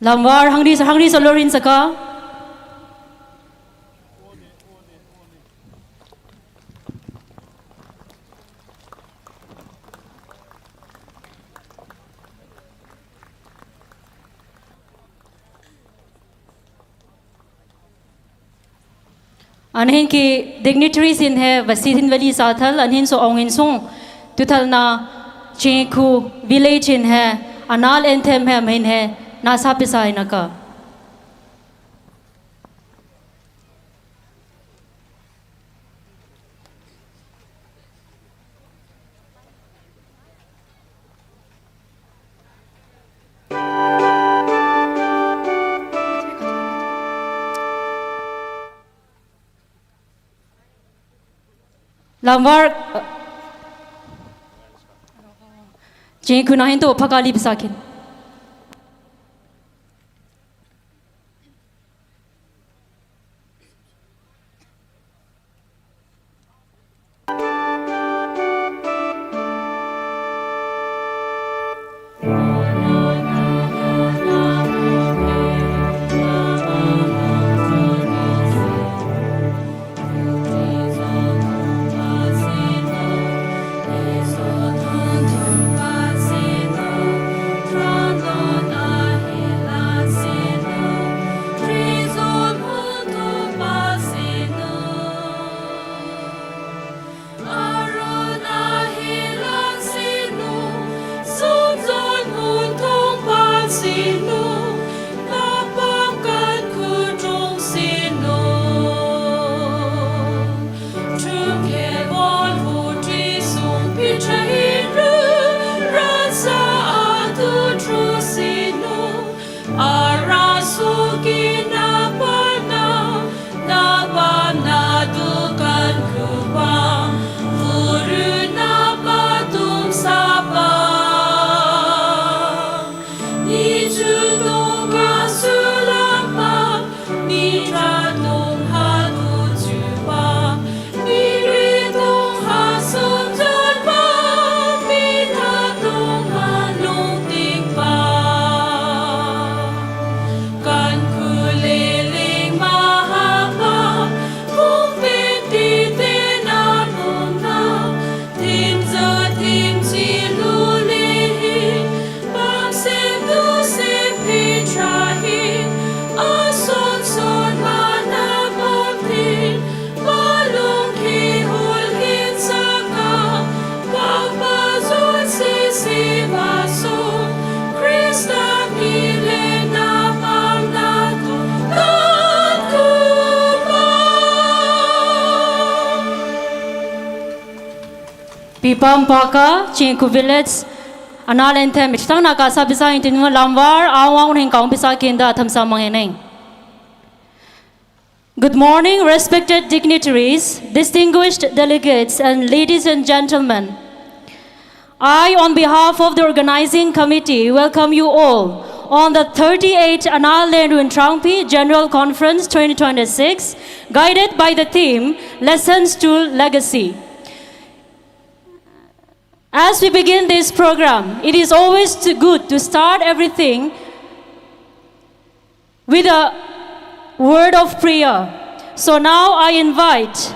Lamwar hangri solorin saka. Anhin ki dignitaries in hai Vasidin Valley Sathal anhin so ongin song tuthal na Chinku village in hai Anal anthem hai main hai nasa pisai naka. Lamwar Chinku nahin to phakali bisakin. Pipam Paka, Chinku Village, Anal anthem, Mitang Nakasa Bisa Intinu Lamwar, Awang Hing Kong Bisa Kinda Thamsa Mangeneng. Good morning, respected dignitaries, distinguished delegates, and ladies and gentlemen. I, on behalf of the organizing committee, welcome you all on the 38th ANΑΛ LENRUWL TΑΝGPI General Conference 2026, guided by the theme, Lessons to Legacy. As we begin this program, it is always good to start everything with a word of prayer. So now I invite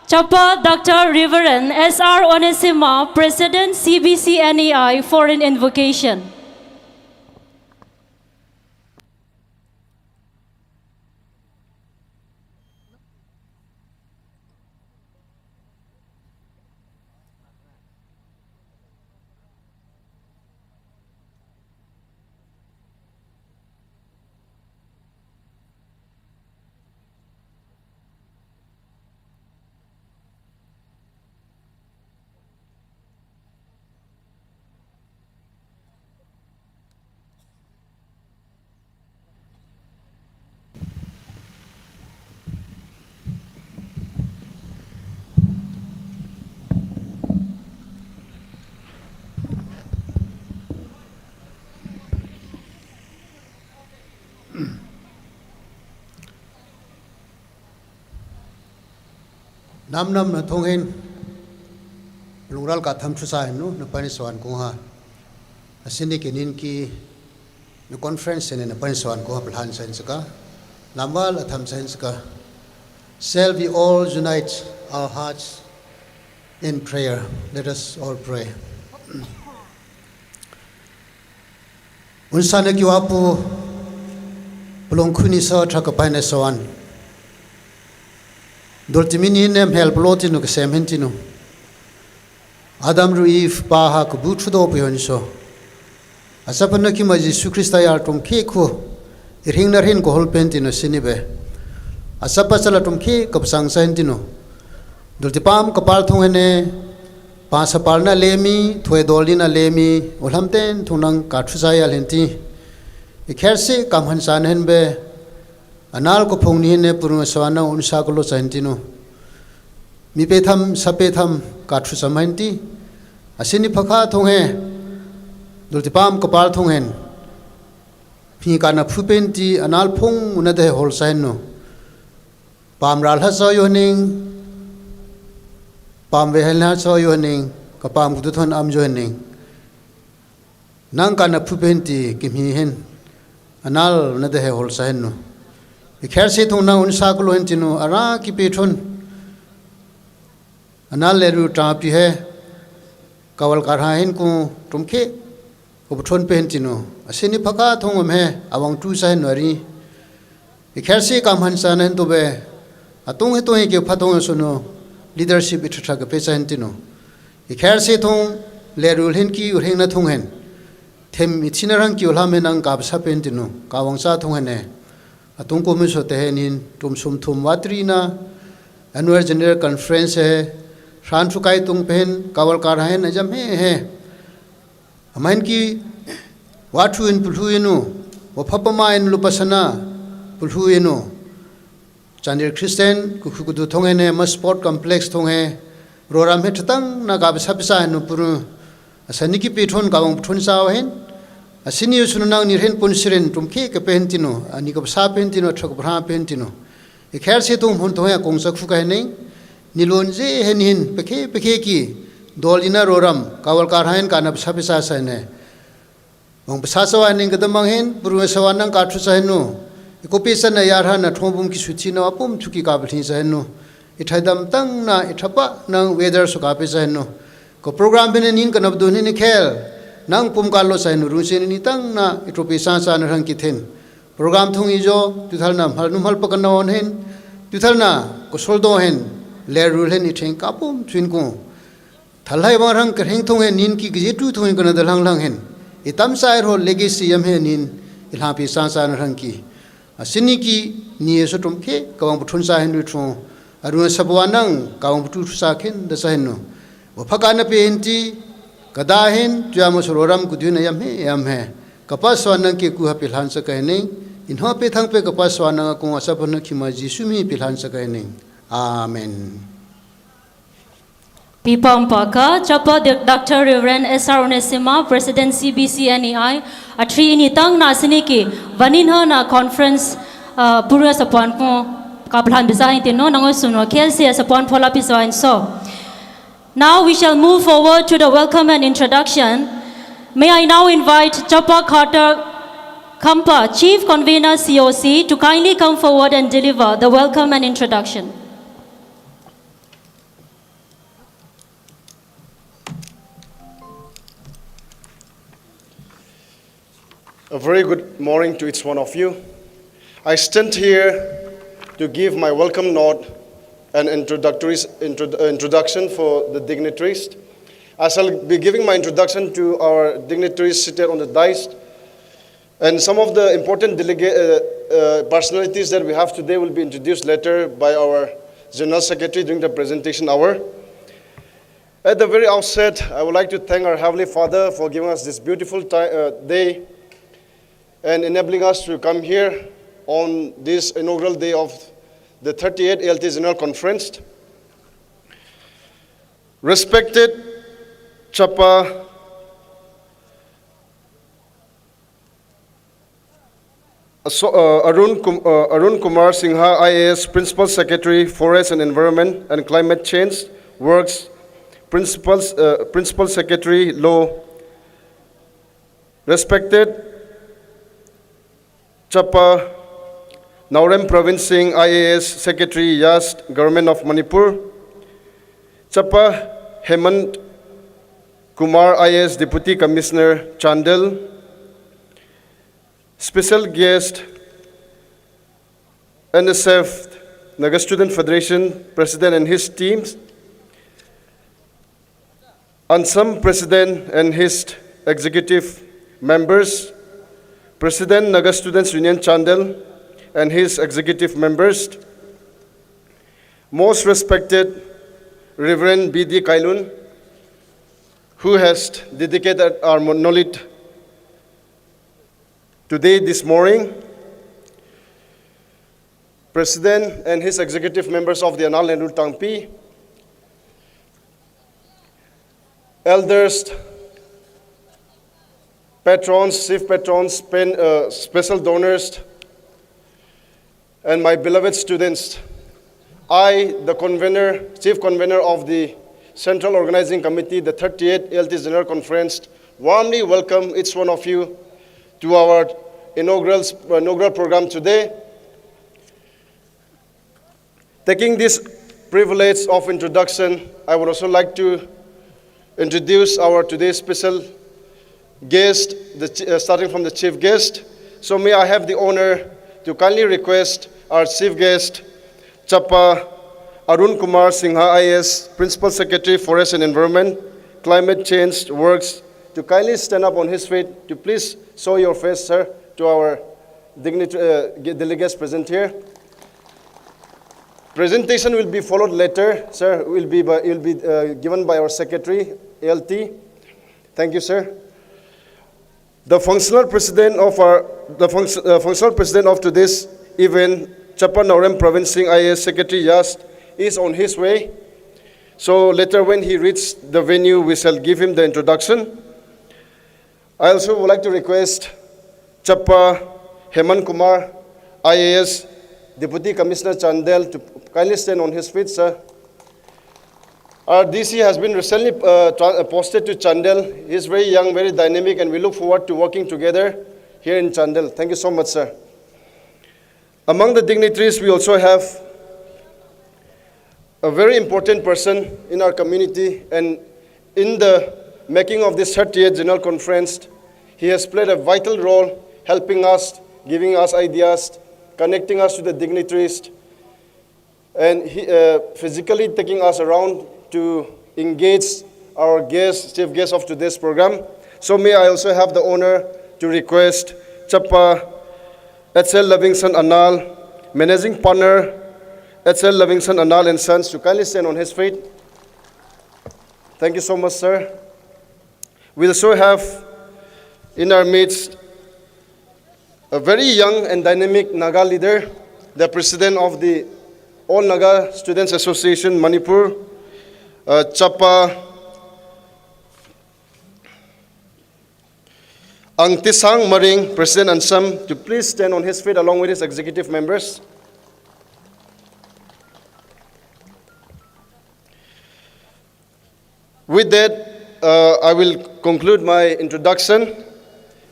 Chapa Dr. Reverend S.R. Onesima, President CBC NEI, for an invocation. Nam na thonghen lungral ka tham thusa hemnu na pani swan kong ha asini kenin ki the conference in a Pansuan Kohapan Senska, Lamal Atam Senska, shall we all unite our hearts in prayer? Let us all pray. Unsana Kiwapu Pulongkuni Saw Trakapaina Sawan Doltimini nem help Lotinu Semhentino Adam Ruif Baha Kubutudo Pionso Asapanaki Maji Christayar Tum Keku Iringnarin Koholpentino Sinibe Asapasalatum Ke Kapsang Sentino Dultipam Kapalthone Pasapalna Lemi, Tuedolina Lemi, Ulamten, Tunang Katrusaya Lenti, Ikersi Kamhansan Henbe, Anal Kopongine Purusana Unsakulo Sentino, Mipetham Sapetham Katrusamanti, Asini Paka Tonge, Dultipam Kapal Tongen, Pikana Pupenti, Anal Pung, Unade Holsano, Pamral Hasoyoning. Pam vehelna so yoning kapam guduthon am joining nang kana phupenti kimi hen anal na de hol sahenno ikher se thona un saklo hentino ara ki pethon anal leru tapi he kawal karha hen ku tumkhe obthon pentino asini phaka thongom he awang tu sahen nori ikher se kam hansan hen to be atung he to he ke phatong sono leadership ithaga pesantino ikher se thong lerul hen ki urheng na thong hen them ithinarang ki ulhamenang kap sapentino kawangsa thong hene atung ko mi sote henin tumsum thum watrina annual general conference hai shan chukai tung pen kawal kar hai na jam he amain ki wathu in pulhuinu wa phapama in lupasana pulhuinu Chandel Christian kukudu thongene ma sport complex thonghe roram he thtang na ga sapisa nu puru asaniki pethon kawang thun saw hen asini sunang ni hen punsiren tumkhe ke pentino ani ko sa pentino thak bra pentino ikher se tum hun thoya kongsa khu ka nei nilon je hen hin pekhe ki dolina roram kawal kar hain kana sapisa sa ne mong sa sawa ning gadamang hen puru sawanang ka thu sa henu Ikopesan na yarha na thombum ki suchi na apum chuki kabli sa henno ithaidam tang na ithapa nang weather su ka pe sa henno ko program bene nin kanab do ni khel nang pum kallo sa henno rusin ni tang na itopesa sa na rang ki then program thung ijo tuthalna halnum hal pakan na on hen tuthalna ko soldo hen lerul hen itheng kapum twin ko thalai ba rang ka heng thung hen nin ki ge tu thung kan da lang lang hen itam sai ro legacy yam hen nin ilha pi sa na rang ki Asiniki ni esotum ke kawang puthun sa hen ruthon aruna sabwanang kawang putu sa khen da sa henno wapakana pe enti kada hen tyamo sororam kuduna yam he kapaswanang ke ku hapil han sa kahne inho pe thang pe kapaswanang ko asapana khima jisumi pilhan sa kahne amen Pipam Paka, Chapa Dr. Reverend S.R. Onesima, President CBC NEI, Atri Initang Nasiniki, Vaninha na conference Pura Sapuan ko Kaplan Bisahin Tino, Nangosuno, Kelsi Sapuan Pola Pisahin so. Now we shall move forward to the welcome and introduction. May I now invite Chapa Carter Kampa, Chief Convener COC, to kindly come forward and deliver the welcome and introduction. A very good morning to each one of you. I stand here to give my welcome note and introduction for the dignitaries. I shall be giving my introduction to our dignitaries seated on the dais. And some of the important personalities that we have today will be introduced later by our General Secretary during the presentation hour. At the very outset, I would like to thank our Heavenly Father for giving us this beautiful day and enabling us to come here on this inaugural day of the 38th ALT General Conference. Respected Chapa Arun Kumar Singha, IAS, Principal Secretary, Forest and Environment and Climate Change Works, Principal Secretary, Law. Respected Chapa Naurem Province Singh IAS Secretary Yast Government of Manipur, Chapa Hemant Kumar IAS Deputy Commissioner Chandel, special guest NSF Naga Student Federation President and his teams, ANSAM President and his executive members, President Naga Students Union Chandel and his executive members, most respected Reverend B.D. Kailun, who has dedicated our knowledge today this morning, President and his executive members of the ANΑΛ LENRUWL TΑNGPI, elders, patrons, chief patrons, special donors, and my beloved students. I, the convener, chief convener of the Central Organizing Committee, the 38th ALT General Conference, warmly welcome each one of you to our inaugural program today. Taking this privilege of introduction, I would also like to introduce our today's special guest, starting from the chief guest. So may I have the honor to kindly request our chief guest, Chapa Arun Kumar Singha IAS, Principal Secretary, Forest and Environment, Climate Change Works, to kindly stand up on his feet, to please show your face, sir, to our delegates present here. Presentation will be followed later, sir. Will be given by our secretary, ALT. Thank you, sir. The functional president of today's event, Chapa Naurem Province Singh IAS Secretary Yast, is on his way. So later when he reaches the venue, we shall give him the introduction. I also would like to request Chapa Hemant Kumar IAS Deputy Commissioner Chandel to kindly stand on his feet, sir. Our DC has been recently posted to Chandel. He is very young, very dynamic, and we look forward to working together here in Chandel. Thank you so much, sir. Among the dignitaries, we also have a very important person in our community, and in the making of this 38th General Conference, he has played a vital role helping us, giving us ideas, connecting us to the dignitaries, and physically taking us around to engage our guest, chief guest of today's program. So may I also have the honor to request Chapa H.L. Livingston ANAL, Managing Partner, H.L. Livingston ANAL and Sons, to kindly stand on his feet. Thank you so much, sir. We also have in our midst a very young and dynamic Naga leader, the president of the All Naga Students Association, Manipur, Chapa Angtisang Maring, President ANSAM, to please stand on his feet along with his executive members. With that, I will conclude my introduction.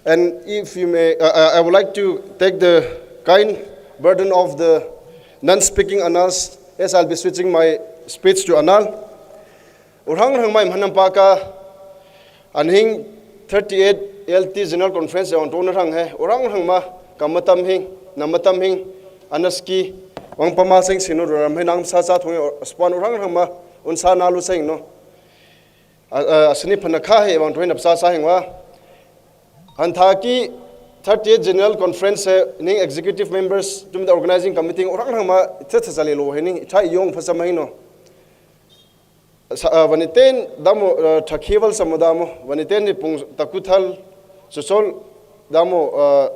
And if you may, I would like to take the kind burden of the non-speaking ANALs, as I'll be switching my speech to ANAL. Urang rang mai mhanampa ka anhing 38 ALT General Conference on toner rang hai. Urang rang ma kamatam hing namatam hing anaski wang pama sing sinu ram hai nang sa sa thong span urang rang ma unsa nalu sing no. Asni phanakha hai wang toin apsa sa hing wa. Anthaki 38th General Conference ning executive members to the organizing committee orang rang ma thachale lo hening thai yong phasamai no vaniten damo thakheval samudamo vaniten ni pung takuthal sosol damo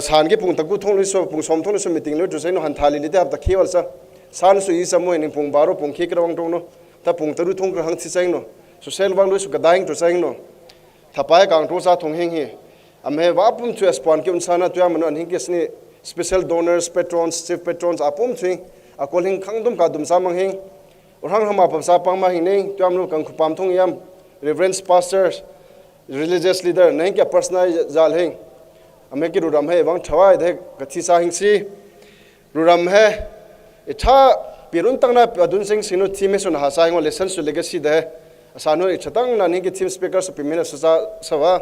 san ge pung taku thong so pung som thong so meeting lo josai no han thali lite ab takheval sa san su yi samo ning pung baro pung khek rawang tong no ta pung taru thong hang chi sang no so sel wang lo su gadaing to sang no thapai kang to sa thong heng hi amhe wapum thu spon ke unsana tu amano anhing kesni special donors, patrons, chief patrons apum thing akoling khangdum ka dum samang hing urang hama pamsa pangma hing nei tu amno kang khupam thong yam reverend pastors, religious leader nei ke personal zal hing ame ki ruram he wang thawai de kathi sa hingsi ruram he itha pirun tangna adun sing sinu theme sun ha sa ngo lessons to legacy de asano chatang na ni ki team speaker so pimena sawa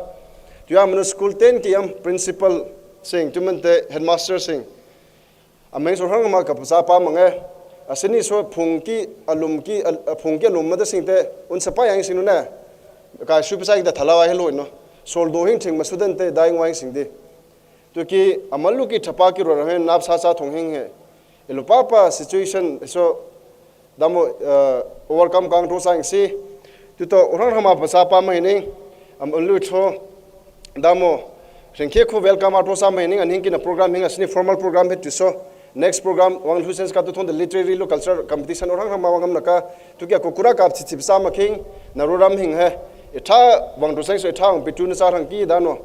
tuya manu school 10 ki am principal sing tumente headmaster sing ameng so hang ma ka pasa pa mange asini so phungki alum ma da sing te un sapa yang sinu na ka shu pasa da thalawa hello no sol do hing thing ma sudan te dai ngwai sing de to ki amalu ki thapa ki ro he nap sa sa thong hing he elo papa situation so damo overcome kang to sang si tu to orang hama pasa pa ma ni am lu tho damo Thank you. Welcome our program meaning and in a program meaning a formal program hit to so next program one who says to the literary cultural competition or hangam naka to get kokura kap chip sama king naruram hing he ita wang to say so town between sarang ki dano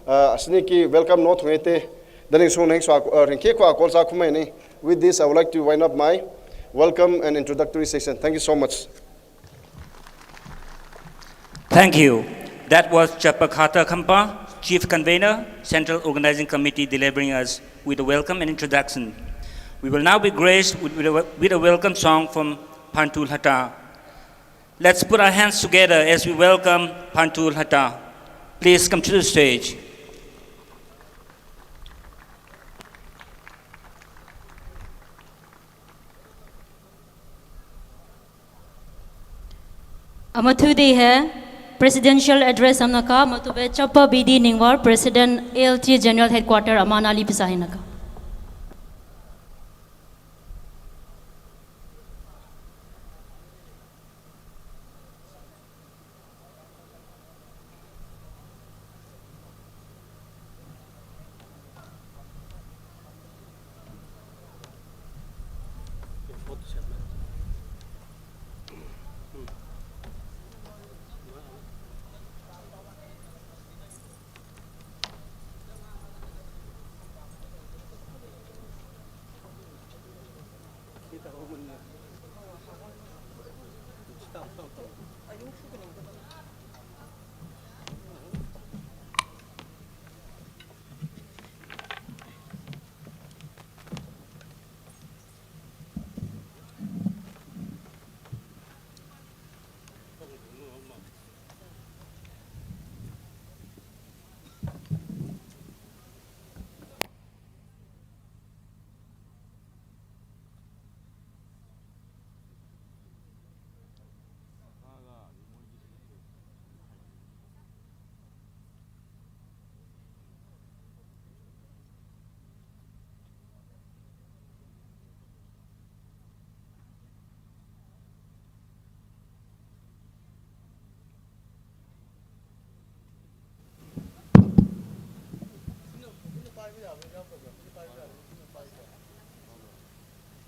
asniki welcome not hete then so next rinke ko call sa kumeni. With this I would like to wind up my welcome and introductory session. Thank you so much. Thank you. That was Chapakata Khampa, Chief Convener, Central Organizing Committee, delivering us with a welcome and introduction. We will now be graced with a welcome song from Pantul Hata. Let's put our hands together as we welcome Pantul Hata. Please come to the stage. Amatudi hai presidential address amnaka matube chappa bidi ningwar president ALT general headquarter amanali pisahinaka.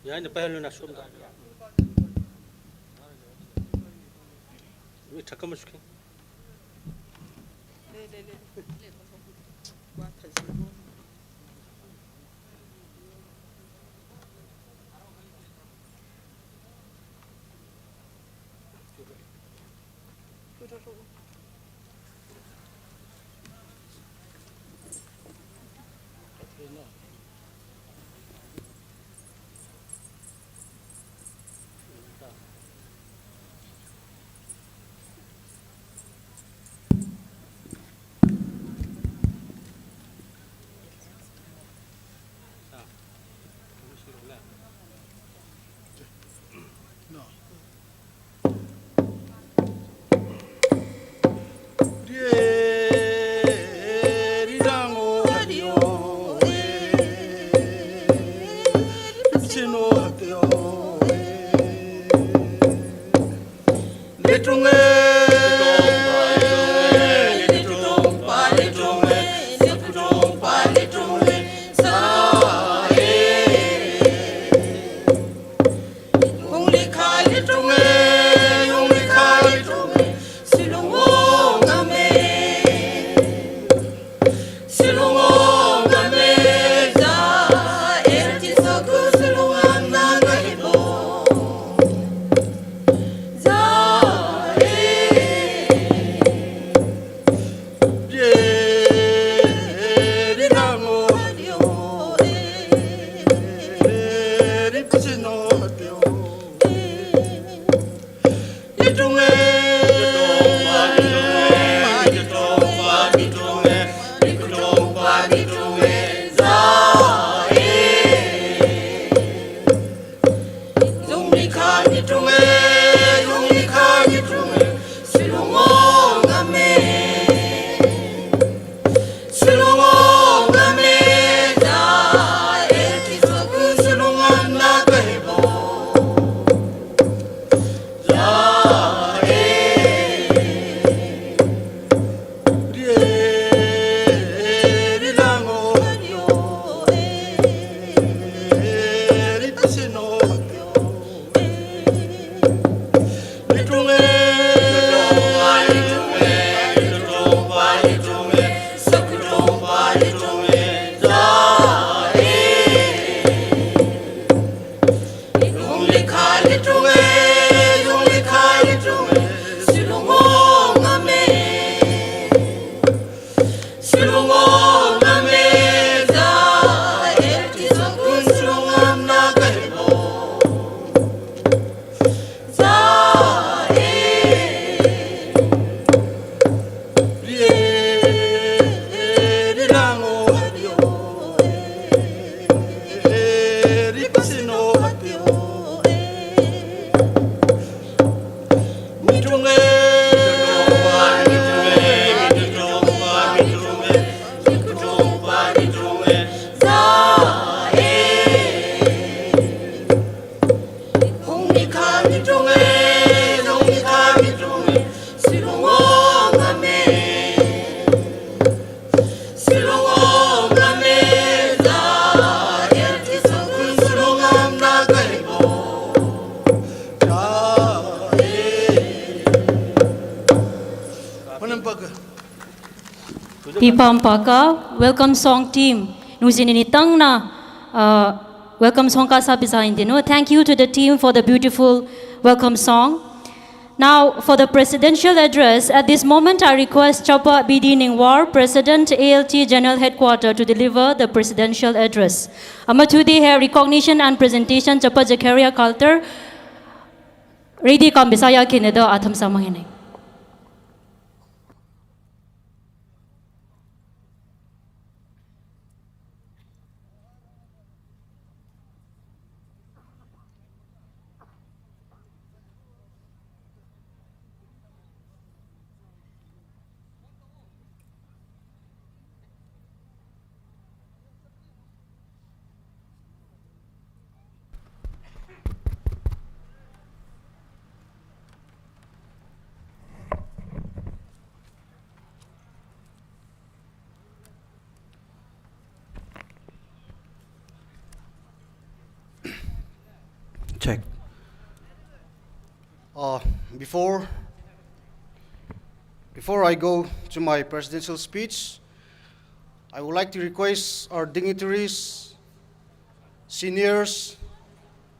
Ya ini pahal na sum da. Ini takam masukin. Ipampaka welcome song team nusinitang na welcome song ka sa bisa hindi no. Thank you to the team for the beautiful welcome song. Now for the presidential address, at this moment I request Chapa BD Ningwar, President ALT General Headquarters, to deliver the presidential address. Amatudi here recognition and presentation Chapa Zakaria Kalter ready kam bisaya kineda atham samangene. Check. Before I go to my presidential speech, I would like to request our dignitaries, seniors,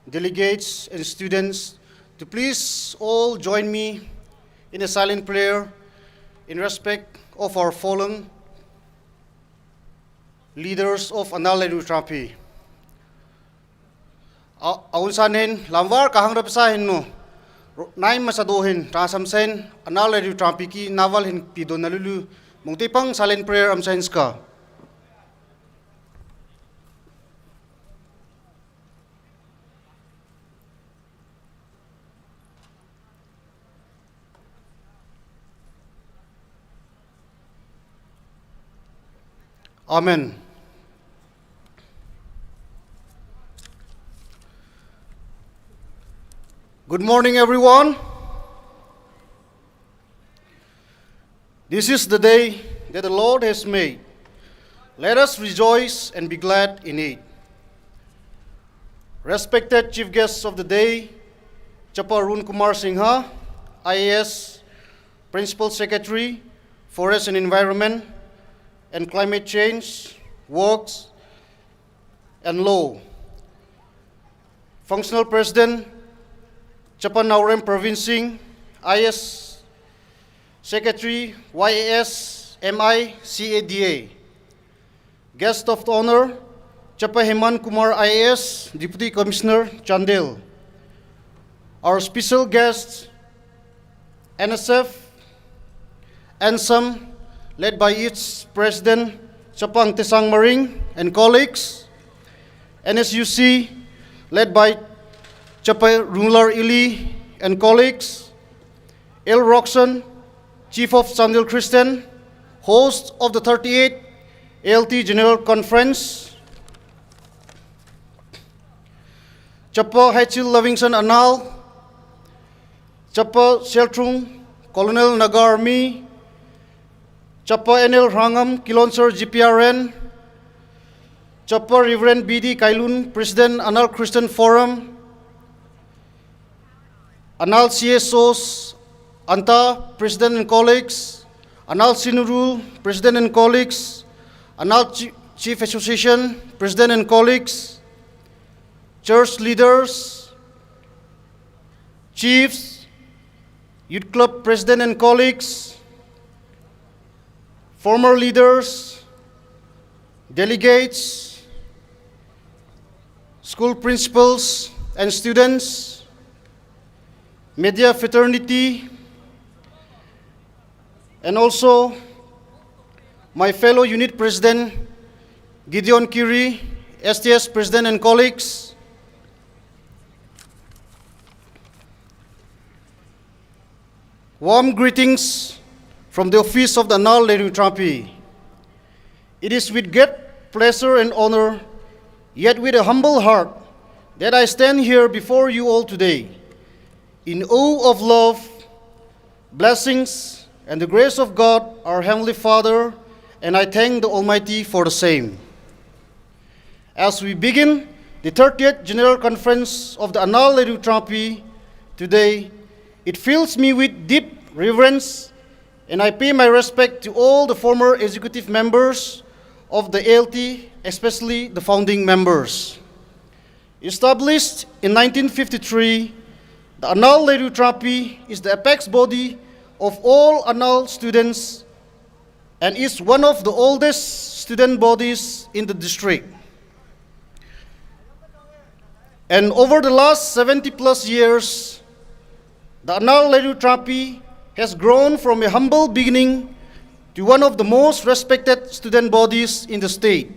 delegates, and students to please all join me in a silent prayer in respect of our fallen leaders of ANΑΛ LENRUWL TΑNGPI. Aunsanin lamvar kahang rapisahin no naim masadohin trasamsen ANΑΛ LENRUWL TANGPI ki naval hin pido nalulu mungtipang silent prayer amsahin ska. Amen. Good morning, everyone. This is the day that the Lord has made. Let us rejoice and be glad in it. Respected chief guests of the day, Chapa Arun Kumar Singha, IAS Principal Secretary, Forest and Environment and Climate Change, Works and Law. Functional President, Chapa Naurem Provincing, IS Secretary, YAS MI CADA. Guest of honor, Chapa Heman Kumar IAS, Deputy Commissioner, Chandel. Our special guests, NSF, ANSAM, led by its President, Chapang Tesang Maring, and colleagues, NSUC, led by Chapa Rular Ili and colleagues, El Roxon, Chief of Chandel Christian, host of the 38th ALT General Conference, Chapa Hachil Livingston ANAL, Chapa Sheltrung, Colonel Nagar Mi, Chapa NL Rangam, Kilonsar GPRN, Chapa Reverend BD Kailun, President ANAL Christian Forum, ANAL CSOs, ANTA, President and colleagues, ANAL LENRUWL President and colleagues, ANAL Chief Association President and colleagues, church leaders, chiefs, youth club president and colleagues, former leaders, delegates, school principals and students, media fraternity, and also my fellow unit president, Gideon Kiri, STS president and colleagues, warm greetings from the office of the ANAL LENRUWL TΑNGPI. It is with great pleasure and honor, yet with a humble heart, that I stand here before you all today, in awe of love, blessings, and the grace of God, our Heavenly Father, and I thank the Almighty for the same. As we begin the 38th General Conference of the ANAL LENRUWL TANGPI today, it fills me with deep reverence, and I pay my respect to all the former executive members of the ALT, especially the founding members. Established in 1953, the ANAL LENRUWL TANGPI is the apex body of all ANAL students and is one of the oldest student bodies in the district. And over the last 70 plus years, the ANAL LENRUWL TANGPI has grown from a humble beginning to one of the most respected student bodies in the state.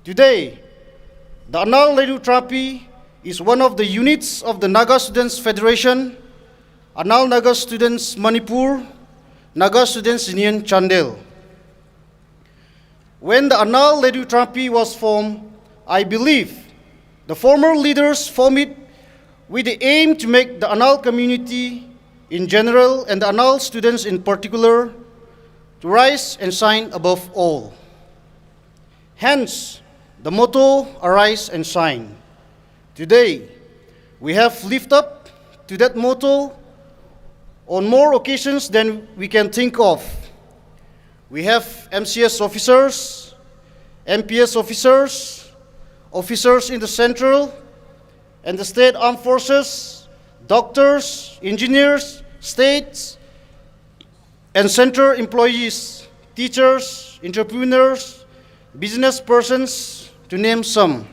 Today, the ANAL LENRUWL TANGPI is one of the units of the Naga Students Federation, ANAL Naga Students Manipur, Naga Students Union Chandel. When the ANAL LENRUWL TANGPI was formed, I believe the former leaders formed it with the aim to make the ANAL community in general and the ANAL students in particular to rise and shine above all. Hence, the motto, Arise and Shine. Today, we have lived up to that motto on more occasions than we can think of. We have MCS officers, MPS officers, officers in the central and the state armed forces, doctors, engineers, states, and center employees, teachers, entrepreneurs, business persons, to name some.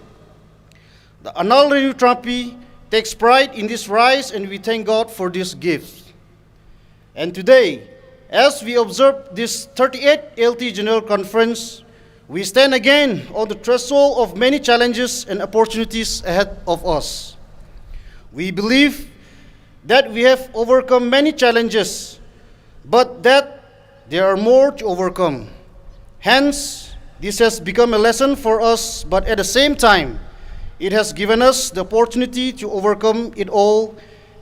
The ANAL LENRUWL TANGPI takes pride in this rise, and we thank God for this gift. And today, as we observe this 38th ALT General Conference, we stand again on the threshold of many challenges and opportunities ahead of us. We believe that we have overcome many challenges, but that there are more to overcome. Hence, this has become a lesson for us, but at the same time, it has given us the opportunity to overcome it all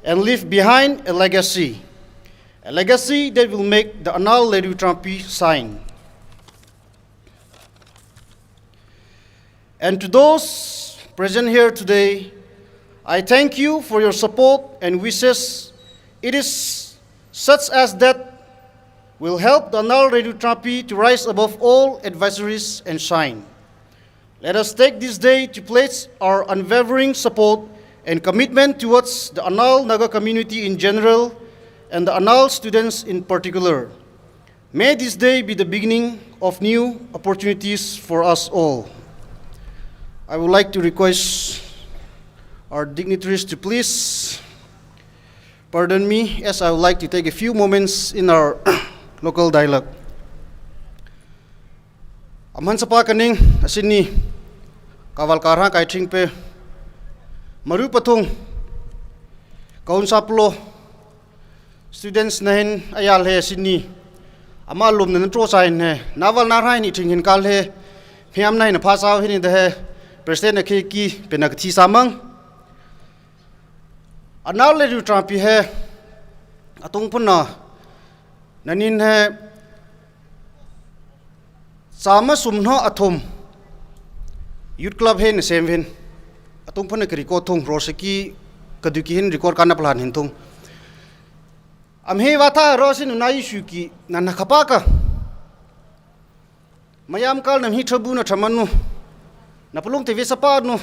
and leave behind a legacy that will make the ANAL LENRUWL TANGPI shine. And to those present here today, I thank you for your support and wishes. It is such as that will help the ANAL LENRUWL TANGPI to rise above all adversaries and shine. Let us take this day to pledge our unwavering support and commitment towards the ANAL Naga community in general and the ANAL students in particular. May this day be the beginning of new opportunities for us all. I would like to request our dignitaries to please pardon me, as I would like to take a few moments in our local dialogue. Amhan sapa kaning asini kawal karha kaiting pe maru patung kaun saplo students nahin ayal he sini ama lum nan tro sain he naval narai ni thing hin kal he phiam nai na pha saw hin de he president ke ki penak thi samang ANAL LENRUWL TANGPI he atung punna nanin he sama sumno athom youth club he ne sem hin atung punna kri ko thong roseki kaduki hin record kana plan hin thong Amhe wata rosin unai shuki nan nakapaka. Mayam kal nam hi trabu na tramanu. Napulung TV sapad no.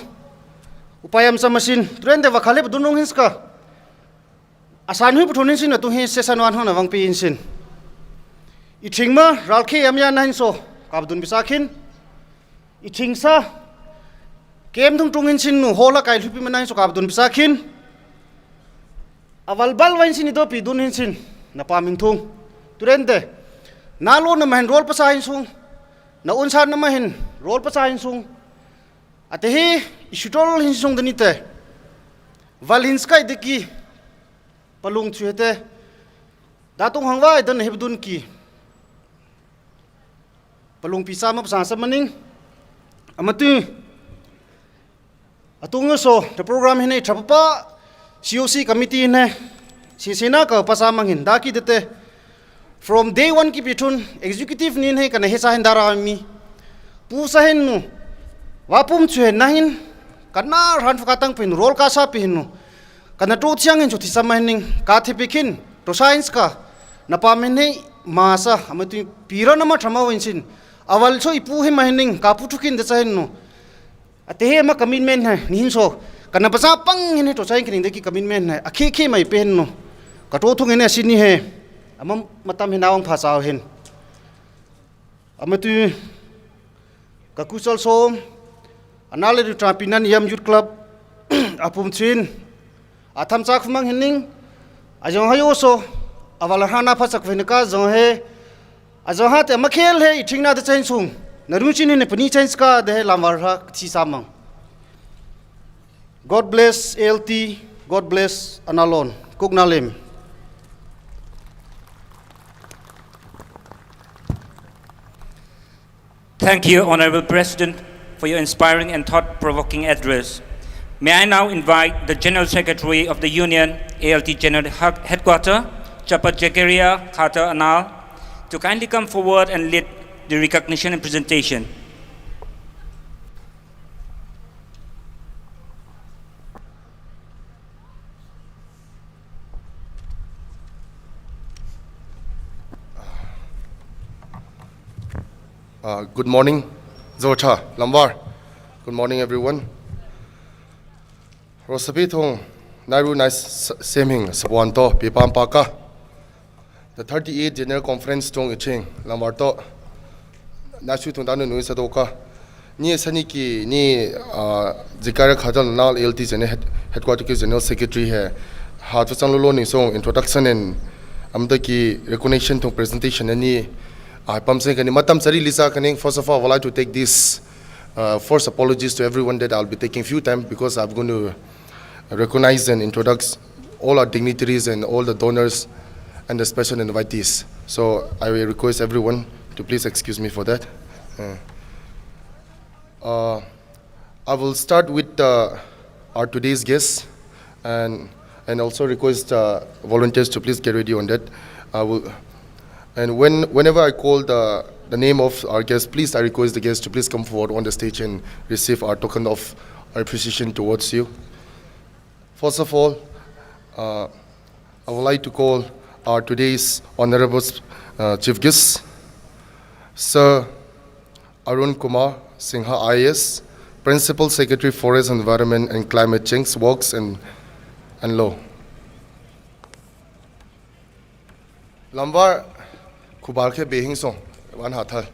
Upayam sa masin. Trende wakhalip dunong hinska. Asan hui putunin sin na tuhin sesanwan ho na wang piin sin. Iting ma ralke amyan na hinso. Kabdun bisakin. Iting sa. Kem tung tungin sin no. Hola kail hupi man na hinso kabdun bisakin. Awal bal wain sin ito pi dunin sin. Napamintung. Trende. Nalo na mahin rol pa sa hinsung. Naunsan na mahin rol pa sa hinsung. Atehi isutol hinsung danite. Valinska ideki palung chuete. Datong hangwa idan hebdun ki. Palung pisama pasasa maning. Amatu. Atung so the program hine trapapa COC committee hine sisina ka pasamang hindaki dete. From day 1 ki pitun executive nin hai kana hesa hendara mi. Pusa hen nu. Wapum chue nahin kana ran fakatang pin rol ka sa pin kana to chiang en chuti samaning ka thipikin to science ka napamen nei masa amatu pira nama thama winsin awal so ipu he mahining ka putukin de sahen no ate he ma commitment hai nin so kana pasa pang hin to sain kin de ki commitment hai akhe khe mai pen no ka to thung ene sini he amam matam hinawang phasao hen amatu ka kusal so ANΑΛ LENRUWL TΑNGPI Yam Youth Club apum chin atham chak phumang hinning ajong hayo so awal hana phasak veneka jong he ajong ha te makhel he ithingna de chain sung naru chin ne pani chain ska de lamwar ha thi samang. God bless ALT, God bless ANALON Kuknalim. Thank you, Honorable President, for your inspiring and thought-provoking address. May I now invite the General Secretary of the Union, ALT General Headquarters, Chapat Jekaria Khata ANAL, to kindly come forward and lead the recognition and presentation. Good morning, Zocha, Lambar. Good morning, everyone. Rosabithong, Nairu Nice Seming, Sabuanto, Pipam Paka. The 38th General Conference Tong Iching, Lambarto, Nasu Tundano Nuisadoka, Ni Saniki, Ni Zikara Khadal Nal ALT Headquarters General Secretary here. Hatusan Luloni song introduction and Amdaki recognition to presentation and first of all, I would like to take this first apologies to everyone that I'll be taking few time because I'm going to recognize and introduce all our dignitaries and all the donors and the special invitees. So I will request everyone to please excuse me for that. I will start with our today's guests and also request volunteers to please get ready on that. And whenever I call the name of our guest, please I request the guests to please come forward on the stage and receive our token of our appreciation towards you. First of all, I would like to call our today's honorable chief guest, Sir Arun Kumar Singha IAS, Principal Secretary Forest Environment and Climate Change Works and Law. Lambar Kubalke Behing Song, one hathal.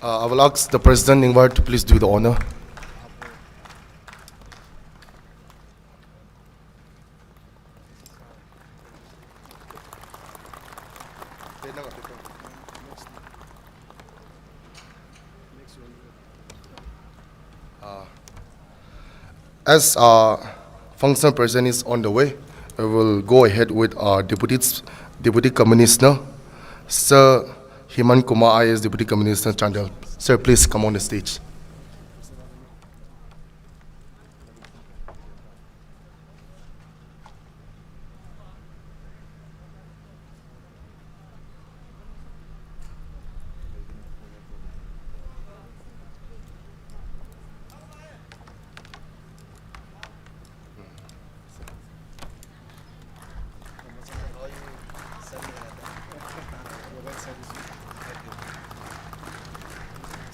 I will ask the President Ingvar to please do the honor. As our functional president is on the way, we will go ahead with our Deputy Commissioner, Sir Himan Kumar IAS, Deputy Commissioner Chandel. Sir, please come on the stage.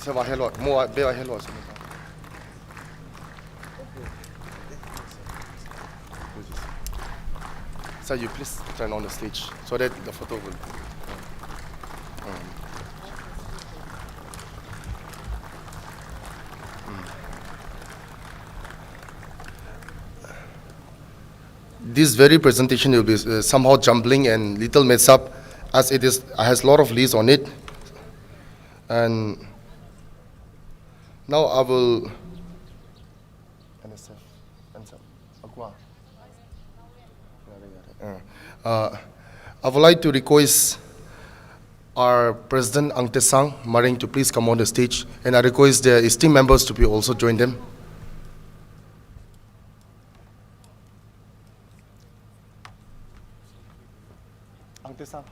Se va hello, mo be hello. Sir, you please turn on the stage so that the photo will. This very presentation will be somehow jumbling and little mess up, as it has a lot of leaves on it. And now I will. I would like to request our President Ang Te Sang Maring to please come on the stage, and I request the esteemed members to be also join them. Ang Te Sang.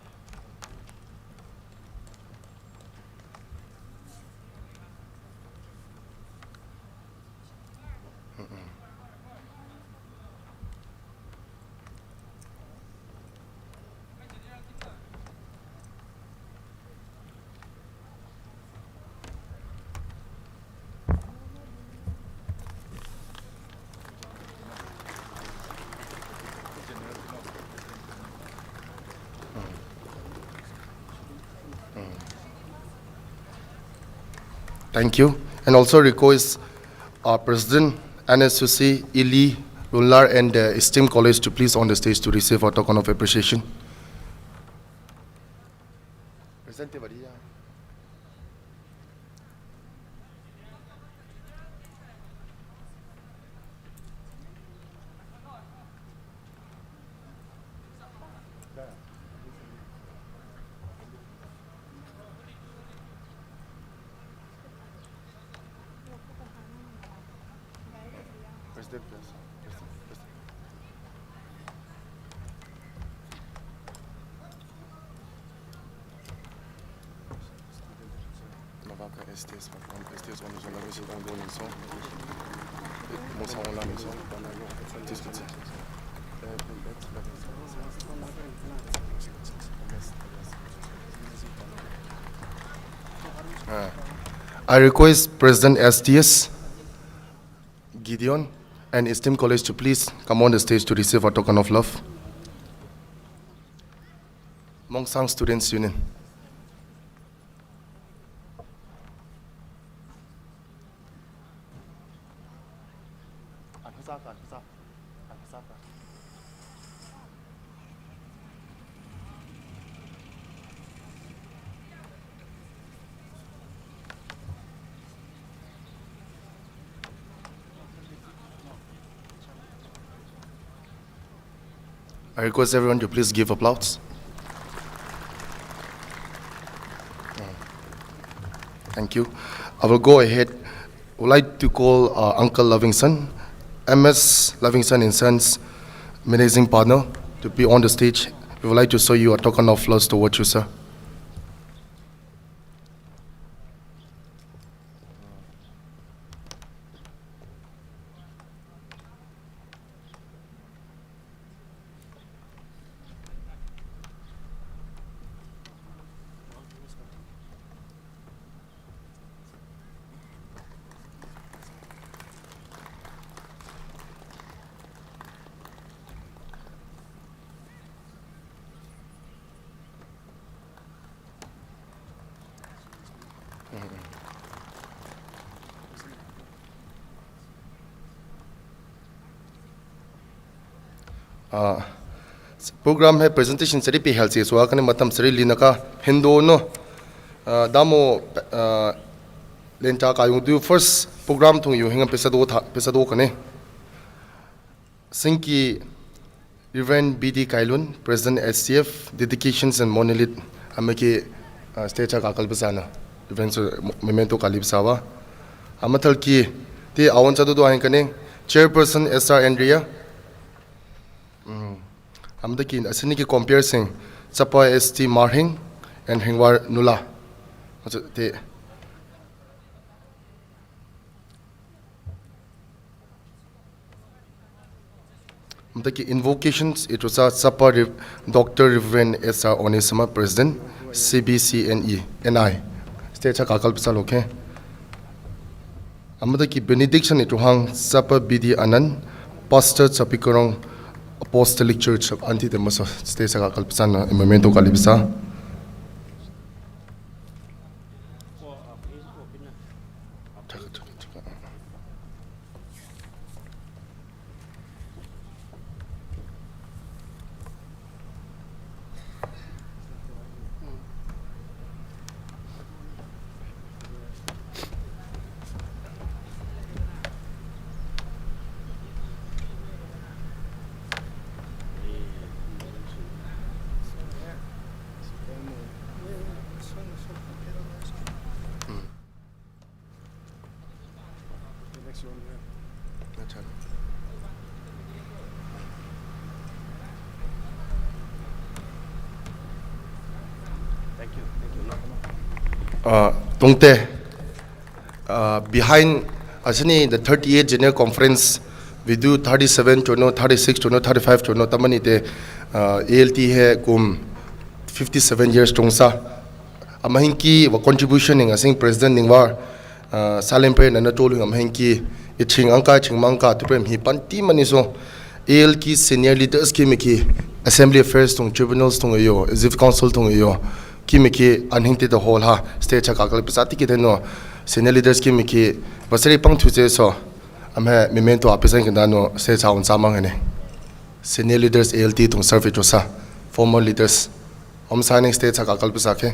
Thank you. And also request our President NSUC, Ili, Lunlar, and the esteemed college to please on the stage to receive our token of appreciation. I request President STS, Gideon, and esteemed college to please come on the stage to receive a token of love. Mongsang Students Union. I request everyone to please give applause. Thank you. I will go ahead. I would like to call Uncle Livingston, MS Livingston and Sons managing partner, to be on the stage. We would like to show you a token of love towards you, sir. Program है presentation सरी पे health से सुहा कने मतम सरी लीना का Hindu no दामो लेंटा का यूं first program थों यूं हिंगा पेसदो कने सिंकी Reverend B.D. Kailun, President SCF, Dedications and Monolith, Amaki State Kakal Basana, Events Memento Kalipsawa, Amatal Ki, the Awansado Hankane, Chairperson SR Andrea. Amdakin asiniki comparison Sapa ST Marhing and Hingwar Nula. Amdaki invocations, it was a Sapa Dr. Reverend SR Onesima, President, CBCNE, NI. State Kakal Pisal, okay? amada ki benediction itu hang sapa bidi anan pastor chapikorong apostolic church of anti demaso stay sa kalpisan memento kalibisa. Tungte behind asini the 38th General Conference we do 37 to no 36 to no 35 to no tamani te ALT hai kum 57 years tungsa amahinki wa contribution ning asing president ningwar salempe na tolu amahinki iching angka chingmangka tuprem hi panti maniso ALT senior leaders ki miki assembly affairs tung tribunals tung yo executive council tung yo ki miki anhingte the whole ha state cha kakal pasati ki deno senior leaders ki miki basari pang thuje so amhe memento apesan kinda no state cha un samang ne senior leaders ALT tung serve josa former leaders om signing state cha kakal pasake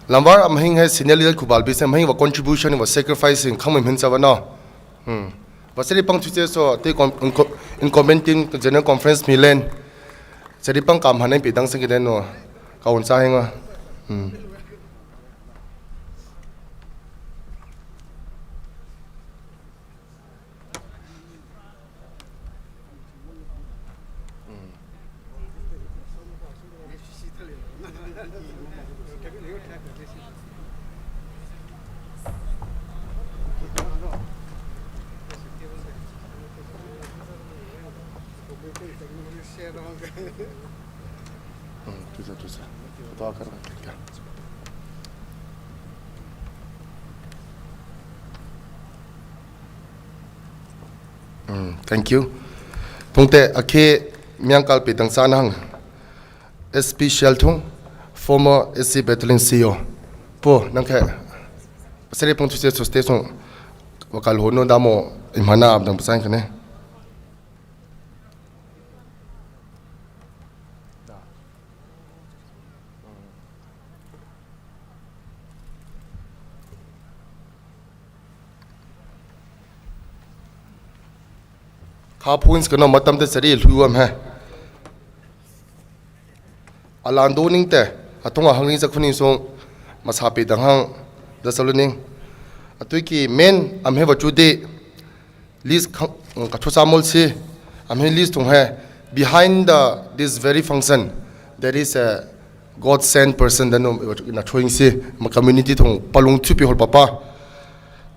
Lambar amhing hai senior leader kubal bise amhing wa contribution wa sacrificing kham hin chawana wasari pang thuje so te in commenting general conference milen sari pang kam hanai pitang sing den no kaun cha henga Thank you. Tungte ake miangkal pitang sanang SP Sheltung former SC Battalion CEO po nangke seri pang tuse so station wakal hono damo imana abdang pesan kene ha points kana matam te sari luam hai alando ning te atonga hangni jakhuni so masapi danghang dasaluning atui ki men amhe wachude list kathosamol se amhe list tung hai behind this very function there is a God sent person that na throwing se community thong palung chu pi hol papa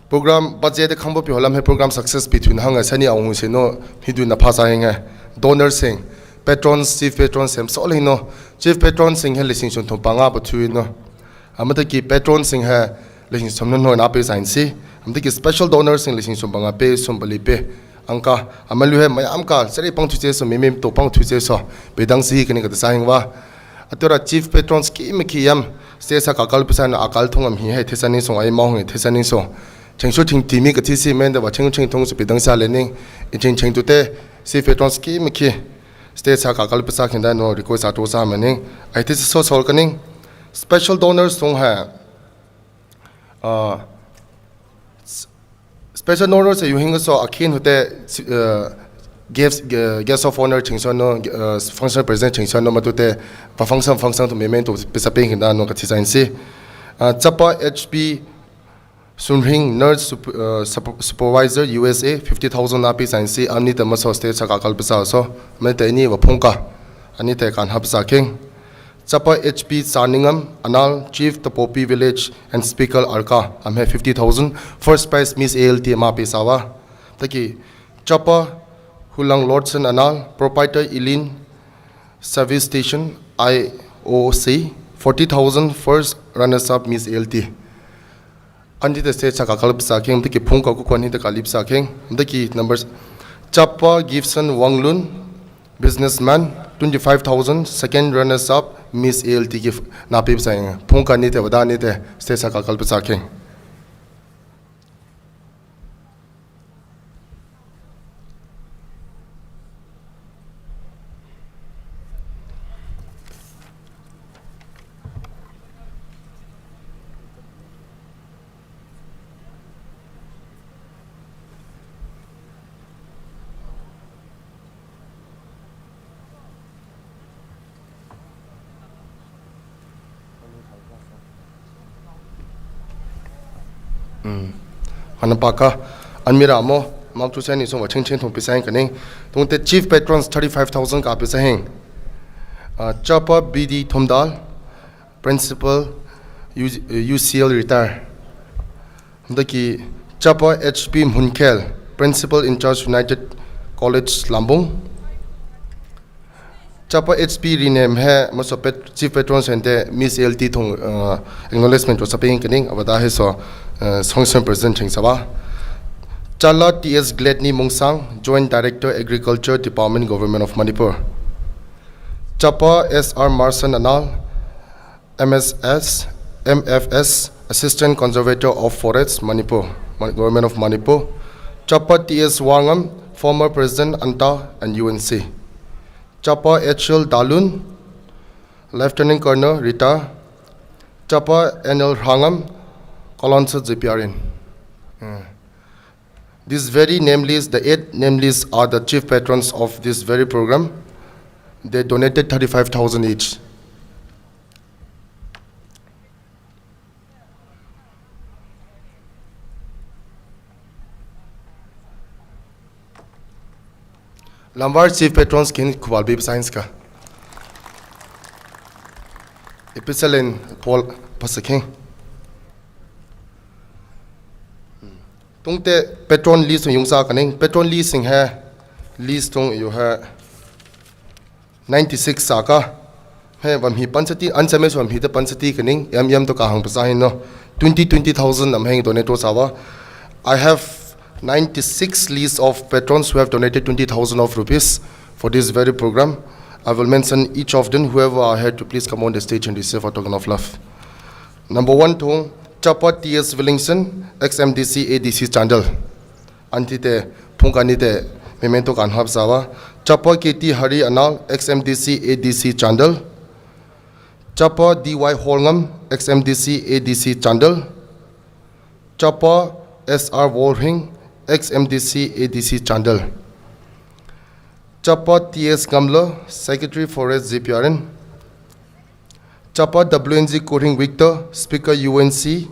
program budget khangbo pi holam he program success between hanga sani aung se no hidu na phasa henga donor sing patrons chief patrons sem so le no chief patron sing he lising chon thong panga ba thu no amata ki patron sing ha lising somno no na pe sign si amta ki special donor sing lising chon panga pe som bali pe angka amalu he mayam ka sari pang thu che so memem to pang thu che so bedang si kini ka sa hingwa atora chief patrons ki me ki yam se sa ka kal pisan akal thongam hi he thesani so ai maung he thesani so chengso ting timi ka thisi men da cheng cheng thong su bedang sa lening cheng cheng tu te chief patrons ki me ki state sa ka kal pisa khinda no request ato sa maning ai this so sol kaning special donors song ha special donors you hing so akin hote guest of honor chingson no function president chingson no matute pa function to memento pisa ping na no ka design si chapa HP Sunring Nurse Supervisor USA 50,000 api sainsi amni te maso state sa kakal pisa so me te ni wa phongka ani te kan hap sa king chapa HP Saningam Anal Chief Tapopi Village and Speaker Arka amhe 50,000 first prize Miss ALT ma pi sawa taki chapa Hulang Lordson Anal Proprietor Ilin Service Station IOC 40,000 first runners up Miss ALT Andi the state saka kalip saking the phung ka ku ni the kalip saking the key numbers Chapa Gibson Wanglun businessman 25,000 second runners up Miss ALT give na pip saying phung ka ni te wada ni te state saka kalip saking Hanapaka Anmira mo Mark to send is over Ching to Pisang Kaning. Don't the chief patrons 35,000 kapisang. Chapa BD Tomdal, principal UCL retire. The key Chapa HP Munkel, principal in charge United College Lambung. Chapa HP rename hai most of chief patrons and the Miss LT thong acknowledgement was appearing Kaning Avada his Songson presenting Saba. Chala TS Gladney Mungsang, Joint Director Agriculture Department Government of Manipur. Chapa SR Marsan Anal, MSS, MFS, Assistant Conservator of Forests, Manipur, Government of Manipur. Chapa TS Wangam, former President Anta and UNC. Chapa HL Dalun, Lieutenant Colonel Rita. Chapa NL Hangam, Colonel Zipiarin. These very nameless, the 8 nameless are the chief patrons of this very program. They donated 35,000 each. Lombard chief patrons kin kubalbi science ka. Epistle in Paul Pasaking. Tungte patron list yung sa kaning patron leasing hai list tung you ha 96 saka hai wam hi pansati ansame so wam hi ta pansati kaning yam to ka hang pasahin no 20,000 am hang donate sawa. I have 96 lists of patrons who have donated 20,000 of rupees for this very program. I will mention each of them. Whoever are here to please come on the stage and receive a token of love. Number 1 to Chapa TS Willingson, XMDC ADC Chandel. Antite Punkanite Memento Kanhab Sawa. Chapa KT Hari Anal, XMDC ADC Chandel. Chapa DY Holngam, XMDC ADC Chandel. Chapa SR Wolhing, XMDC ADC Chandel. Chapa TS Gamla, Secretary Forest ZPRN. Chapa WNG Koring Victor, Speaker UNC,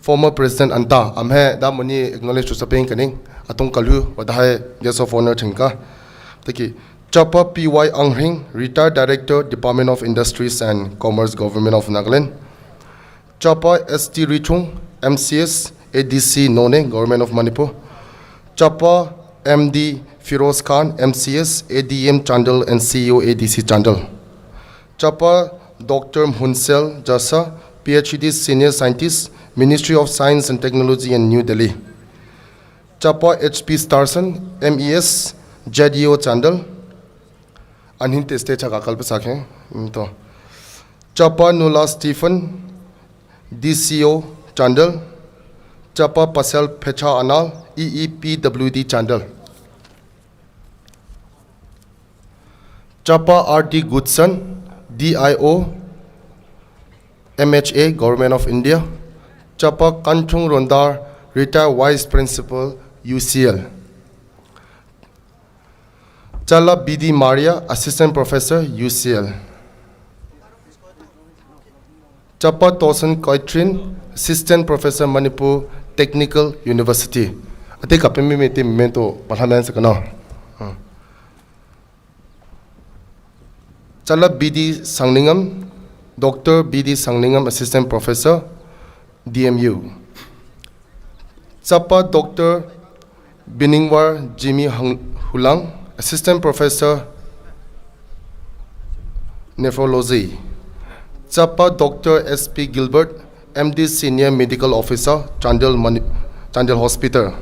former President Anta. Amhe da muni acknowledge to sapeng kaning atong kalu wadai guest of honor thingka. Taki Chapa PY Anghring, retired Director, Department of Industries and Commerce, Government of Nagaland. Chapa ST Richung, MCS ADC None, Government of Manipur. Chapa MD Firoz Khan, MCS ADM Chandel and CEO ADC Chandel. Chapa Dr. Hunsel Jasa, PhD Senior Scientist, Ministry of Science and Technology in New Delhi. Chapa HP Starson, MES, JDO Chandel. Anhinte state ka kalpa sakhe. To Chapa Nula Stephen, DCO Chandel. Chapa Pasel Pecha Anal, EEPWD Chandel. Chapa RD Goodson, DIO, MHA, Government of India. Chapa Kanchung Rondar, retired Vice Principal, UCL. Chala BD Maria, Assistant Professor, UCL. Chapa Tosan Koitrin, Assistant Professor Manipur Technical University. I think I can make memento Parliament Sakano. Chala BD Sanglingam, Dr. BD Sanglingam, Assistant Professor, DMU. Chapa Dr. Biningwar Jimmy Hulang, Assistant Professor, Nephrology. Chapa Dr. SP Gilbert, MD Senior Medical Officer, Chandel Hospital.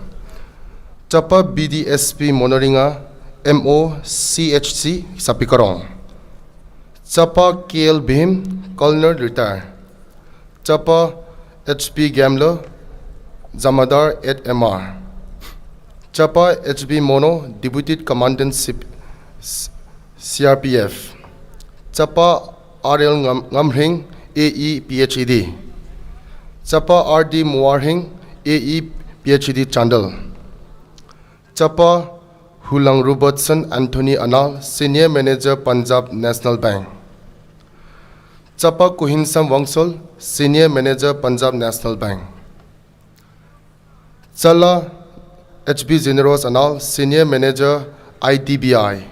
Chapa BDSP Monaringa, MO CHC, Sapikarong. Chapa KL Bhim, Colonel Retire. Chapa HP Gambler, Zamadar at MR. Chapa HB Mono, Deputy Commandant CRPF. Chapa RL Ngamring, AE PhD. Chapa RD Muarhing, AE PhD Chandel. Chapa Hulang Robertson Anthony Anal, Senior Manager Punjab National Bank. Chapa Kuhinsam Wangsol, Senior Manager Punjab National Bank. Chala HB Generos Anal, Senior Manager IDBI.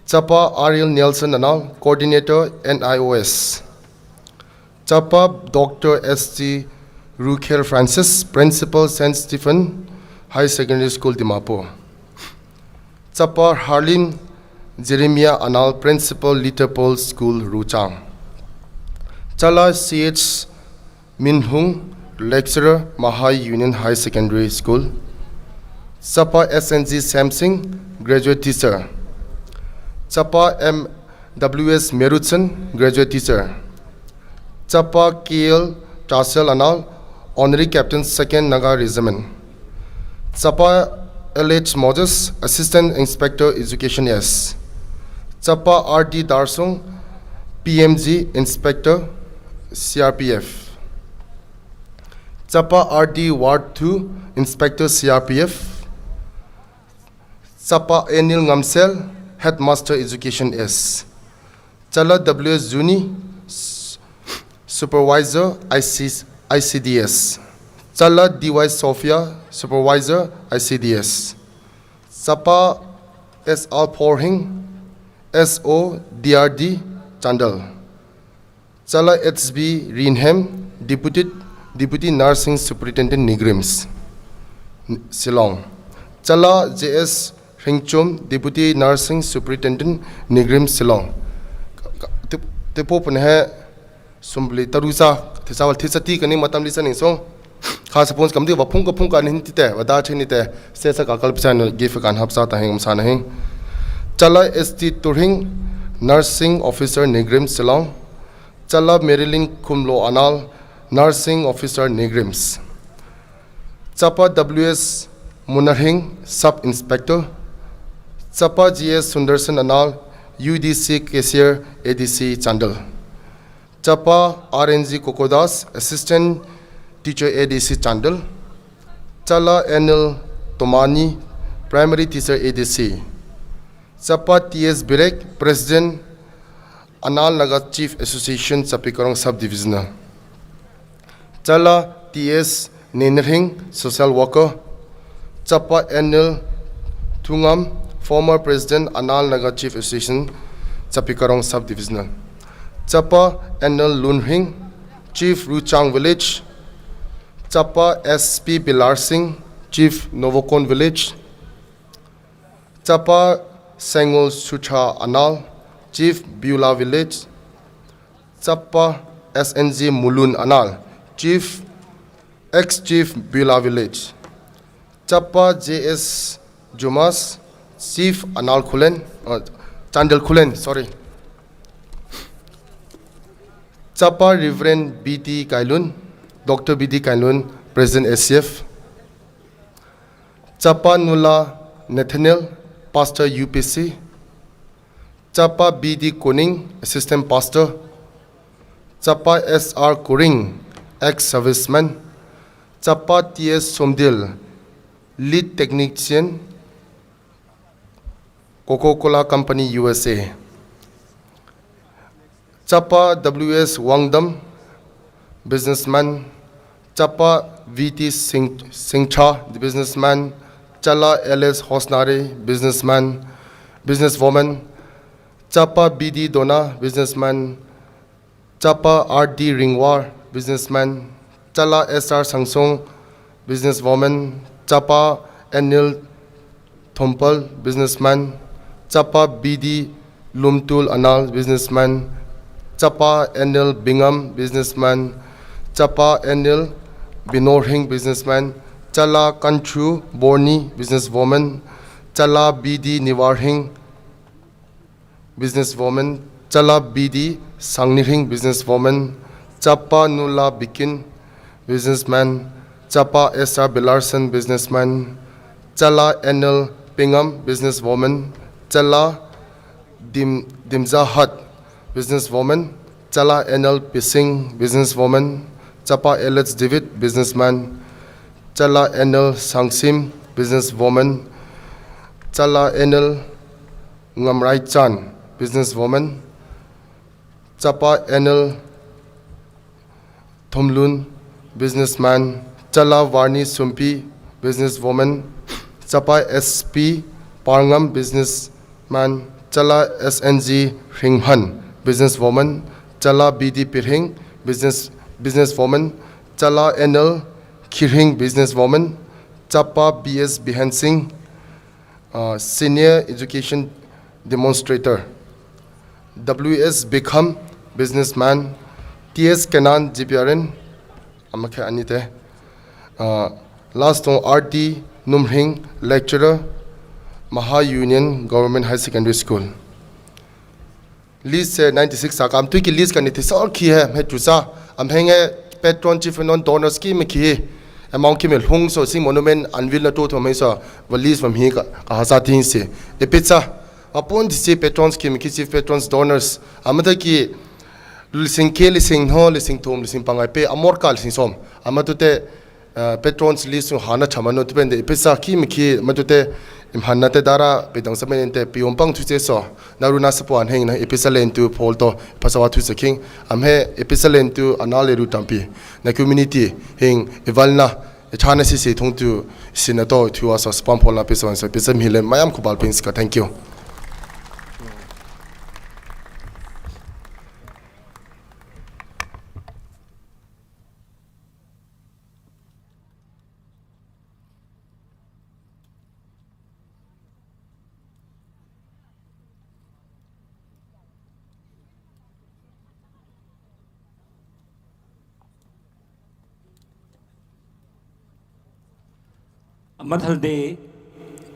Chapa Ariel Nelson Anal, Coordinator NIOS. Chapa Dr. S.T. Rukhel Francis, Principal St. Stephen High Secondary School, Dimapur. Chapa Harlin Jeremiah Anal, Principal Litterpole School, Ruchang. Chala C.H. Minhung, Lecturer, Mahai Union High Secondary School. Chapa SNG Samsing, Graduate Teacher. Chapa M.W.S. Merutsan, Graduate Teacher. Chapa KL Tasel Anal, Honorary Captain 2nd Naga Regiment. Chapa LH Moses, Assistant Inspector Education S. Chapa RD Darsung, PMG Inspector CRPF. Chapa RD Ward 2, Inspector CRPF. Chapa Anil Ngamsel, Headmaster Education S. Chala WS Juni, Supervisor ICDS. Chala DY Sophia, Supervisor ICDS. Chapa SR Porhing, SO DRD Chandel. Chala HB Rinham, Deputy Nursing Superintendent Nigrims, Silong. Chala JS Ringchum, Deputy Nursing Superintendent Nigrim Silong. Tepo punhe sumbli tarusa tisawal tisati kani matam listening song. Khas pons kamdi wapung kapung kan hintite wada chinite sesa kakal pisan gif kan hapsa ta heng sana heng. Chala ST Turhing, Nursing Officer Nigrim Silong. Chala Marilyn Kumlo Anal, Nursing Officer Nigrims. Chapa WS Munarhing, Sub-Inspector. Chapa GS Sundarsan Anal, UDC Cashier ADC Chandel. Chapa RNG Kokodas, Assistant Teacher ADC Chandel. Chala NL Tomani, Primary Teacher ADC. Chapa TS Birek, President Anal Naga Chief Association Sapikarong Subdivisional. Chala TS Nenring, Social Worker. Chapa NL Tungam, Former President Anal Naga Chief Association Sapikarong Subdivisional. Chapa NL Lunring, Chief Ruchang Village. Chapa SP Pilar Singh, Chief Novokon Village. Chapa Sengol Sucha Anal, Chief Beulah Village. Chapa SNG Mulun Anal, Ex-Chief Beulah Village. Chapa JS Jumas, Chief Anal Khulen, Chandel Khulen, sorry. Chapa Reverend BT Kailun, Dr. BT Kailun, President SCF. Chapa Nula Nathaniel, Pastor UPC. Chapa BD Koning, Assistant Pastor. Chapa SR Kuring, ex-serviceman. Chapa TS Somdil, Lead Technician, Coca-Cola Company USA. Chapa WS Wangdam, businessman. Chapa VT Singcha, the businessman. Chala LS Hosnare, businessman, businesswoman. Chapa BD Dona, businessman. Chapa RD Ringwar, businessman. Chala SR Sangsong, businesswoman. Chapa ANİL Thompal, businessman. Chapa BD Lumtul Anal, businessman. Chapa ANİL Bingham, businessman. Chapa ANİL Binorhing, businessman. Chala Kanchu Borni, businesswoman. Chala BD Niwarhing, businesswoman. Chala BD Sangnirhing, businesswoman. Chapa Nula Bikin, businessman. Chapa SR Bilarson, businessman. Chala ANİL Pingham, businesswoman. Chala Dimza Hut, businesswoman. Chala ANİL Pising, businesswoman. Chapa LH David, businessman. Chala ANİL Sangsim, businesswoman. Chala ANİL Ngamrai Chan, businesswoman. Chapa ANİL Thomlun, businessman. Chala Varni Sumpi, businesswoman. Chapa SP Parngam, businessman. Chala SNG Ringhan, businesswoman. Chala BD Pirhing, businesswoman. Chala ANİL Kirhing, businesswoman. Chapa BS Bihan Singh, senior education demonstrator. WS Bikham, businessman. TS Kenan GPRN, Amakhe Anite. Last on RT Numhing, lecturer, Maha Union Government High Secondary School. List 96 sakam tu ki list kan ite sor ki hai me tusa am henge patron chief non donor scheme ki amount ki mel hung so sing monument anvil na to me so list from hi ka hasatin se e pizza upon the patron scheme ki chief patrons donors amata ki lising ke lising ho lising tom lising pangai pe amor kal sing som amatute patrons list hana chamano to bende pizza ki mi ki matute imhanna te dara pedang samen te piompang tu so naruna sapuan heng na episalen tu polto pasawa tu saking amhe episalen tu ANAL LENRUWL TANGPI na community heng evalna chana si thong tu sinato tu asa spam polna pesan sa pesam hile mayam kubal pins ka. Thank you. Mathalde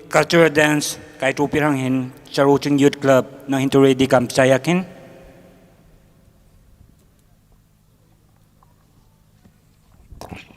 cultural dance kai to pirang hin Charoching Youth Club na hinture di kam chayakin. Thank you.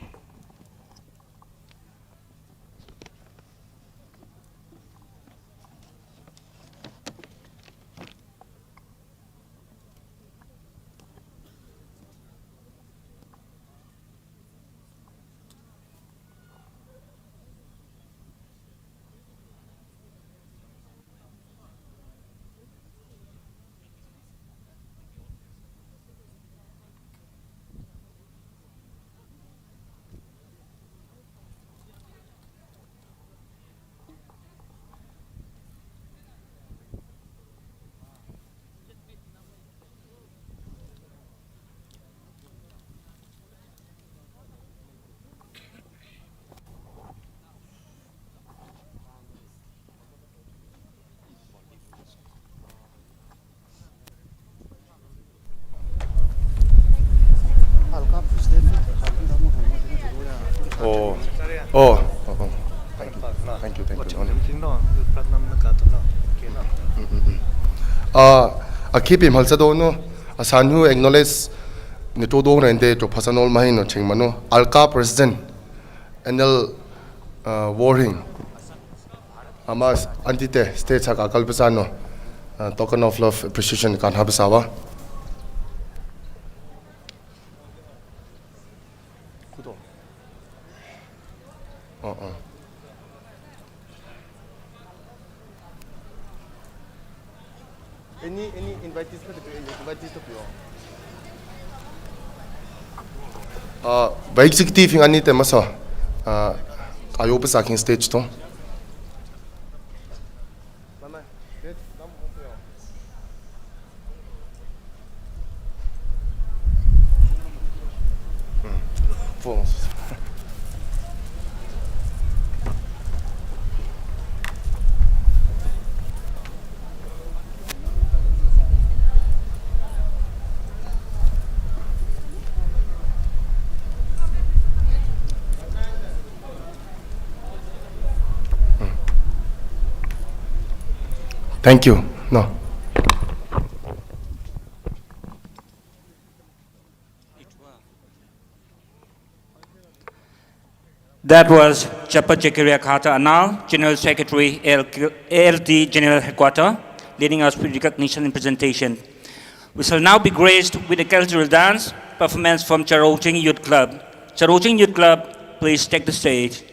Keep him also no Asanhu acknowledge the todo rende to personal mahin no chingmano Alka president ANİL warring Amas antite state saka kalpasano token of love appreciation kan habasawa. Any invitees to pure. by executive ing ani te masa ayo pa sa king stage to. Thank you. No. That was Chapa Chekiriya Khata ANAL, General Secretary, ALT General Headquarters, leading us with recognition and presentation. We shall now be graced with a cultural dance performance from Charoching Youth Club. Charoching Youth Club, please take the stage.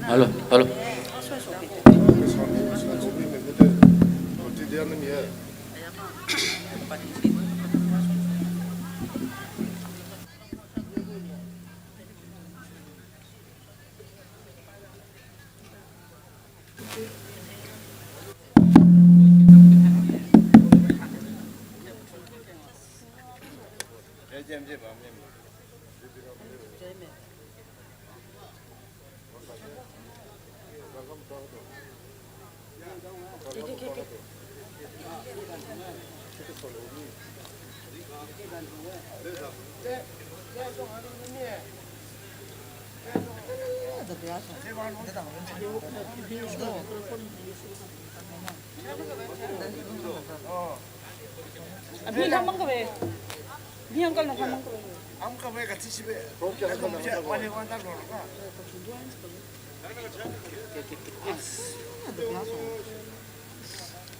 Halo, halo.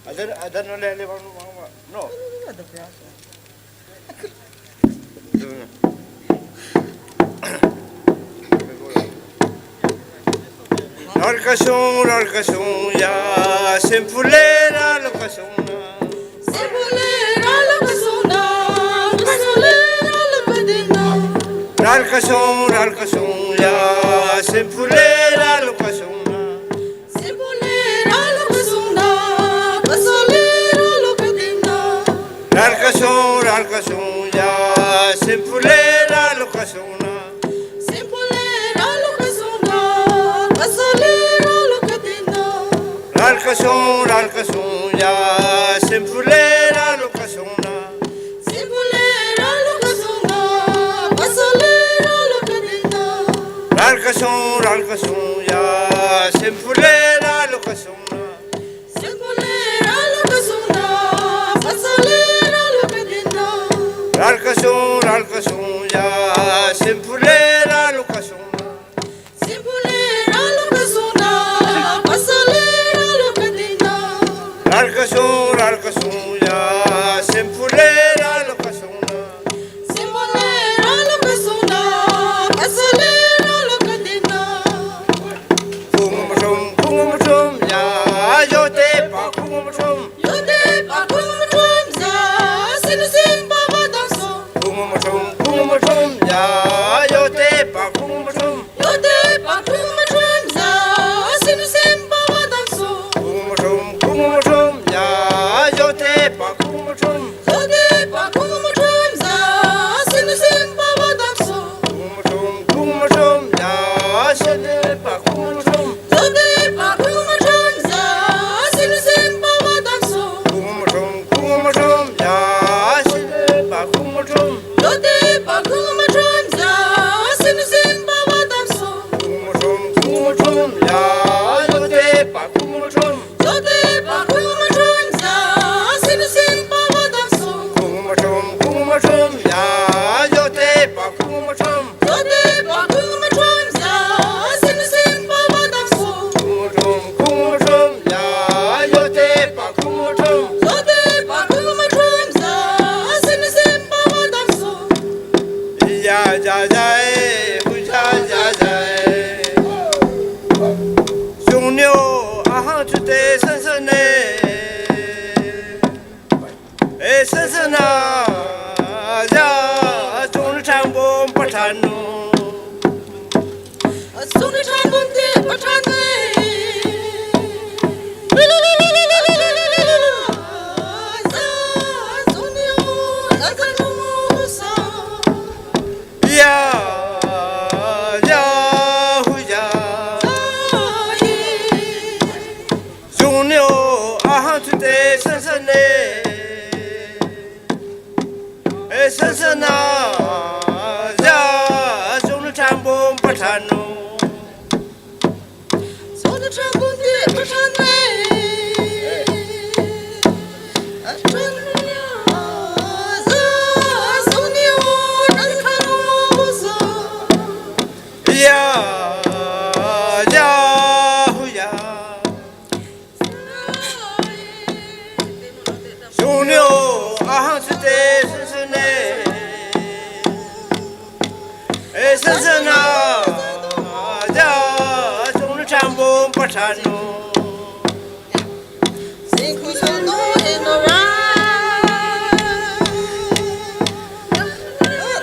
Ada no le no. L'orcasion, ya sempulera l'orcasion. Sempulera l'orcasion, sempulera l'orcasion. L'orcasion, ya sempulera l'orcasion. Sempulera l'orcasion, sempulera l'orcasion. L'orcasion, ya sempulera l'orcasion. L'alcason, ya sempulera l'occasion. Sempulera l'occasion, pasolera l'occasion. L'alcason, ya sempulera l'occasion. Sempulera l'occasion, pasolera l'occasion. L'alcason, ya sempulera l'occasion. Sempulera l'occasion, pasolera. ral kasuna simpule ral kasuna Simule ralo kasuna pasale ralo kadina kumum ya yote pa kumum Yode pakumutrum za sinu simba wadanso kumum ya yote pa kumum Yode pakumutrum za sinu simba wadanso kumum ya yote pa kumum Yode pakumutrum za sinu simba wadanso kumum ya shede pa kumum Yode pakumutrum za sinu simba wadanso kumum ya shede pa kumum Yode pakumutrum za sinu simba wadanso kumum ya yote pa kumum Yode pakumutrum za sinu simba wadanso kumum ya yote pa kumum Yode pakumutrum za sinu simba wadanso kumum ya yote pa kumum Yode pakumutrum za sinu simba wadanso ya ja ja buja ja ja sunyo aha chute sansane sansana ja sun chambom patanu Sunu changunte patane Sunyo nazanumusa ya ya huja sunyo aha chute sansane sansana ja sun chambom patanu Sunu changunte patane Sunyo nazanumusa ya ya huya sunyo aha chute sansane sansana ja sun chambom patanu Sinkusano enora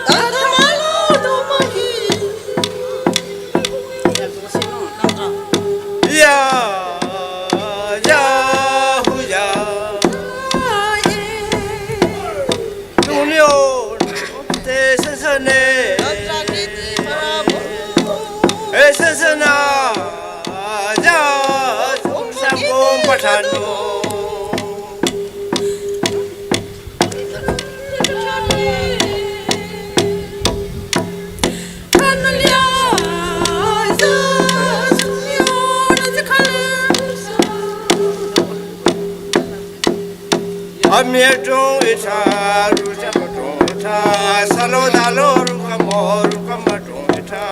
Tatamalo domahi ya ya huya sunyo te sansane sansana ja sun chambom patanu Amye trung ita ruja trung ita salo dalo ruka moru kama trung ita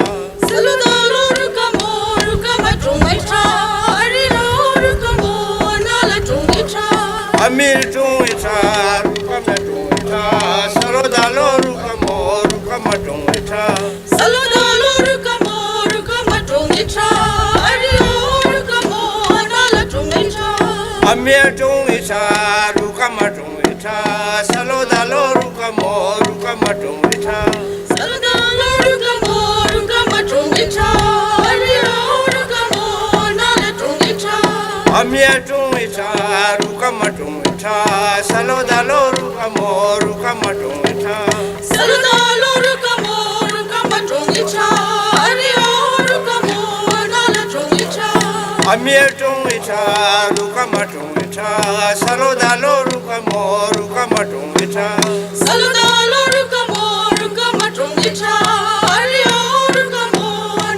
Saludalo rukamoru kamatrumitra Arilaru kamo nala trumitra Amir trung ita ruka me trung ita salo dalo ruka moru kama trung ita Saludalo rukamoru kamatrumitra Arilaru kamo nala trumitra Amir trung ita ruka ma trung ita salo dalo ruka moru kama trung ita Saludalo rukamoru kamatrumitra Arilaru kamo nala trumitra Amir trung ita ruka ma trung ita salo dalo ruka moru kama trung ita Saludalo rukamoru kamatrumitra Arilaru kamo nala trumitra Amir trung ita ruka ma trung ita salo dalo ruka moru kama trung ita Saludalo rukamoru kamatrumitra Arilaru kamo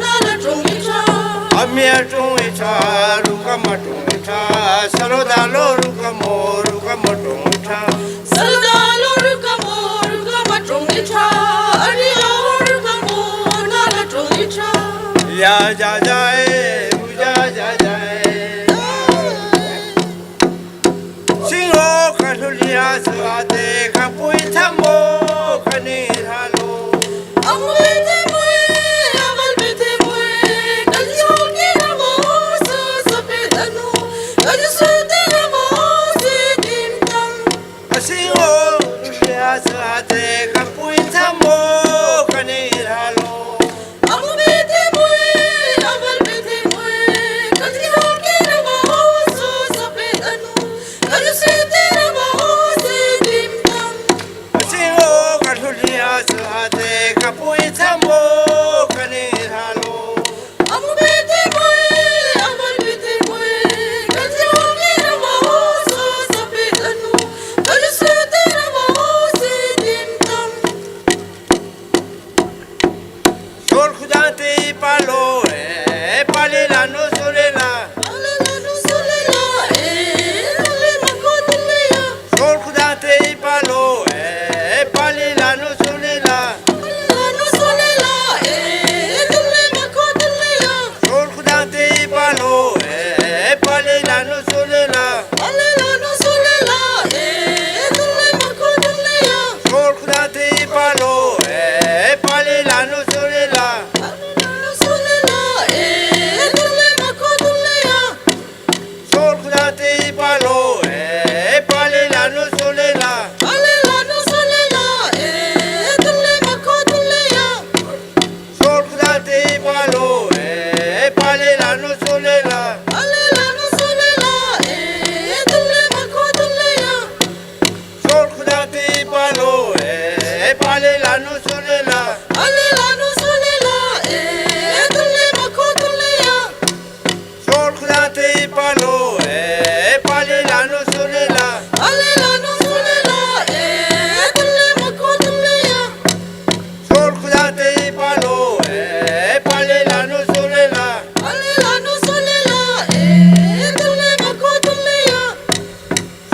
nala trumitra Amir trung ita ruka ma trung ita salo dalo ruka moru kama trung ita Saludalo rukamoru kamatrumitra Arilaru kamo nala trumitra ya ja ja buja ja ja Sate kapui tamo kani halo. Amulete mue, amalbete mue, kalyoki ramo su sapedanu, kalyusute ramo si timtam. Asingo lulia sate kapui tamo kani halo. Amulete mue, amalbete mue, kalyoki ramo su sapedanu, kalyusute ramo si timtam. Asingo lulia sate kapui tamo kani halo. Amulete mue, amalbete mue, kalyoki ramo su sapedanu, kalyusute ramo si timtam. Sol khudante palo pale la no solela. Sol khudante palo pale la no solela. Sol khudante palo pale la no solela. Sol khudante palo pale la no solela. Sol khudante palo pale la no solela. Sol khudante palo pale la no solela. Sol khudante palo pale la no solela. Sol khudante palo pale la no solela. Sol khudante palo pale la no solela.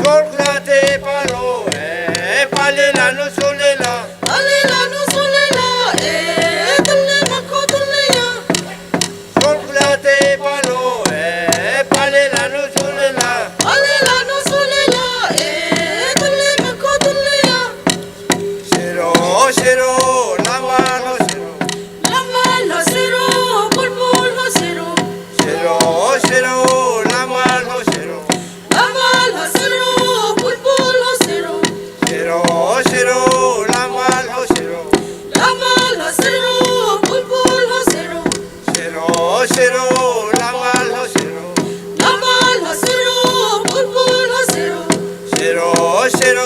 Sol khudante palo pale la no solela. Sol khudante palo pale la no solela. Zero zero lama no zero. Zero zero lama no zero. Zero zero lama no zero. Zero zero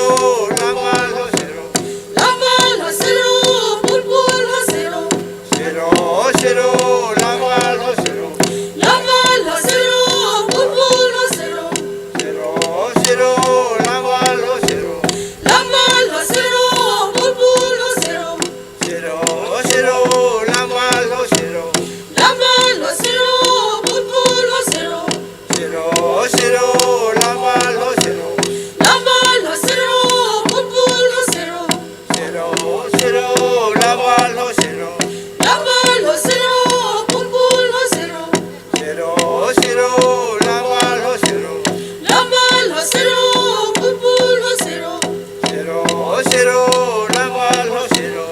lama no zero. Zero zero lama no zero. Zero zero lama no zero. Zero zero lama no zero. Zero zero lama no zero. Zero zero lama no zero. Zero zero lama no zero. Zero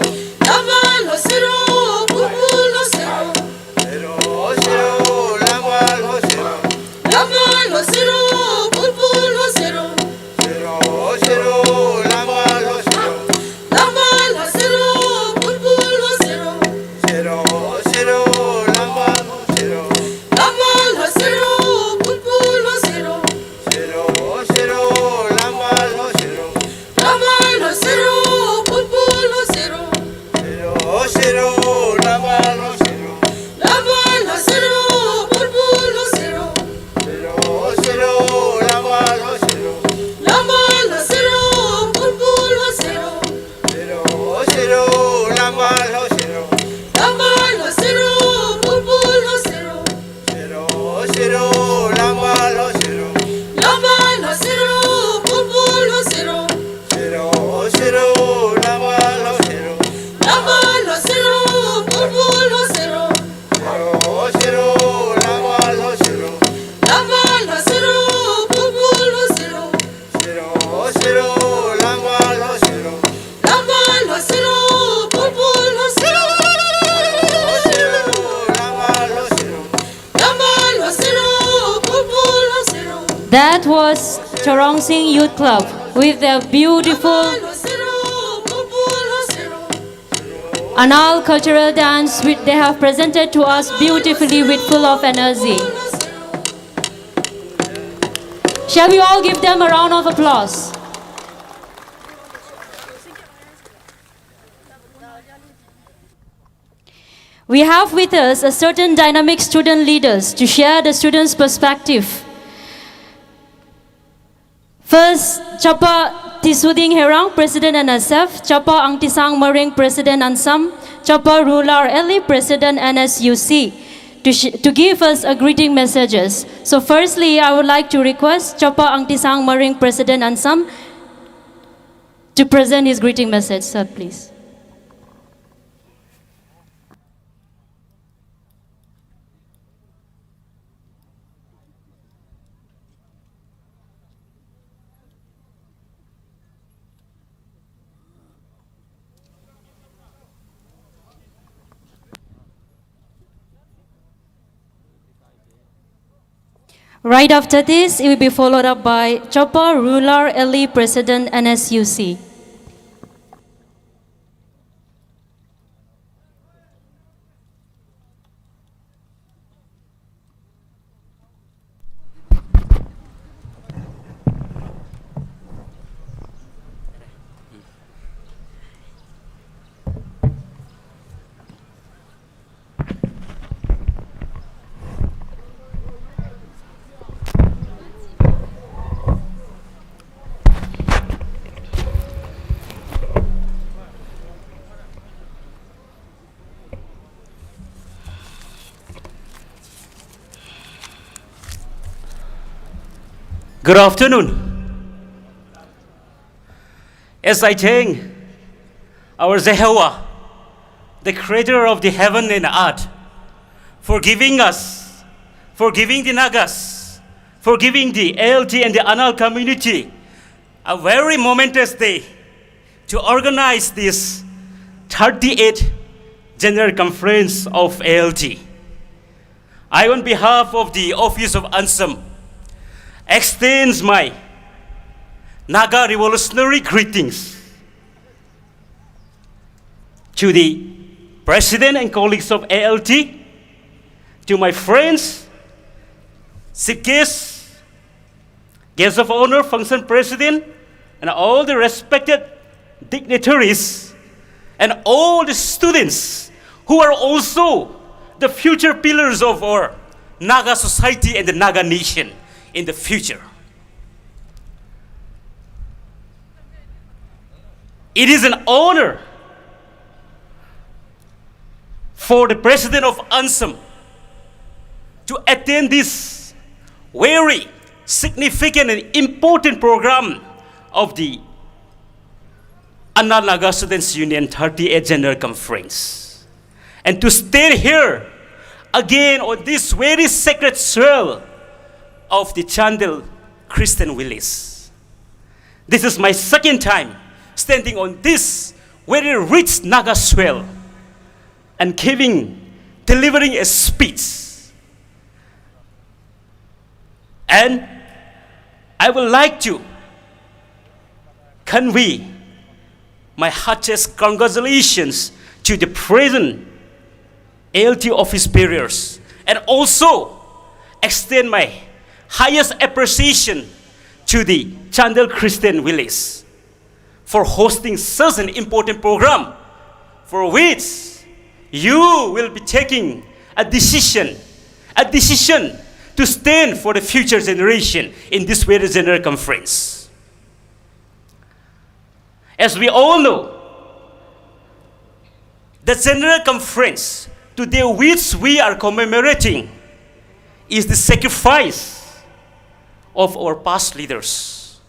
zero lama no zero. Zero zero lama no zero. Zero zero lama no zero. Zero zero lama no zero. Zero zero lama no zero. Zero zero lama no zero. Zero zero lama no zero. zero That was Chorong Sing Youth Club with their beautiful ANAL cultural dance which they have presented to us beautifully with full of energy. Shall we all give them a round of applause? We have with us a certain dynamic student leaders to share the students' perspective. First, Chapa Tisuding Herang, President NSF, Chapa Angtisang Maring, President Ansam, Chapa Rular Eli, President NSUC, to give us a greeting messages. So firstly, I would like to request Chapa Angtisang Maring, President Ansam, to present his greeting message, sir, please. Right after this, it will be followed up by Chopper Ruler Eli, President NSUC. Good afternoon. As I thank our Jehovah, the creator of the heaven and earth, for giving us, for giving the Nagas, for giving the ALT and the ANAL community a very momentous day to organize this 38th General Conference of ALT. I, on behalf of the Office of ANSAM, extends my Naga revolutionary greetings to the President and colleagues of ALT, to my friends, chief guests, guests of honor, function president, and all the respected dignitaries, and all the students who are also the future pillars of our Naga society and the Naga nation in the future. It is an honor for the President of ANSAM to attend this very significant and important program of the ANAL Naga Students Union 38th General Conference, and to stand here again on this very sacred soil of the Chandel Christian village. This is my second time standing on this very rich Naga soil and delivering a speech. And I would like to convey my heartiest congratulations to the present ALT office bearers, and also extend my highest appreciation to the Chandel Christian village for hosting such an important program, for which you will be taking a decision to stand for the future generation in this very general conference. As we all know, the general conference today which we are commemorating is the sacrifice of our past leaders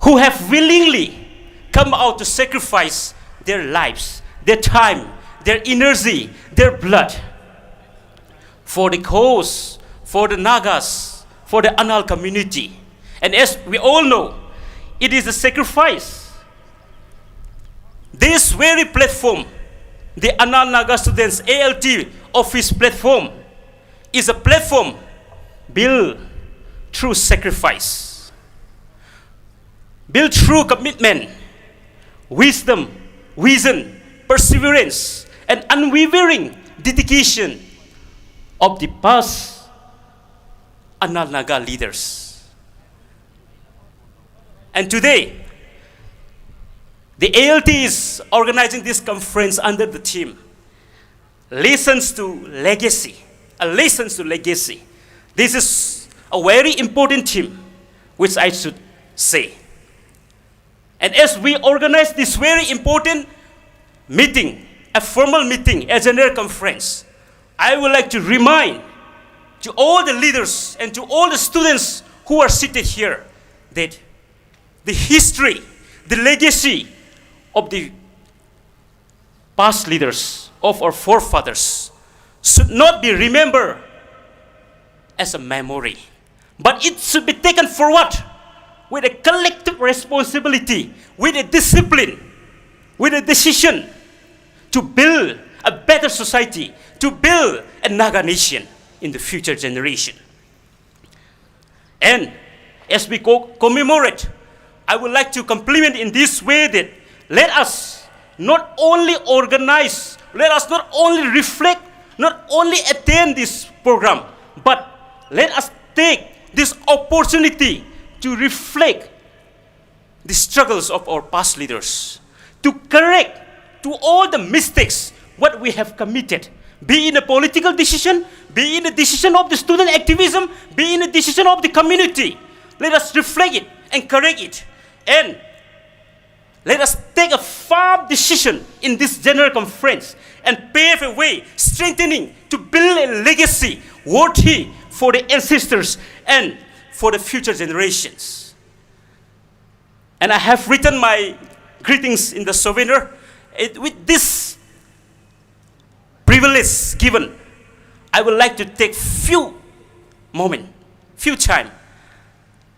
who have willingly come out to sacrifice their lives, their time, their energy, their blood for the cause, for the Nagas, for the ANAL community. And as we all know, it is a sacrifice. This very platform, the ANAL Naga Students ALT office platform, is a platform built through sacrifice, built through commitment, wisdom, vision, perseverance, and unwavering dedication of the past ANAL Naga leaders. And today, the ALT is organizing this conference under the theme, Lessons to Legacy, a Lessons to Legacy. This is a very important theme, which I should say. And as we organize this very important meeting, a formal meeting, a general conference, I would like to remind to all the leaders and to all the students who are seated here that the history, the legacy of the past leaders, of our forefathers, should not be remembered as a memory, but it should be taken forward with a collective responsibility, with a discipline, with a decision to build a better society, to build a Naga nation in the future generation. And as we commemorate, I would like to compliment in this way that let us not only organize, let us not only reflect, not only attend this program, but let us take this opportunity to reflect the struggles of our past leaders, to correct to all the mistakes what we have committed, be in a political decision, be in a decision of the student activism, be in a decision of the community. Let us reflect it and correct it. And let us take a firm decision in this general conference and pave a way, strengthening to build a legacy worthy for the ancestors and for the future generations. And I have written my greetings in the souvenir. With this privilege given, I would like to take few time.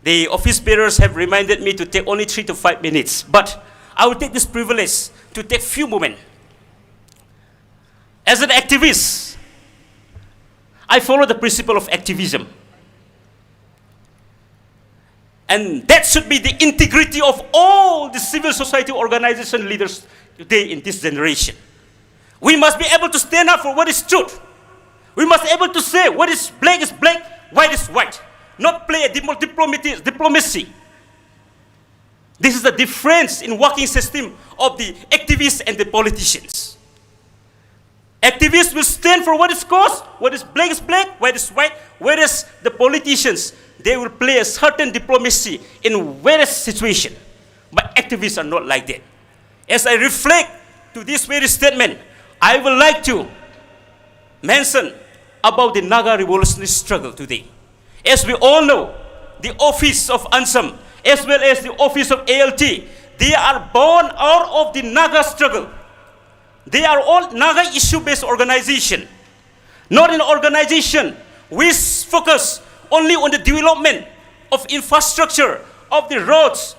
The office bearers have reminded me to take only 3 to 5 minutes, but I will take this privilege to take few moments. As an activist, I follow the principle of activism. And that should be the integrity of all the civil society organization leaders today in this generation. We must be able to stand up for what is truth. We must be able to say what is black, white is white. Not play a diplomacy. This is the difference in working system of the activists and the politicians. Activists will stand for what is cause, what is black, white is white, whereas the politicians, they will play a certain diplomacy in various situations. But activists are not like that. As I reflect to this very statement, I would like to mention about the Naga revolutionary struggle today. As we all know, the office of ANSAM, as well as the office of ALT, they are born out of the Naga struggle. They are all Naga issue-based organization. Not an organization which focus only on the development of infrastructure, of the roads,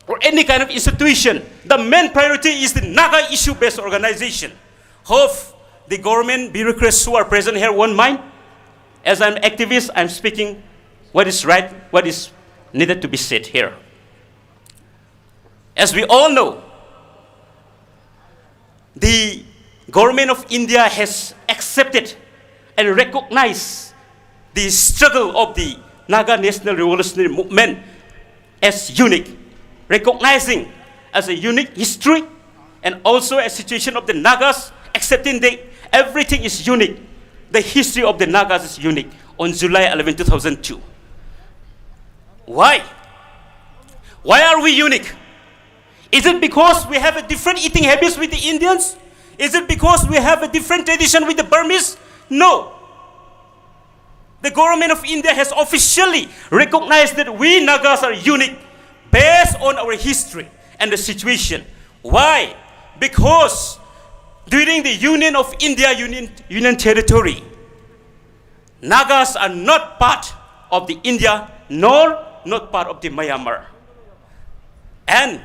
or any kind of institution. The main priority is the Naga issue-based organization. Hope the government bureaucrats who are present here won't mind. As an activist, I'm speaking what is right, what is needed to be said here. As we all know, the government of India has accepted and recognized the struggle of the Naga National Revolutionary Movement as unique, recognizing as a unique history and also a situation of the Nagas, accepting that everything is unique. The history of the Nagas is unique on July 11, 2002. Why? Why are we unique? Is it because we have a different eating habits with the Indians? Is it because we have a different tradition with the Burmese? No. The government of India has officially recognized that we Nagas are unique based on our history and the situation. Why? Because during the Union of India Union Territory, Nagas are not part of the India nor not part of the Myanmar. And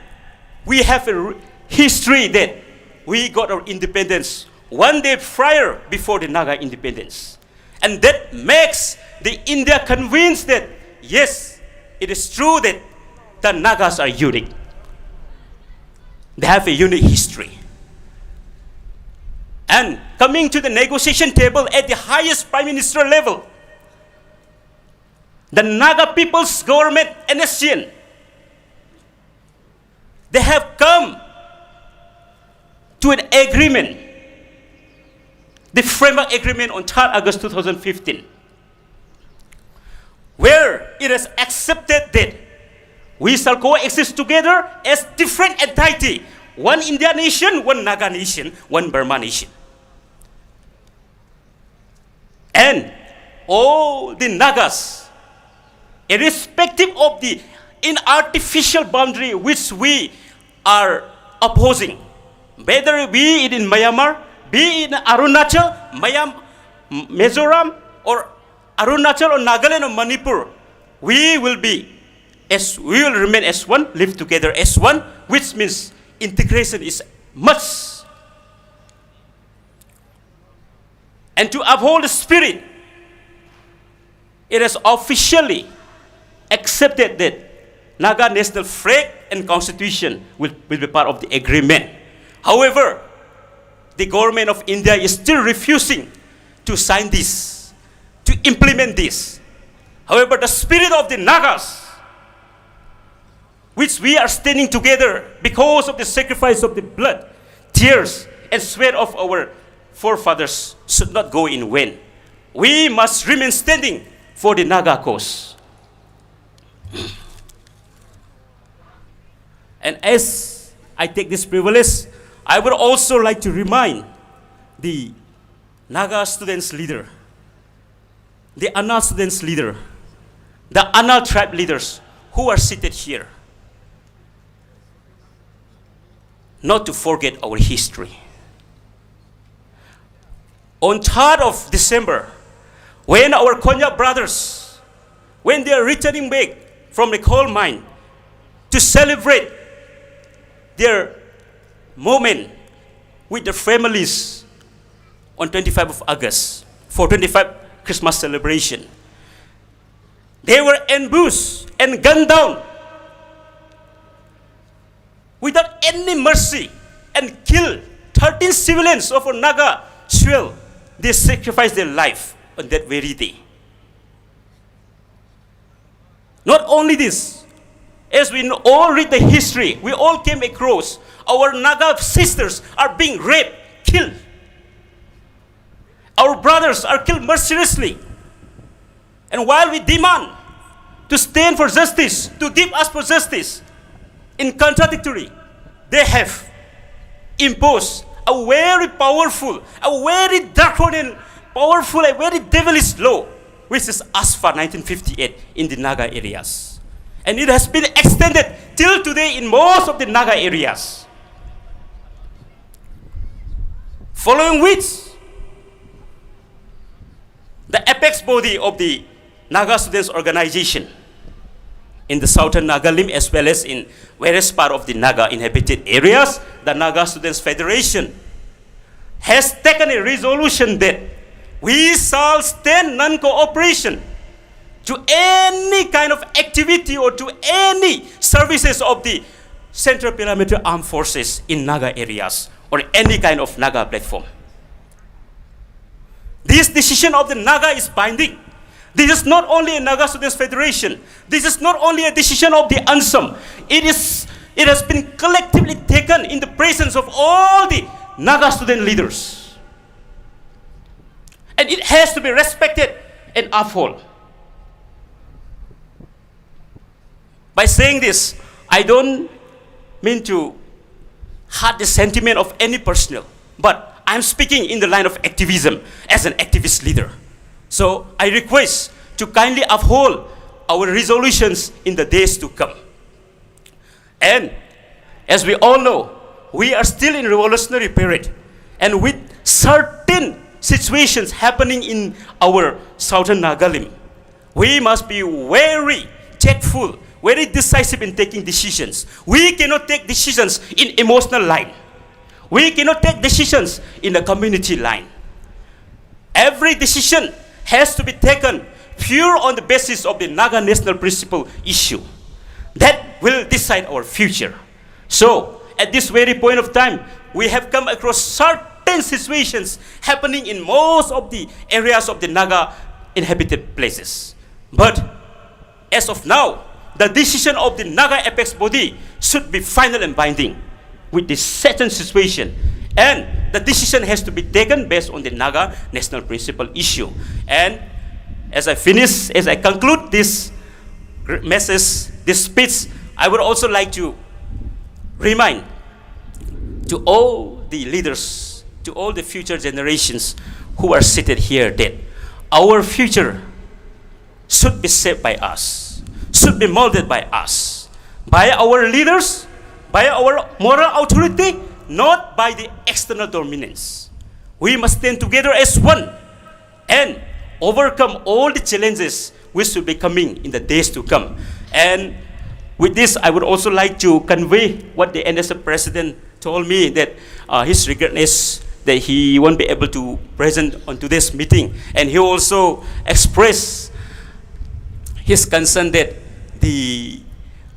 we have a history that we got our independence one day prior before the Naga independence. And that makes the India convinced that yes, it is true that the Nagas are unique. They have a unique history. And coming to the negotiation table at the highest prime minister level, the Naga People's Government NSCN, they have come to an agreement, the framework agreement on 3rd August 2015, where it is accepted that we shall coexist together as different entity, one Indian nation, one Naga nation, one Burma nation. And all the Nagas, irrespective of the inartificial boundary which we are opposing, whether be it in Myanmar, be it in Arunachal, Mizoram, or Arunachal or Nagaland or Manipur, we will remain as one, live together as one, which means integration is must. And to uphold the spirit, it is officially accepted that Naga National Flag and Constitution will be part of the agreement. However, the government of India is still refusing to sign this, to implement this. However, the spirit of the Nagas, which we are standing together because of the sacrifice of the blood, tears, and sweat of our forefathers, should not go in vain. We must remain standing for the Naga cause. And as I take this privilege, I would also like to remind the Naga students leader, the ANAL students leader, the ANAL tribe leaders who are seated here, not to forget our history. On 3rd of December, when our Konya brothers, when they are returning back from the coal mine to celebrate their moment with their families on 25th of August for 25th Christmas celebration, they were ambushed and gunned down without any mercy and killed 13 civilians of Naga soil. They sacrificed their life on that very day. Not only this, as we all read the history, we all came across our Naga sisters are being raped, killed. Our brothers are killed mercilessly. And while we demand to stand for justice, to give us for justice, in contradictory, they have imposed a very powerful, a very draconian, powerful, a very devilish law, which is ASFA 1958 in the Naga areas. And it has been extended till today in most of the Naga areas. Following which, the apex body of the Naga Students Organization in the southern Nagalim as well as in various part of the Naga inhabited areas, the Naga Students Federation has taken a resolution that we shall stand non-cooperation to any kind of activity or to any services of the Central Paramilitary Armed Forces in Naga areas or any kind of Naga platform. This decision of the Naga is binding. This is not only a Naga Students Federation. This is not only a decision of the ANSAM. It has been collectively taken in the presence of all the Naga student leaders. And it has to be respected and upheld. By saying this, I don't mean to hurt the sentiment of any personnel, but I'm speaking in the line of activism as an activist leader. So I request to kindly uphold our resolutions in the days to come. And as we all know, we are still in revolutionary period, and with certain situations happening in our southern Nagalim, we must be very tactful, very decisive in taking decisions. We cannot take decisions in emotional line. We cannot take decisions in the community line. Every decision has to be taken pure on the basis of the Naga national principle issue. That will decide our future. So, at this very point of time, we have come across certain situations happening in most of the areas of the Naga inhabited places. But as of now, the decision of the Naga apex body should be final and binding with this certain situation. And the decision has to be taken based on the Naga national principle issue. And as I conclude this message, this speech, I would also like to remind to all the leaders, to all the future generations who are seated here that our future should be shaped by us, should be molded by us, by our leaders, by our moral authority, not by the external dominance. We must stand together as one and overcome all the challenges which will be coming in the days to come. And with this, I would also like to convey what the NSF president told me, that his regret is that he won't be able to present on today's meeting. And he also expressed his concern that the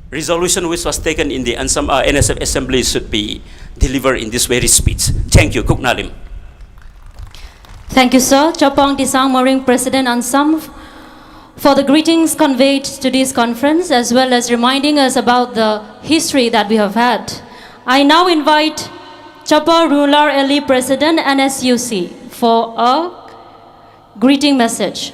resolution which was taken in the NSF assembly should be delivered in this very speech. Thank you. Kuk Nalim. Thank you, sir. Chapong Tisang Moring President Ansam, for the greetings conveyed to this conference, as well as reminding us about the history that we have had. I now invite Chapa Rular LE President NSUC for a greeting message.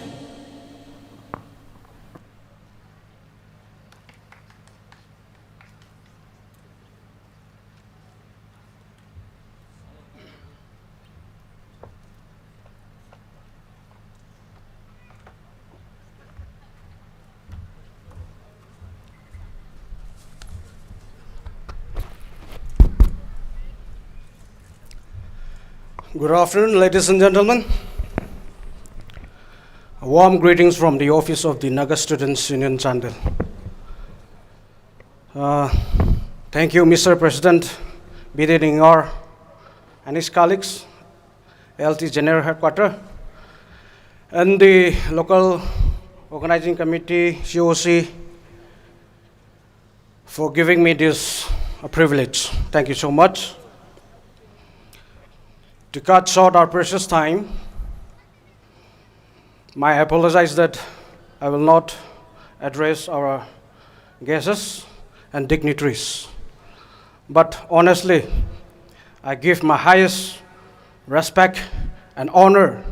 Good afternoon, ladies and gentlemen. Warm greetings from the office of the Naga Students Union Chandel. Thank you, Mr. President Bide Ningar and his colleagues, LT General Headquarters, and the local organizing committee, COC, for giving me this privilege. Thank you so much. To cut short our precious time, I apologize that I will not address our guests and dignitaries. But honestly, I give my highest respect and honor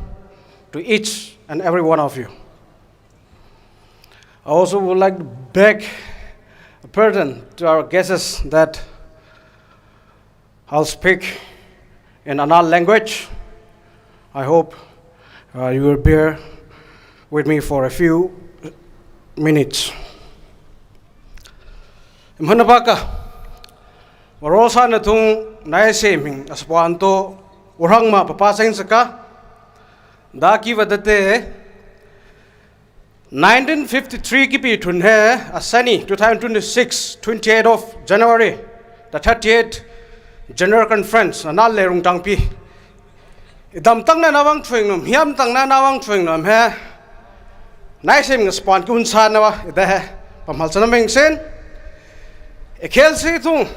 to each and every one of you. I also would like to beg pardon to our guests that I'll speak in ANAL language. I hope you will bear with me for a few minutes. Imhanabaka, warosa na tung naiseming aspuanto urang ma papasain saka daki vadate 1953 ki pi thun hai asani 2026 28th of January the 38th General Conference ANAL LENRUWL TΑNGPI idam tang na nawang thuingnum hiam tang na nawang thuingnum he naisem ngaspan kun san na wa ida he pamal chana meng sen ekhel si thung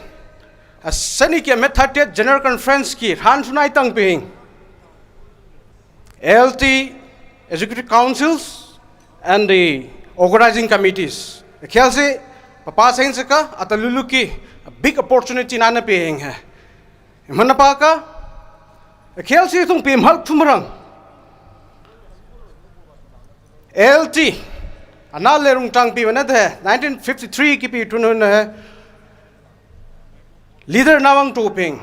asani ki met 30th General Conference ki han sunai tang ping LT Executive Councils and the organizing committees ekhel si papa sen saka atalulu ki a big opportunity na na ping he Manapaka, a Kelsey Tung Pim Hulk Tumarang LT ANAL LENRUWL TANGPI another 1953 Kipi Tunun leader Nawang Tuping.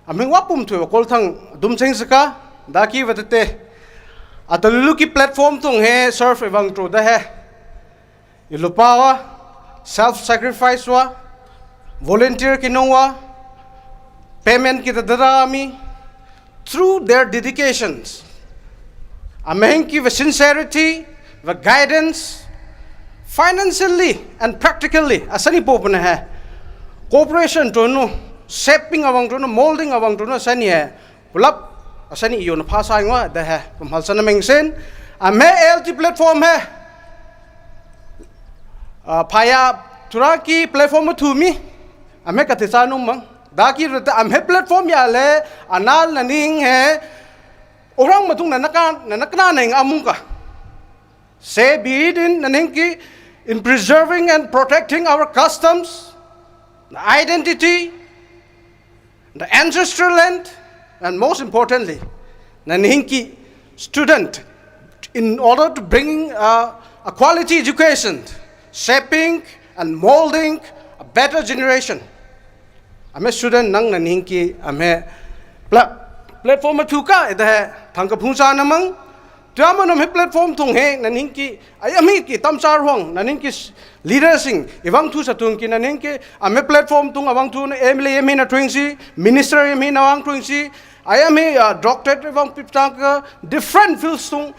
I mean, wapum to a Koltang Dumsing Saka, Daki Vatate at the Luluki platform Tung He surf Evang to the He Ilupawa, self sacrifice wa, volunteer Kinowa. Payment kita darami through their dedications. Amahinki with sincerity, with guidance, financially and practically. Asani po na hai. Cooperation to no, shaping awang to no, molding awang to no asani hai. Ulap asani iyo na pasay nga dah hai. Pamhalsa na mengsen ame LT platform hai phaya turaki platform thu mi ame katisa nung mang daki rete ame platform ya le anal naning hai orang matung nanakna neng amung ka say be it in naning ki in preserving and protecting our customs, the identity, the ancestral land, and most importantly, naninki student, in order to bring a quality education, shaping and molding a better generation. I'm a student nang naninki ame platform tuka ida thangkaphungsa namang tuama nam he platform thong he naninki ayami ki tamsar hong naninki leadersing evang thu satung ki naninki ame platform tung awang thu emle emi na twingsi minister emi na awang twingsi ayami doctorate evang piptang different fields tung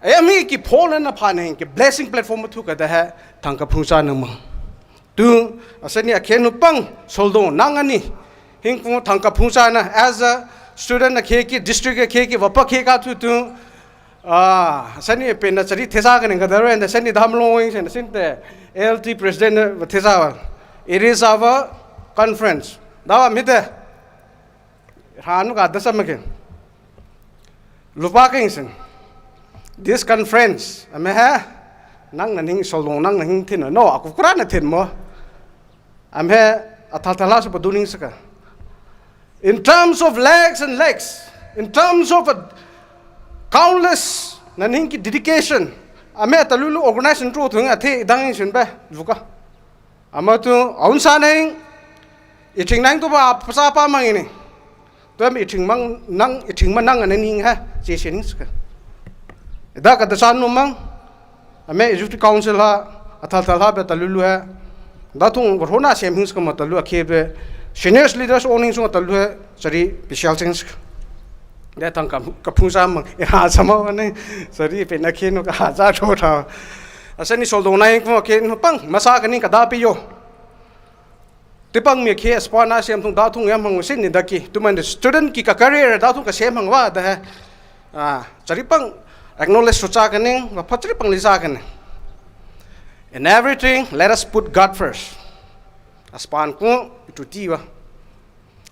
ayami ki phol na phane ki blessing platform thu ka da he thangkaphungsa namang tu asani akhenu pang soldo nangani hingku thangkaphungsa na as a student na kheki district kheki wapa kheka thu tu sani pena chari thesa kan ngadaro and sani dhamlong and sinte LT president thesa it is our conference dawa mite hanu ka dasamake lupa kingsen this conference ame ha nang naning solong nang naning thin no aku kura na thin mo ame athathala su paduning saka in terms of legs, in terms of countless naninki dedication, ame talulu organization tru thung athe dang sin ba luka amatu aunsa nang iting nang to ba pasa pa mangini to am iting manang aning ha che sin ska da ka dasan no mang ame executive council ha athal thal ha ba talulu ha da thung rona sem hings ka matalu akhe senior leaders owning so talu sari special things ya tang kaphungsa mang ha sama ne sari pe na khenu ka za tho tha asani soldo nai ko ke pang masa kani ka da pi yo tipang me khe spana sem thung da thung yam mang sin ni daki tu man student ki ka career da thung ka sem hang wa da sari pang acknowledge so cha kani wa phatri pang li sa kani in everything let us put God first aspan ko itutiwa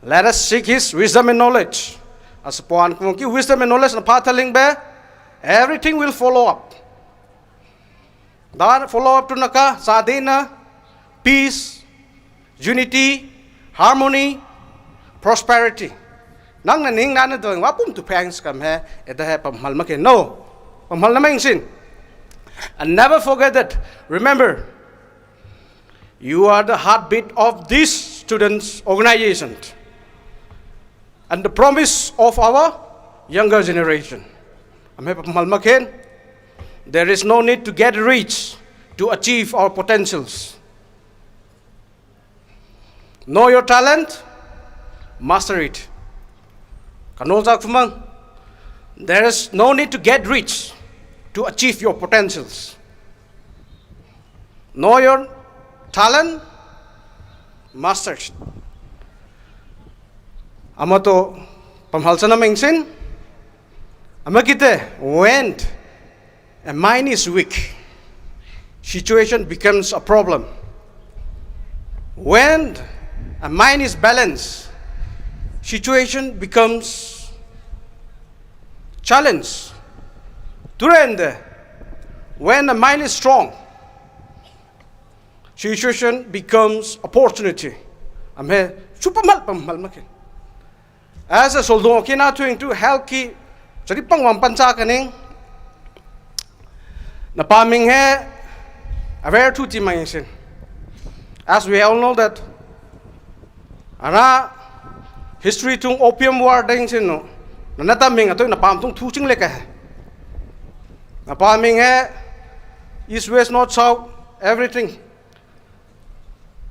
let us seek his wisdom and knowledge aspan ko ki wisdom and knowledge na pathaling be everything will follow up dan follow up to naka sadina peace unity harmony prosperity nang na ning na doing wapum to pangs kam he eda he pamhal make no pamhal na mang sin and never forget that remember you are the heartbeat of this students' organization and the promise of our younger generation. There is no need to get rich to achieve our potentials. Know your talent, master it. There is no need to get rich to achieve your potentials. Know your talent, master it. Amato pamhalsana mengsin amakite when a mind is weak, situation becomes a problem. When a mind is balanced, situation becomes challenge. Turende, when the mind is strong, situation becomes opportunity. I'm here. As a soldo, kina to help ki. Jadi pangwang panca kaning. Na paming he. A very two team mangisin. As we all know that. Ana history tung opium war ding sin no. Na nataming ato na pam tung tu ching leka. Na paming he. East, west, north, south, everything.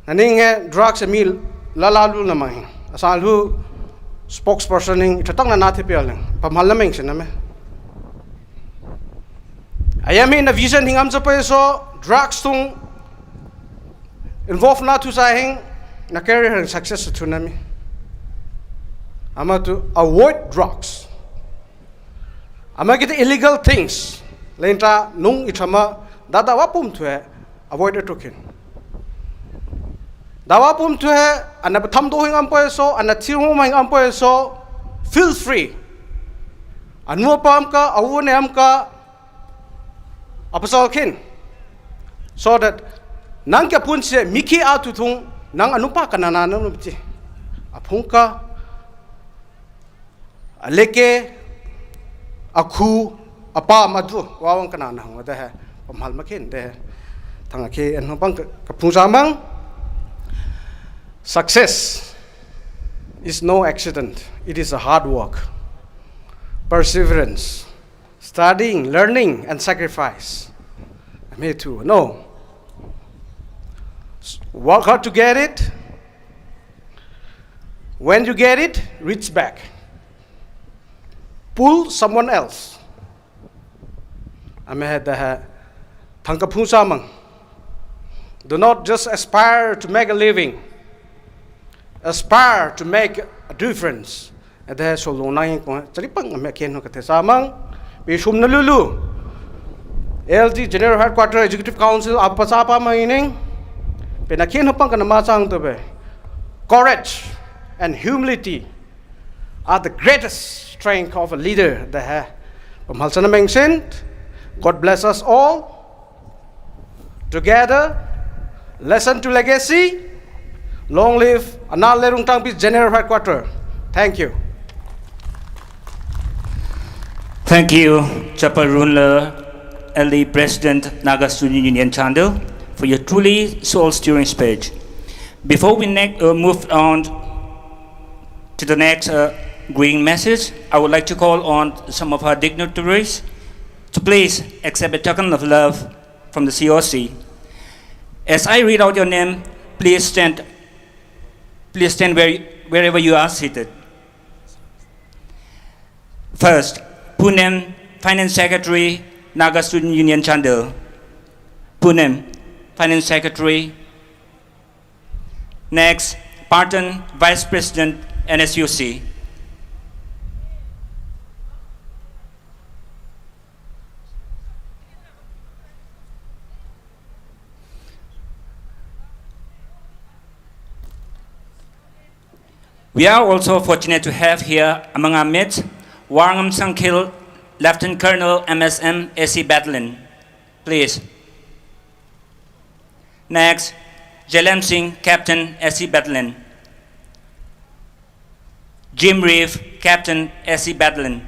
Naning he drugs a meal lalalu namang. Asal hu spokesperson ning itatang na natin pialang pamalameng siname. Ayami na vision hingam sa peso drugs tung involved na tu sa hing na career and success sa tunami. Ama to avoid drugs. Ama kita illegal things Lentra nung itrama dada wapum thue avoid etokin. Dawapum thue ana batham do hing ampo so ana thiru mang ampo so feel free. Anu pam ka awune am ka apasal kin. So that nang ka pun se miki atu thung nang anupa kanana no bti. Apungka aleke aku apa madu wawang kanana hang da ha pamhal makin de thanga ke an pang ka pungsamang. Success is no accident. It is a hard work, perseverance, studying, learning, and sacrifice. Me too. No. Work hard to get it. When you get it, reach back. Pull someone else. Do not just aspire to make a living. Aspire to make a difference. And there's so long nine Charipang American Samang, Bishum Nalulu, LG General Headquarters Executive Council, Apasapa Mining, Penakin Panganamazang Tobe. Courage and humility are the greatest strength of a leader. From Halsana Mengsin, God bless us all. Together, lesson to legacy. Long live ANAL LENRUWL TANGPI General Headquarters. Thank you. Thank you, Chaparunla LE President Naga Student Union Chandel, for your truly soul-stirring speech. Before we move on to the next greeting message, I would like to call on some of our dignitaries to please accept a token of love from the COC. As I read out your name, please stand wherever you are seated. First, Punem, Finance Secretary, Naga Student Union Chandel. Punem, Finance Secretary. Next, Parton, Vice President, NSUC. We are also fortunate to have here among our midst Warngam Sangkil, Lieutenant Colonel MSM SC Battalion. Please. Next, Jalem Singh, Captain SC Battalion. Jim Reeve, Captain SC Battalion.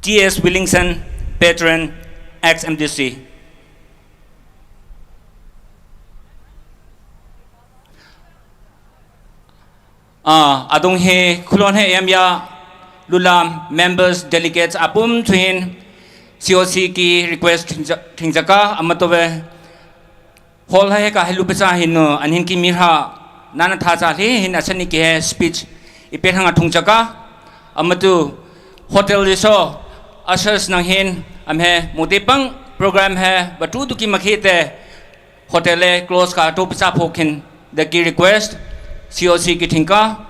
T.S. Willingson, Patron, ex-MDC. Adong he kulon he emya lulam members delegates apum tuhin COC ki request thingzaka amatobe hol he ka helupesa hinu anhin ki mirha nana thaja le hin asani ki he speech ipe hanga thungzaka amatu hotel liso ashas nang hin amhe motipang program he batu tu ki makhite hotel le close ka to pisa phokhin the ki request COC ki thinka.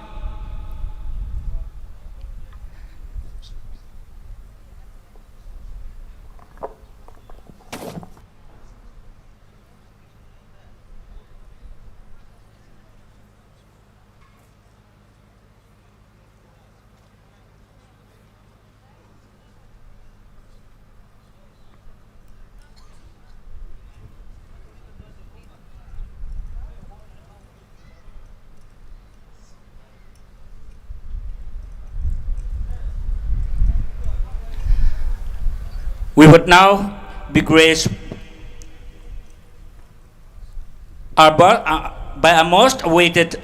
We would now be graced by our most awaited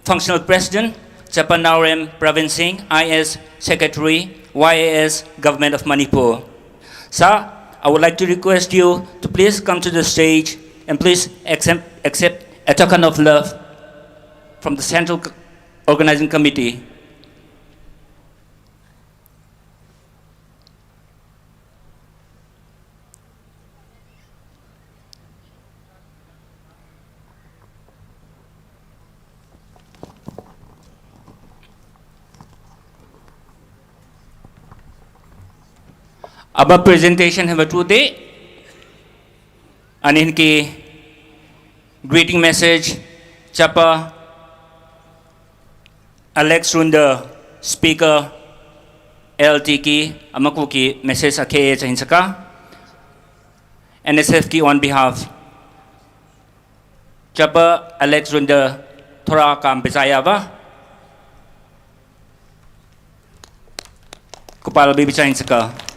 functional president, Chapanauram Pravin Singh, IS Secretary, YAS Government of Manipur. Sir, I would like to request you to please come to the stage and please accept a token of love from the Central Organizing Committee. Aba presentation have a today. Anin ki greeting message Chapa Alex Runda speaker LT ki amaku ki message ake chahin saka NSF ki on behalf Chapa Alex Runda thora kam bisaya ba Kupala bi bichahin saka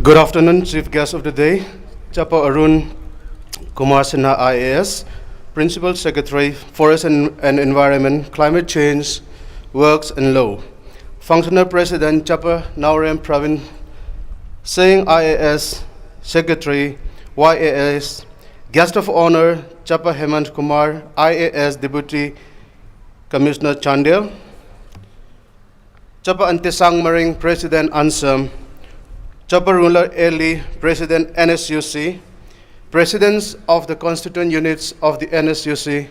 Good afternoon, Chief Guest of the Day, Chapa Arun Kumar Sinha IAS, Principal Secretary, Forest and Environment, Climate Change, Works and Law, Functional President Chapa Naurem Pravin Singh IAS, Secretary, YAS, Guest of Honor Chapa Hemant Kumar, IAS Deputy Commissioner Chandel, Chapa Antisang Maring President Ansam, Chapa Ruler Eli, President NSUC, Presidents of the constituent units of the NSUC,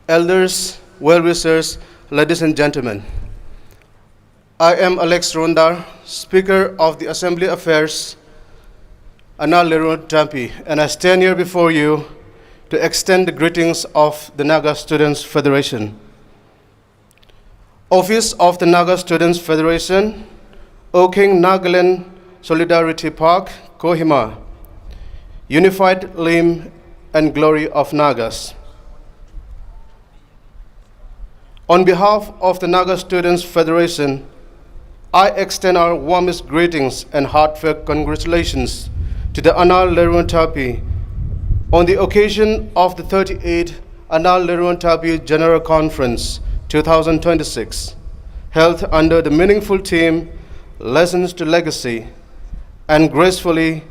Elders, well-wishers, ladies and gentlemen. I am Alex Rondar, Speaker of the Assembly Affairs, ANΑΛ LENRUWL TΑNGPI, and I stand here before you to extend the greetings of the Naga Students Federation. Office of the Naga Students Federation, Oking Nagaland Solidarity Park, Kohima, unified limb and glory of Nagas. On behalf of the Naga Students Federation, I extend our warmest greetings and heartfelt congratulations to the ANΑΛ LENRUWL TANGPI on the occasion of the 38th ANΑΛ LENRUWL TANGPI General Conference 2026, held under the meaningful theme Lessons to Legacy, and gracefully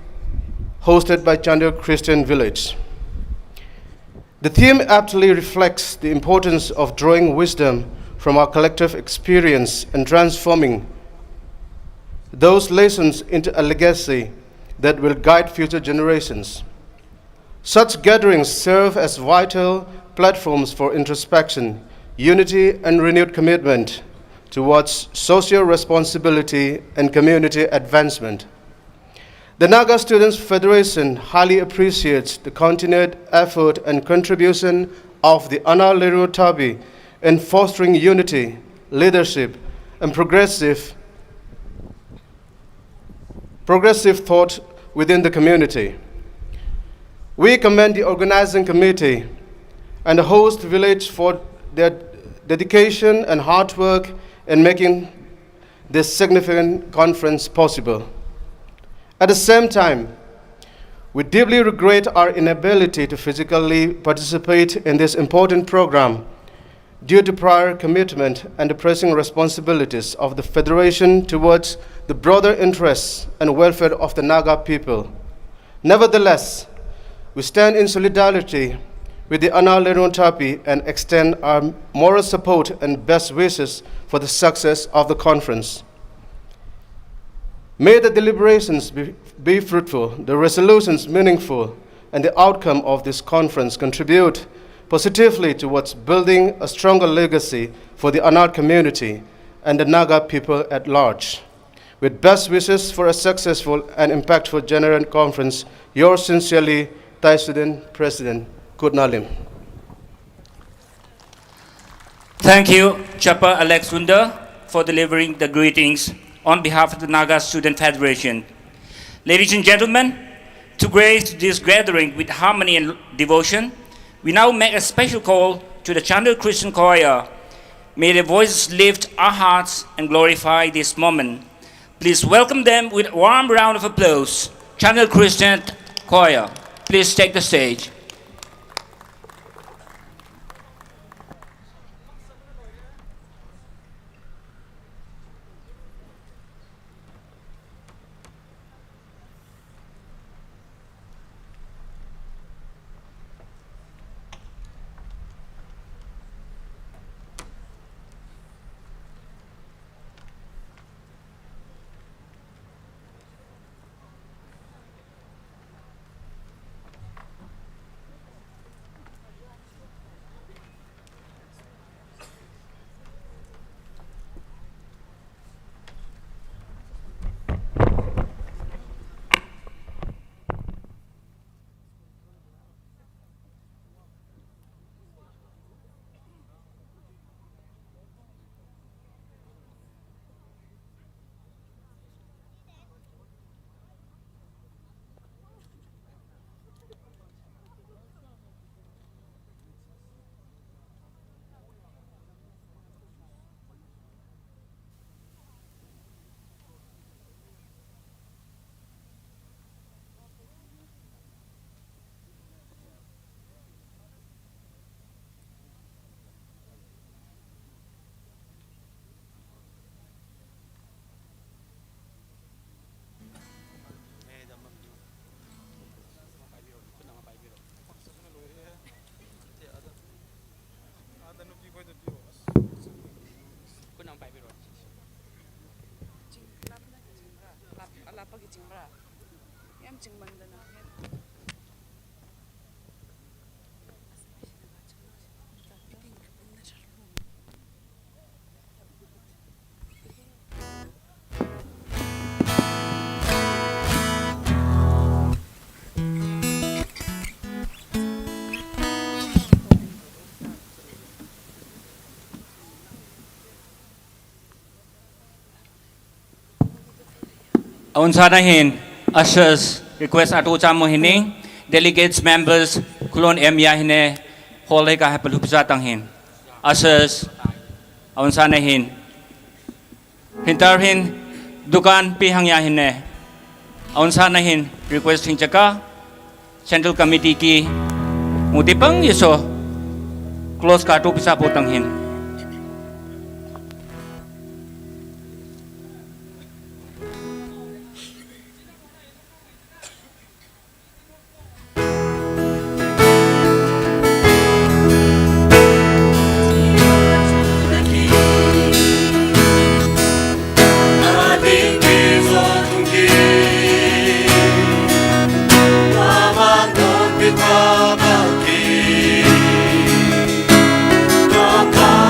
hosted by Chandel Christian Village. The theme aptly reflects the importance of drawing wisdom from our collective experience and transforming those lessons into a legacy that will guide future generations. Such gatherings serve as vital platforms for introspection, unity, and renewed commitment towards social responsibility and community advancement. The Naga Students Federation highly appreciates the continued effort and contribution of the ANAL LENRUWL TANGPI in fostering unity, leadership, and progressive thought within the community. We commend the organizing committee and the host village for their dedication and hard work in making this significant conference possible. At the same time, we deeply regret our inability to physically participate in this important program due to prior commitment and the pressing responsibilities of the Federation towards the broader interests and welfare of the Naga people. Nevertheless, we stand in solidarity with the ANAL LENRUWL TANGPI and extend our moral support and best wishes for the success of the conference. May the deliberations be fruitful, the resolutions meaningful, and the outcome of this conference contribute positively towards building a stronger legacy for the ANAL community and the Naga people at large. With best wishes for a successful and impactful General Conference, yours sincerely, Thai Student President Kutnalim. Thank you, Chapa Alex Runda, for delivering the greetings on behalf of the Naga Student Federation. Ladies and gentlemen, to grace this gathering with harmony and devotion, we now make a special call to the Chandel Christian Choir. May their voices lift our hearts and glorify this moment. Please welcome them with a warm round of applause. Chandel Christian Choir, please take the stage. Unsanahin, ushers, request atu chamo hining, delegates, members, kulon emya hine, hole ka hapal hupsatang hin. Ushers, unsanahin, hintarhin, dukan pihang ya hine. Unsanahin, request hinchaka, Chandel committee ki, mutipang yeso, close ka atu pisa potang hin. Go, go.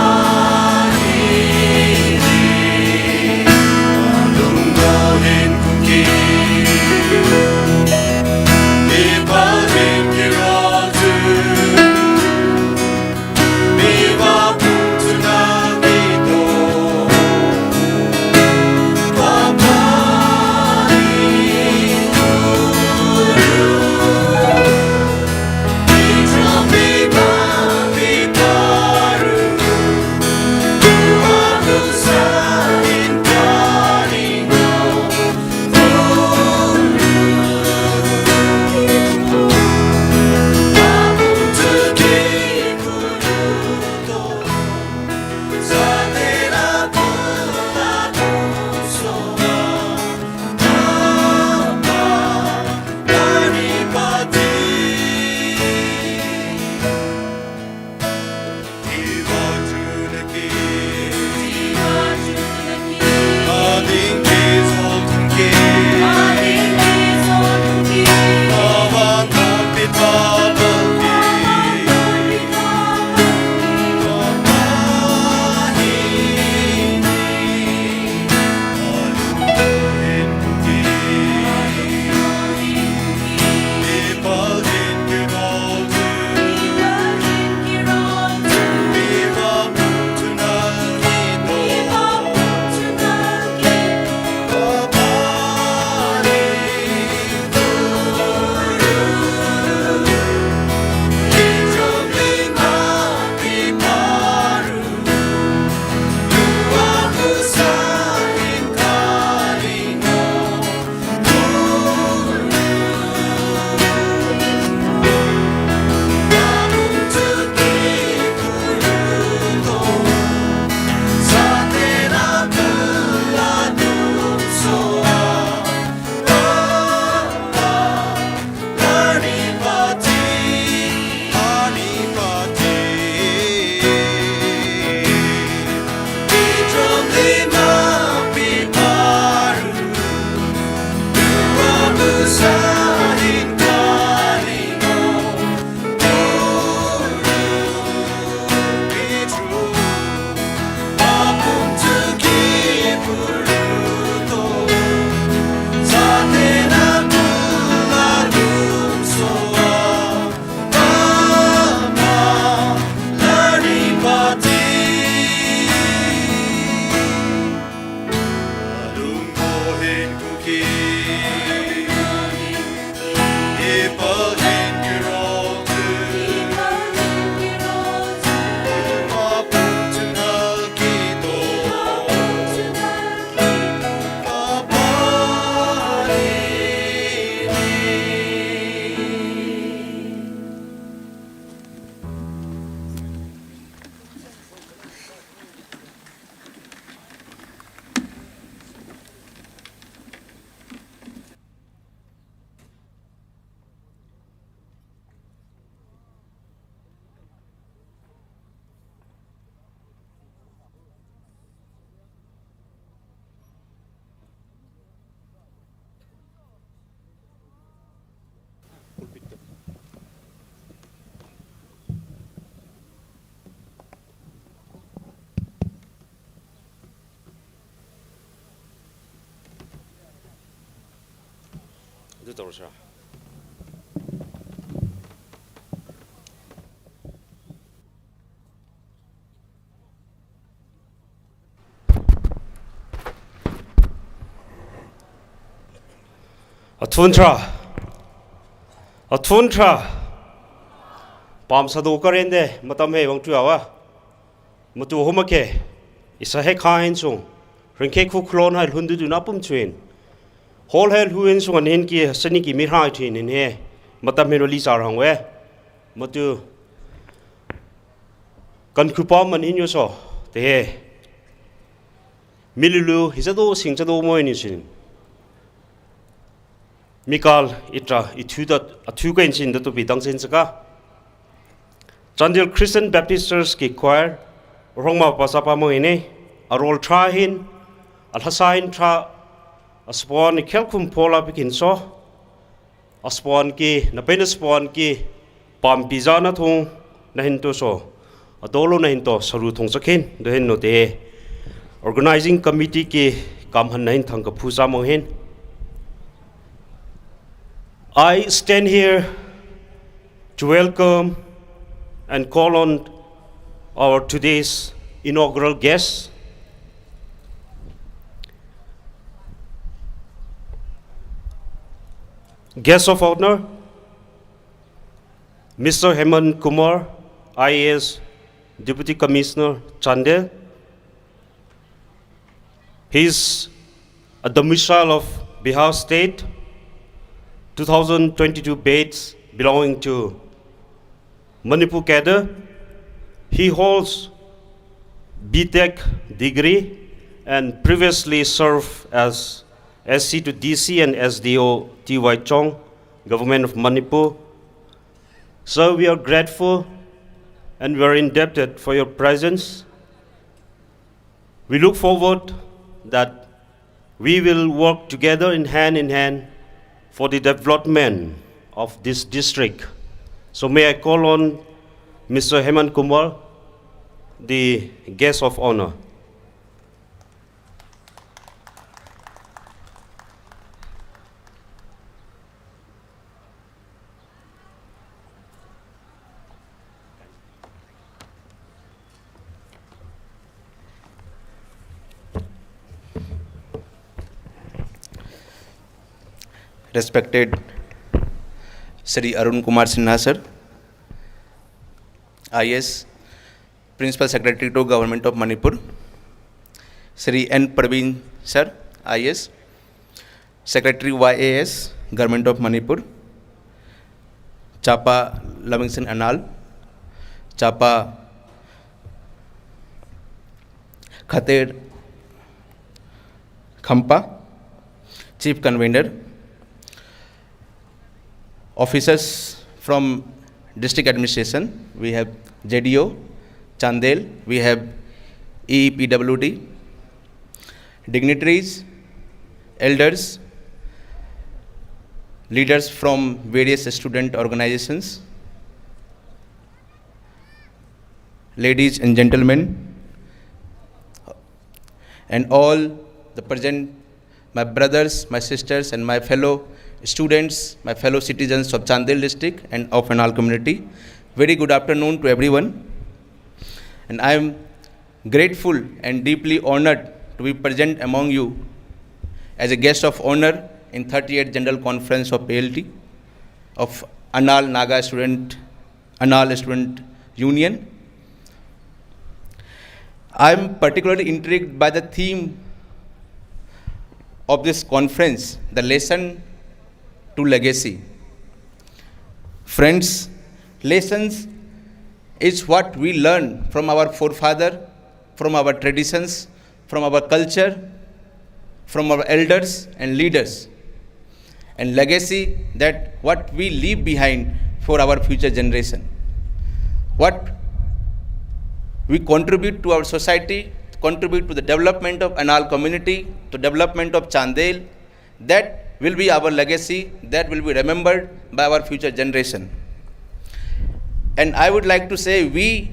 ꯑꯗꯨ ꯇꯧꯔꯁꯤꯔꯥ ꯑꯊꯨꯟꯊ꯭ꯔꯥ ꯄꯥꯝ ꯁꯥꯗꯣ ꯀꯔꯦꯟꯗꯦ ꯃꯇꯝ ꯍꯦ ꯋꯪ ꯇꯨꯌꯥꯋꯥ ꯃꯇꯨ ꯍꯣꯃꯀꯦ ꯏꯁꯥ ꯍꯦ ꯈꯥꯏꯟ ꯁꯨꯡ ꯔꯤꯡꯈꯦ ꯈꯨ ꯈ꯭ꯂꯣꯟ ꯍꯥꯏ ꯍꯨꯟꯗꯨ ꯗꯨ ꯅꯥꯄꯨꯝ ꯆꯨꯏꯟ ꯍꯣꯜ ꯍꯦꯜ ꯍꯨꯏꯟ ꯁꯨꯡ ꯑꯟ ꯍꯦꯟ ꯀꯤ ꯁꯅꯤ ꯀꯤ ꯃꯤꯔꯍꯥꯏ ꯊꯨꯏꯟ ꯏꯟ ꯍꯦ ꯃꯇꯝ ꯍꯦ ꯔꯣꯂꯤ ꯆꯥꯔ ꯍꯪꯋꯦ ꯃꯇꯨ ꯀꯟ ꯈꯨꯄꯥꯝ ꯃꯟ ꯍꯤꯟ ꯌꯣꯁꯣ te he milulu hizado singchado moini sin Mikal itra ithuda athuga inchin da to bidang sin saka Chandel Christian Baptist Church ki choir rongma pasapa mo ine arol tra hin alhasain tra aspon khelkhum pola bikin so aspon ki napen aspon ki pam pizana thong na hin to so adolo na hin to saru thong sakhin do hin no te organizing committee ki kam han nain thang ka phusa mo hin I stand here to welcome and call on our today's inaugural guest, guest of honor, Mr. Hemant Kumar, IAS Deputy Commissioner Chandel. He is a domicile of Bihar State, 2022 batch belonging to Manipur cadre. He holds BTech degree and previously served as SC to DC and SDO TY Chong, Government of Manipur. So we are grateful and we are indebted for your presence. We look forward that we will work together in hand for the development of this district. So may I call on Mr. Hemant Kumar, the guest of honor. Respected Sri Arun Kumar Sinha sir, IS Principal Secretary to Government of Manipur, Sri N. Praveen sir, IS Secretary YAS Government of Manipur, Chapa Livingston Anal, Chapa Khater Khampa, Chief Convener, officers from district administration, we have JDO, Chandel, we have EPWD, dignitaries, elders, leaders from various student organizations, ladies and gentlemen, and all the present, my brothers, my sisters, and my fellow students, my fellow citizens of Chandel district and of ANAL community. Very good afternoon to everyone. And I am grateful and deeply honored to be present among you as a guest of honor in 38th General Conference of ALT of ANAL Student Union. I am particularly intrigued by the theme of this conference, the lesson to legacy. Friends, lessons is what we learn from our forefather, from our traditions, from our culture, from our elders and leaders. And legacy, that what we leave behind for our future generation. What we contribute to our society, contribute to the development of ANAL community, to development of Chandel, that will be our legacy, that will be remembered by our future generation. And I would like to say we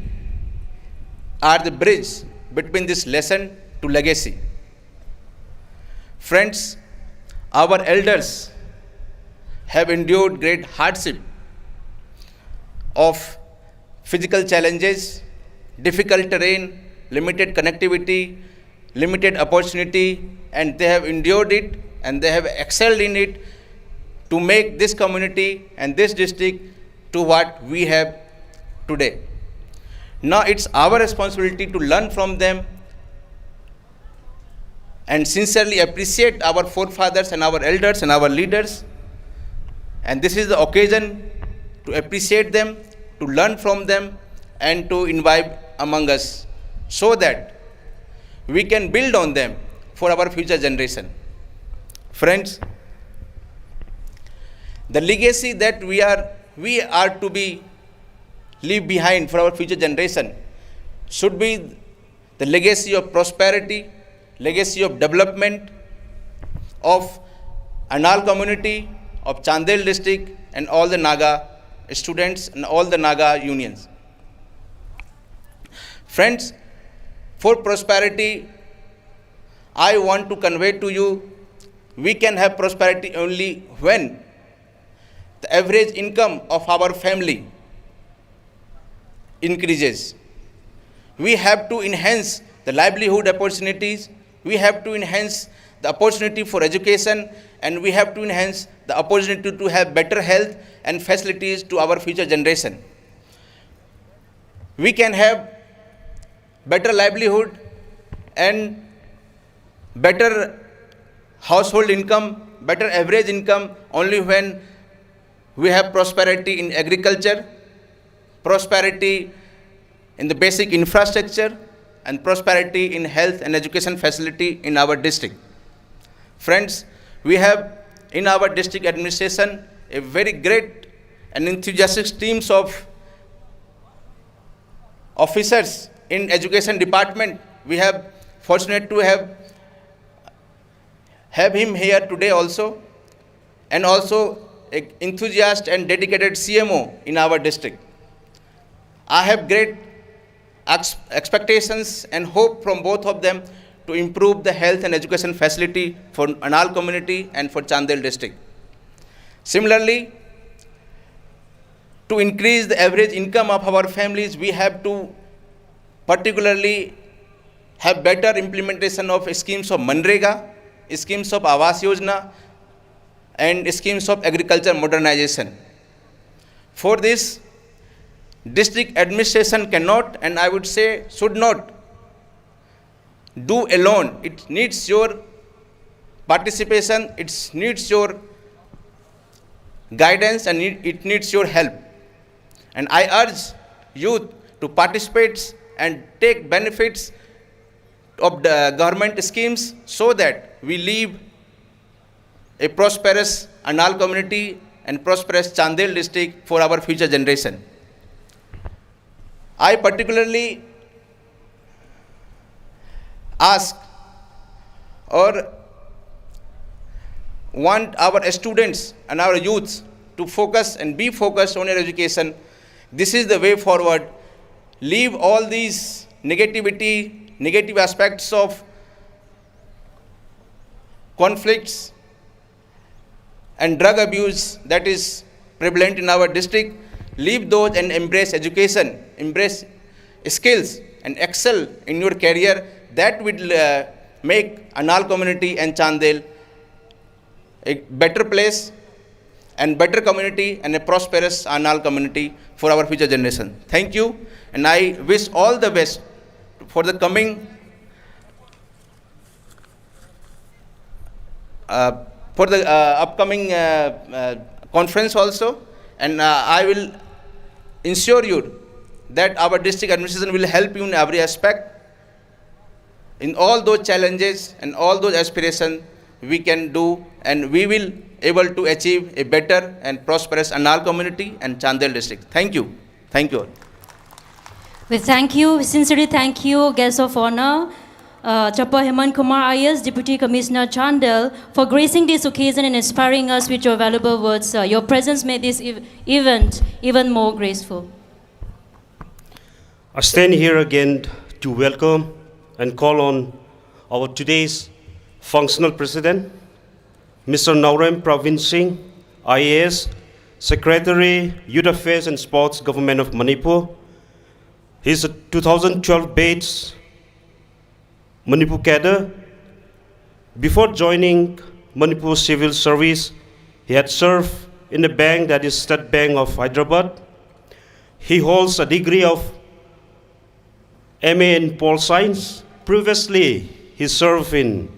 are the bridge between this lesson to legacy. Friends, our elders have endured great hardship of physical challenges, difficult terrain, limited connectivity, limited opportunity, and they have endured it and they have excelled in it to make this community and this district to what we have today. Now it's our responsibility to learn from them and sincerely appreciate our forefathers and our elders and our leaders. And this is the occasion to appreciate them, to learn from them, and to imbibe among us so that we can build on them for our future generation. Friends, the legacy that we are to be leave behind for our future generation should be the legacy of prosperity, legacy of development of ANAL community, of Chandel district, and all the Naga students and all the Naga unions. Friends, for prosperity, I want to convey to you, we can have prosperity only when the average income of our family increases. We have to enhance the livelihood opportunities, we have to enhance the opportunity for education, and we have to enhance the opportunity to have better health and facilities to our future generation. We can have better livelihood and better household income, better average income only when we have prosperity in agriculture, prosperity in the basic infrastructure, and prosperity in health and education facility in our district. Friends, we have in our district administration a very great and enthusiastic teams of officers in education department. We have fortunate to have him here today also, and also an enthusiast and dedicated CMO in our district. I have great expectations and hope from both of them to improve the health and education facility for ANAL community and for Chandel district. Similarly, to increase the average income of our families, we have to particularly have better implementation of schemes of Manrega, schemes of Awas Yojana, and schemes of agriculture modernization. For this, district administration cannot, and I would say should not, do alone. It needs your participation, it needs your guidance, and it needs your help. And I urge youth to participate and take benefits of the government schemes so that we leave a prosperous ANAL community and prosperous Chandel district for our future generation. I particularly ask or want our students and our youths to focus and be focused on their education. This is the way forward. Leave all these negativity, negative aspects of conflicts and drug abuse that is prevalent in our district. Leave those and embrace education, embrace skills, and excel in your career. That will make ANAL community and Chandel a better place and better community and a prosperous ANAL community for our future generation. Thank you, and I wish all the best for the coming upcoming conference also, and I will ensure you that our district administration will help you in every aspect. In all those challenges and all those aspirations we can do, and we will able to achieve a better and prosperous ANAL community and Chandel district. Thank you. Thank you all. We thank you, we sincerely thank you, guest of honor, Chappa Hemant Kumar IS, Deputy Commissioner Chandel, for gracing this occasion and inspiring us with your valuable words. Your presence made this event even more graceful. I stand here again to welcome and call on our today's functional president, Mr. Naurem Pravin Singh, IAS, Secretary, Youth Affairs and Sports, Government of Manipur. He's a 2012 batch Manipur cadre. Before joining Manipur Civil Service, he had served in the bank, that is State Bank of Hyderabad. He holds a degree of MA in Pol Science. Previously, he served in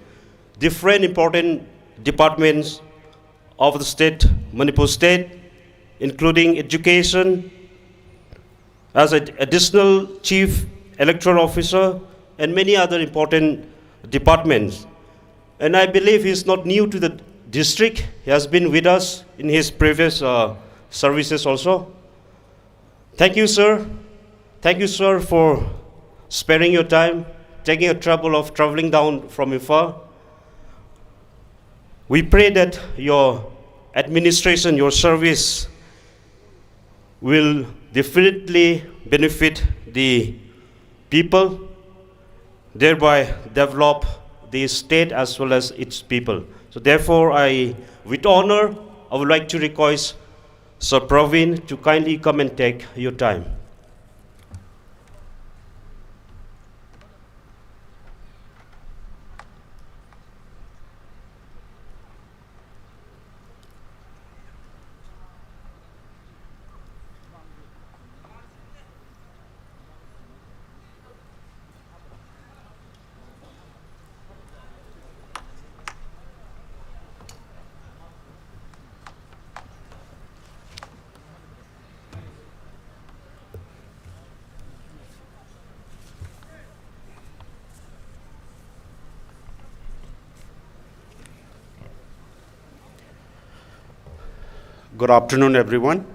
different important departments of the state, Manipur state, including education, as an additional chief electoral officer, and many other important departments. And I believe he's not new to the district. He has been with us in his previous services also. Thank you, sir. Thank you, sir, for sparing your time, taking the trouble of traveling down from afar. We pray that your administration, your service, will definitely benefit the people, thereby develop the state as well as its people. So therefore, with honor, I would like to request Sir Praveen to kindly come and take your time. Good afternoon, everyone.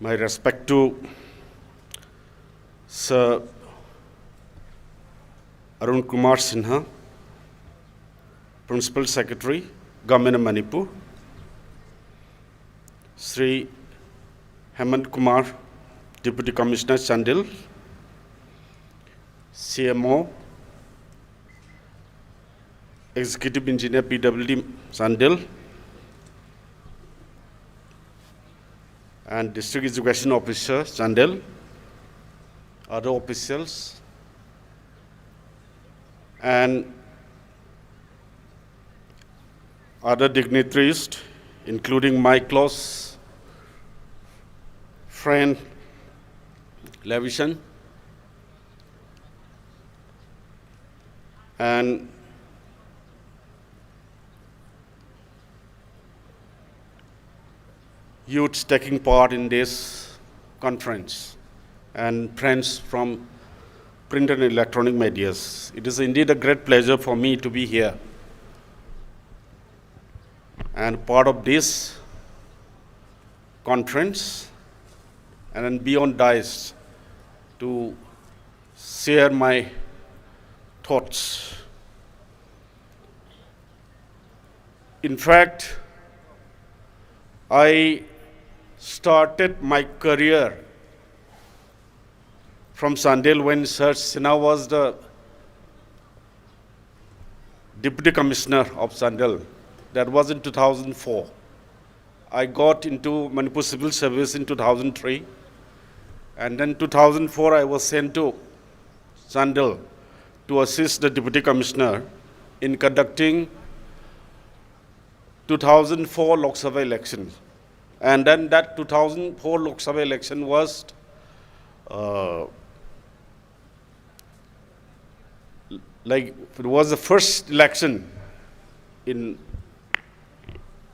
My respect to Sir Arun Kumar Sinha, Principal Secretary, Government of Manipur, Sri Hemant Kumar, Deputy Commissioner Chandel, CMO, Executive Engineer PWD Chandel, and District Education Officer Chandel, other officials, and other dignitaries, including my close friend Levishan, and youths taking part in this conference, and friends from print and electronic medias. It is indeed a great pleasure for me to be here and part of this conference, and then be on DAY to share my thoughts. In fact, I started my career from Chandel when Sir Sinha was the Deputy Commissioner of Chandel. That was in 2004. I got into Manipur Civil Service in 2003, and then 2004 I was sent to Chandel to assist the Deputy Commissioner in conducting 2004 Lok Sabha election. And then that 2004 Lok Sabha election was it was the first election in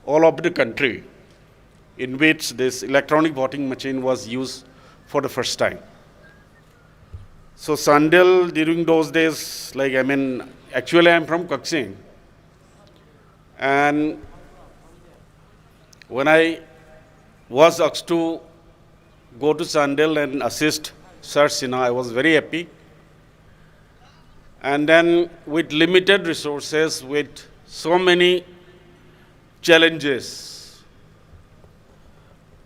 all over the country in which this electronic voting machine was used for the first time. So Chandel during those days, actually I'm from KhutSem, and when I was asked to go to Chandel and assist Sir Sinha, I was very happy. And then with limited resources, with so many challenges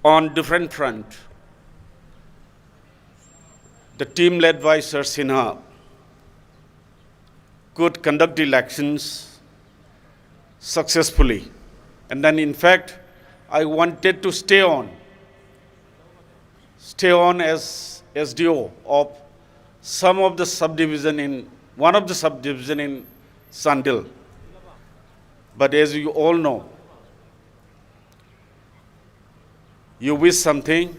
on different fronts, the team led by Sir Sinha could conduct elections successfully. And then in fact, I wanted to stay on as SDO of some of the subdivision in, one of the subdivision in Chandel. But as you all know, you wish something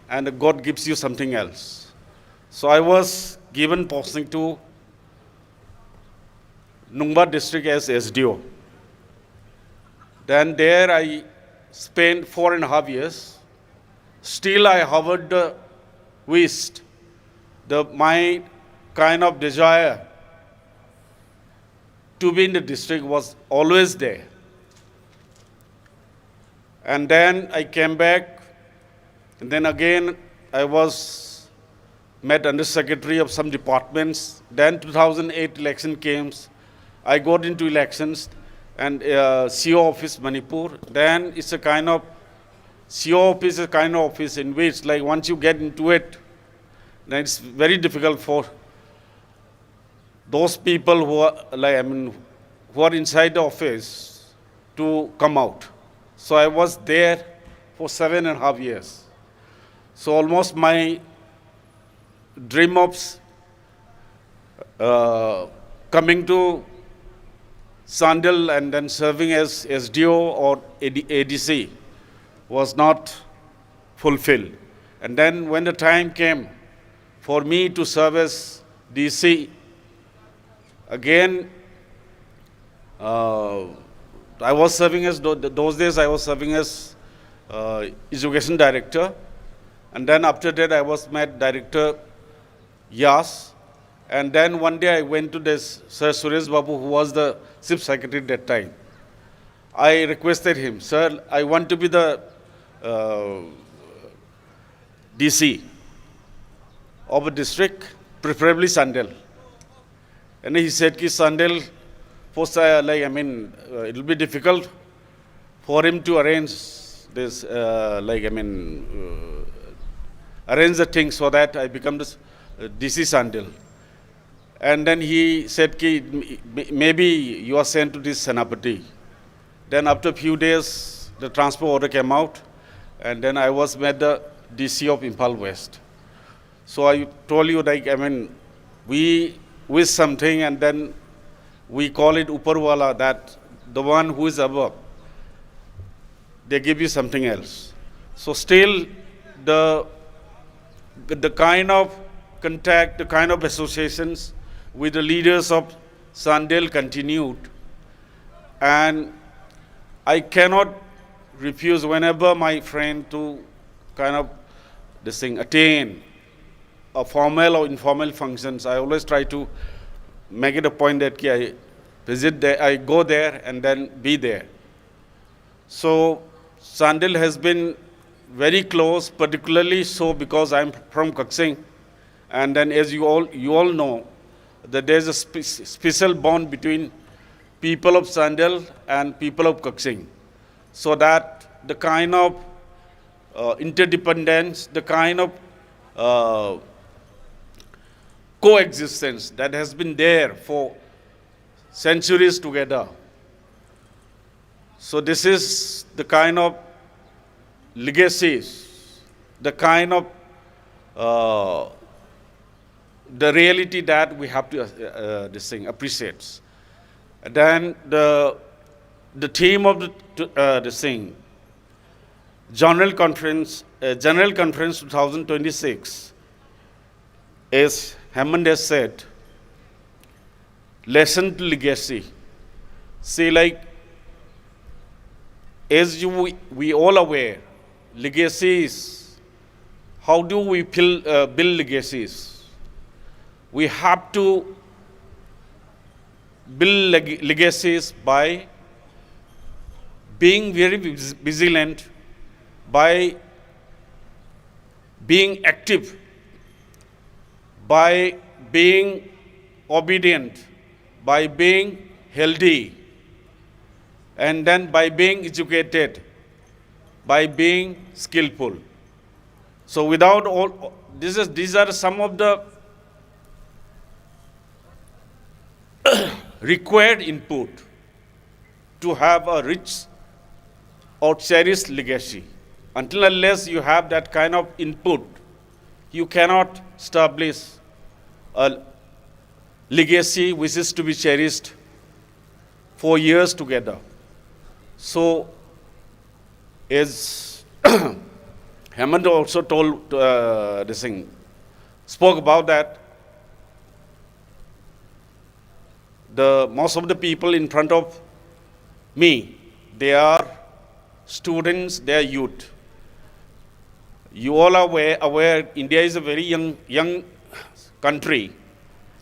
and God gives you something else. So I was given posting to Nungba district as SDO. Then there I spent 4.5 years. Still I hovered the west. My kind of desire to be in the district was always there. And then I came back, and then again I was met under secretary of some departments. Then 2008 election came. I got into elections and CO office Manipur. Then it's a kind of, CO office is a kind of office in which, like, once you get into it, then it's very difficult for those people who are, like, who are inside the office to come out. So I was there for 7.5 years. So almost my dream of coming to Chandel and then serving as SDO or ADC was not fulfilled. And then when the time came for me to serve as DC, again, I was serving as, those days I was serving as education director. And then after that I was made director Yas. And then one day I went to this Sir Suresh Babu, who was the chief secretary at that time. I requested him, sir, I want to be the DC of a district, preferably Chandel. And he said, ki Chandel, it will be difficult for him to arrange this, arrange the things so that I become the DC Chandel. And then he said, ki, maybe you are sent to this Senapati. Then after a few days, the transfer order came out, and then I was made the DC of Imphal West. So I told you, like, we wish something, and then we call it Uparwala, that the one who is above, they give you something else. So still, the kind of contact, the kind of associations with the leaders of Chandel continued. And I cannot refuse whenever my friend to kind of attain a formal or informal functions. I always try to make it a point that I visit there, I go there and then be there. So Chandel has been very close, particularly so because I'm from KhutSem. And then as you all know, that there's a special bond between people of Chandel and people of KhutSem. So that the kind of interdependence, the kind of coexistence that has been there for centuries together. So this is the kind of legacies, the kind of the reality that we have to appreciate. And then the theme of the General Conference 2026, as Hammond has said, lesson to legacy. See, like, as we all aware, legacies, how do we build legacies? We have to build legacies by being very vigilant, by being active, by being obedient, by being healthy, and then by being educated, by being skillful. So without all, these are some of the required input to have a rich or cherished legacy. Until unless you have that kind of input, you cannot establish a legacy which is to be cherished for years together. So, as Hemant also told this thing, spoke about that, most of the people in front of me, they are students, they are youth. You all are aware India is a very young country.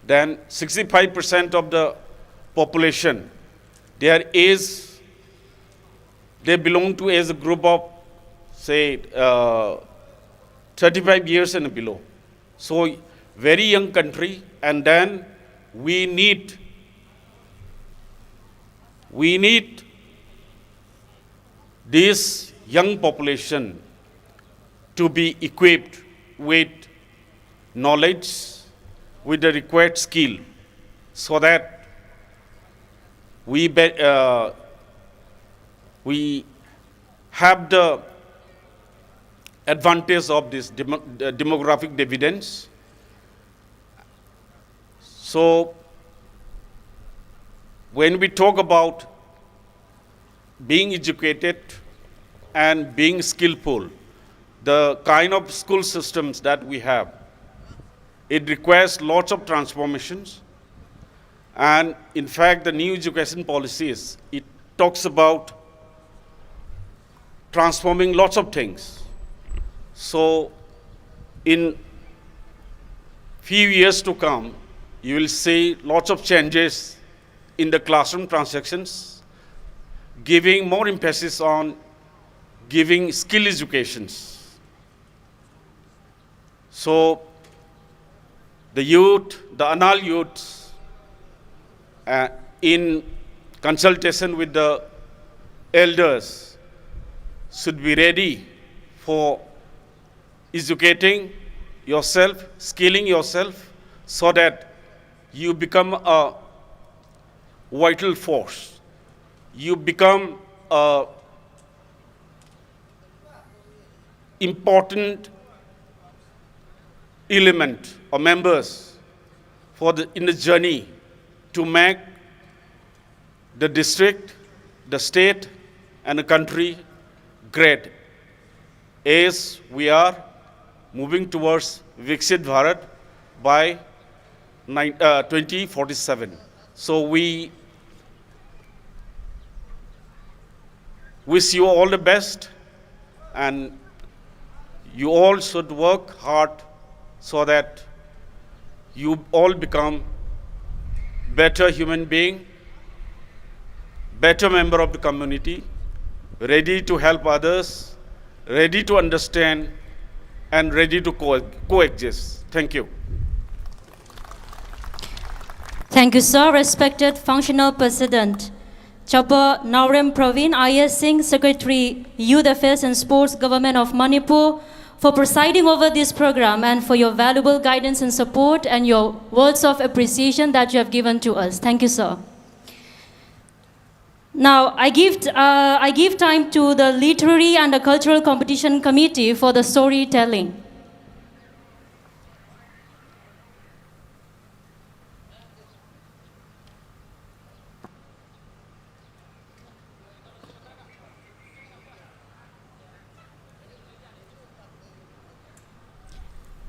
Then 65% of the population, they belong to as a group of, say, 35 years and below. So, very young country, and then we need this young population to be equipped with knowledge, with the required skill, so that we have the advantage of this demographic dividends. So, when we talk about being educated and being skillful, the kind of school systems that we have, it requires lots of transformations. And in fact, the new education policies, it talks about transforming lots of things. So, in few years to come, you will see lots of changes in the classroom transactions, giving more emphasis on giving skill educations. So, the youth, the ANAL youth, in consultation with the elders, should be ready for educating yourself, skilling yourself, so that you become a vital force. You become a important element or members in the journey to make the district, the state, and the country great, as we are moving towards Viksit Bharat by 2047. So we wish you all the best, and you all should work hard so that you all become better human being, better member of the community, ready to help others, ready to understand, and ready to coexist. Thank you. Thank you, sir. Respected Functional President Chapa Naurem Praveen, IS Singh, Secretary, Youth Affairs and Sports, Government of Manipur, for presiding over this program and for your valuable guidance and support and your words of appreciation that you have given to us. Thank you, sir. Now, I give time to the Literary and the Cultural Competition Committee for the storytelling.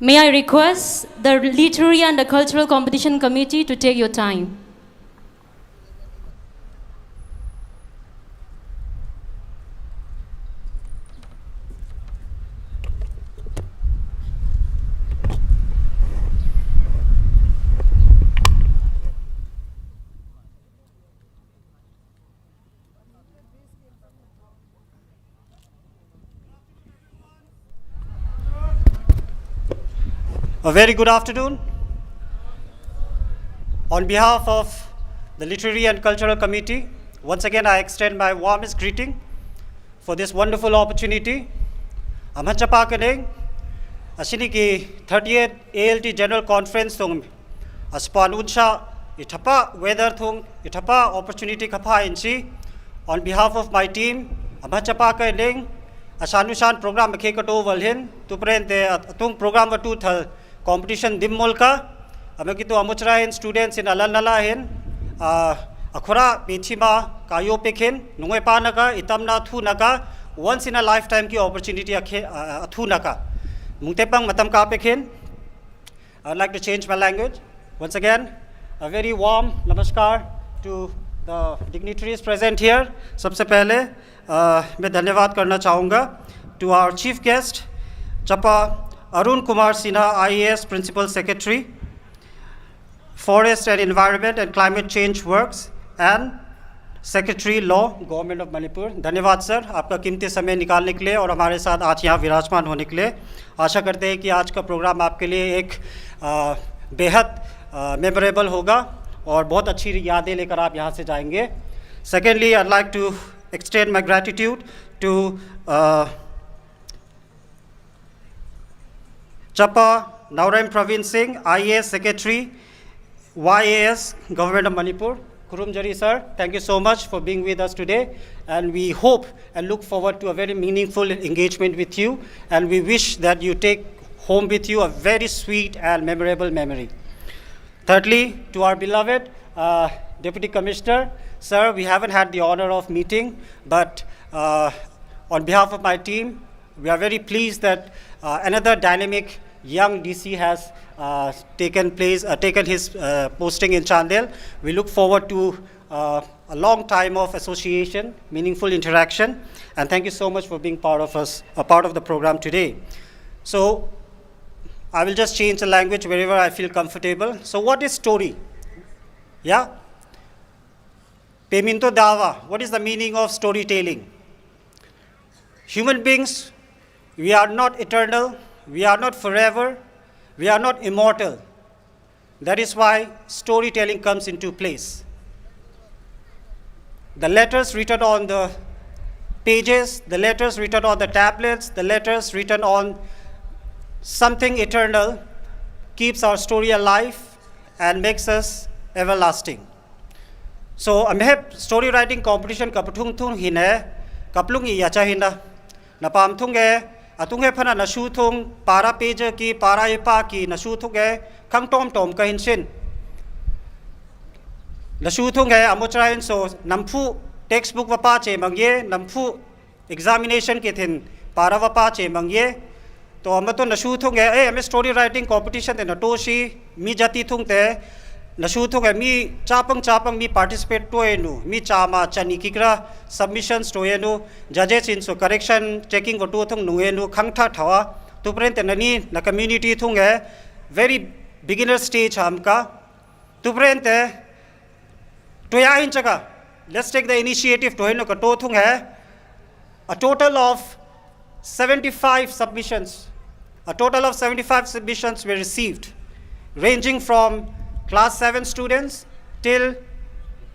May I request the Literary and the Cultural Competition Committee to take your time. A very good afternoon. On behalf of the Literary and Cultural Committee, once again I extend my warmest greeting for this wonderful opportunity. Amachapa kaneng asini ki 38th ALT General Conference thong aspan unsha itapa weather thong itapa opportunity kapa inchi On behalf of my team, Amachapa ka ning asanushan program ke kato walhin tuprente atung program watu thal competition dimmolka amaki to amuchrahin students in alalnalahin akhura pichima kayo pekhin nungwe panaka itamna thu naka once in a lifetime ki opportunity thu naka mungtepang matam ka pekhin. I'd like to change my language. Once again, a very warm namaskar to the dignitaries present here. सबसे पहले मैं धन्यवाद करना चाहूँगा to our chief guest, Chapa Arun Kumar Sinha, IAS Principal Secretary, Forest and Environment and Climate Change Works, and Secretary Law, Government of Manipur. धन्यवाद sir, आपका कीमती समय निकालने के लिए और हमारे साथ आज यहाँ विराजमान होने के लिए. आशा करते हैं कि आज का प्रोग्राम आपके लिए एक बेहद मेमोरेबल होगा और बहुत अच्छी यादें लेकर आप यहाँ से जाएंगे. Secondly, I'd like to extend my gratitude to Chapa Nauraim Praveen Singh, IAS Secretary, YAS, Government of Manipur. Kurumjari sir, thank you so much for being with us today, and we hope and look forward to a very meaningful engagement with you, and we wish that you take home with you a very sweet and memorable memory. Thirdly, to our beloved Deputy Commissioner, sir, we haven't had the honor of meeting, but on behalf of my team, we are very pleased that another dynamic young DC has taken his posting in Chandel. We look forward to a long time of association, meaningful interaction, and thank you so much for being part of the program today. So I will just change the language wherever I feel comfortable. So what is story? Yeah? Peminto dawa. What is the meaning of storytelling? Human beings, we are not eternal, we are not forever, we are not immortal. That is why storytelling comes into place. The letters written on the pages, the letters written on the tablets, the letters written on something eternal keeps our story alive and makes us everlasting. So, amhep story writing competition kaputung tung hine kaplung yacha hina napam thunge atunghe phana nasu thung para page ki para ipa ki nasu thunge khang tom ka hinshin nasu thunge amochrain so nampu textbook wapa che mangye nampu examination ke thin para wapa che mangye to amato nasu thunge ame story writing competition te natoshi mi jati thung te nasu thunge mi chapang mi participate to enu mi chama chani kikra submissions to enu judges in so correction checking go to thung nu enu khangtha thawa to print nani na community thunge very beginner stage hamka to print to ya in chaka let's take the initiative to enu ka to thung hai a total of 75 submissions. A total of 75 submissions were received, ranging from class 7 students till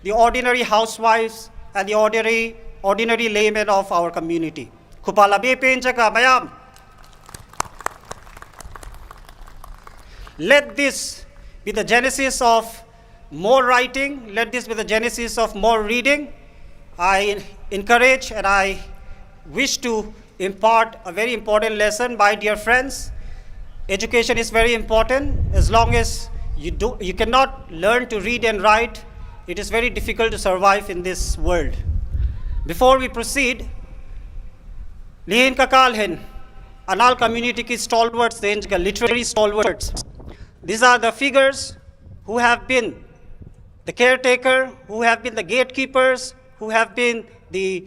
the ordinary housewives and the ordinary laymen of our community. Kupala be penchaka mayam. Let this be the genesis of more writing. Let this be the genesis of more reading. I encourage and I wish to impart a very important lesson. My dear friends, education is very important. As long as you cannot learn to read and write, it is very difficult to survive in this world. Before we proceed, lihin kakalhin ANAL community ki stalwarts, literary stalwarts. These are the figures who have been the caretaker, who have been the gatekeepers, who have been the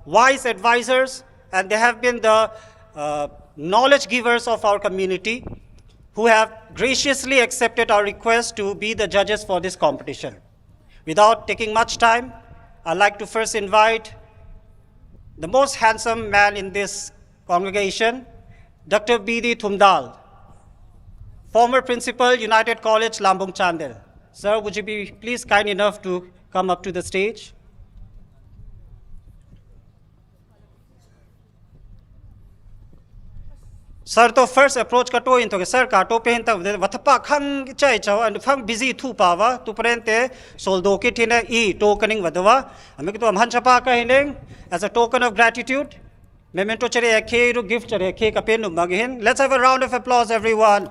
wise advisors, and they have been the knowledge givers of our community, who have graciously accepted our request to be the judges for this competition. Without taking much time, I'd like to first invite the most handsome man in this congregation, Dr. B.D. Thumdal, former principal, United College, Lambung Chandel. Sir, would you be please kind enough to come up to the stage? Sir to first approach ka to into sir ka to pe hinta wathapa khang chai chaw and phang busy thu pawa tu prente soldo ki thina e tokening wadawa amik to amhan chapa ka hineng as a token of gratitude memento chere ekhe ru gift chere ekhe ka pen maghin. Let's have a round of applause everyone.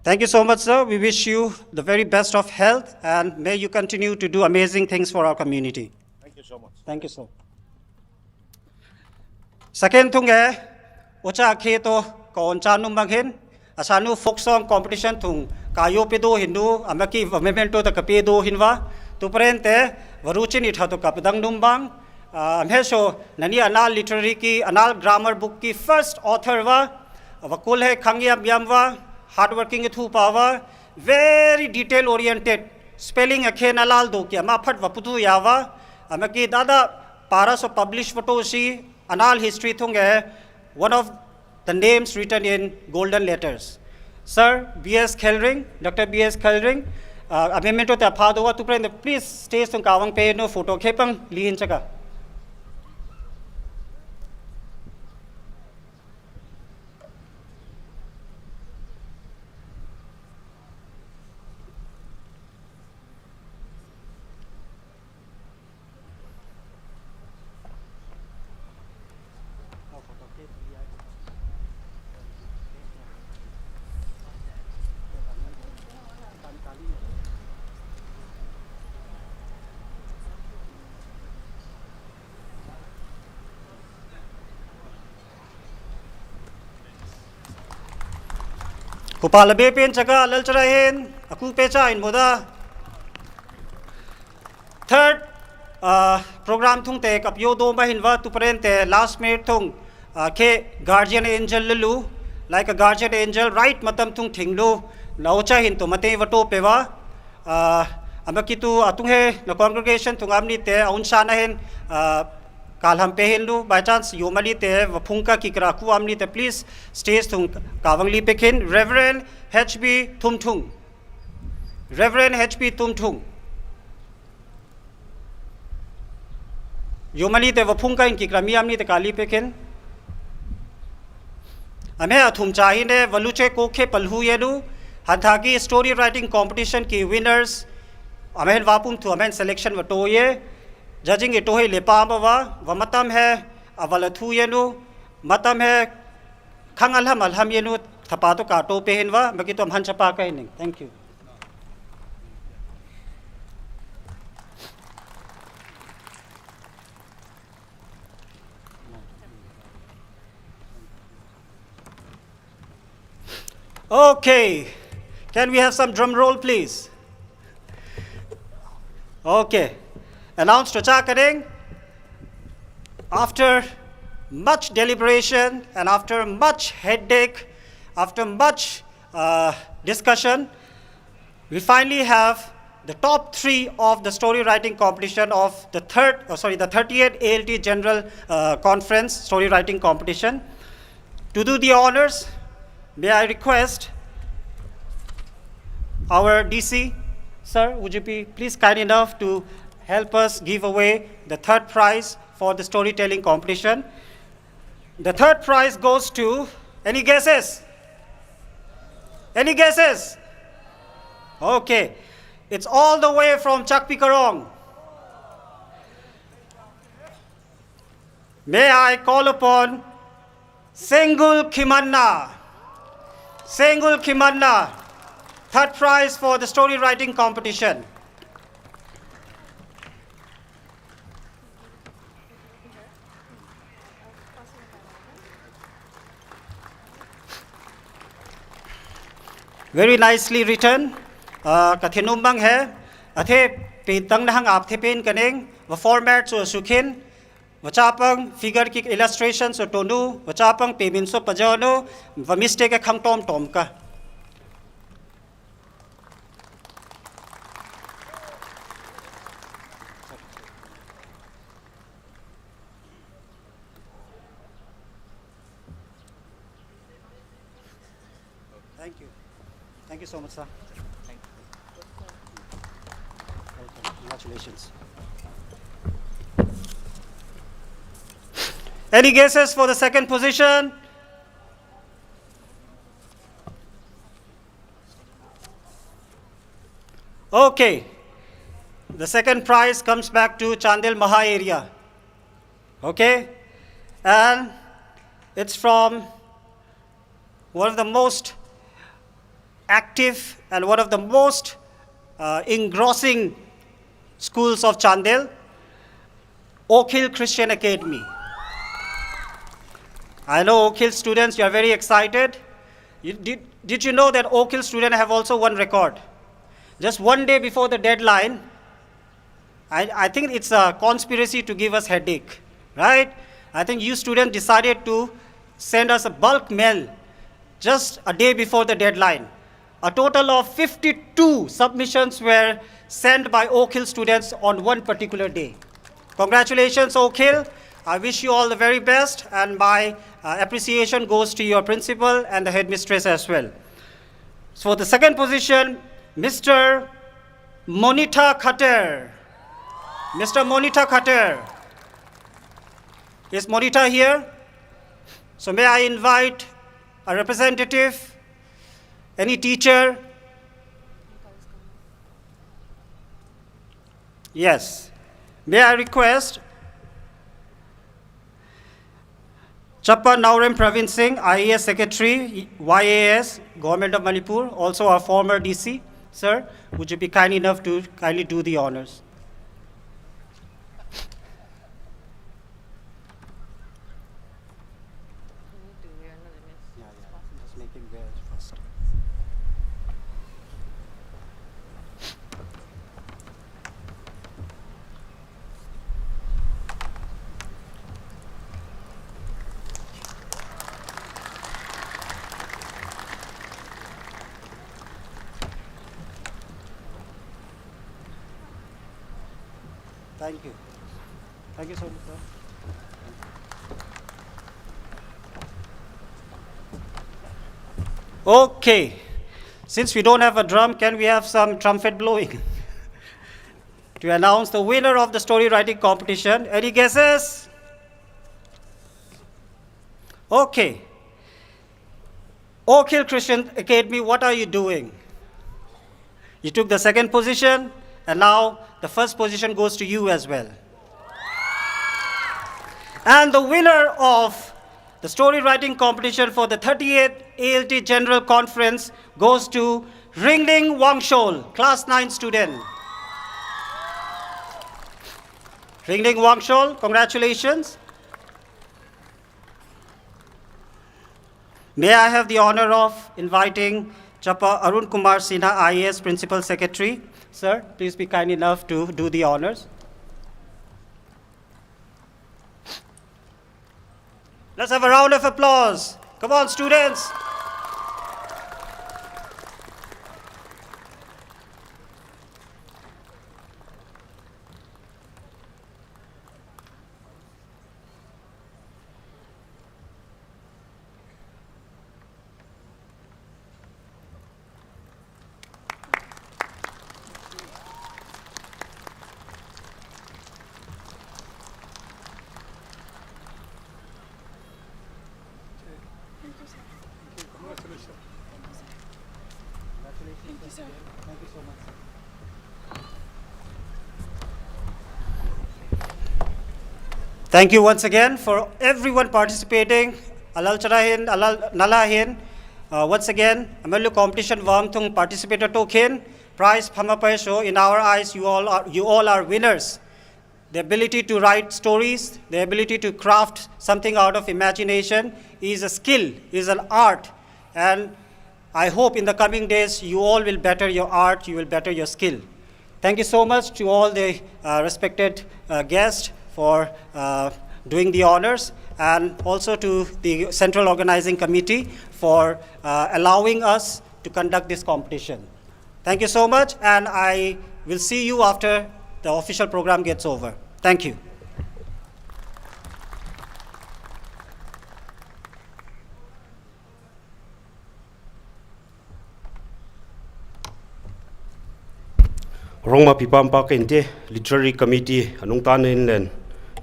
Thank you so much, sir. We wish you the very best of health and may you continue to do amazing things for our community. Thank you so much. Thank you, sir. Second thing is, ocha kheto kon chanu maghin asanu folk song competition thung kayo pedo hindu amaki memento ta kapedo hinwa tu parente varuchin itha to kapdang numbang amheso nani anal literary ki anal grammar book ki first author wa wakul hai khangyam yamwa hardworking thu power, very detail oriented, spelling akhe nalal do kya ma phat waputu yawa amaki dada para so publish photo si anal history thunge one of the names written in golden letters. Sir B.S. Khelring, Dr. B.S. Khelring, amemento ta phado wa tu please stage tung kawang pe no photo khepang lihin chaka. Upala be pen chaka lal charahin aku pecha in moda. Third program thung te kapyo do ma hinwa tu parente last minute thung ke guardian angel lulu like a guardian angel right matam thung thinglu naucha hin to mate wato pewa amaki tu atung he na congregation thung amni te aunsa na hin kalham pe hindu by chance yomali te phungka ki kra ku amni te please stage thung kawangli pekhin Reverend HB Thumthung, Reverend HB Thumthung yomali te phungka in ki kra mi amni te kali pekhin ame athum chahine valuche kokhe palhu yenu hanthaki story writing competition ki winners amen wapum thu amen selection watoye judging it tohe lepamawa wamatam hai avalathu yenu matam hai khangalham alham yenu thapato kato pehenwa maki to han chapa ka hining. Thank you. Okay, can we have some drum roll please? Okay. Announced Chakaring, after much deliberation and after much headache, after much discussion, we finally have the top 3 of the story writing competition of the 38th ALT General Conference story writing competition. To do the honors, may I request our DC, sir, would you be please kind enough to help us give away the third prize for the storytelling competition. The third prize goes to, any guesses? Any guesses? Okay, it's all the way from Chakpikarong. May I call upon Sengul Kimanna. Sengul Kimanna, third prize for the story writing competition. Very nicely written. Kathinum bang hai. Athe pitang nahang apthe pen kaneng. Va format so sukhin. Vachapang figure ki illustration so tonu. Vachapang pemin so pajano. Va mistake khang tom tom ka. Thank you. Thank you so much, sir. Thank you. Congratulations. Any guesses for the second position? Okay. The second prize comes back to Chandel Maha area. Okay? And it's from one of the most active and one of the most engrossing schools of Chandel, Oak Hill Christian Academy. I know Oak Hill students, you are very excited. Did you know that Oak Hill students have also won record? Just one day before the deadline, I think it's a conspiracy to give us headache, right? I think you students decided to send us a bulk mail just a day before the deadline. A total of 52 submissions were sent by Oak Hill students on one particular day. Congratulations, Oak Hill. I wish you all the very best, and my appreciation goes to your principal and the headmistress as well. So for the second position, Mr. Monita Khater. Mr. Monita Khater. Is Monita here? So may I invite a representative, any teacher? Yes. May I request Chappa Naurem Praveen Singh, IAS Secretary, YAS, Government of Manipur, also our former DC. Sir, would you be kind enough to kindly do the honors? Thank you. Thank you so much, sir. Okay. Since we don't have a drum, can we have some trumpet blowing? To announce the winner of the story writing competition. Any guesses? Okay. Oak Hill Christian Academy, what are you doing? You took the second position, and now the first position goes to you as well. And the winner of the story writing competition for the 38th ALT General Conference goes to Ringling Wangshol, class 9 student. Ringling Wangshol, congratulations. May I have the honor of inviting Chappa Arun Kumar Sinha, IAS Principal Secretary. Sir, please be kind enough to do the honors. Let's have a round of applause. Come on, students. Thank you once again for everyone participating. Alal Charahin, Alal Nalahin. Once again, Amalu competition Vamtung participator token. Prize Pamapai show. In our eyes, you all are winners. The ability to write stories, the ability to craft something out of imagination is a skill, is an art. And I hope in the coming days, you all will better your art, you will better your skill. Thank you so much to all the respected guests for doing the honors, and also to the Central Organizing Committee for allowing us to conduct this competition. Thank you so much, and I will see you after the official program gets over. Thank you. Rongma pipam pa kente literary committee anung tan in len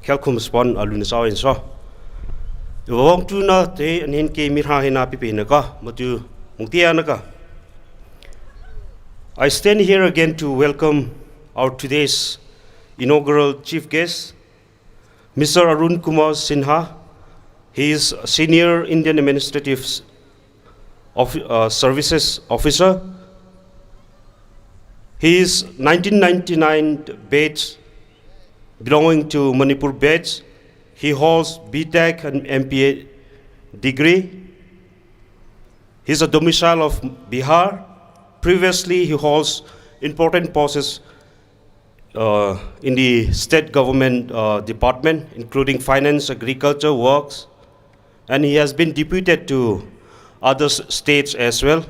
KhutSem spon alun saw in so Wong tu na te anin ke mirha hina pipi na ka matu mungtia na ka. I stand here again to welcome our today's inaugural chief guest, Mr. Arun Kumar Sinha. He is a senior Indian Administrative Services officer. He is 1999 batch belonging to Manipur batch. He holds BTech and MPA degree. He is a domicile of Bihar. Previously, he holds important posts in the state government department, including finance, agriculture, works, and he has been deputed to other states as well.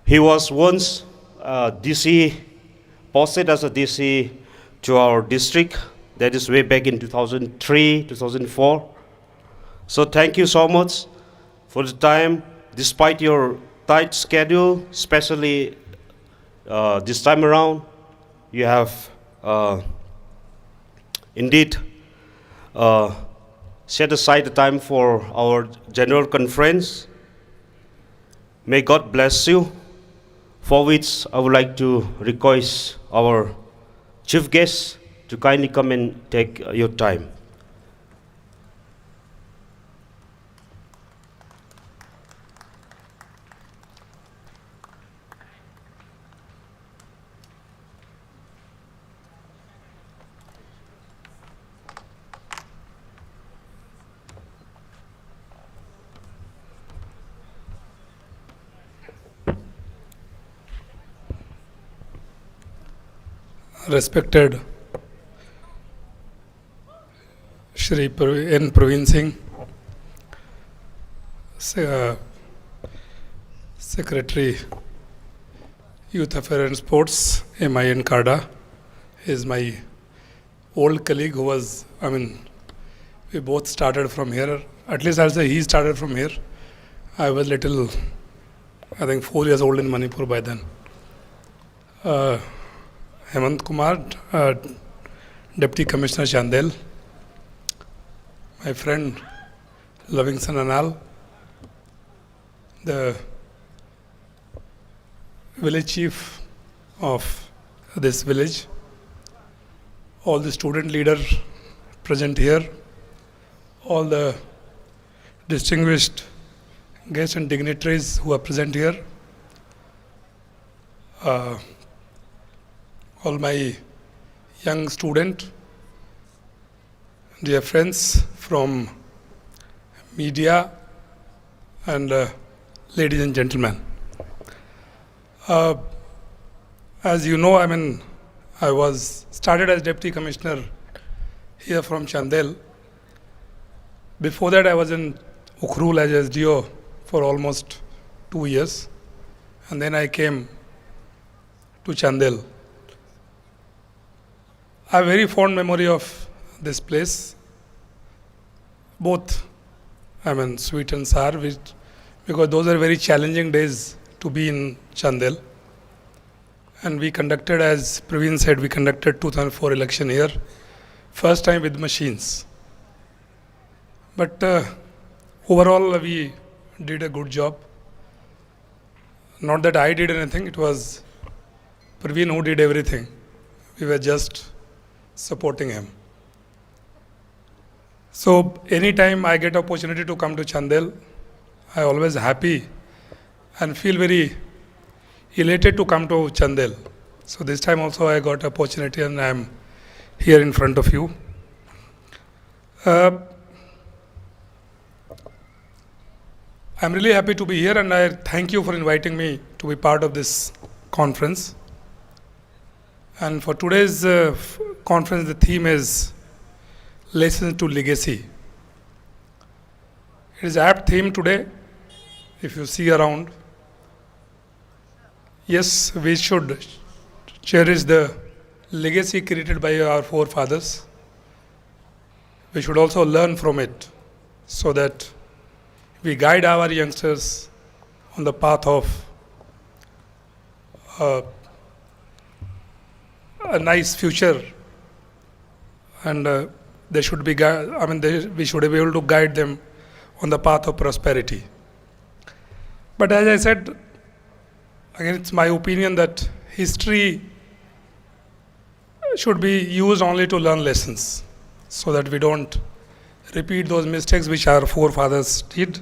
He was once DC, posted as a DC to our district, that is way back in 2003, 2004. So thank you so much for the time, despite your tight schedule, especially this time around. You have indeed set aside the time for our general conference. May God bless you, for which I would like to request our chief guest to kindly come and take your time. Respected Shri N. Praveen Singh, Secretary, Youth Affairs and Sports, MIN Kada, is my old colleague who was, we both started from here. At least I'll say he started from here. I was little, 4 years old in Manipur by then. Hemant Kumar, Deputy Commissioner Chandel, my friend Livingston ANAL, the village chief of this village, all the student leaders present here, all the distinguished guests and dignitaries who are present here, all my young students, dear friends from media, and ladies and gentlemen. As you know, I was started as Deputy Commissioner here from Chandel. Before that, I was in Ukhrul as SDO for almost 2 years, and then I came to Chandel. I have a very fond memory of this place, both, sweet and sour, because those are very challenging days to be in Chandel. And we conducted, as Praveen said, we conducted 2004 election here, first time with machines. But overall, we did a good job. Not that I did anything, it was Praveen who did everything. We were just supporting him. So anytime I get opportunity to come to Chandel, I always happy and feel very elated to come to Chandel. So this time also I got opportunity and I am here in front of you. I'm really happy to be here, and I thank you for inviting me to be part of this conference. And for today's conference, the theme is Lessons to Legacy. It is an apt theme today, if you see around. Yes, we should cherish the legacy created by our forefathers. We should also learn from it so that we guide our youngsters on the path of a nice future and they should be, we should be able to guide them on the path of prosperity. But as I said, again, it's my opinion that history should be used only to learn lessons, so that we don't repeat those mistakes which our forefathers did.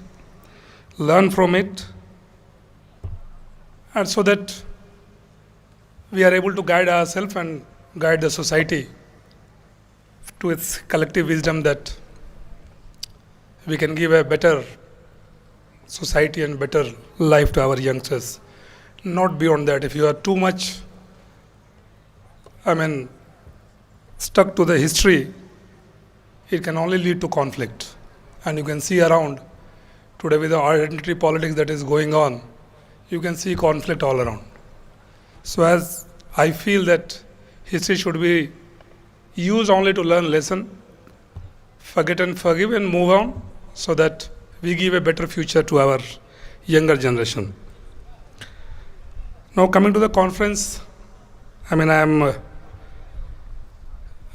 Learn from it, and so that we are able to guide ourselves and guide the society to its collective wisdom, that we can give a better society and better life to our youngsters. Not beyond that. If you are too much, stuck to the history, it can only lead to conflict. And you can see around today with the identity politics that is going on, you can see conflict all around. So as I feel that history should be used only to learn lesson, forget and forgive and move on, so that we give a better future to our younger generation. Now coming to the conference,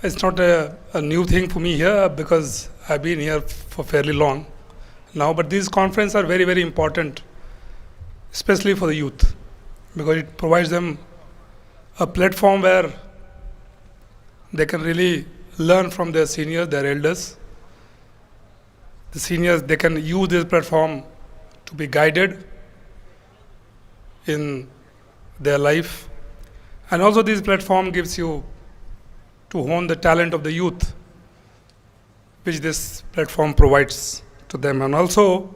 it's not a new thing for me here, because I've been here for fairly long now, but these conferences are very, very important, especially for the youth, because it provides them a platform where they can really learn from their seniors, their elders. The seniors, they can use this platform to be guided in their life. And also this platform gives you to hone the talent of the youth, which this platform provides to them. And also,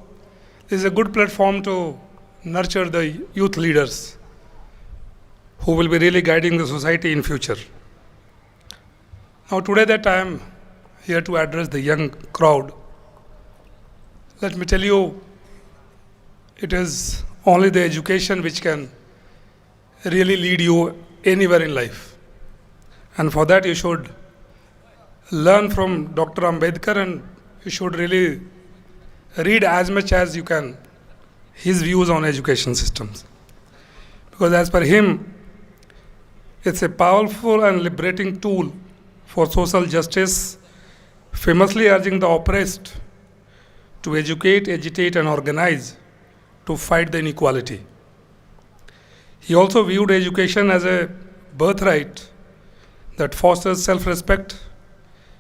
this is a good platform to nurture the youth leaders who will be really guiding the society in future. Now today that I am here to address the young crowd, let me tell you, it is only the education which can really lead you anywhere in life. And for that you should learn from Dr. Ambedkar, and you should really read as much as you can his views on education systems. Because as per him, it's a powerful and liberating tool for social justice, famously urging the oppressed to educate, agitate and organize to fight the inequality. He also viewed education as a birthright that fosters self-respect,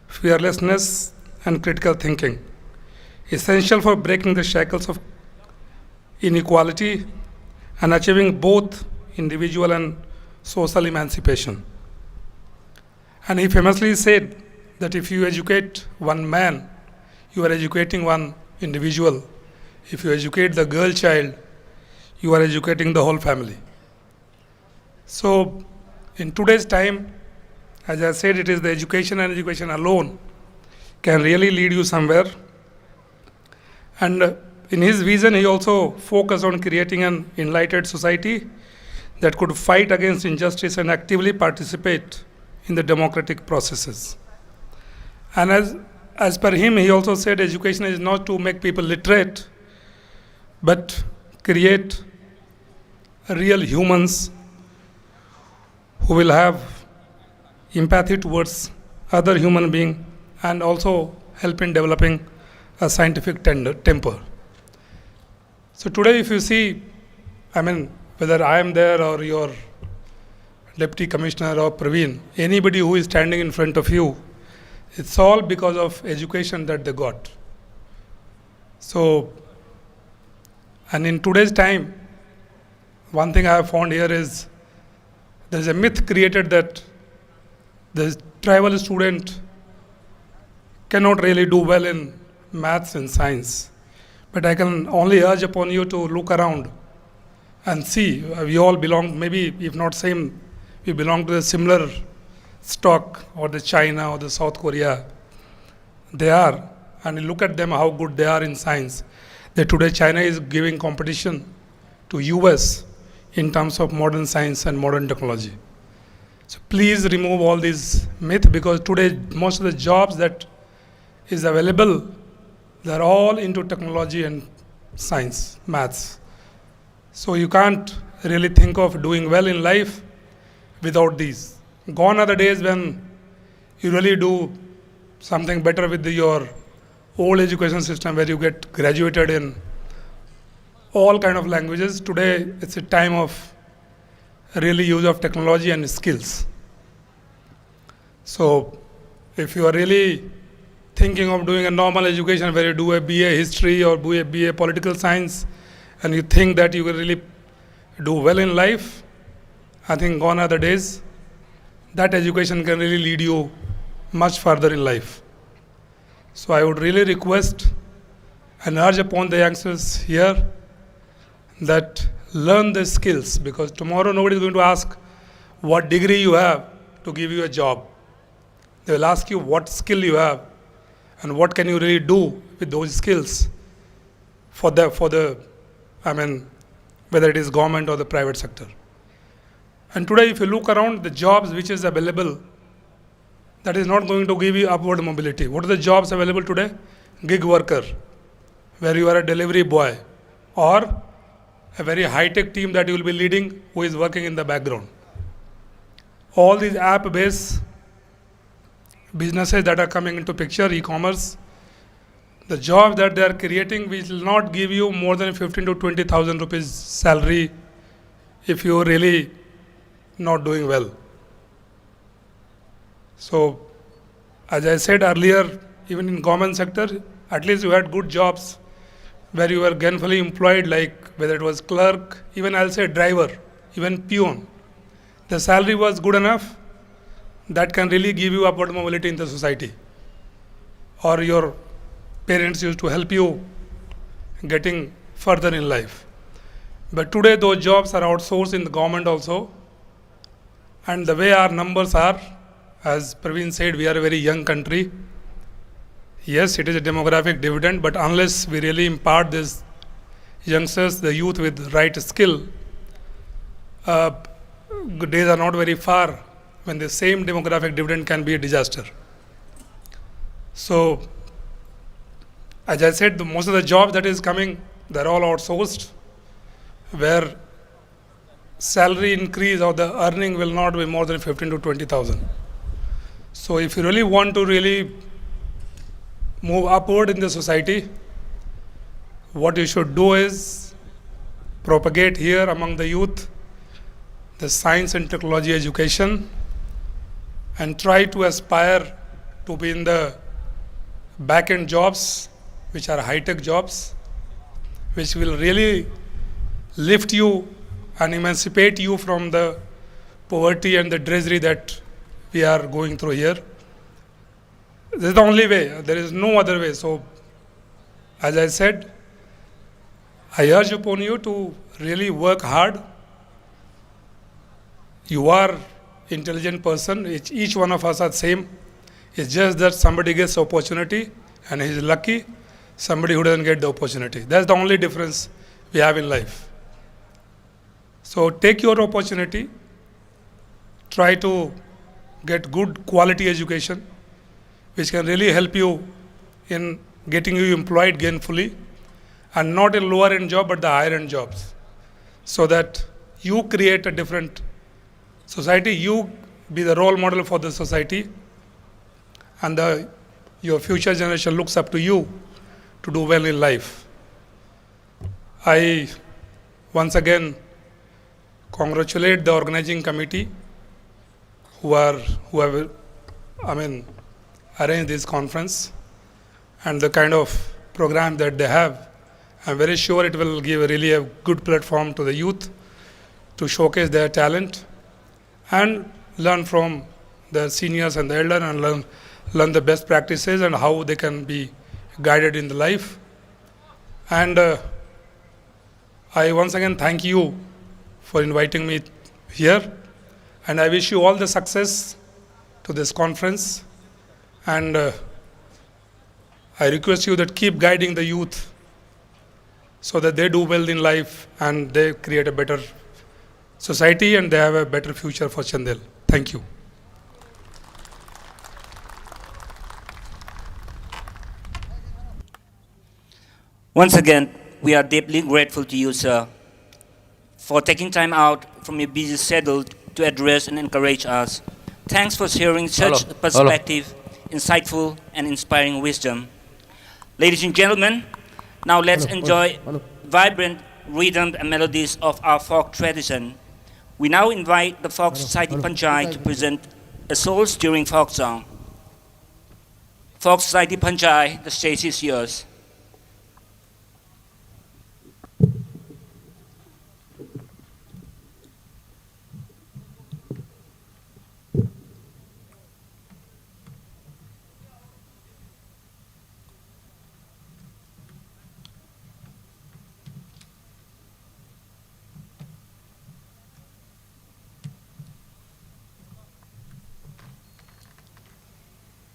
fearlessness and critical thinking, essential for breaking the shackles of inequality and achieving both individual and social emancipation. And he famously said that if you educate one man, you are educating one individual. If you educate the girl child, you are educating the whole family. So in today's time, as I said, it is the education and education alone can really lead you somewhere. And in his vision, he also focused on creating an enlightened society that could fight against injustice and actively participate in the democratic processes. And as per him, he also said education is not to make people literate, but create real humans who will have empathy towards other human beings and also help in developing a scientific temper. So today if you see, whether I am there or your Deputy Commissioner or Praveen, anybody who is standing in front of you, it's all because of education that they got. So, and in today's time, one thing I have found here is there is a myth created that the tribal student cannot really do well in maths and science. But I can only urge upon you to look around and see. We all belong, maybe if not same, we belong to the similar stock, or the China or the South Korea. They are, and you look at them how good they are in science. That today China is giving competition to US in terms of modern science and modern technology. So please remove all these myths, because today most of the jobs that is available, they're all into technology and science, maths. So you can't really think of doing well in life without these. Gone are the days when you really do something better with your old education system where you get graduated in all kind of languages. Today, it's a time of really use of technology and skills. So if you are really thinking of doing a normal education where you do a BA history or do a BA political science and you think that you will really do well in life, I think gone are the days. That education can really lead you much further in life. So I would really request and urge upon the youngsters here that learn the skills, because tomorrow nobody is going to ask what degree you have to give you a job. They will ask you what skill you have and what can you really do with those skills for the whether it is government or the private sector. And today if you look around the jobs which is available, that is not going to give you upward mobility. What are the jobs available today? Gig worker, where you are a delivery boy, or a very high-tech team that you will be leading who is working in the background. All these app-based businesses that are coming into picture, e-commerce, the jobs that they are creating will not give you more than 15 to 20,000 rupees salary if you are really not doing well. So, as I said earlier, even in government sector, at least you had good jobs where you were gainfully employed, like whether it was clerk, even I'll say driver, even peon. The salary was good enough that can really give you upward mobility in the society. Or your parents used to help you getting further in life. But today those jobs are outsourced in the government also. And the way our numbers are, as Praveen said, we are a very young country. Yes, it is a demographic dividend, but unless we really impart these youngsters, the youth with right skill, days are not very far when the same demographic dividend can be a disaster. So, as I said, most of the jobs that is coming, they're all outsourced, where salary increase or the earning will not be more than 15 to 20,000. So if you really want to really move upward in the society, what you should do is propagate here among the youth the science and technology education and try to aspire to be in the back-end jobs, which are high-tech jobs, which will really lift you and emancipate you from the poverty and the drudgery that we are going through here. This is the only way. There is no other way. So, as I said, I urge upon you to really work hard. You are intelligent person. Each one of us are same. It's just that somebody gets opportunity and he's lucky. Somebody who doesn't get the opportunity. That's the only difference we have in life. So take your opportunity. Try to get good quality education, which can really help you in getting you employed gainfully, and not in lower end job but the higher end jobs, so that you create a different society, you be the role model for the society, and your future generation looks up to you to do well in life. I once again congratulate the organizing committee who have arranged this conference and the kind of program that they have. I'm very sure it will give really a good platform to the youth to showcase their talent and learn from the seniors and the elder, and learn the best practices and how they can be guided in the life. And I once again thank you for inviting me here, and I wish you all the success to this conference, and I request you that keep guiding the youth so that they do well in life and they create a better society and they have a better future for Chandel. Thank you. Once again, we are deeply grateful to you, sir, for taking time out from your busy schedule to address and encourage us. Thanks for sharing such a perspective insightful and inspiring wisdom. Ladies and gentlemen, now let's enjoy vibrant rhythm and melodies of our folk tradition. We now invite the Folk Society Panchai to present a soul-stirring folk song. Folk Society Panchai, the stage is yours.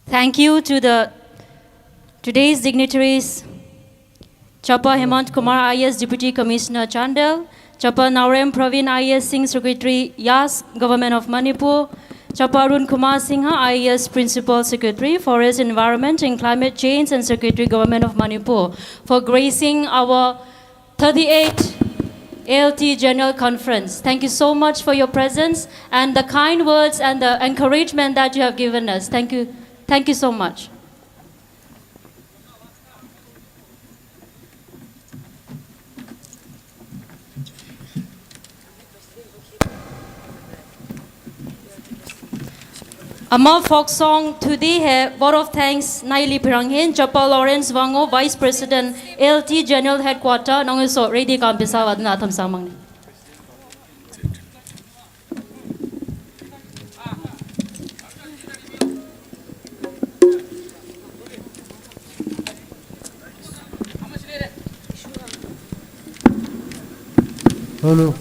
Thank you to today's dignitaries, Chapa Hemant Kumar IS Deputy Commissioner Chandel, Chapa Naurem Praveen IS Singh Secretary Yas Government of Manipur, Chapa Arun Kumar Singha IS Principal Secretary Forest Environment and Climate Change and Secretary Government of Manipur for gracing our 38th ALT General Conference. Thank you so much for your presence and the kind words and the encouragement that you have given us. Thank you. Thank you so much. Ama folk song today hai vote of thanks Naili Piranghin Chapa Lawrence Wango Vice President ALT General Headquarter Nongiso Ready Kampisa Wadna Tham Samang. Hello.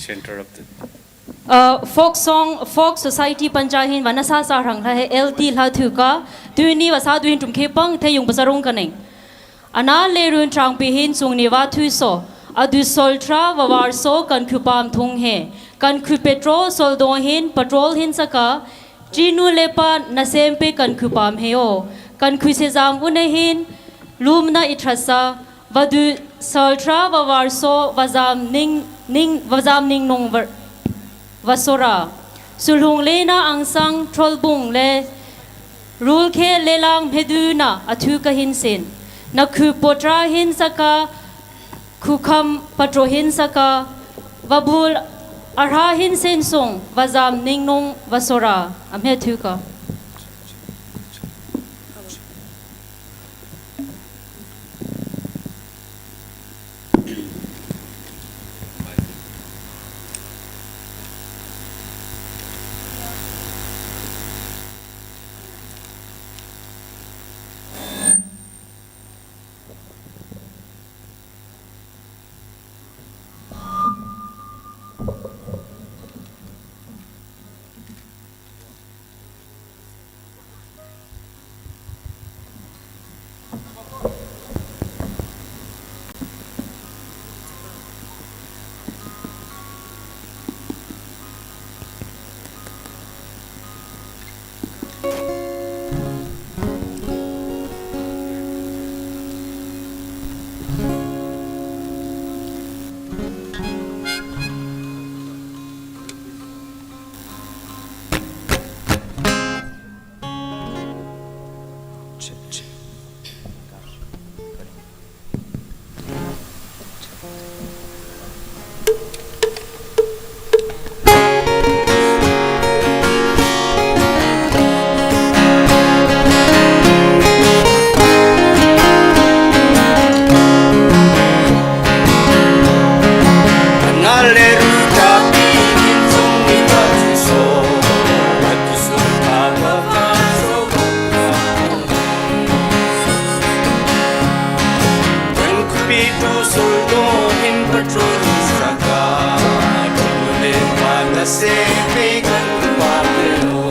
Center of the Folk song, folk society panjahin vanasa sarang hai LT la thuka tuini wasa duin tum khepang the yung basarong kaneng ANAL LENRUWL TANGPI sungni wa thu so adu soltra wawar so kan khupam thung he kan khu petro soldo hin patrol hin saka trinu lepa nasempe kan khupam he o kan khu se jam unehin lumna itrasa vadu soltra wawar so wazam ning nong Vasora Sulhung Lena Angsang Trollbung Le Rule Ke Lelang Meduna Atuka Hinsin Naku Potra Hinsaka Kukam Patro Hinsaka Vabul Arha Hinsin Song Vazam Ning Nong Vasora Amhetuka. soldo in patrol saka Kimule wana se vegan wapelo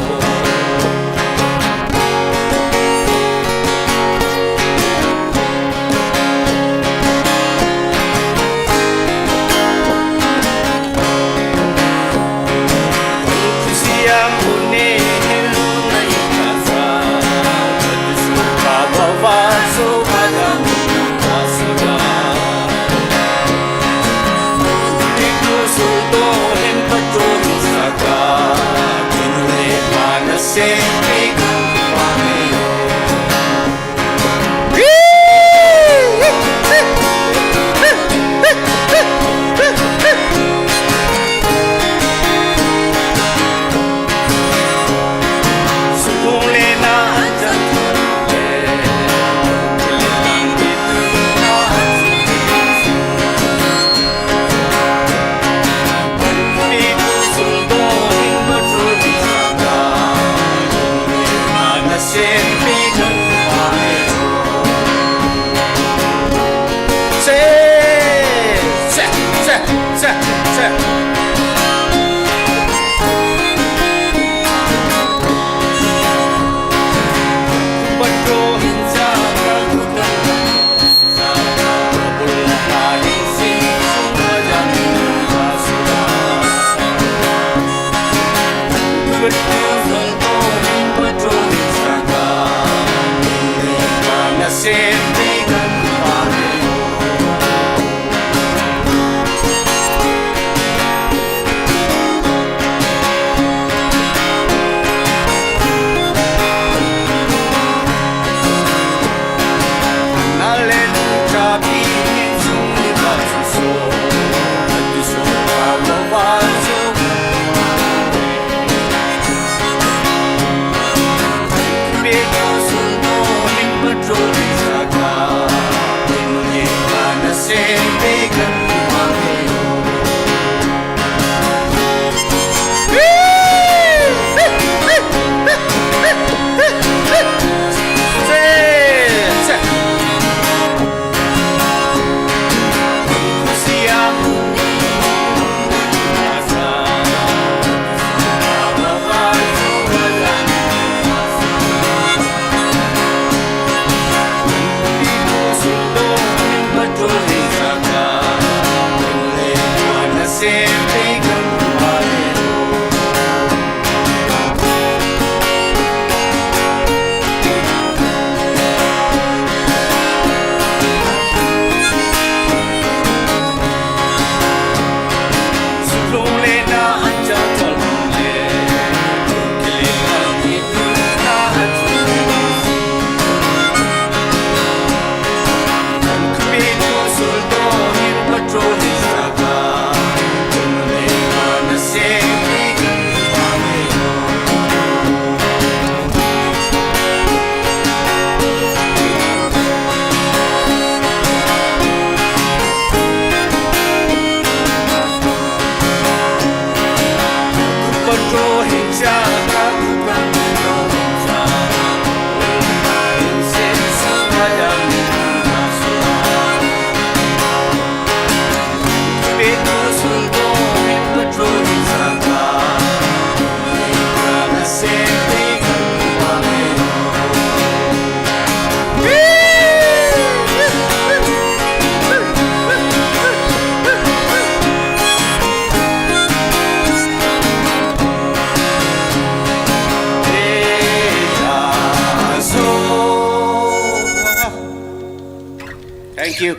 Thank you.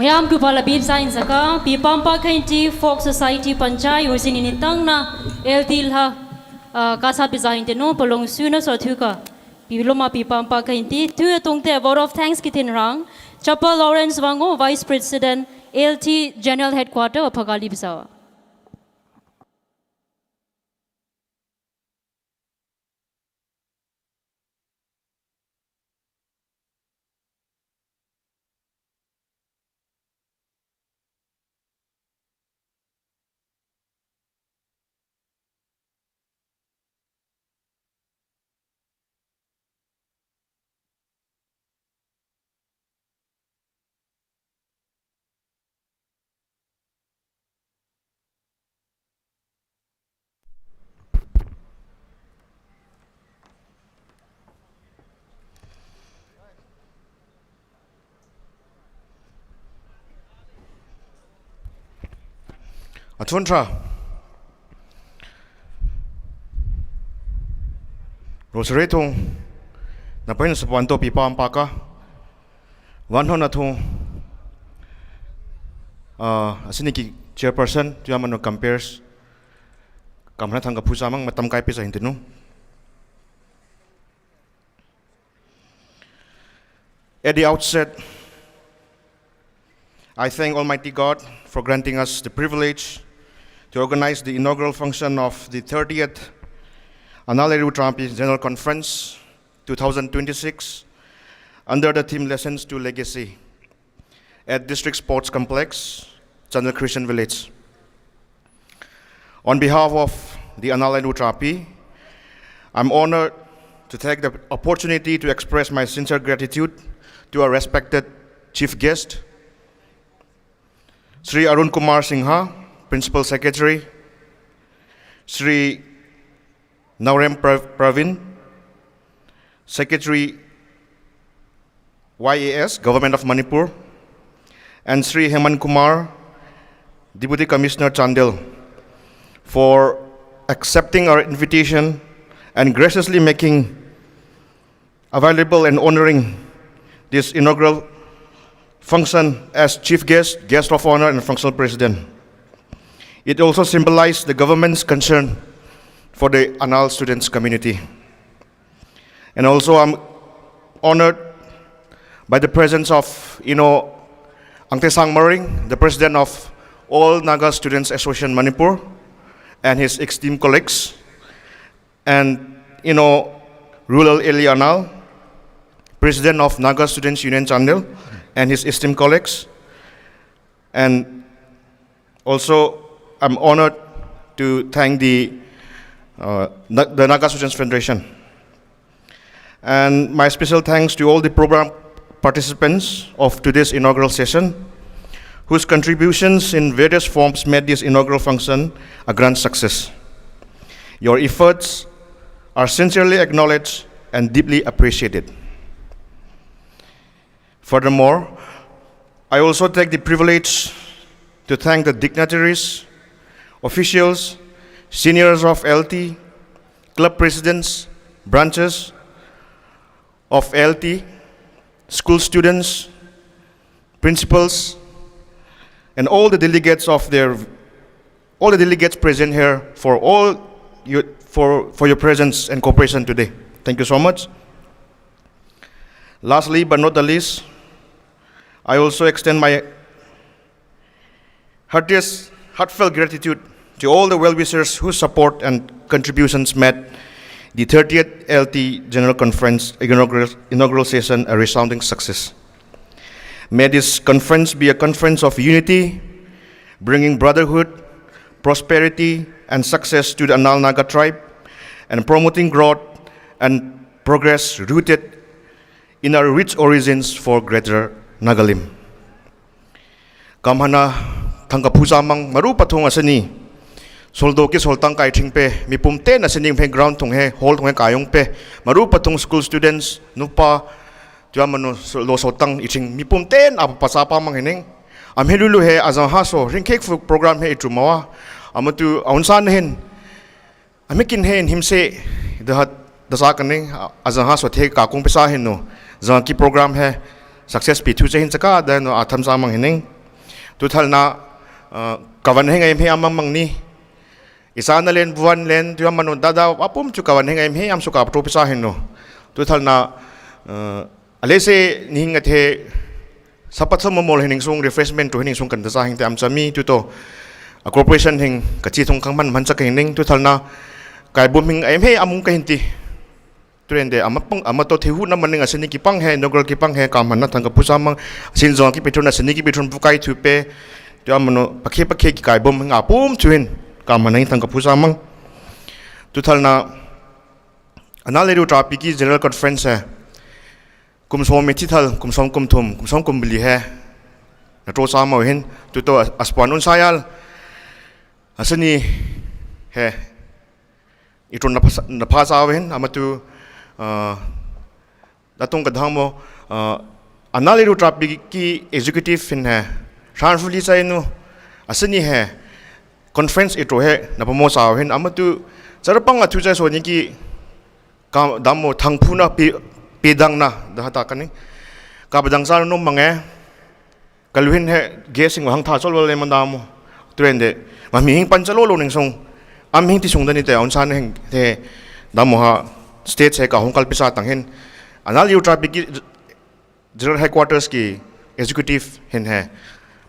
Mayam ku pala bib sain saka pi pampa khainti folk society panchai usin ini tang na eltil ha kasa bizain te no polong suna so thuka pi loma pi pampa khainti tu tongte vote of thanks kitin rang Chapa Lawrence Wango Vice President LT General Headquarter Phagali Bisawa. Atuntra. Rosaretung. Napain sa panto pipa ang paka. Wanhon atong asiniki chairperson tuya man compares kamna thang kapusa mang matam kai pesa hintinu. At the outset, I thank Almighty God for granting us the privilege to organize the inaugural function of the 38th ANΑΛ LENRUWL TΑNGPI General Conference 2026 under the theme Lessons to Legacy at District Sports Complex, Chandel Christian Village. On behalf of the ANΑΛ LENRUWL TANGPI, I'm honored to take the opportunity to express my sincere gratitude to our respected Chief Guest, Sri Arun Kumar Singha, Principal Secretary, Sri Naurem Pravin, Secretary YAS, Government of Manipur, and Sri Heman Kumar, Deputy Commissioner Chandel, for accepting our invitation and graciously making available and honoring this inaugural function as Chief Guest, Guest of Honor, and Functional President. It also symbolized the government's concern for the ANAL students community. And also I'm honored by the presence of Angte Sangmaring, the President of All Naga Students Association Manipur, and his esteemed colleagues, and Rural Area ANAL, President of Naga Students Union Chandel, and his esteemed colleagues. And also, I'm honored to thank the Naga Students Federation. And my special thanks to all the program participants of today's inaugural session, whose contributions in various forms made this inaugural function a grand success. Your efforts are sincerely acknowledged and deeply appreciated. Furthermore, I also take the privilege to thank the dignitaries, officials, seniors of LT, club presidents, branches of LT, school students, principals, and all the delegates present here for your presence and cooperation today. Thank you so much. Lastly, but not the least, I also extend my heartfelt gratitude to all the well-wishers whose support and contributions made the 30th LT General Conference inaugural session a resounding success. May this conference be a conference of unity, bringing brotherhood, prosperity, and success to the ANAL Naga tribe, and promoting growth and progress rooted in our rich origins for Greater Nagalim. Kamhana thangkapusamang marupathong asani soldo ki soltang kai thingpe mipumte na sining phe ground thong he hall thong kayong pe marupathong school students nupa tuamano lo soltang iching mipumte na pasapa mang hining amhelulu he azang haso ringkek program he itrumawa amatu aunsan hen amikin hen himse dahat dasa kaning azang haso the ka kung pesa hen no zang ki program he success pi thu chahin chaka da no atham sa mang hining tu thal na kawan he ngai me amang mang ni isana len buan len tu amano dada apum chu kawan he ngai me am su ka pro pesa hen no tu thal na alese ning athe sapat mo mol hining sung refreshment to hining sung kan dasa hing te am chami tu to a corporation hing kachi thong khang man chak hining tu thal na kai bum hing ai me amung ka hinti trende amato thehu na maning asini ki pang he nogol ki pang he kam na thang pusamang sinjong ki petron asini ki petron bukai thupe to amano pakhe ki kai bom nga pum chuin kam manai thang pusamang tu thal na ANAL LENRUWL TANGPI ki general conference hai kumsom me thithal kumsom kumthum kumsom kumbli he na to sama hin tu to aspanun sayal asani he itron na phasa wen amatu datung kadhang mo ANAL LENRUWL TANGPI ki executive fin hai shanfuli sai no asani hai conference itu he na pamo sawen amatu jarapang atu jai so ni ki ka damo thangphuna pedang na da ta kani ka badang sar no mange kalwin he gesing hang tha chol le mandamo trende ma mi hing panchalo lo ning song am hing ti sung dani te on san heng te damo ha state se ka hong kal pisa tang hen anal yu traffic ki general headquarters ki executive hen he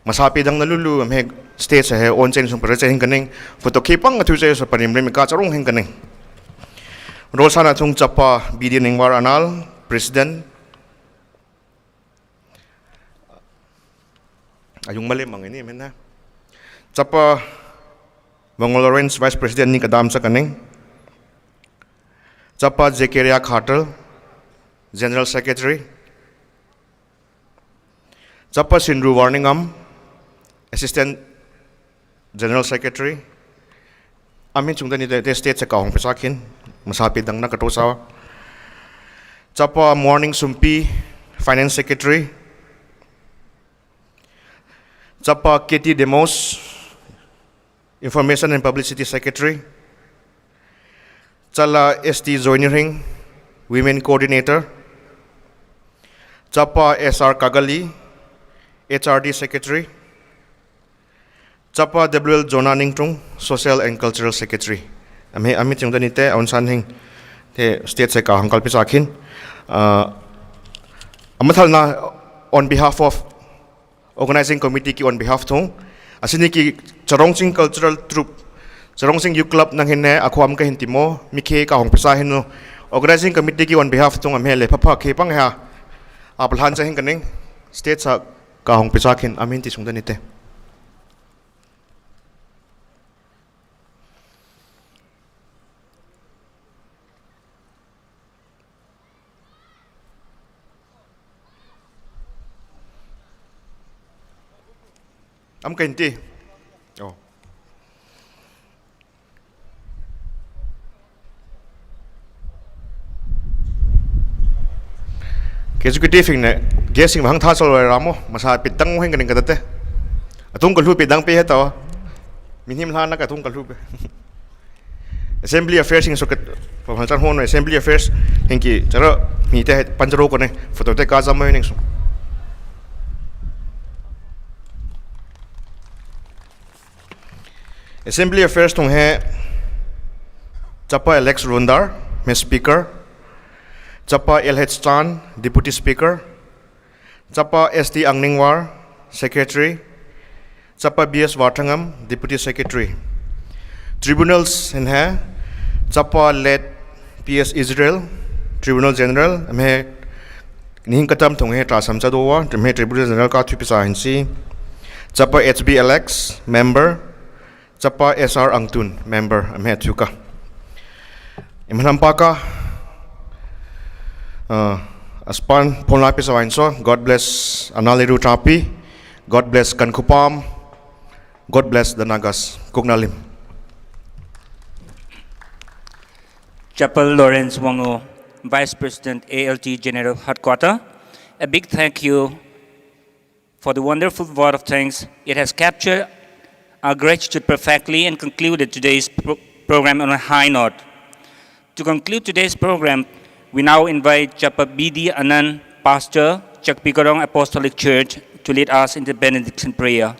masapi dang nalulu am he state se he on chen sung par che hing kaning photo khipang athu che so panim rem ka charong hing kaning rol sana thung chapa bidi ningwar anal president ayung mali mangini mena chapa Bangol Lawrence vice president ni kadam sa kaning chapa Zekaria Khatal general secretary chapa Sindru Warningam assistant general secretary amin chungdani de state sa kahong pesakin masapi dang na katosa chapa Morning Sumpi finance secretary chapa Katie Demos information and publicity secretary chala ST Joinering women coordinator chapa SR Kagali HRD secretary chapa WL Jona Ningtung social and cultural secretary amit yung danite on san hing te state se ka hangkal pisakin amathal na on behalf of organizing committee ki on behalf thong asini ki Charongsing cultural troupe Charongsing youth club nang hinne akhwam ka hintimo mikhe ka hong pisa hinu organizing committee ki on behalf thong amhe le phapha khe pang ha apalhan cha hing kaning state sa ka hong pisa khin amin ti sungdanite am kenti oh executive ne guessing hang tha sol ramo masa pitang heng kaning kadate atung kalhu pitang pe heta minim hana ka atung kalhu pe assembly affairs in soket phamchan hon assembly affairs hengki chara mi te panjaro ko ne photo te ka jamai ning so Assembly Affairs tung hai chapa Alex Rundar me speaker chapa LH Chan deputy speaker chapa ST Angningwar secretary chapa BS Wathangam deputy secretary tribunals in hai chapa led PS Israel tribunal general me ning katam tung hai trasam chadowa me tribunal general ka thupisa hinsi chapa HBLX member chapa SR Angtun member amhe thuka imhampaka aspan phonla pe sawain so God bless ANAL LENRUWL TANGPI God bless Kankupam God bless the Nagas Kugnalim Chapel Lawrence Wango Vice President ALT General Headquarters, a big thank you for the wonderful vote of thanks. It has captured our gratitude perfectly and concluded today's program on a high note. To conclude today's program, we now invite Chapa B.D. Anand, Pastor, Chakpikarong Apostolic Church, to lead us in the benediction prayer.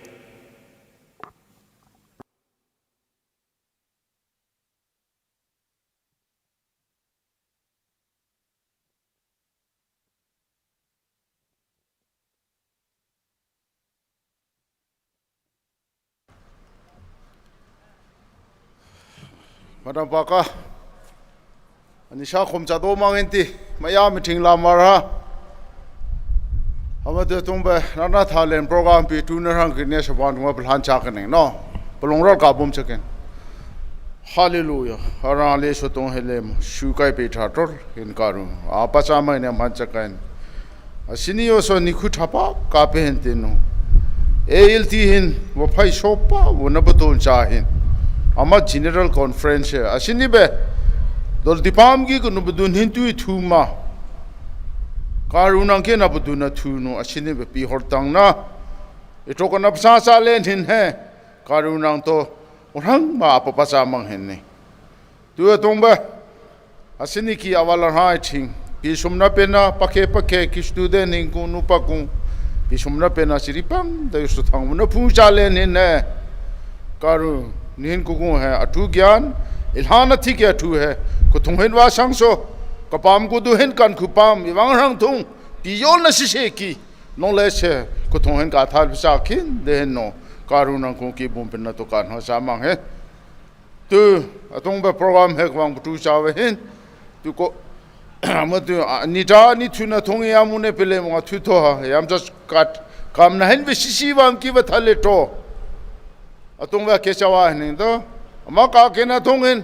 Madam Paka, Anisha Khumchado Mangenti, Maya meeting Lamara, Amade Tumba, Nana Thailand program, P2 Rankinesh about Waplan Chakaning. No, Polongra Kabum Chakin. Hallelujah. Harale Soton Helem, Shukai Petator in Karum, Apachama in a Manchakan. A senior son Nikutapa, Kapentino. ALT hin, Wapai Shopa, Wunabaton Chahin. Ama general conference asini be dol dipam gi kunu budun hintu thuma karunang ke na buduna thuno asini be pi hortang na itokona psa sa len hin he karunang to orang ma apa pasa mang henne tu tongba asini ki awala hai ching pi sumna pena pakhe ki student ingku nupa ku pi sumna pena siripang da yusu thang na pu chale ne karu nin ku hai atu gyan ilhan thi ke atu hai ko thunghen wa sangso kapam ku du hen kan khupam iwang rang thung ti yol na si ki knowledge ko thunghen ka thal bisa kin de no karu nang ku ki bum pena to kan ha samang he tu atong ba program he kwang tu chawe hen tu ko amatu nita ni thuna thong ya mune pele mo thu tho ha yam just kat kam na hen be sisi wam ki ba thale to atong ba ke chawa hen do ama ka ke na thong hen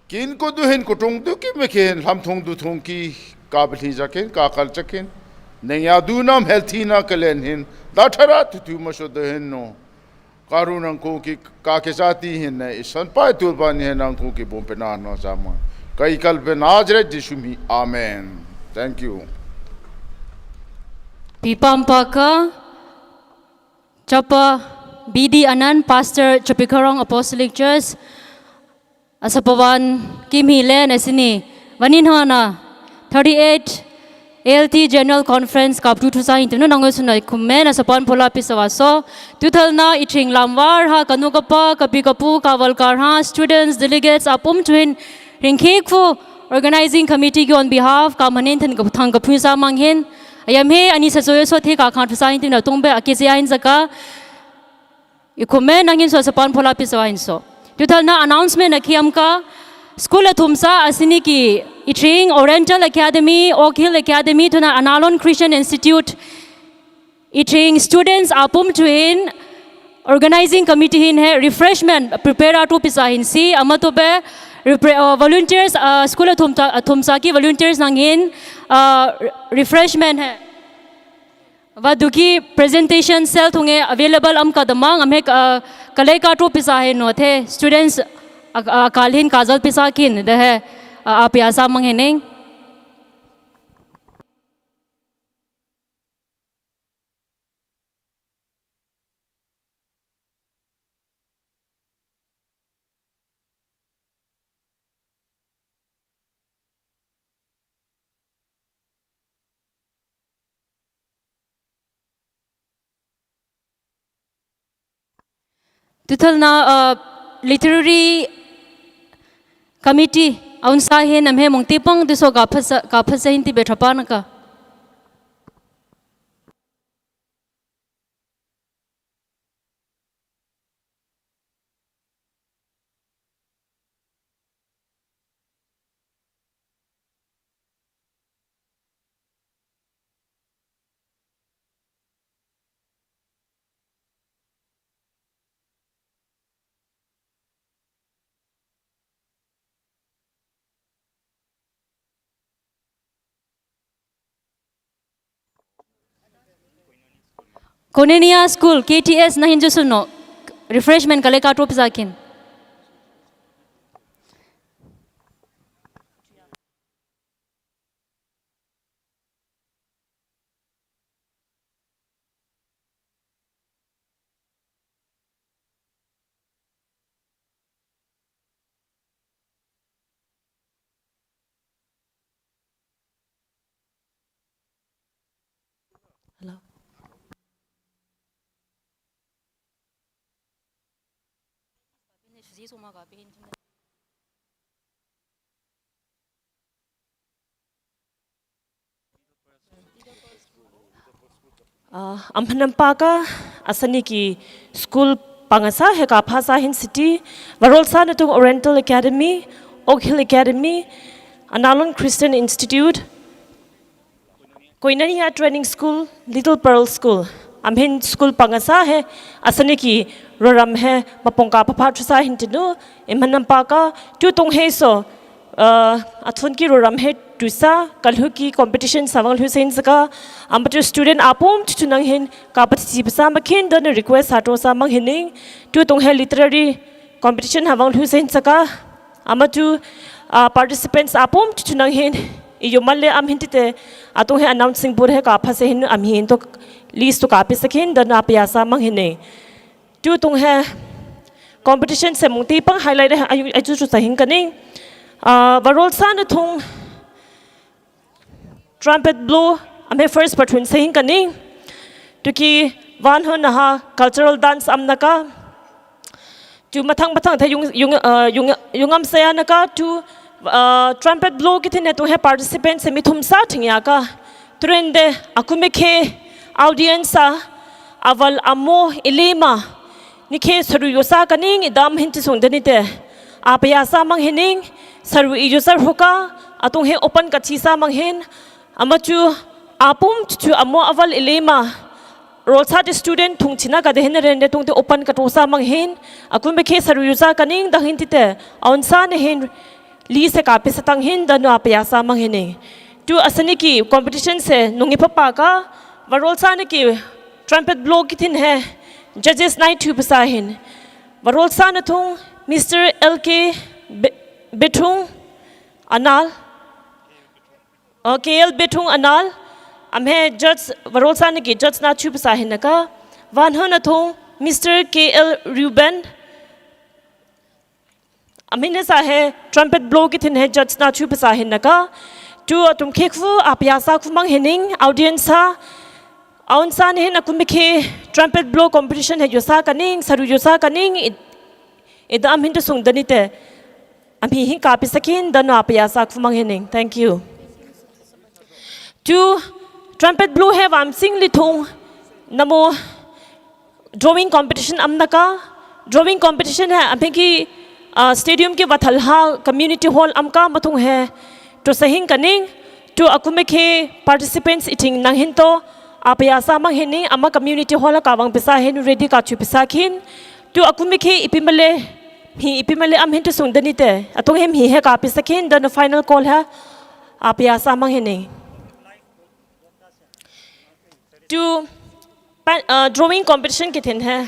kin ko du hen ko tong du ki me ken lam thong du thong ki ka bli jaken ka kal chaken ne ya du nam healthy na kalen hen da thara tu ma so de hen no karunang ko ki ka ke sati hen ne isan pa tu ba ni hen ko ki bom pe na no sama kai kal pe nazret jishumi amen thank you Pipampaka Chapa BD Anand Pastor Chopikarong Apostolic Church Asapawan Kim Hilen Asini Vanin Hana 38th ALT General Conference Kaptu Tusa Intino Nangosuna Kumen Asapan Pola Pisawaso Tutalna Iching Lamwar Ha Kanukapa Kapikapu Kavalkar Ha students delegates Apum Twin Ringkekfu Organizing Committee on behalf Kamanin Thang Kapusa Manghin ayam he ani sasoyo so the ka khan tusa Intino Tumbe Akisia in Zaka Ikumen Nangin so Asapan Pola Pisawain so Tutalna announcement Akiamka School Thumsa Asini ki Iching Oriental Academy, Oak Hill Academy, to na Analon Christian Institute. Iching students apum tuin organizing committee hin hai refreshment prepare to pisa hin si amatobe volunteers school thumsa ki volunteers nangin refreshment hai. Vaduki presentation cell thunge available am kadamang am hai kalai ka to pisa hin no the students kalhin kazal pisa kin de hai आप यासा मंगे नहीं तुथलना literary committee aun sa he nam he mongti pang du so ka phasa hinti bethapa na ka Konenia School, KTS na hinjusuno. Refreshment kale ka top zakin. Hello. Ampanampaka asani ki school pangasa he ka phasa hin city Varolsa natung Oriental Academy, Oak Hill Academy, Analon Christian Institute, Koinonia Training School, Little Pearl School. Amhin school pangasa he asani ki roram he mapongka papatsa hintinu imhanampaka tu tong he so athun ki roram he tusa kalhu ki competition samal Hussein saka amatu student apom tunang hin ka participasa makhin don request hato sa mang hining tu tong he literary competition hawang Hussein saka amatu participants apom tunang hin iyomalle am hintite atong he announcing bur he ka phase hin am hin to list to copy sakhin don apyasa mang hine tu tong he competition se mung ti pang highlight ai chu chu sahin kaning varol san thung trumpet blow ame first patron sahin kaning tuki van hon ha cultural dance amnaka tu mathang the yungam saya naka tu trumpet blow kitine to he participants se mithum sa thingya ka trende akumekhe audience aval amo ilema nikhe saru yosa kaning idam hinti sungdanite apaya sa mang hining saru user hoka atung he open kachi sa mang hin amachu apum chu amo aval ilema rolsa student thung china ka dehin rende tung te open ka to sa mang hin akum be khe saru user kaning da hin tite onsa ne hin li se ka pe satang hin da no apaya sa mang hin tu asani ki competition se nungi papa ka varolsa ne ki trumpet blow kitin hai judges night tu pasahin varolsa na thung Mr. LK Betung Anal KL Betung Anal amhe judge varolsa ne ki judge na tu pasahin naka van hona thung Mr. KL Ruben amine sa hai trumpet blow kitin hai judge na tu pasahin naka tu atum khekfu apyasa khumang hening audience ha aun san hin akumikhe trumpet blow competition hai yosa kaning saru yosa kaning idam hin sungdanite ami hin kapi sakin dano apyasa khumang hening thank you tu trumpet blow have am sing lithung namo drawing competition amnaka drawing competition hai amki stadium ke wathalha community hall amka mathung hai to sahin kaning to akumekhe participants iting nang hin to apaya samang hini ama community hall ka wang pisa hen ready ka chu pisa khin to akumekhe ipimale am hin to sungdanite atong hem hi he ka pisa khin the final call ha apaya samang hini to drawing competition ke then hai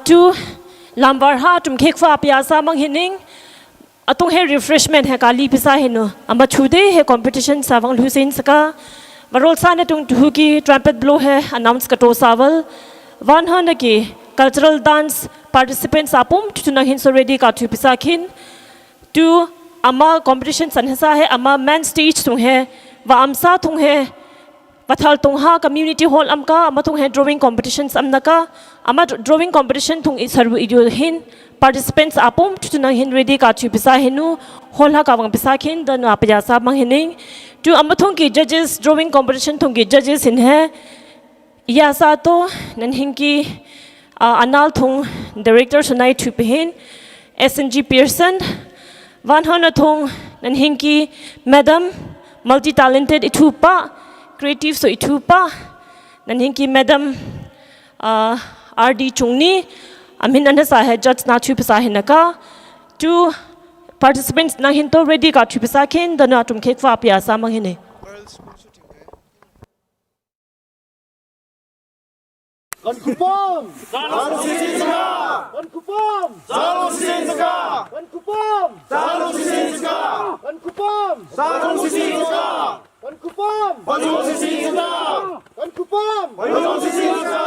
tu lambar ha tum khek fa pyasa mang hining atung he refreshment he kali pisa hinu amba chude he competition sawang lusin saka varol sana tung tu ki trumpet blow he announce kato sawal one hana ki cultural dance participants apum tu na hin so ready ka tu pisa khin tu ama competition sanhasa he ama main stage tung he wa amsa tung he Pathal tungha community hall amka ama tung he drawing competitions amnaka ama drawing competition tung isaru idu hin participants apum tutuna hin ready ka chu pisa hinu hall ha ka wang pisa khin dan apya sa mang hining tu ama tung ki judges drawing competition tung ki judges in he ya sa to nan hin ki anal tung director sunai thu pehin SNG Pearson van hona tung nan hin ki madam multi talented ithupa creative so itupa nan hinki madam RD chungni amin an sa hai judge na chu pisa hinaka tu participants na hin to ready ka chu pisa khin dana tum khek fa pya sa mang hine Kankupam! Salong Sisinska! Kankupam! Salong Sisinska! Kankupam! Salong Sisinska! Kankupam! Salong Sisinska! Kankupam! Salong Sisinska! Kankupam! Salong Sisinska!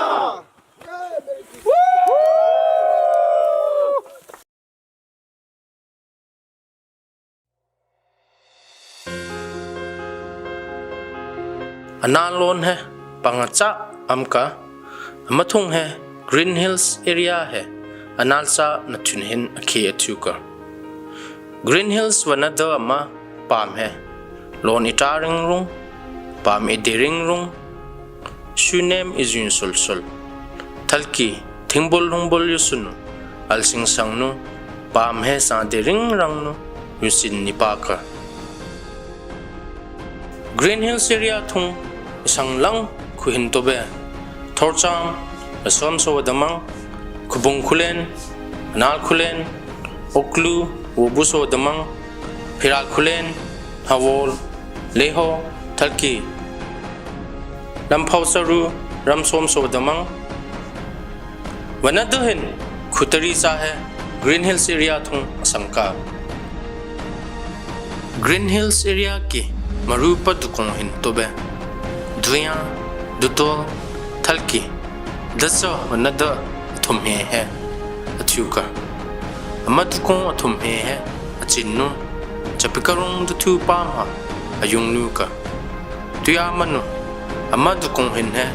ANAL LON है पंगचा amka Amathong hai Green Hills area hai analsa na chunhin akhe achuka. Green Hills wanada ama pam hai lon itaring rung pam ediring rung shunem izun sul thalki thingbol hungbol yusunu alsing sangnu pam hai sa dering rangnu yusin nipaka. Green Hills area thung isang lang kuhin tobe thorchang asom so damang kubung kulen anal kulen oklu wobuso damang phiral kulen hawol leho thalki lamphau saru ramsom so damang wanaduhin khutari sa hai Green Hills area thung asangka. Green Hills area ki marupa dukong hin tobe duya dutol thalki dasa wanada thumhe hai achuka ama dukong thumhe hai achinnu chapikarung dutu pama ayung nuka tuya manu ama dukong hin hai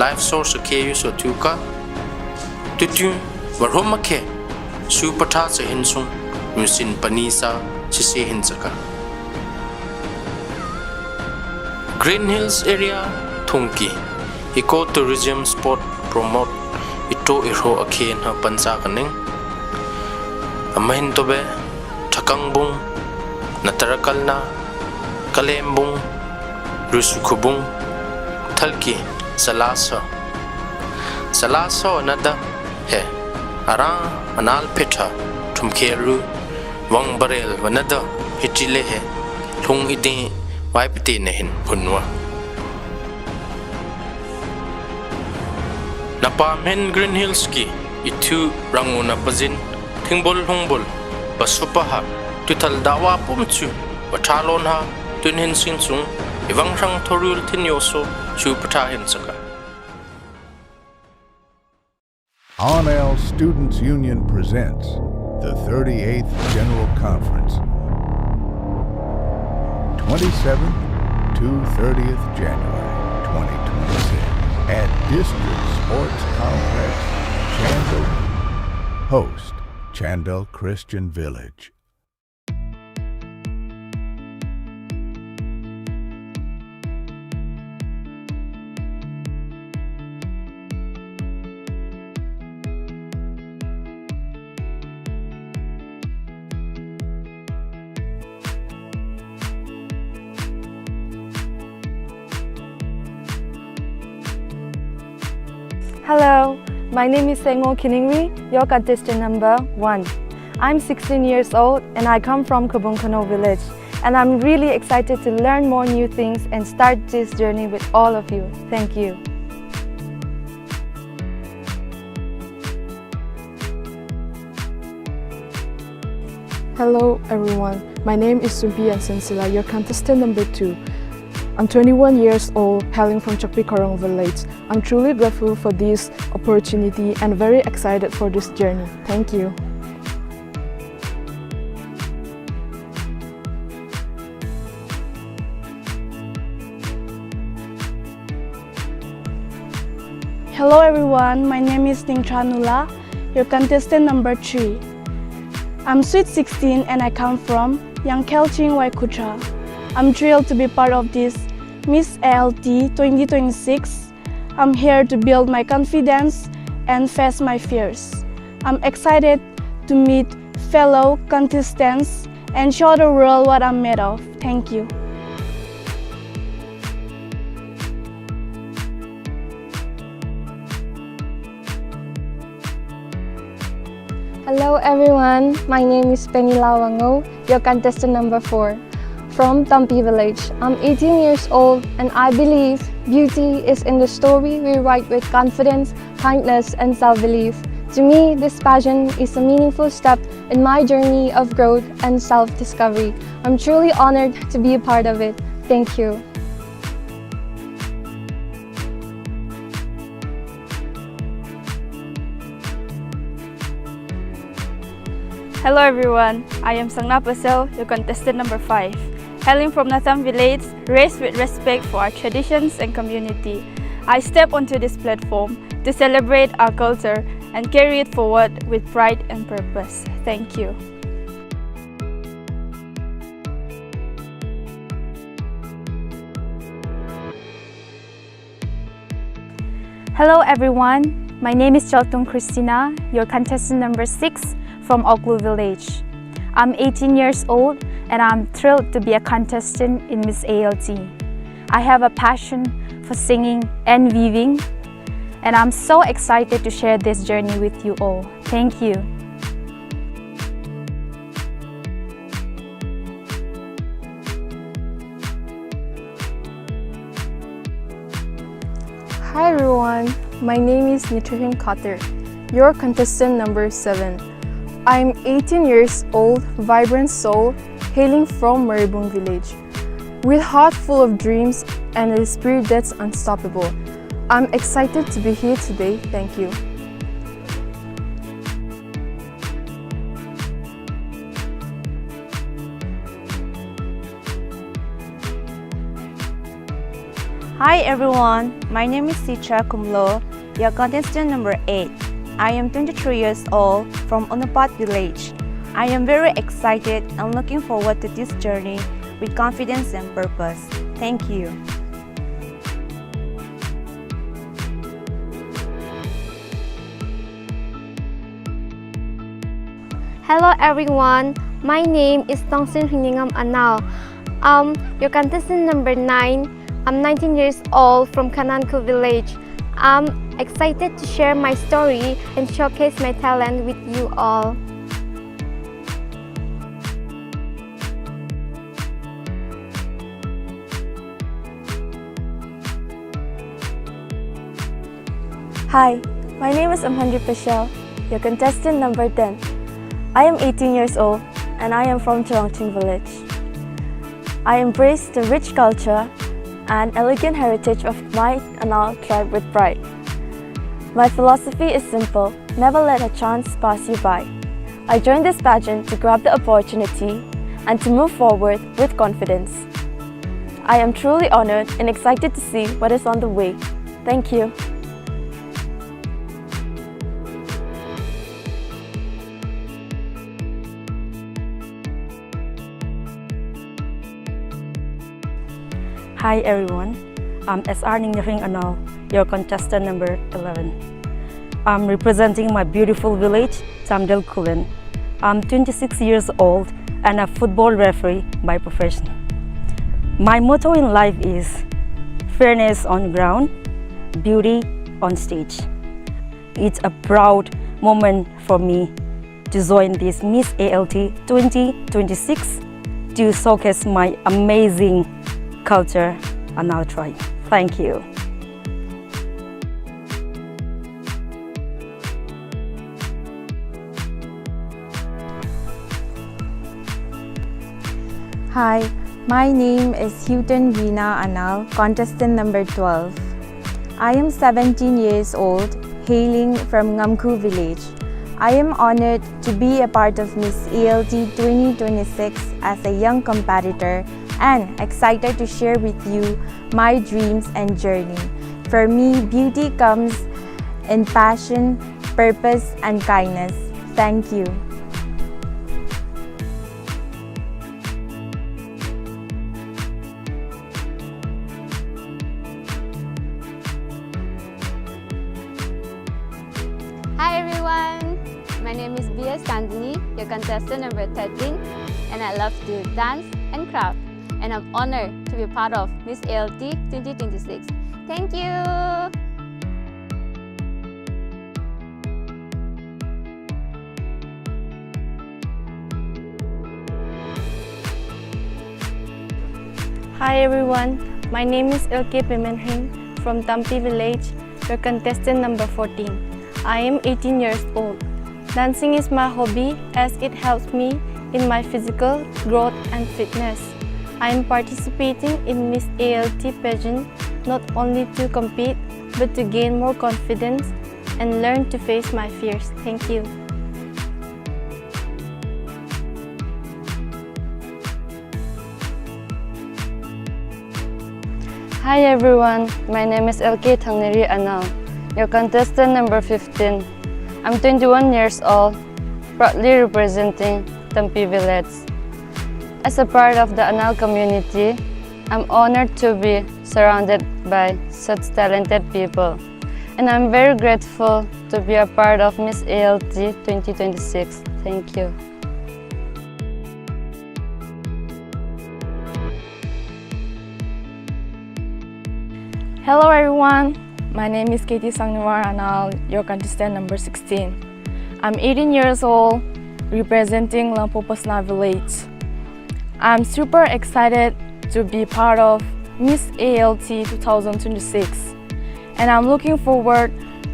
life source ke yuso tuka tutu warhoma ke supatha se hinsung musin panisa sisi hinsaka. Green Hills area thungki ecotourism spot promote ito iro akhen ha pansa kaning amahin tobe thakangbung natarakalna kalembung rusukubung thalki salasa nada he ara anal petha thumkheru wangbarel wanada hitile he thung ide waipte nehin punwa napamhen Green Hills ki itu ranguna pazin thingbol hongbol basupaha tutal dawa pumchu wathalon ha tunhin sinsung ivang rang thorul thinyoso chupatha hinsaka. ANAL Students Union presents the 38th General Conference, 27th to 30th January 2026 at District Sports Complex, Chandel. Host, Chandel Christian Village. Hello, my name is Sengo Kiningri, your contestant number 1. I'm 16 years old and I come from Kabungkano village. And I'm really excited to learn more new things and start this journey with all of you. Thank you. Hello everyone, my name is Sumpi Ansensila, your contestant number 2. I'm 21 years old, hailing from Chakpikorong village. I'm truly grateful for this opportunity and very excited for this journey. Thank you. Hello everyone, my name is Ningtranula, your contestant number 3. I'm sweet 16 and I come from Yangkelching, Waikucha. I'm thrilled to be part of this Miss ALT 2026. I'm here to build my confidence and face my fears. I'm excited to meet fellow contestants and show the world what I'm made of. Thank you. Hello everyone, my name is Penila Wango, your contestant number 4. From Tampi village. I'm 18 years old and I believe beauty is in the story we write with confidence, kindness and self-belief. To me, this passion is a meaningful step in my journey of growth and self-discovery. I'm truly honored to be a part of it. Thank you. Hello everyone, I am Sangna Pasel, your contestant number 5. Hailing from Natham village, raised with respect for our traditions and community. I step onto this platform to celebrate our culture and carry it forward with pride and purpose. Thank you. Hello everyone, my name is Chaltung Christina, your contestant number 6 from Oklu Village. I'm 18 years old and I'm thrilled to be a contestant in Miss ALT. I have a passion for singing and weaving, and I'm so excited to share this journey with you all. Thank you. Hi everyone, my name is Nitrihin Khater, your contestant number 7. I'm 18 years old, vibrant soul, hailing from Maribung Village. With heart full of dreams and a spirit that's unstoppable. I'm excited to be here today, thank you. Hi everyone, my name is Sitra Kumlo, your contestant number 8. I am 23 years old from Onupat Village. I am very excited and looking forward to this journey with confidence and purpose. Thank you. Hello everyone, my name is Tongsin Hiningam ANAL. Your contestant number 9. I'm 19 years old from Kananku Village. I'm excited to share my story and showcase my talent with you all. Hi, my name is Amhandri Pashel, your contestant number 10. I am 18 years old and I am from Chorongching Village. I embrace the rich culture and elegant heritage of my ANAL tribe with pride. My philosophy is simple, never let a chance pass you by. I joined this pageant to grab the opportunity and to move forward with confidence. I am truly honored and excited to see what is on the way. Thank you. Hi everyone, I'm SR Ningring ANAL, your contestant number 11. I'm representing my beautiful village, Chandel Kulen. I'm 26 years old and a football referee by profession. My motto in life is fairness on ground, beauty on stage. It's a proud moment for me to join this Miss ALT 2026 to showcase my amazing culture ANAL tribe. Thank you. Hi, my name is Houghton Veena ANAL, contestant number 12. I am 17 years old, hailing from Ngamku Village. I am honored to be a part of Miss ALT 2026 as a young competitor and excited to share with you my dreams and journey. For me, beauty comes in passion, purpose, and kindness. Thank you. Hi everyone, my name is B.S. Chandini, your contestant number 13, and I love to dance and craft. And I'm honored to be part of Miss ALT 2026. Thank you! Hi everyone, my name is Ilke Pimenring from Tampi Village, your contestant number 14. I am 18 years old. Dancing is my hobby as it helps me in my physical growth and fitness. I am participating in Miss ALT pageant not only to compete but to gain more confidence and learn to face my fears. Thank you. Hi everyone, my name is LK Thangneri ANAL, your contestant number 15. I'm 21 years old, proudly representing Tampi Village. As a part of the ANAL community, I'm honored to be surrounded by such talented people. And I'm very grateful to be a part of Miss ALT 2026. Thank you. Hello everyone, my name is Katie Sangniwar Anal, your contestant number 16. I'm 18 years old, representing Lampopasna Village. I'm super excited to be part of Miss ALT 2026, and I'm looking forward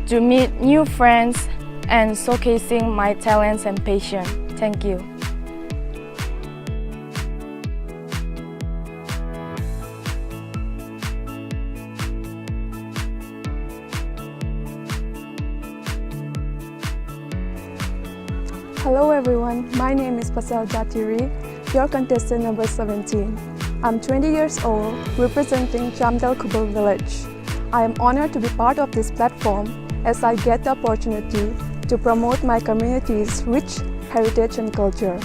to meet new friends and showcasing my talents and passion. Thank you. Hello everyone, my name is Pasel Jatiri, your contestant number 17. I'm 20 years old, representing Chandel Village. I am honored to be part of this platform as I get the opportunity to promote my community's rich heritage and culture.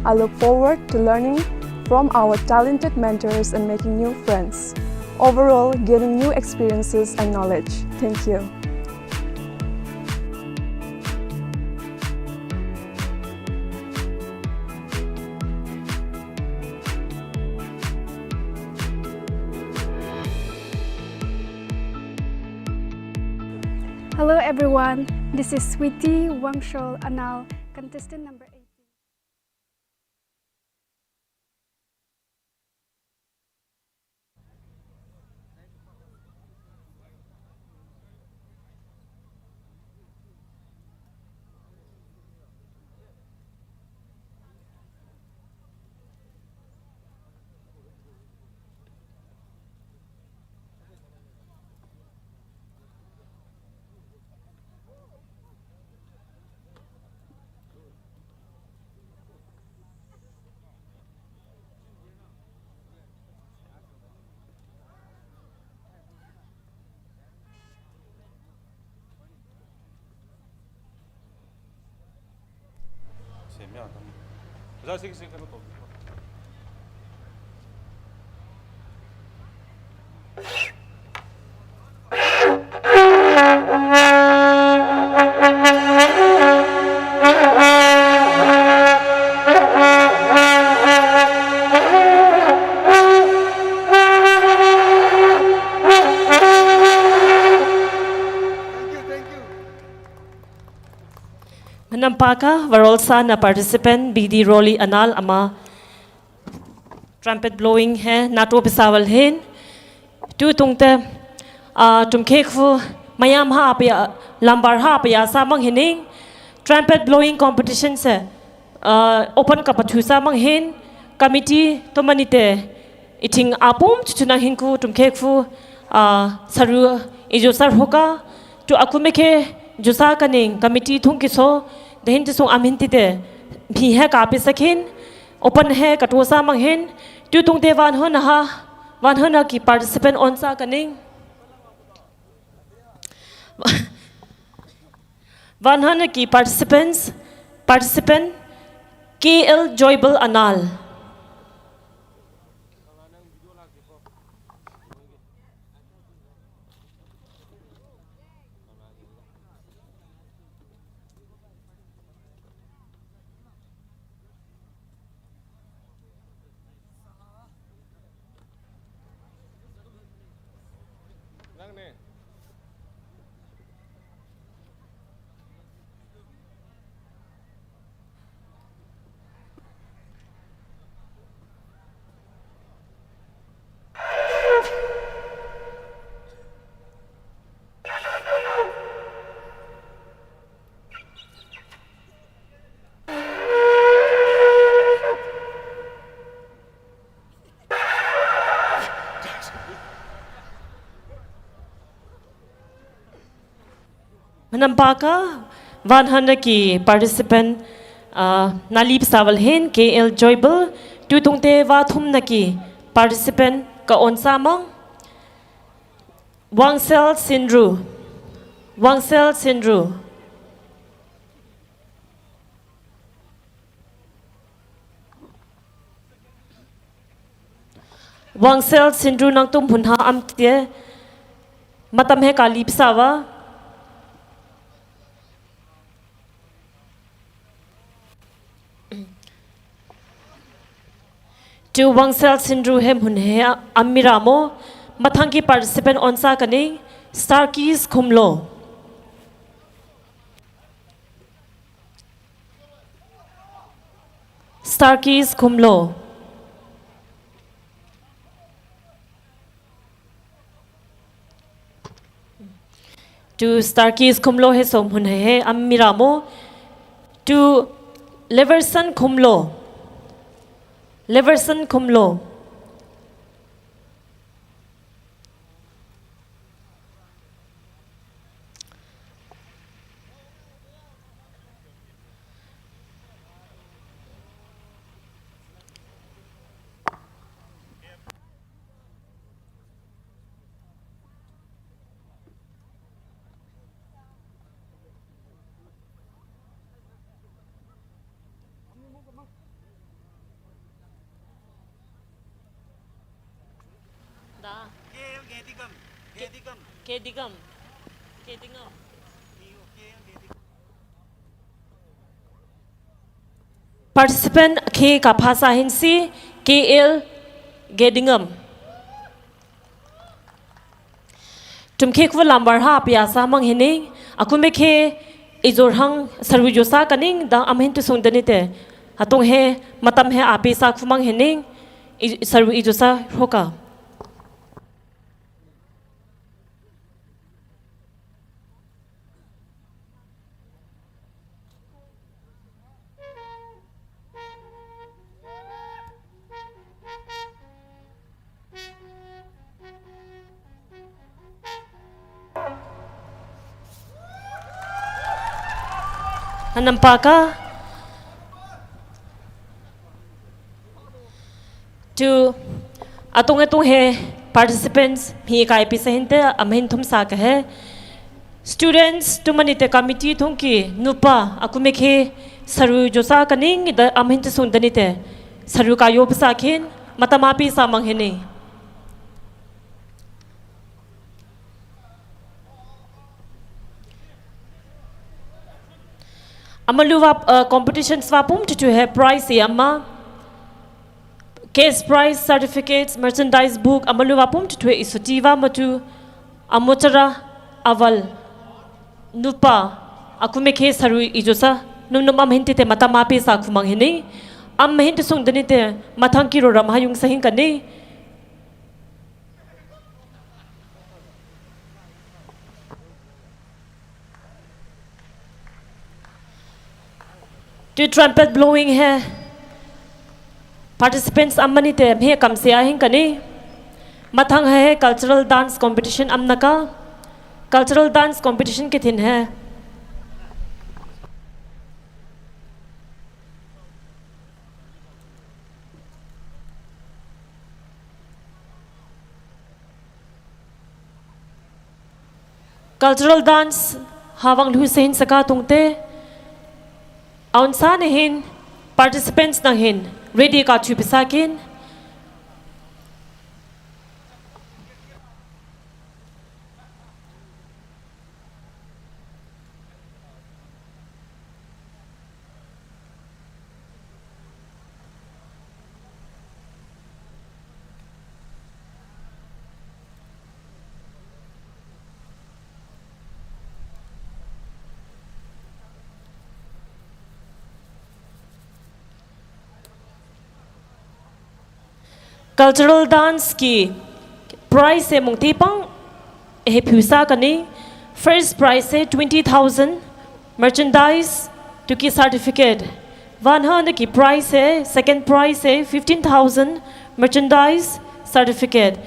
I look forward to learning from our talented mentors and making new friends. Overall, gaining new experiences and knowledge. Thank you. Hello everyone, this is Sweetie Wangshol Anal, contestant number 18. Manampaka varolsa na participant BD Roli Anal ama trumpet blowing hai nato pisawal hin tu tungte tumkhekfu mayam ha apya lambar ha apya samang hining trumpet blowing competition se open kapathu samang hin committee to manite iting apum chuna hinku tumkhekfu saru ijosar hoka tu akumeke jusa kaning committee thungkiso dehin tisung aminti de bhi hai kapi sakhin open hai katosa manghin tu tungte van hona ki participant onsa kaning van hona ki participant KL Joyable Anal. Manampaka van hana ki participant nalip sawal hin KL Joyable tu tungte va thum naki participant ka onsa mang Wangsel Sindru Wangsel Sindru. Wangsel Sindru nang tum punha am tie matam he kalip sawa to Wangsel Sindru hem hunhe amiramo mathangi participant onsa kani Starkeys Kumlo. Starkeys Kumlo. To Starkeys Kumlo he som hunhe amiramo to Leverson Kumlo. Leverson Kumlo. Kedigam. Participant K Kapasa Hinsi KL Gedingam. Tumke kwa lambar ha piasa mang hining aku mekhe izorhang sarwijosa kaning dang amhin tu sungdanite hatung he matam he apisa khumang hining sarwijosa hoka. Nampaka to atong he participants hi kai pi sahinte amhin thum sa ka he students to manite committee thongki nupa akumekhe saru josa kaning da amhin te sundanite saru ka yob sa khin matamapi sa manghene Amaluwa competition swapum to have prize amma case prize certificates merchandise book amaluwa pum to isutiva matu amotara aval nupa akumekhe saru ijosa nunum am hinte te matamapi sa khumang hini am hinte sungdani te mathang ki roram hayung sahin kani to trumpet blowing hai participants ammani te me kam se ahin kani mathang hai cultural dance competition amnaka cultural dance competition ke thin hai cultural dance hawang lu sein saka tungte aunsa nehin participants nahin ready ka chu bisakin cultural dance ki prize se mungti pang he phusa kani first prize se 20,000 merchandise to ki certificate 100 ki prize se second prize se 15,000 merchandise certificate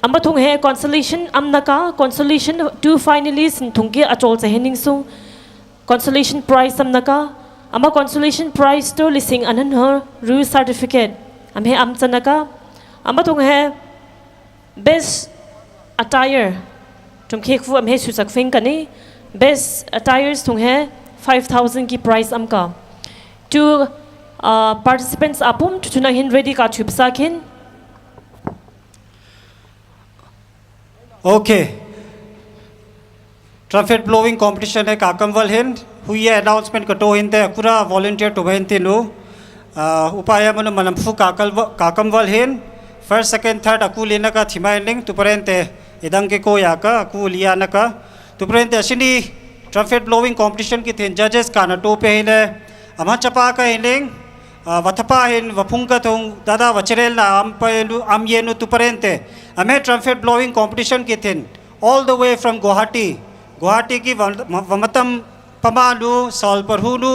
amba thung he consolation amnaka consolation two finalists thung ki achol se hening su consolation prize amnaka ama consolation prize to lising anan her ru certificate am he am chanaka Amatung hai best attire tum khek fu am he su sak fing kani best attires thung hai 5,000 ki prize amka to participants apum to tunang hin ready ka chupsa kin. Okay, trumpet blowing competition है काकमवल हिंद हुई है announcement कटो हिंदे पूरा volunteer to बहन तीनों उपाय मनो मनमफु काकमवल Hind first second third aku लेना का थीमा एंडिंग तो परेंते इधंग के को याका aku लिया ना का तो परेंते अशिनी trumpet blowing competition की थीं judges का न टोपे हिंदे अमा चपा का एंडिंग वथपा हिंद वफुंगा थों दादा वचरेल ना आम ये नु तो परेंते हमें trumpet blowing competition की थीं all the way from Guwahati की वमतम पमानु साल परहुनु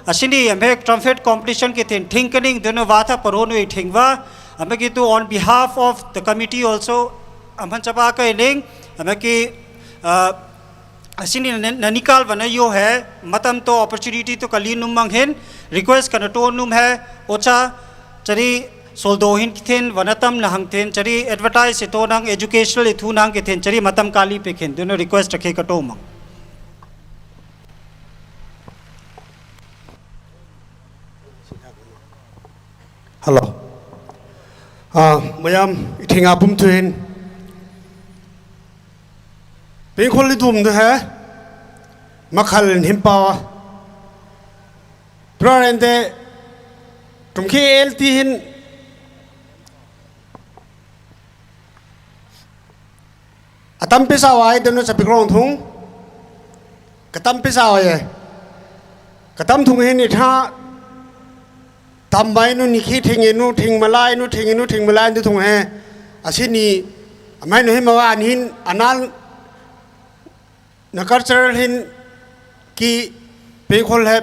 अशिनी हमें trumpet competition की थीं थिंकनिंग दोनों वाथा परहुनु इठिंगवा हमें की तो on behalf of the committee also हमें चपा का इनिंग हमें की अशिनी ननिकाल वनायो है मतम तो opportunity तो कली नुमंग हिन request करना तो नुम है ओचा चरी सोल्दोहिन किथेन वनतम नहंग थेन चरी एडवर्टाइज इतो नंग एजुकेशनल इथु नंग किथेन चरी मतम काली पेखेन दोनों रिक्वेस्ट रखे कटो मंग. Hello. Mayam iting apum tuin. Pengkol itu mdu hai. Makal himpawa. Prarende tumke eltihin. Atam pesawai dono sapikrong thung. Katam pesawai. Katam thung hin itha. Tambai nu nikhi thingenu thing malai nu thing malai nu thung hai. Asini amai nu hin mawa hin anal nakarcharal hin ki pengkol hai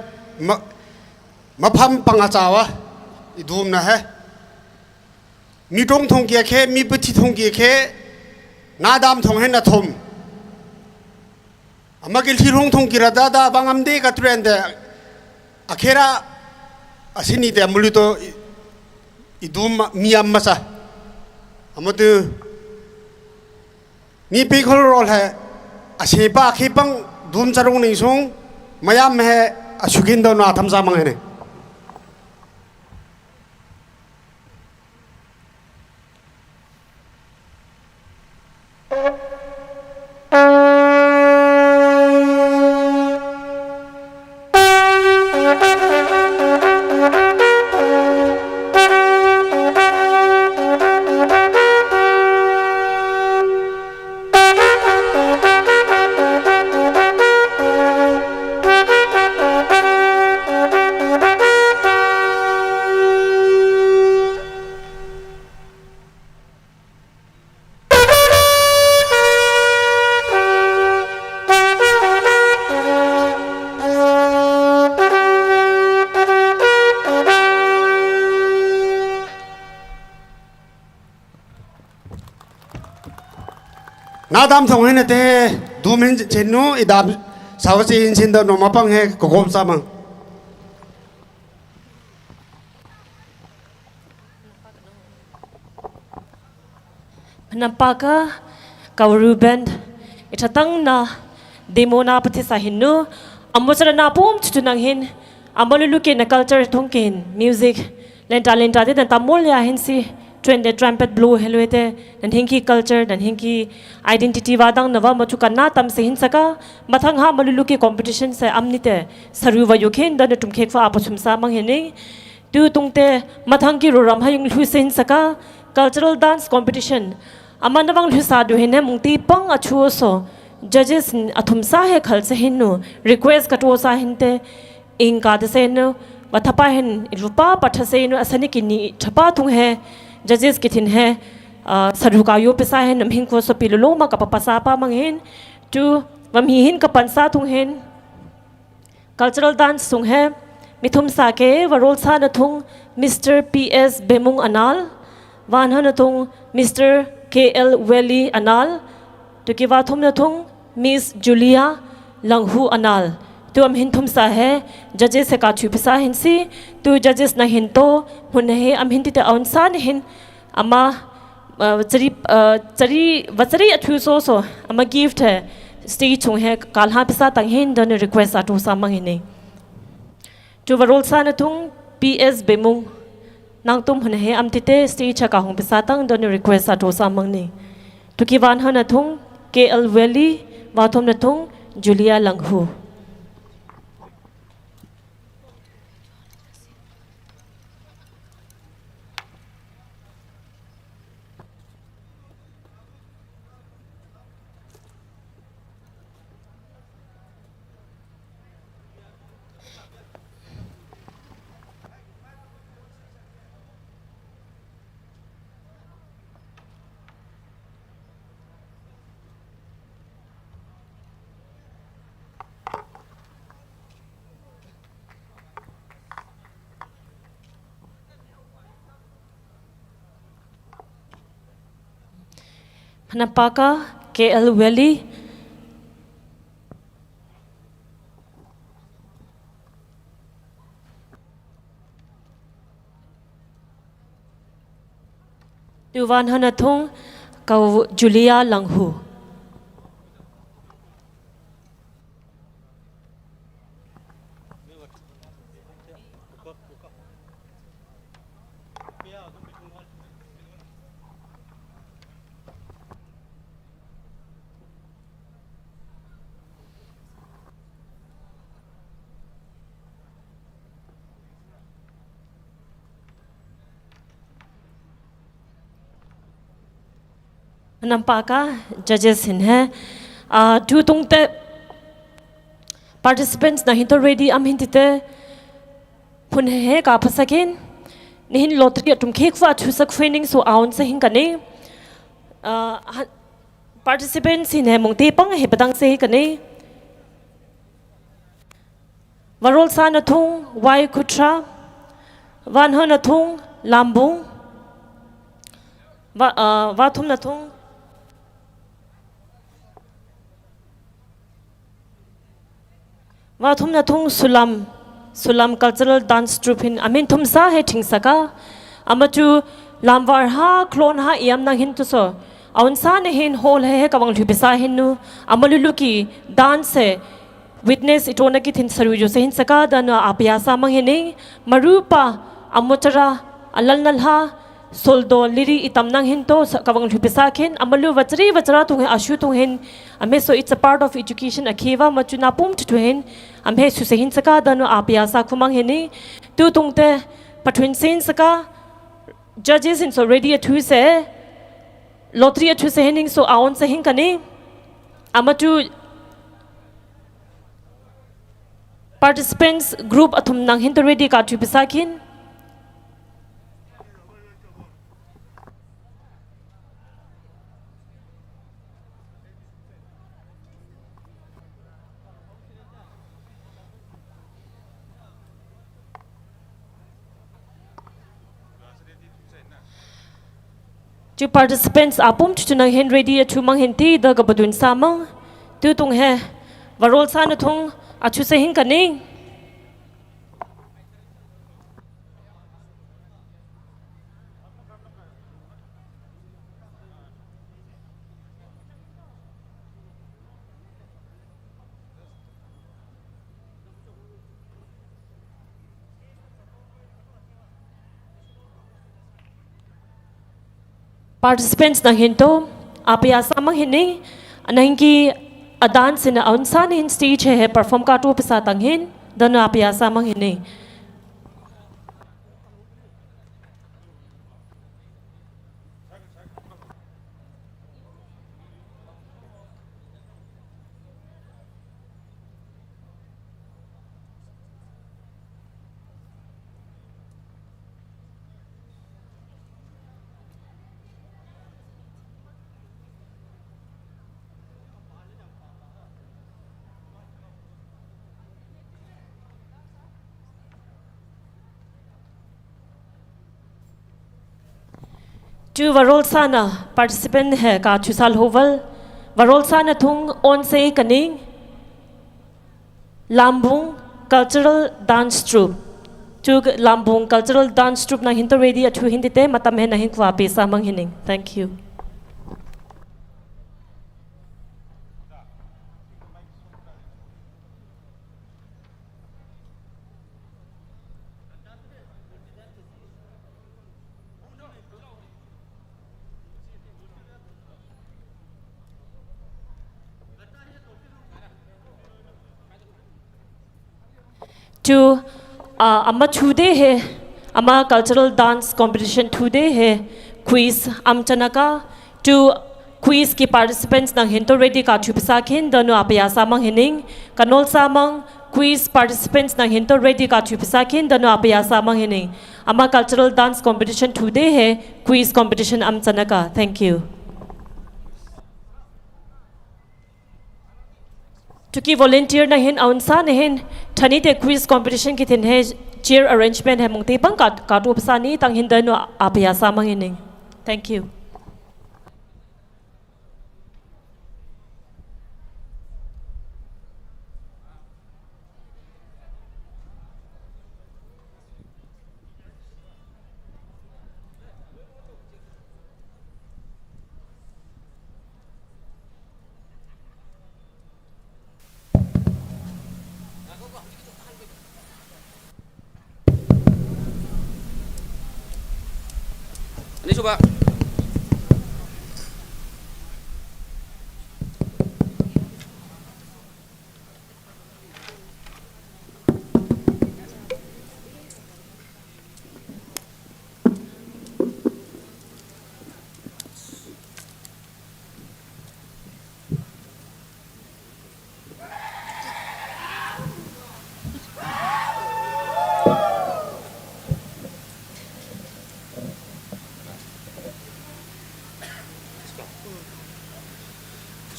mapam pangachawa idum na hai. Mi tong thung kia khe mi puthi thung kia khe. Nadam thong hen athom amagil thirong thong kirada da bangam de ka trende akhera asini de amulito idum miyam masa amatu ni pekhol rol hai asepa khipang dum charong ning song mayam he asugin do na thamsa mang he Nadam thong hen te dum hen chenu idam sawasi hin sin do no mapang he kokom samang Nampaka kawaru band itatang na demo na pati sa hinu amosara na pum tutunang hin amalulukin na culture tongkin music lenta de dan tamol ya hin si trend the trumpet blow helwete dan hinki culture dan hinki identity wadang nawa machukan na tam se hin saka mathang ha maluluki competition se amnite saruwa yokhen dan tum khek fa apachum sa mang hene tu tungte mathang ki roram hayung lu se hin saka cultural dance competition amanawang lu sa do hene mungti pang achu so judges athum sa he khal se hinnu request kato sa hinte inka de se no wathapa hen rupa pathase no asani kini thapa tung he judges kithin hai saruka yo pesa hai namhing ko so pilolo ma kapapasa pa manghin tu mamhin ka pansa thung hen cultural dance sung hai mithum sa ke warol sa na thung Mr. PS Bemung Anal wan han na thung Mr. KL Welly Anal tu ki wa thum na thung Miss Julia Langhu Anal tu am hin thum sa hai judges se ka chu pesa hin si tu judges na hin to hun he am hin ti ta on san hin ama chari wachari athu so ama gift hai stage chung he kalha pisa tang hin don request atu samang ini tu varol sa na tung PS bemung nang tum hne he amtite stage ka hong pisa tang don request atu samang ni tu ki van hana tung KL Valley wathom na tung Julia Langhu Hanapaka KL Valley Tuvan Hanatung Kau Julia Langhu Nampaka judges in hai tu tung te participants na hinto ready am hintite phun he ka phasakin nihin lottery atum khek fa thusak feeling so aun se hingkane participants in hai mongte pang he padang se hingkane varol sa na thung wai kutra van ha na thung lambung va thum na thung Wathum na thung Sulam cultural dance troupe in amin thum sa he thing saka amatu lamwar ha clone ha iam na hin to so aun sa ne hin hol he kawang thupisa hin nu amalulu ki dance he witness itona ki thin saru jo se hin saka dan apya sa mang hin marupa amotara alalnal ha soldo liri itam nang hin to kawang thupisa khin amalu wachra tung ashu tung hin ame so it's a part of education akhiwa machuna pum to hin amhe su se hin saka danu apya sa khumang hini tu tungte patwin sin saka judges in so ready athu se lottery athu se hin so aon se hin kani amatu participants group athum nang hin to ready ka thu bisakin to participants apum to nang hen ready to mang hen ti da gabadun samang tu tung he varol sa na thung achu se hin kani participants na hinto apya samang hini anang ki a dance in a unsan in stage he perform ka tu pisa tang hin dan apya samang hini to varol sana participant hai ka chusal hoval varol sana thung on se kaning lambung cultural dance troupe to lambung cultural dance troupe na hinto ready athu hindite matam he nahin kwa pe samang hining thank you to ama today he ama cultural dance competition today he quiz amchanaka to quiz ki participants nang hinto ready ka chupisa khin danu apaya samang hining kanol samang quiz participants nang hinto ready ka chupisa khin danu apaya samang hining ama cultural dance competition today he quiz competition amchanaka. Thank you. Tuki volunteer na hin aunsa na hin thani te quiz competition ki thin he chair arrangement he mungti pang ka tu pasani tang hin danu apaya samang hining. Thank you. Ini coba.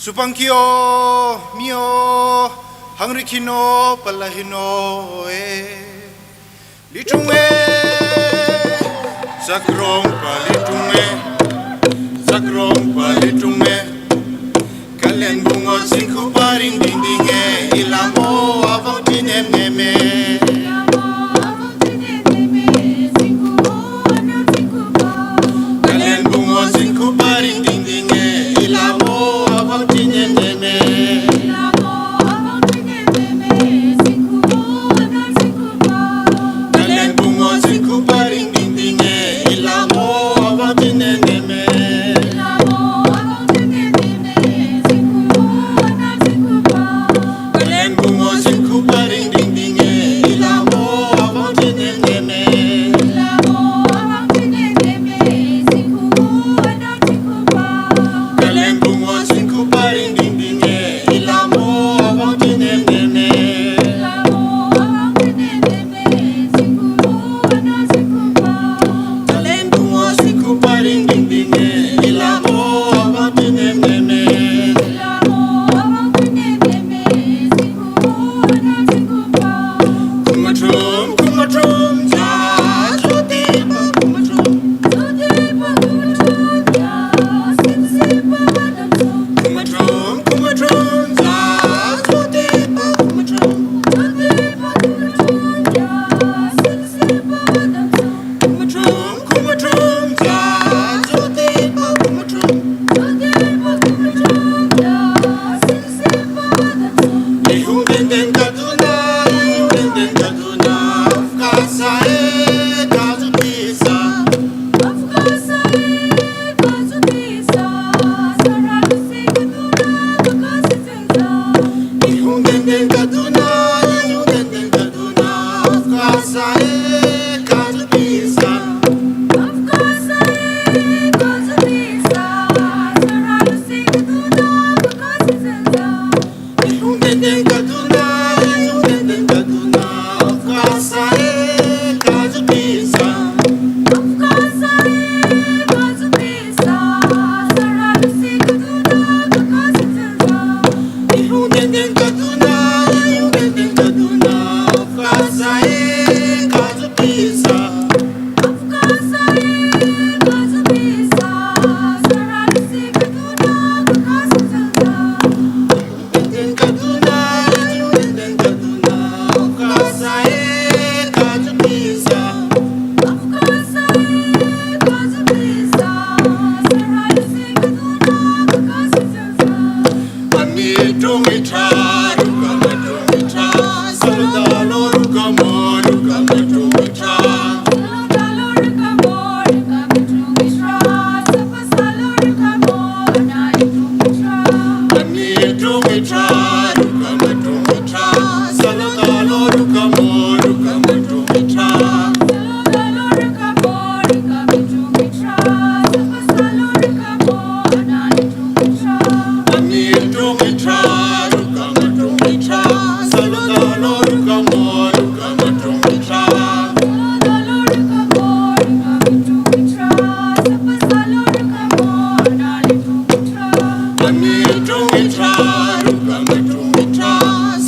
Supangkio mio hangrikino palahino litunge sakrong palitunge kalen bungo sinku paring dindinge ilamo avong tinem neme kalen bungo sinku paring dindinge ilamo Don't be tired.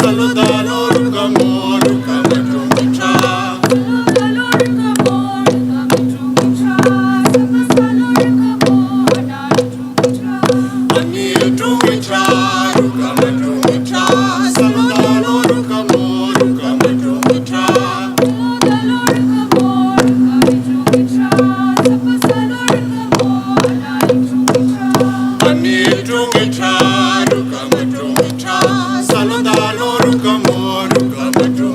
saludalo rukamo rukamatra. Saludalo rukamo rukamatra.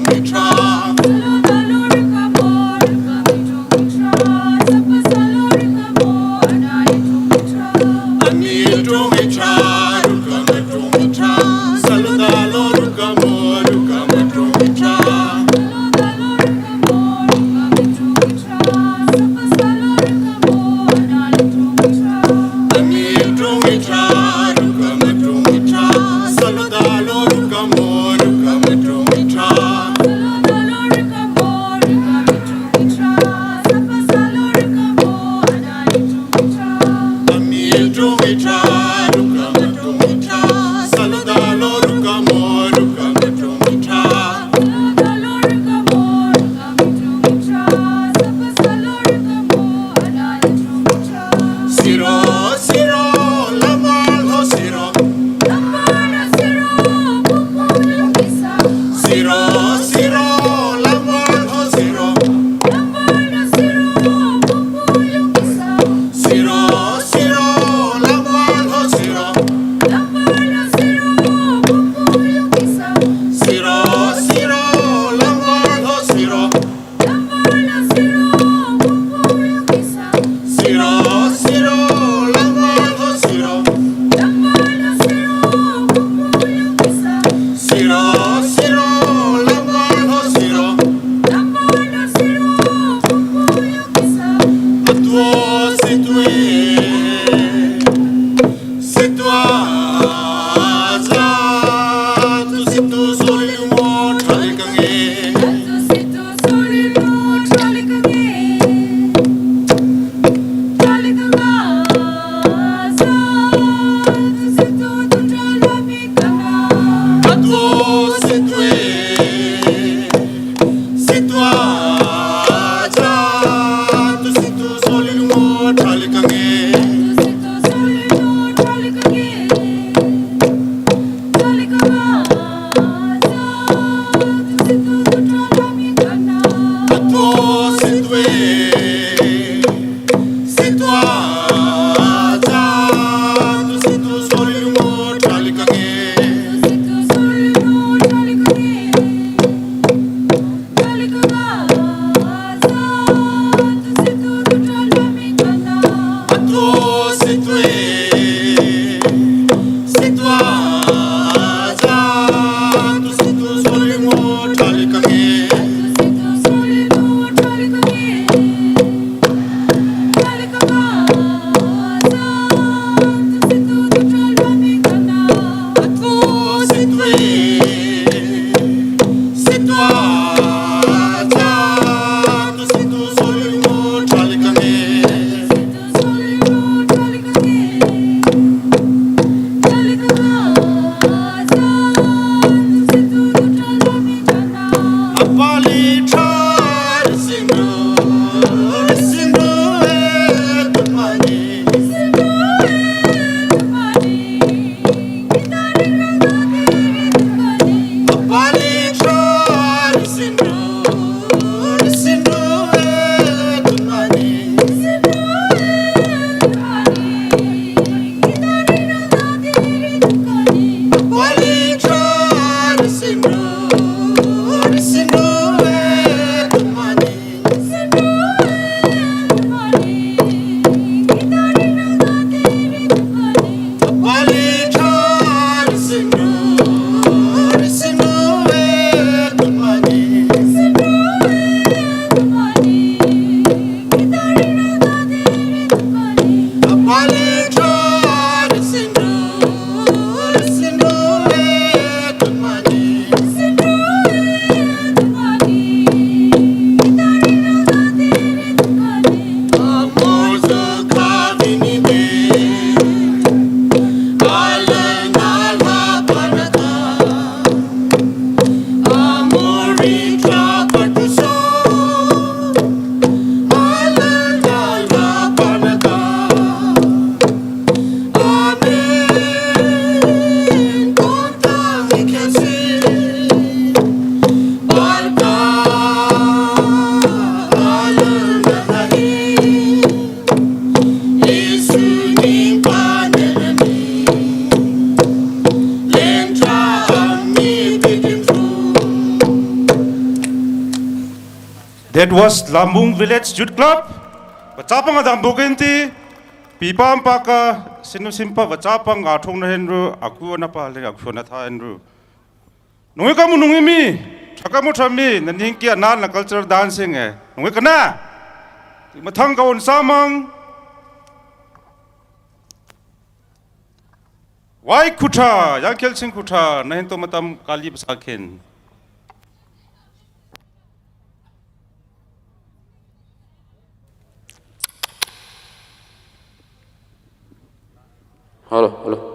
That was Lambung Village Youth Club. Bachapang adam bugenti pipam paka sinu simpa bachapang athong na henru aku na pa le aku na tha henru. Nungi kamu nungi mi chakamu thami naning kia nan na cultural dancing e. Nungi kana. Mathang ka on samang Wai Kutha, yang Kelsing Kutha, na hinto matam kali basakin. Hello.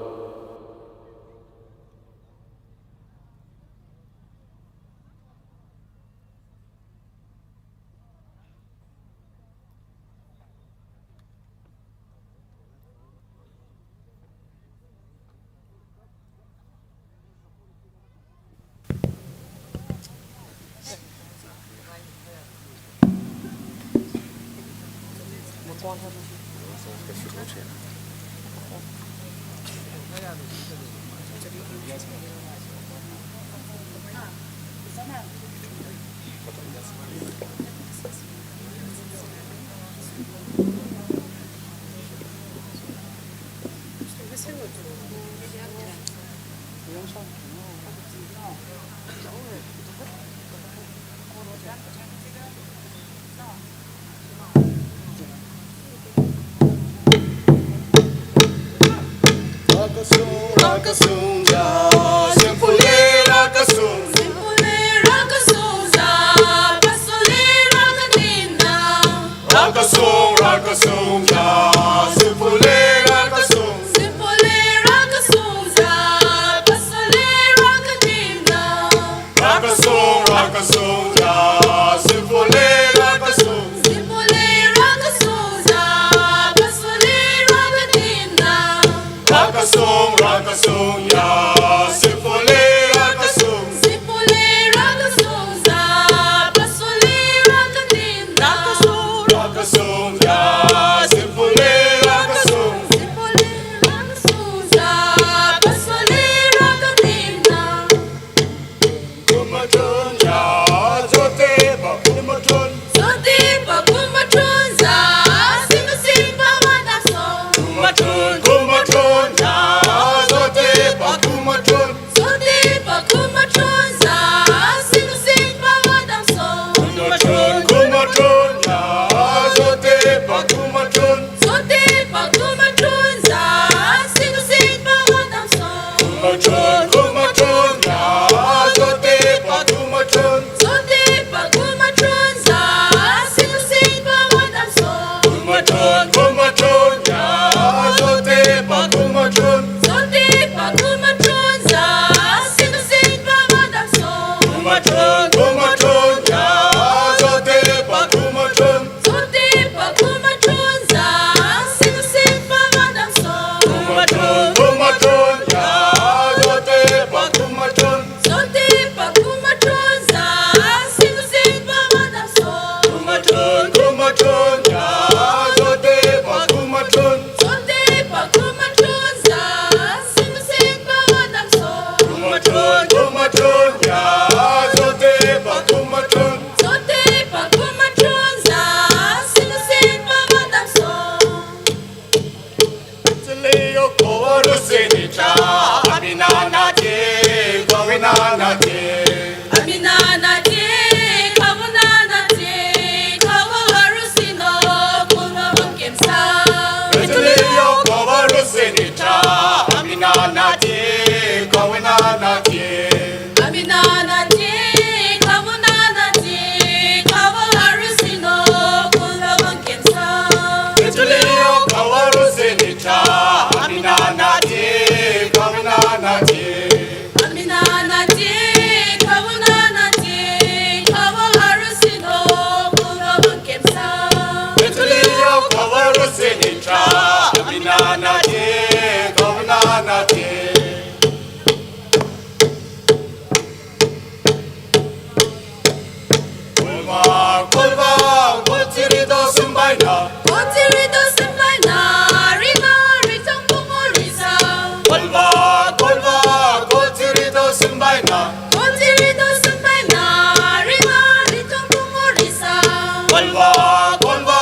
Golwa, golwa,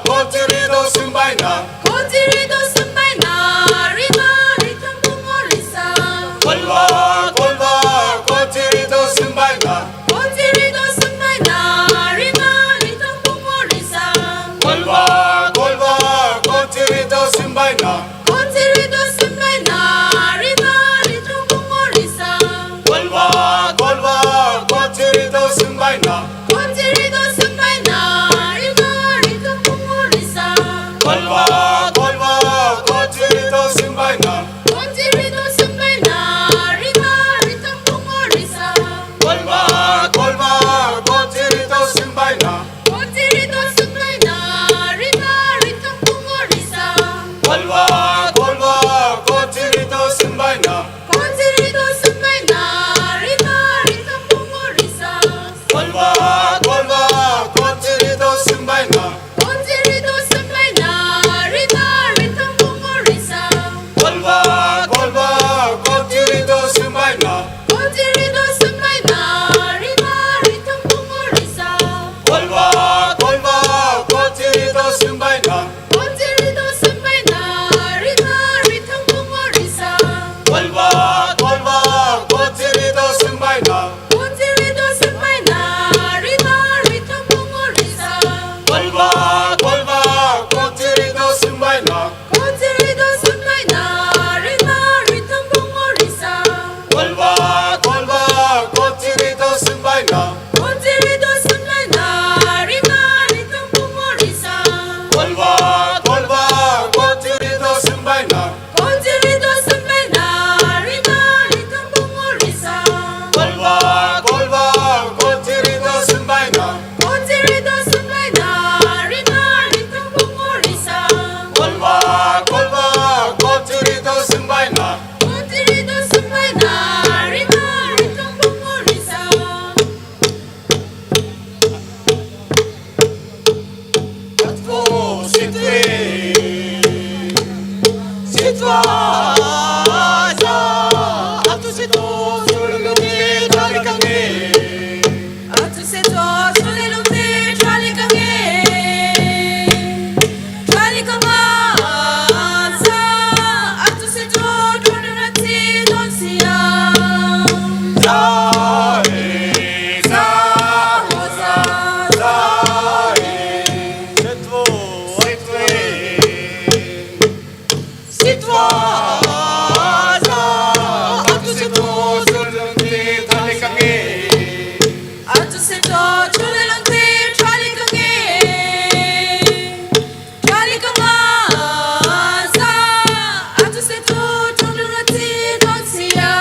kochirido simbaina. Kochirido simbaina, rima ritam pumorisa. Golwa, golwa, kochirido simbaina. Kochirido simbaina, rima ritam pumorisa. Golwa, golwa, kochirido simbaina. Kochirido simbaina, rima ritam pumorisa. Golwa, golwa, kochirido simbaina. Kochirido simbaina, rima ritam pumorisa. Golwa, golwa, kochirido simbaina. Kochirido simbaina, rima ritam pumorisa. Golwa, golwa, kochirido simbaina. Kochirido simbaina, rima ritam pumorisa. Golwa, golwa, kochirido simbaina. Kochirido simbaina, rima ritam pumorisa. Golwa, golwa, kochirido simbaina. Kochirido simbaina, rima ritam pumorisa. Golwa, golwa, kochirido simbaina. Kochirido simbaina, rima ritam pumorisa. Golwa, golwa, kochirido simbaina. Kochirido simbaina, rima ritam pumorisa. Golwa, golwa, kochirido simbaina. Kochirido simbaina, rima ritam pumorisa. Golwa, golwa, kochirido simbaina. Kochirido simbaina, rima ritam pumorisa. Golwa, golwa, kochirido simbaina. Kochirido simbaina, rima ritam pumorisa. Golwa, golwa, kochirido simbaina. Kochirido simbaina, rima ritam pumorisa. Golwa, golwa, kochirido simbaina. Kochirido simbaina, rima ritam pumorisa. Golwa, golwa, kochirido simbaina. Kochirido simbaina, rima ritam pumorisa. Atvo sitwe, sitwa ja, atu sito sulungi talikange. Atu seto sulelumte tralikange. Tralikamaza, atu seto donunati donsia. Za, Hoza, Sitvo, sitwe, sitwa ja, atu sito sulungi talikange. atu seto sulelumte tralikange. Tralikamaza, atu seto donunati donsia.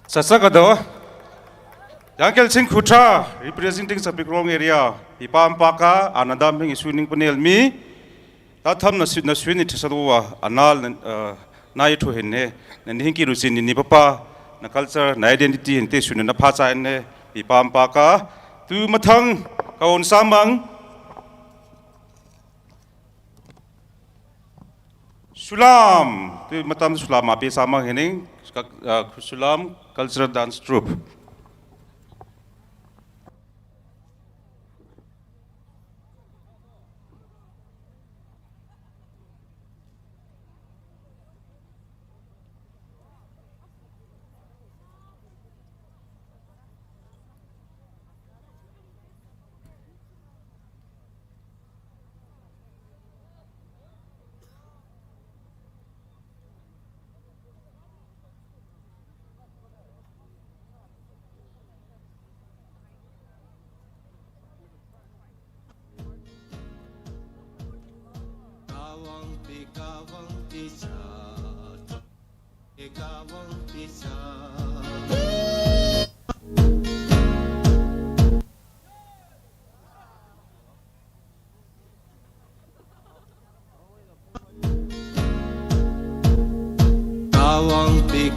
Sasakado, Uncle Singh Khutra, representing Sapikrong area, Ipam Paka, Anadam is winning panel me. That time na swing it Sadua, Anal Nai to Hene, and Hinki Rusin in Nipapa, na culture, na identity and tissue and the Pasa and Ipam Paka, to Matang, Kaon Samang. Sulam, to Matam Sulam, Api Samang Henning, Sulam Cultural Dance Troupe.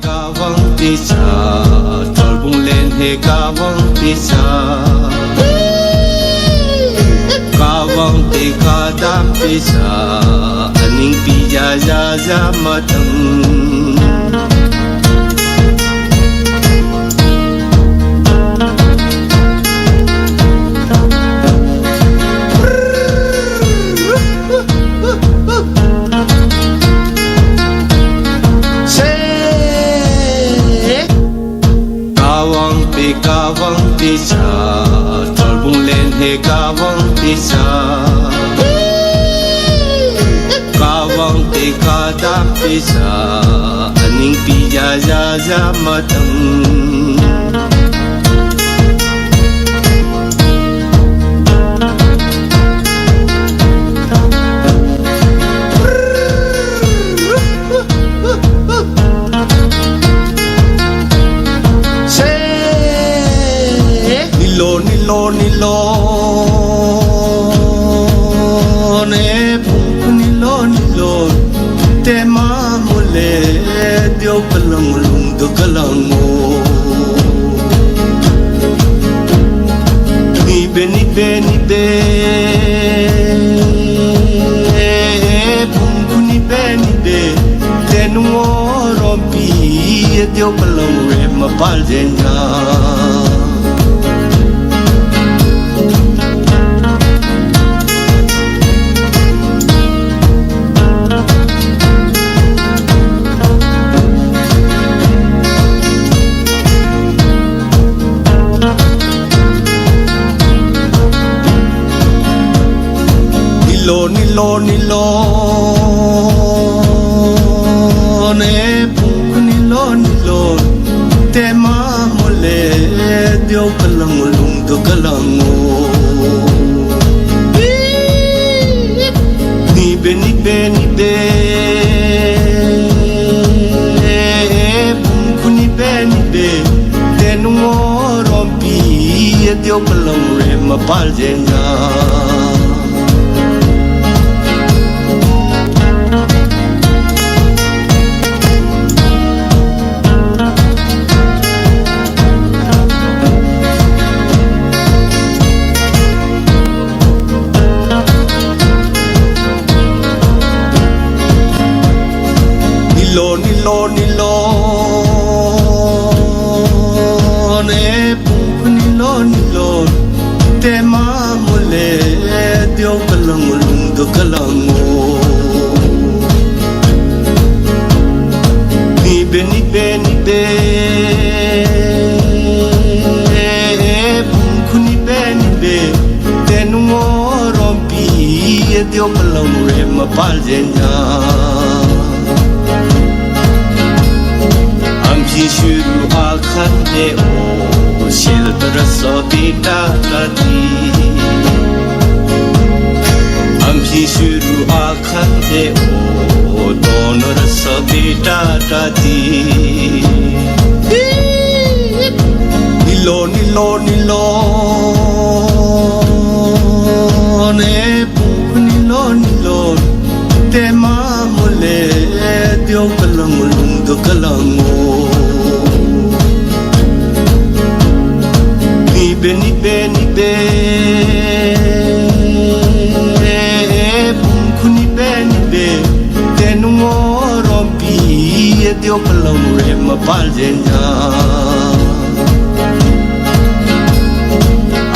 Kawang pisa, tolbung len he kawang pisa. Kawang te kadam pisa, aning pija jaja matang. Kawang pisa, tolbung len he kawang pisa. Kawang te kadam pisa, aning pija jaja matang. Nilo ne puk nilo te mamule dio kalang lung do kalango ni be puk ni be te nuo rompi dio kalang re mapal jenga. Nilo ne puk nilo te mamule dio kalang lung do kalango ni be puk ni be te nuo rompi dio kalang re mapal jenga. Deo kalang do kalango Ni be Kuni be Tenu rompi Deo kalang re mapal jenya Amshi shuru akhan de o Shil terasa bita tadi Amshi shuru akhan de o Dono rasa bita tadi Nilo Ne puk nilo Tema mole Deo kalang do kalango Ni be Kuni be Tenu rompi Deo kalang re mapal jenya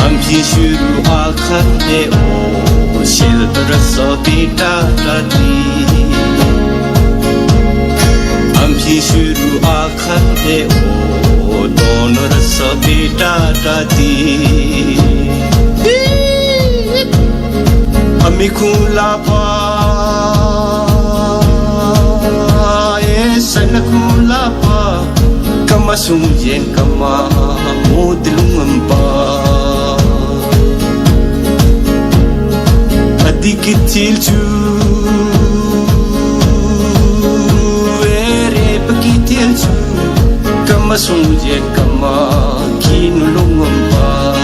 Amshi shuru akhan de o Shil terasa bita tadi Amshi shuru akhan de o Dono rasa bita tadi Amikula pa Sana kula pa Kama sungjen kama Modilung pa Dikit cu Ere pakitil cu Kama sungjen kama Kinulung pa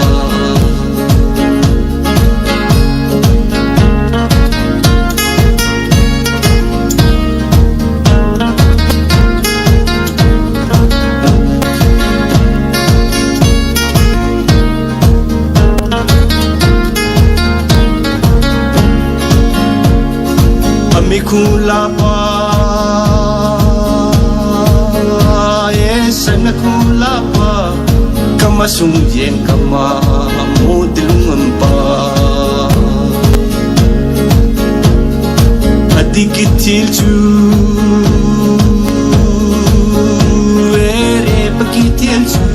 Amikula pa Sana kula pa Kama sungjen kama Modilung pa Dikit cu Ere pakitil cu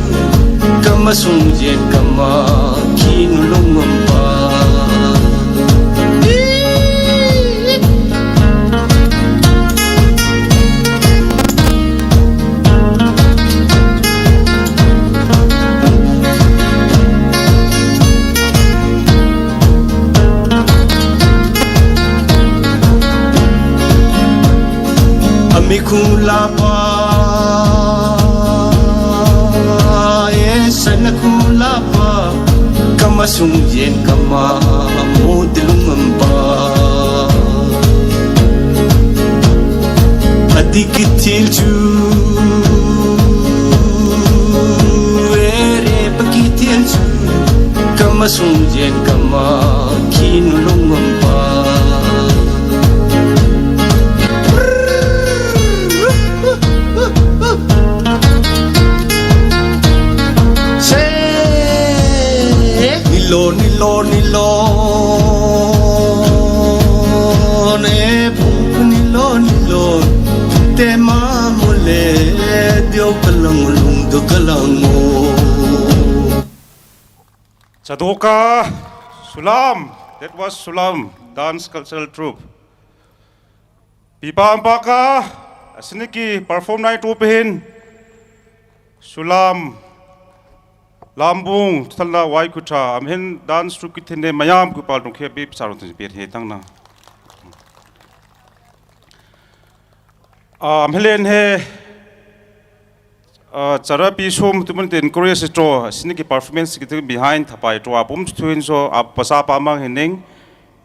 Kama sungjen kama Kinulung pa Amikula pa Sana kula pa Kama sungjen kama Modilung pa Dikit cu Ere pakitil cu Kama sungjen kama Kinulung pa Nilo Ne puk nilo Tema mole Deo kalang do kalango Chadoka Sulam. That was Sulam Dance Cultural Troupe. Pipa Ampaka Asiniki perform night open Sulam Lambung Tala Waikuta Amhin dance troupe kitene mayam kupal dong khe bip saron tin pet he tangna amhelen he chara pi som tumun ten korea se to siniki performance kitu behind thapai to apum thuin so apasa pamang hening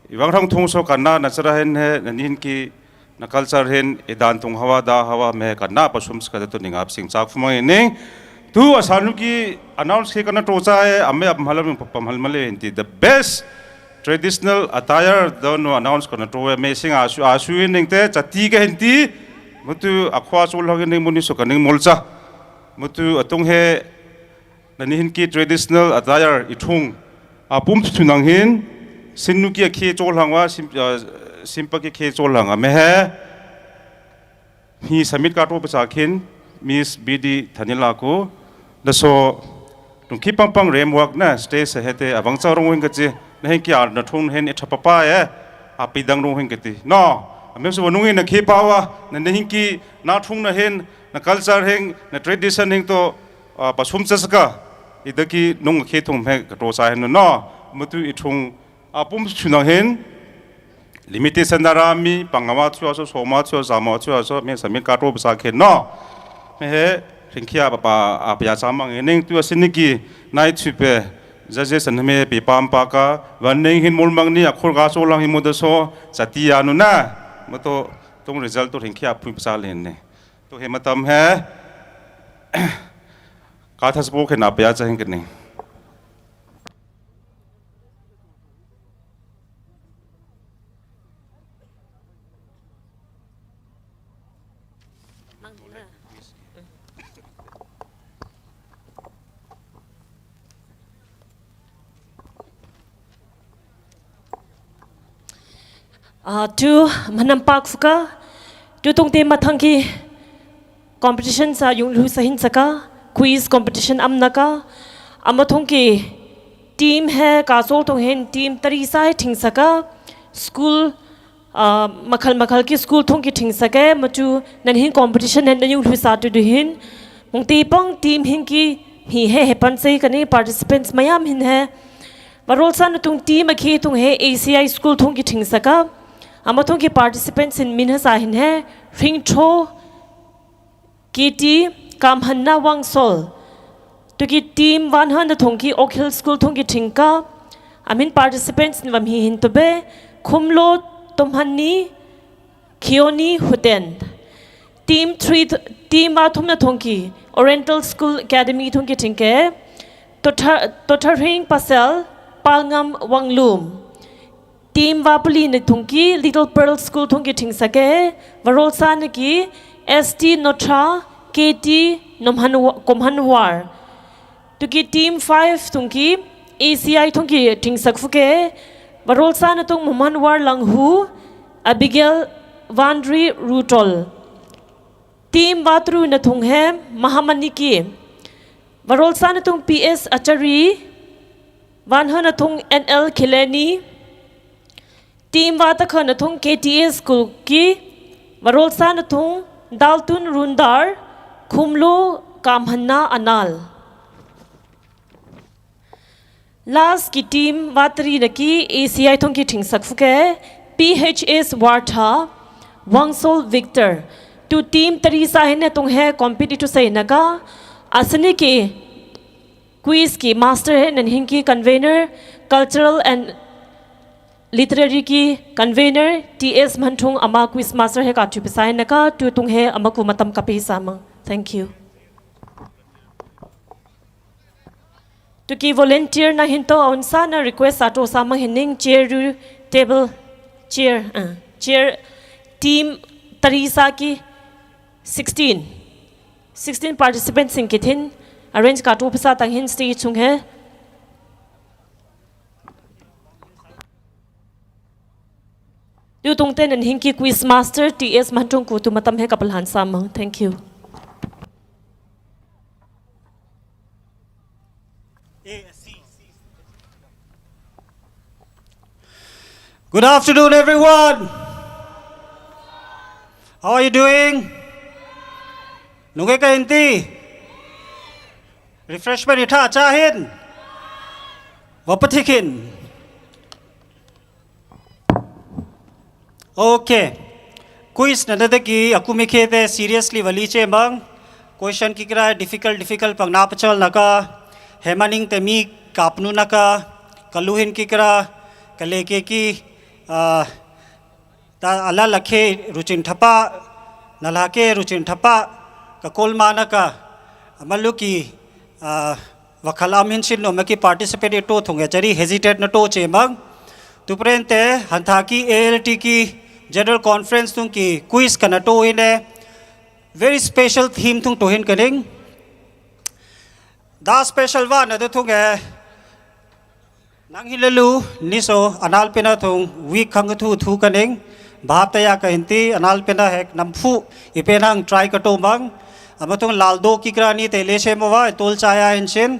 iwang thang thung so kanna nachara hen he nanin ki na culture hen edan tung hawa da hawa me kanna pasum skada to ningap sing chak phumang hening tu asanu ki announce ke kana to cha ame ab malam pam halmale enti the best traditional attire don't announce kana to me sing asu ning te chati ke henti mutu akhwa chul hogin ning muni so kaning molcha mutu atung he nani hin ki traditional attire ithung apum thunang hin सिन्नु की खे Chola हंगवा simple की खे चोल हंगा मैं है ही summit काटो पचाखिन miss BD थनिला को दसो तुमकी पंपंग रेमवर्क ना स्टेज से हेते अबंग चारों हिंग कच्चे नहीं क्या नठुन हेन इच्छा पपा है आप इधर रों हिंग कती नो मैं सो वनुंगे न खे पावा न नहीं की ना ठुन न हेन न कल्चर हिंग न ट्रेडिशन हिंग तो पसुम चसका इधर की नुंग खे तुम है कटोसा है नो मुतु इठुंग आपुम चुनाव हेन लिमिटेशन दारामी पंगमा चुआसो सोमा चुआ जामा चुआसो मैं समिट काटो बसाखे नो मैं है रिंकिया पापा आप या चामंग इन्हें तो असिन की नाइट सुपे जजे सन में पेपाम पाका वन्ने हिन मोल मंगनी अखोर गासो लंग हिमोदसो सतिया नुना मतो तुम रिजल्ट तो रिंकिया आप बसा लेने तो हे मतम है काथस बो के नापया चाहेंगे नहीं tu manampak fuka tu tongte matangki competition sa yung lu sahin saka quiz competition amnaka amathongki team hai kasol tong hen team tarisa hai thing saka school makhal ki school thongki thing sake machu nan hin competition hen yung lu sa tu hin mongti pang team hin ki hi he hepan sei kani participants mayam hin hai warol san tung team akhi tung he ACI school thongki thing saka amathong के participants in minha sahin है ring tho kiti kamhanna wangsol to ki team 100 thong ki Oak Hill school thong ki thingka amin participants in wam hi hin to be khumlo tomhanni khioni huten team 3 team ba thum na thong ki Oriental School Academy thong ki thingke to ring pasel palngam wanglum team wapuli ne thungki Little Pearl School thungki thing sake warol san ki ST Notra KT Komhanwar to ki team 5 thungki ACI thungki thing sakfuke warol san tung Momhanwar Langhu Abigail Vandri Rutol team watru ne thung hai Mahamani ki warol san tung PS Achari wanhana thung NL Khileni team wata khana thong KTA school ki warol san thong daltun rundar khumlo kamhanna anal last ki team watri naki ACI thong ki thing sakfuke PHS Wartha Wangsol Victor to team tarisa hene thong hai competitive sai naga asani ki quiz ki master hai nan hin ki convener cultural and literary ki convener TS Manthung ama quiz master he ka chupisai naka tu tung he amaku matam kapi sama thank you to ki volunteer na hinto onsa na request ato sama hinning chair table chair team tarisa ki 16 participants in kithin arrange ka to pisa tang hin stage chung he you tung ten and hinky quiz master TS Mantung ku tu matam he kapal han samang thank you Good afternoon, everyone. How are you doing? Nungai ka inti? Refreshment itha achahin? Wapathikin? Okay. Quiz na nadagi aku mikhe seriously waliche bang. Question ki kira difficult pang napachal naka. Hemaning temi kapnu naka. Kaluhin ki kira kaleke ki ta ala lakhe ruchin thapa nalake ruchin thapa kakol manaka amaluki wakalamin sin no maki participate to thunga chari hesitate na to chemang tuprente hanthaki ALT ki general conference tung ki quiz kana to ine very special theme tung to hin kaning da special one adu thunga nang hilalu niso anal pena thong week khang thu thu kaning bhap taya ka hinti anal pena hek namphu ipenang try ka to bang amatung laldo ki krani te leshe mowa tol chaya hinshin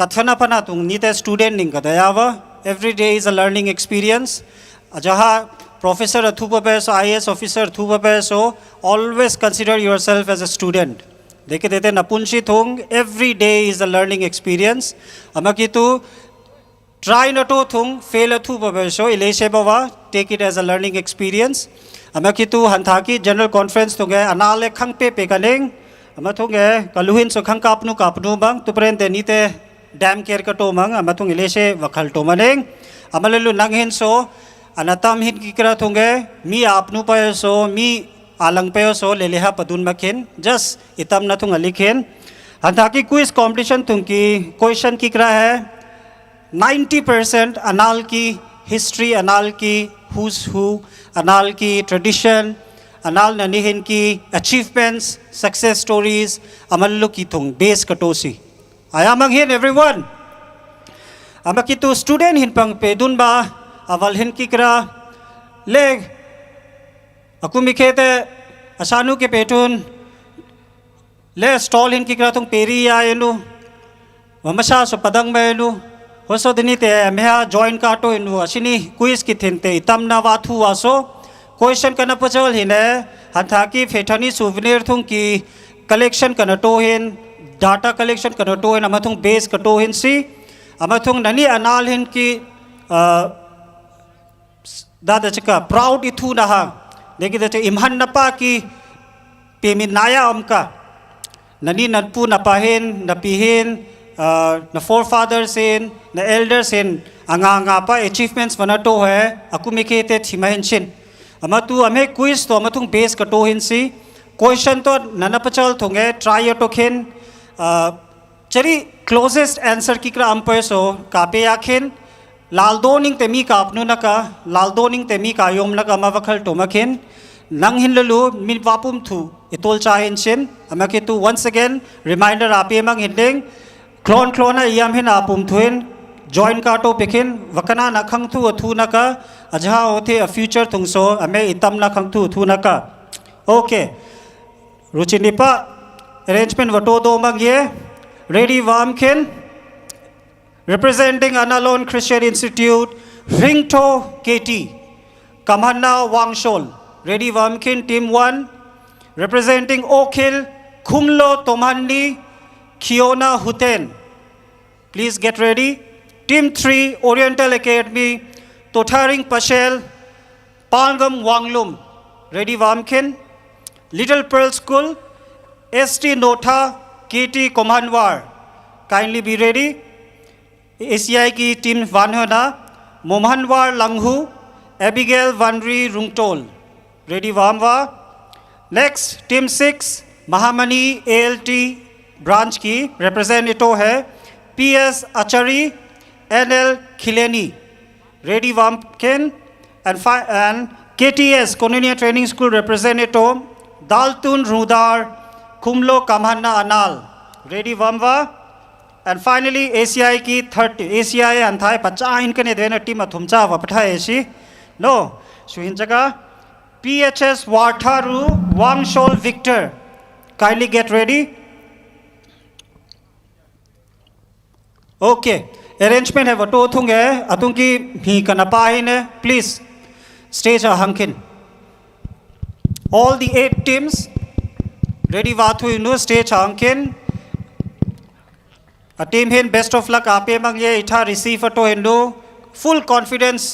kathana pana tung ni te student ning ka dayawa. Every day is a learning experience. Jaha professor athupa pe so IAS officer athupa pe so always consider yourself as a student. Dekhe dete napunshi thong every day is a learning experience. Amakitu try not to thong fail athupa pe so ileshe bawa take it as a learning experience. Amakitu hanthaki general conference thong anale khang pe kaneng amathong kaluhin so khang kapnu bang tupren te nite dam care ka to mang amathong ileshe wakhal to maneng amalalu nanghen so anatam hin kikra thonge mi apnu pa so mi alang pe so leleha padun makhen just itam na thong alikhen hanthaki quiz competition thungki question kikra hai 90% anal ki history anal ki who's who anal ki tradition anal nanihin ki achievements success stories amallu ki thong base katosi ayamang hin everyone amakitu student hin pang pedun ba aval hin kikra leg aku mikhete asanu ke petun le stall hin kikra thong peri ayenu mamasa so padang melu hoso dinite meha join ka to inu asini quiz ki thinte itamna wa thu aso question kana pachol hine hanthaki fethani souvenir thong ki collection kana to hin data collection kana to hin amathong base ka to hin si amathong nani anal hin ki dada chika proud ithu na ha deki de imhan na pa ki pemin naya amka nani nanpu na pahin na pihin na forefathers in na elders in anga pa achievements mana to hai aku mikhete thimahin chin amatu ame quiz to amathong base ka to hin si question to nana pachal thonge try to khen chari closest answer kikra amper so kape yakhen laldoning temi kapnu naka laldoning temi kayom naka mavakhal tomakhen nang hinlalu min wapum thu itol chahin chen amake tu once again reminder ape mang hindeng clona yam hin apum thuin join ka to pekhin wakana na khang thu thu naka ajha othe a future thung so ame itam na khang thu naka okay ruchinipa arrangement vato do mang ye ready warm khen representing Analon Christian Institute, Ringto KT, Kamhanna Wangshol, ready Wamkin, Team 1, representing Okhil, Kumlo Tomhandi, Kiona Huten. Please get ready. Team 3, Oriental Academy, Totharing Pashel, Pangam Wanglum, ready Wamkin, Little Pearl School, ST Notha, KT Komhanwar. Kindly be ready. ACI की team वानहना मोहनवार लंघु Abigail वानरी रुंगटोल ready वामवा next team 6 महामनी ALT branch की representative है PS Achari NL Khileni ready वामकेन and KTS Koinonia Training School representative Daltun Rudar Kumlo Kamhanna Anal ready वामवा and finally ACI ki 30 ACI anthai pacha inka ne dena team athumcha wa pathae si no suhin jaga PHS Wartharu Wangshol Victor kindly get ready. Okay arrangement hai vato thunge atunki hi kana pa ne please stage a hankin all the 8 teams ready wathu inu stage hankin a team hin best of luck ape mang ye itha receive to hindu full confidence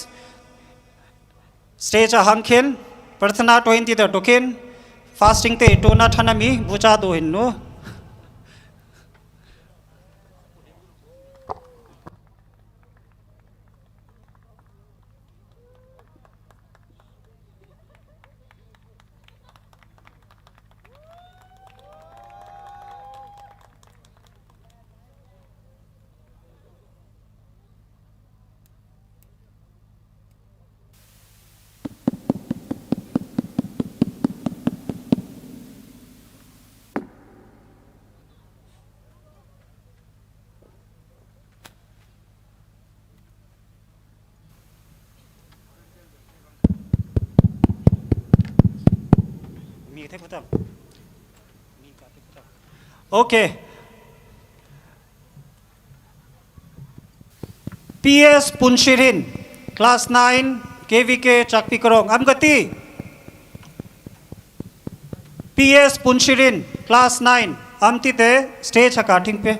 stage a hankin prathana to hinti the token fasting te to na thanami bucha do hinnu Okay. PS Punshirin, Class 9, KVK Chakpikarong. Amgati. PS Punshirin, Class 9. Amtite, stage hakating pe.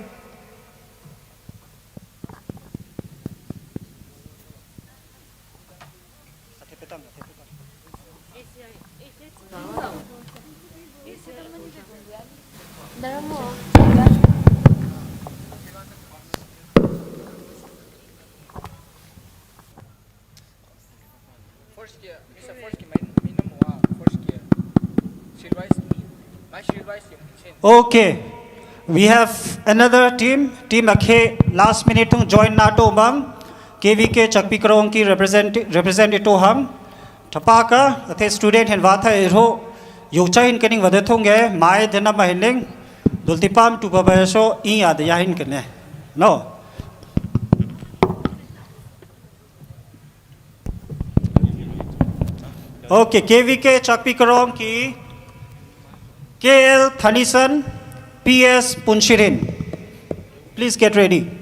Okay, we have another team. Team Akhe last minute tung join nato bang. KVK Chakpikarong ki representative ham. Tapaka athe student hen watha ero yokcha hin kening wadathong ge mai dena mahining dultipam tu babaso I ad yahin kene. No. Okay, KVK Chakpikarong ki KL Thanisan, PS Punshirin. Please get ready.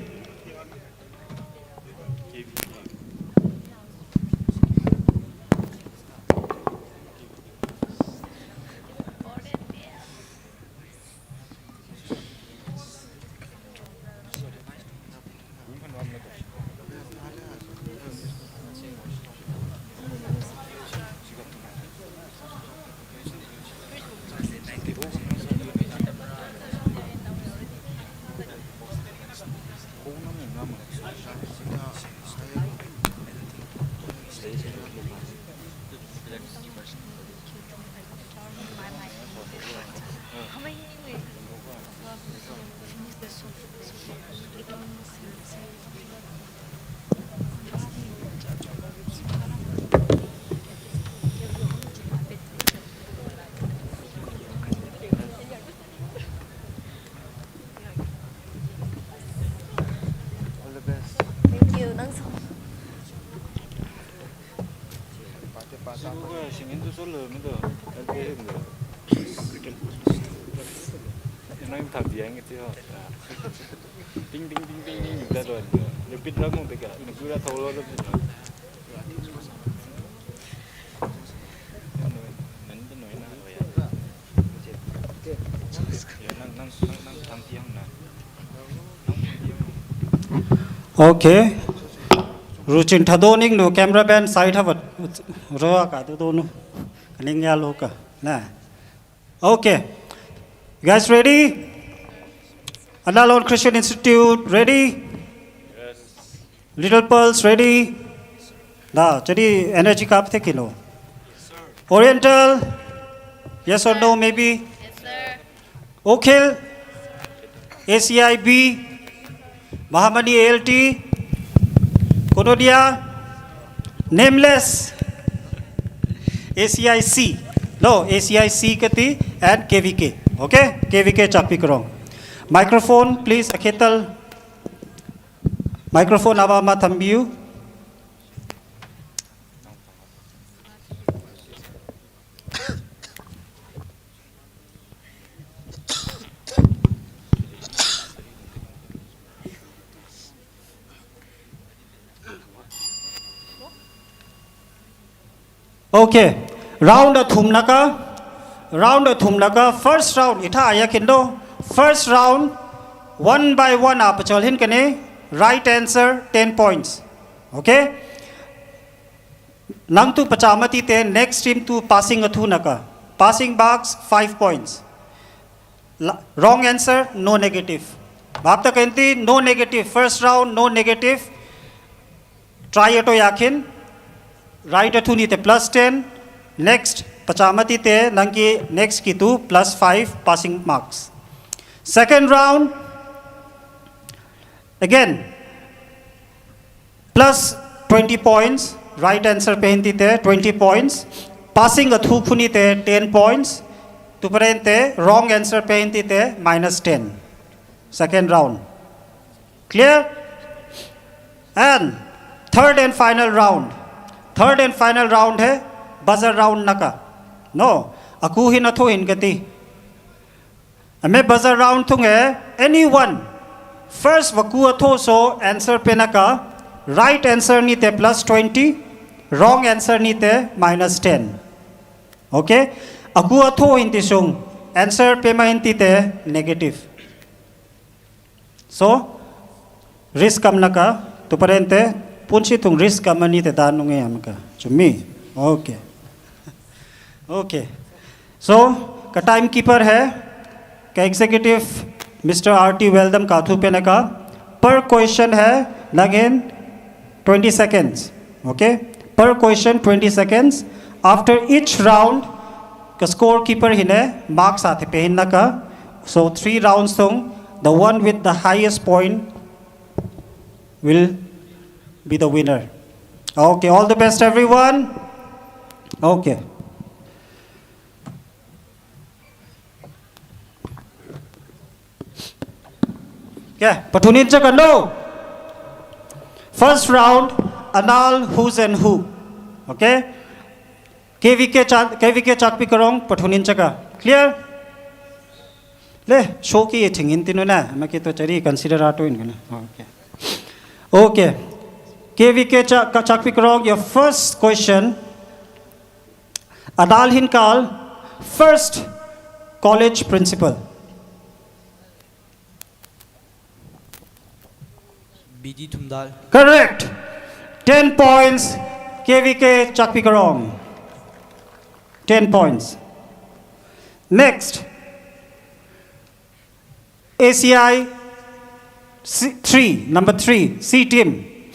Okay. Ruchin Tadoning no camera band side have a roaka to do no. Kaninga loka. Nah. Okay. You guys ready? ANAL Christian Institute ready? Yes. Little Pearls ready? Da, jadi energy cup the kilo. Yes, sir. Oriental? Yes or no maybe? Yes, sir. Okay. ACIB? Mahamani ALT? Konodia? Nameless? ACIC? No, ACIC kati and KVK. Okay? KVK Chakpikarong. Microphone, please, Aketal. Microphone, Abama Tambiu. Okay, round a thumnaka. Round a thumnaka. First round, ita ayakindo. First round, one by one apachal hin kane. Right answer, 10 points. Okay? Nang tu pachamati te next team to passing a thunaka. Passing box, 5 points. Wrong answer, no negative. Bapta kenti, no negative. First round, no negative. Try it to yakin. Right a thuni te plus 10. Next, pachamati te nangki next ki tu plus 5 passing marks. Second round, again, plus 20 points. Right answer pe hindi te 20 points. Passing a thupuni te 10 points. Tuparente wrong answer pe hindi te minus 10. Second round. Clear? And third and final round. Third and final round hai buzzer round naka. No. Aku hin atho hin gati. Ame buzzer round thunge anyone. First vaku atho so answer penaka. Right answer ni te plus 20. Wrong answer ni te minus 10. Okay? Aku atho hinti sung. Answer pema hinti te negative. So, risk kam naka. Tu parente punchi tung risk kamani te danung e amka. Chumi. Okay. Okay. So, ka timekeeper hai. Ka executive Mr. R.T. Weldam Kathu pe naka. Per question hai again 20 seconds. Okay? Per question 20 seconds. After each round, ka scorekeeper hine marks aate pe hinna ka. So 3 rounds tung, the one with the highest point will be the winner. Okay, all the best everyone. Okay. Yeah, patunin cha kano. First round, anal who's and who. Okay? KVK chakpi karong patunin cha ka. Clear? Le, show ki ye thingin tinu na. Maki to chari consider ato in kana. Okay. Okay. KVK chakpi karong, your first question. Anal Hinkal, first college principal. BD Thumdal. Correct. 10 points. KVK Chakpikarong. 10 points. Next. ACI 3, number 3, C team.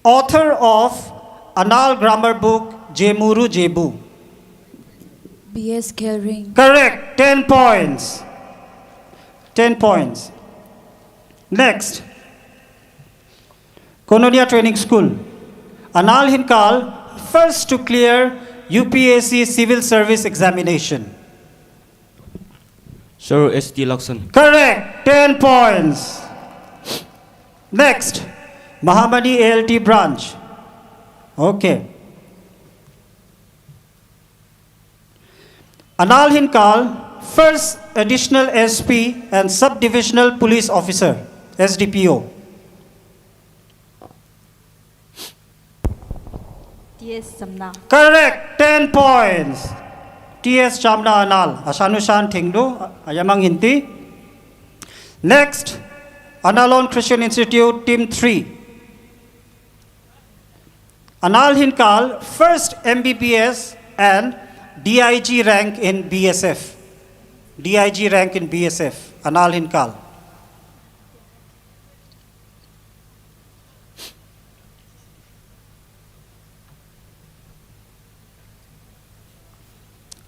Author of Anal grammar book Jemuru Jebu. BS Kelring. Correct. 10 points. 10 points. Next. Kononia Training School. Anal Hinkal, first to clear UPSC Civil Service Examination. Sir S.T. Lakson. Correct. 10 points. Next. Mahamani ALT branch. Okay. Anal Hinkal, first additional SP and subdivisional police officer, SDPO. TS Samna. Correct. 10 points. TS Chamna Anal. Asanushan Tingdu. Ayamang Hinti. Next. Analon Christian Institute, Team 3. Anal Hinkal, first MBBS and DIG rank in BSF. DIG rank in BSF. Anal Hinkal.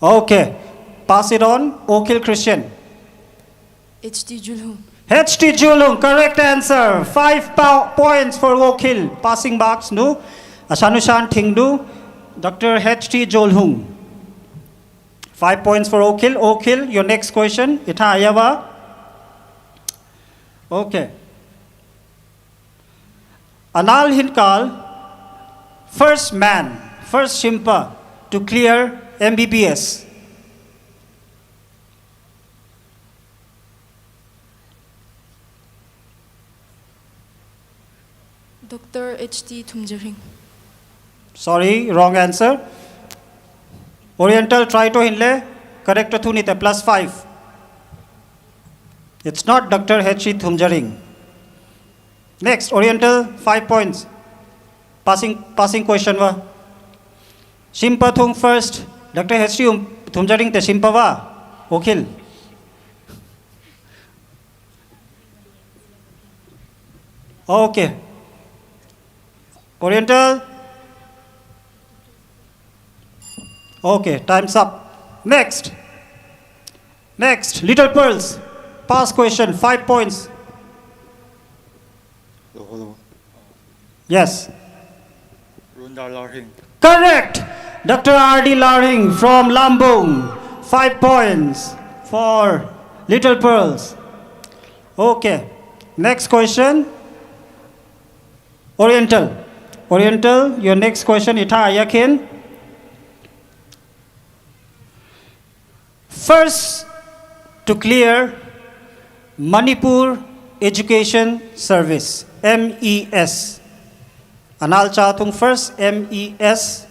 Okay. Pass it on. Oak Hill Christian. HT Julhung. HT Julung. Correct answer. 5 points for Oak Hill. Passing marks, no. Asanushan Tingdu. Dr. HT Julhung. 5 points for Oak Hill. Oak Hill, your next question. Ita Ayawa. Okay. Anal Hinkal, first man, first Shimpa to clear MBBS. Dr. HT Thumjaring. Sorry, wrong answer. Oriental try to hinle. Correct to thunite plus 5. It's not Dr. HT Thumjaring. Next, Oriental 5 points. Passing question wa. Shimpa thung first. Dr. HT Thumjaring te Shimpa wa. Okhil. Okay. Oriental. Okay, time's up. Next. Next, Little Pearls. Pass question, 5 points. Yes. Correct. Dr. R.D. Laring from Lambung. 5 points for Little Pearls. Okay. Next question. Oriental. Oriental, your next question, Ita Ayakin. First to clear Manipur Education Service, MES. Anal chatung first MES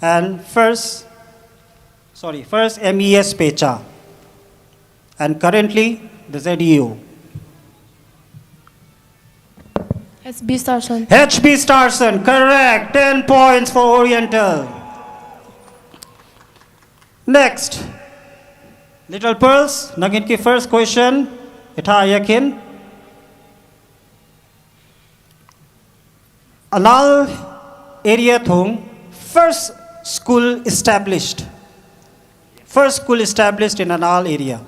and first MES Pecha. And currently the ZEO. HB Starson. HB Starson, correct. 10 points for Oriental. Next, Little Pearls, nagin ki first question, itha yakin. Anal area thung first school established. First school established in Anal area.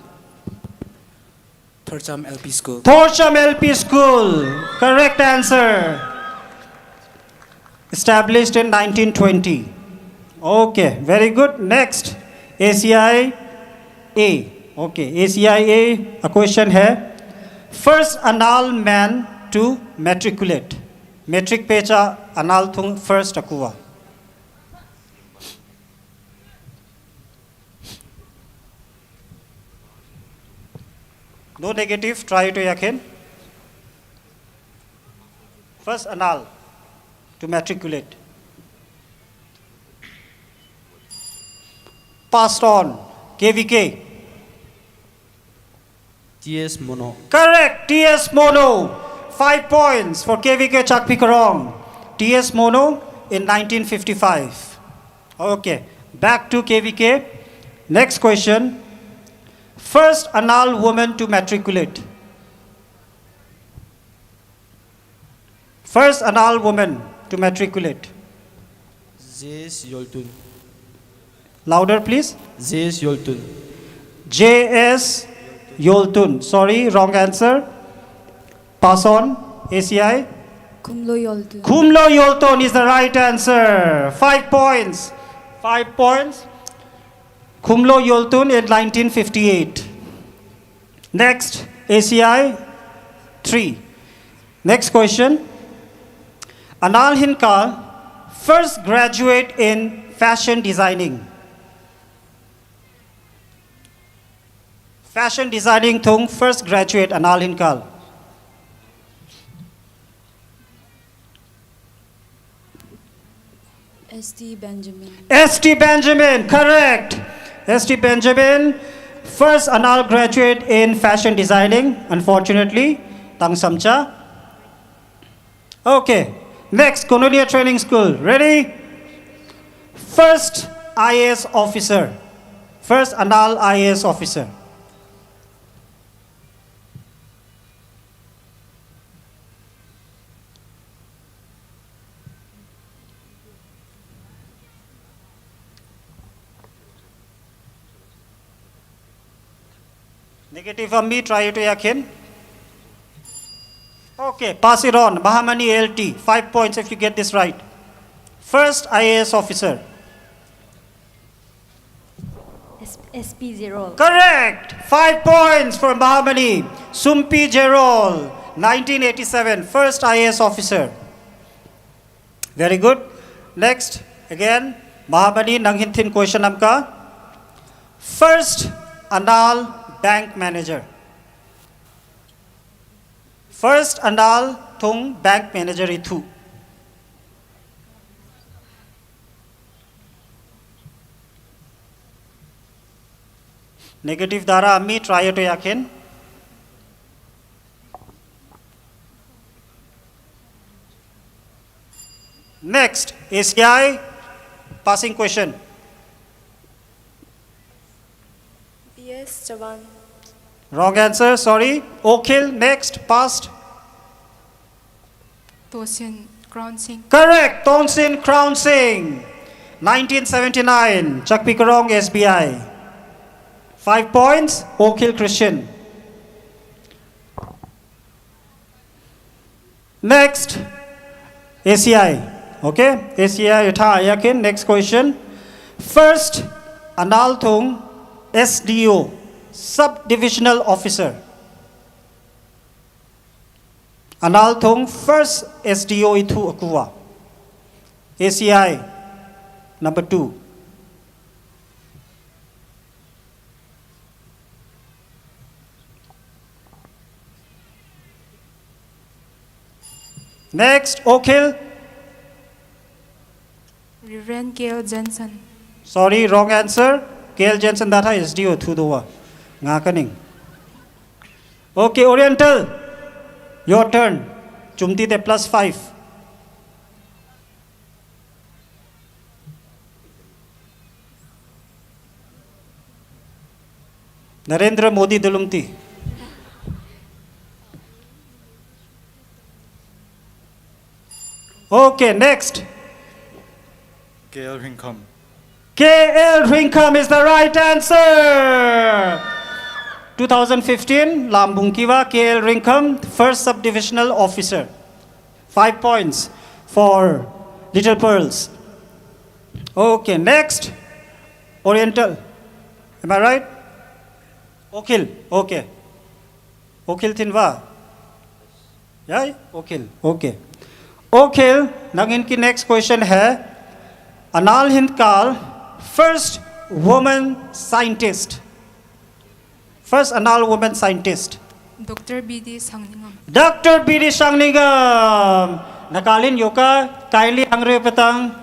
Thorcham LP School. Thorcham LP School, correct answer. Established in 1920. Okay, very good. Next, ACIA. Okay, ACIA, a question here. First Anal man to matriculate. Metric pecha Anal thung first akuwa. No negative, try to yakin. First Anal to matriculate. Passed on. KVK. TS Mono. Correct, TS Mono. 5 points for KVK Chakpikarong. TS Mono in 1955. Okay, back to KVK. Next question. First Anal woman to matriculate. First Anal woman to matriculate. JS Yoltun. Louder please. JS Yoltun. JS Yoltun. Sorry, wrong answer. Pass on. ACI. Kumlo Yoltun. Kumlo Yoltun is the right answer. 5 points. 5 points. Kumlo Yoltun in 1958. Next, ACI 3. Next question. Anal Hinkal, first graduate in fashion designing. Fashion designing thung first graduate Anal Hinkal. ST Benjamin. ST Benjamin, correct. ST Benjamin, first Anal graduate in fashion designing. Unfortunately, Tang Samcha. Okay, next, Kononia Training School. Ready? First IAS officer. First Anal IAS officer. Negative from me, try to yakin. Okay, pass it on. Mahamani LT, 5 points if you get this right. First IAS officer. SP Zero. Correct. 5 points for Mahamani. Sumpi Jerol, 1987, first IAS officer. Very good. Next, again, Mahamani Nanghintin question namka. First Anal bank manager. First Anal thung bank manager itu. Negative dara ammi try to yakin. Next, ACI passing question. BS Jawan. Wrong answer, sorry. Okhil, next, passed. Tosin Crown Singh. Correct, Tonsin Crown Singh, 1979, Chakpikarong SBI. 5 points, Okhil Christian. Next, ACI. Okay, ACI Yatha Ayakin. Next question. First, Anal Thung SDO, Sub-Divisional Officer. Anal Thung first SDO itu akuwa. ACI number 2. Next, Oak Hill. Reverend Gail Jensen. Sorry, wrong answer. Gail Jensen data is due to the one. Ngakaning. Okay, Oriental. Your turn. Chumti te +5. Narendra Modi Dulumti. Okay, next. KL Rincom. KL Rincom is the right answer. 2015, Lambungkiwa, KL Rincom, first subdivisional officer. 5 points for Little Pearls. Okay, next. Oriental. Am I right? Okil. Okay. Okil Tinwa. Yeah? Okil. Okay. Okay, nagin ki next question hai. Anal Hindkal, first woman scientist. First Anal woman scientist. Dr. B.D. Sangningam. Dr. B.D. Sangningam. Nakalin yoka, kindly angre petang.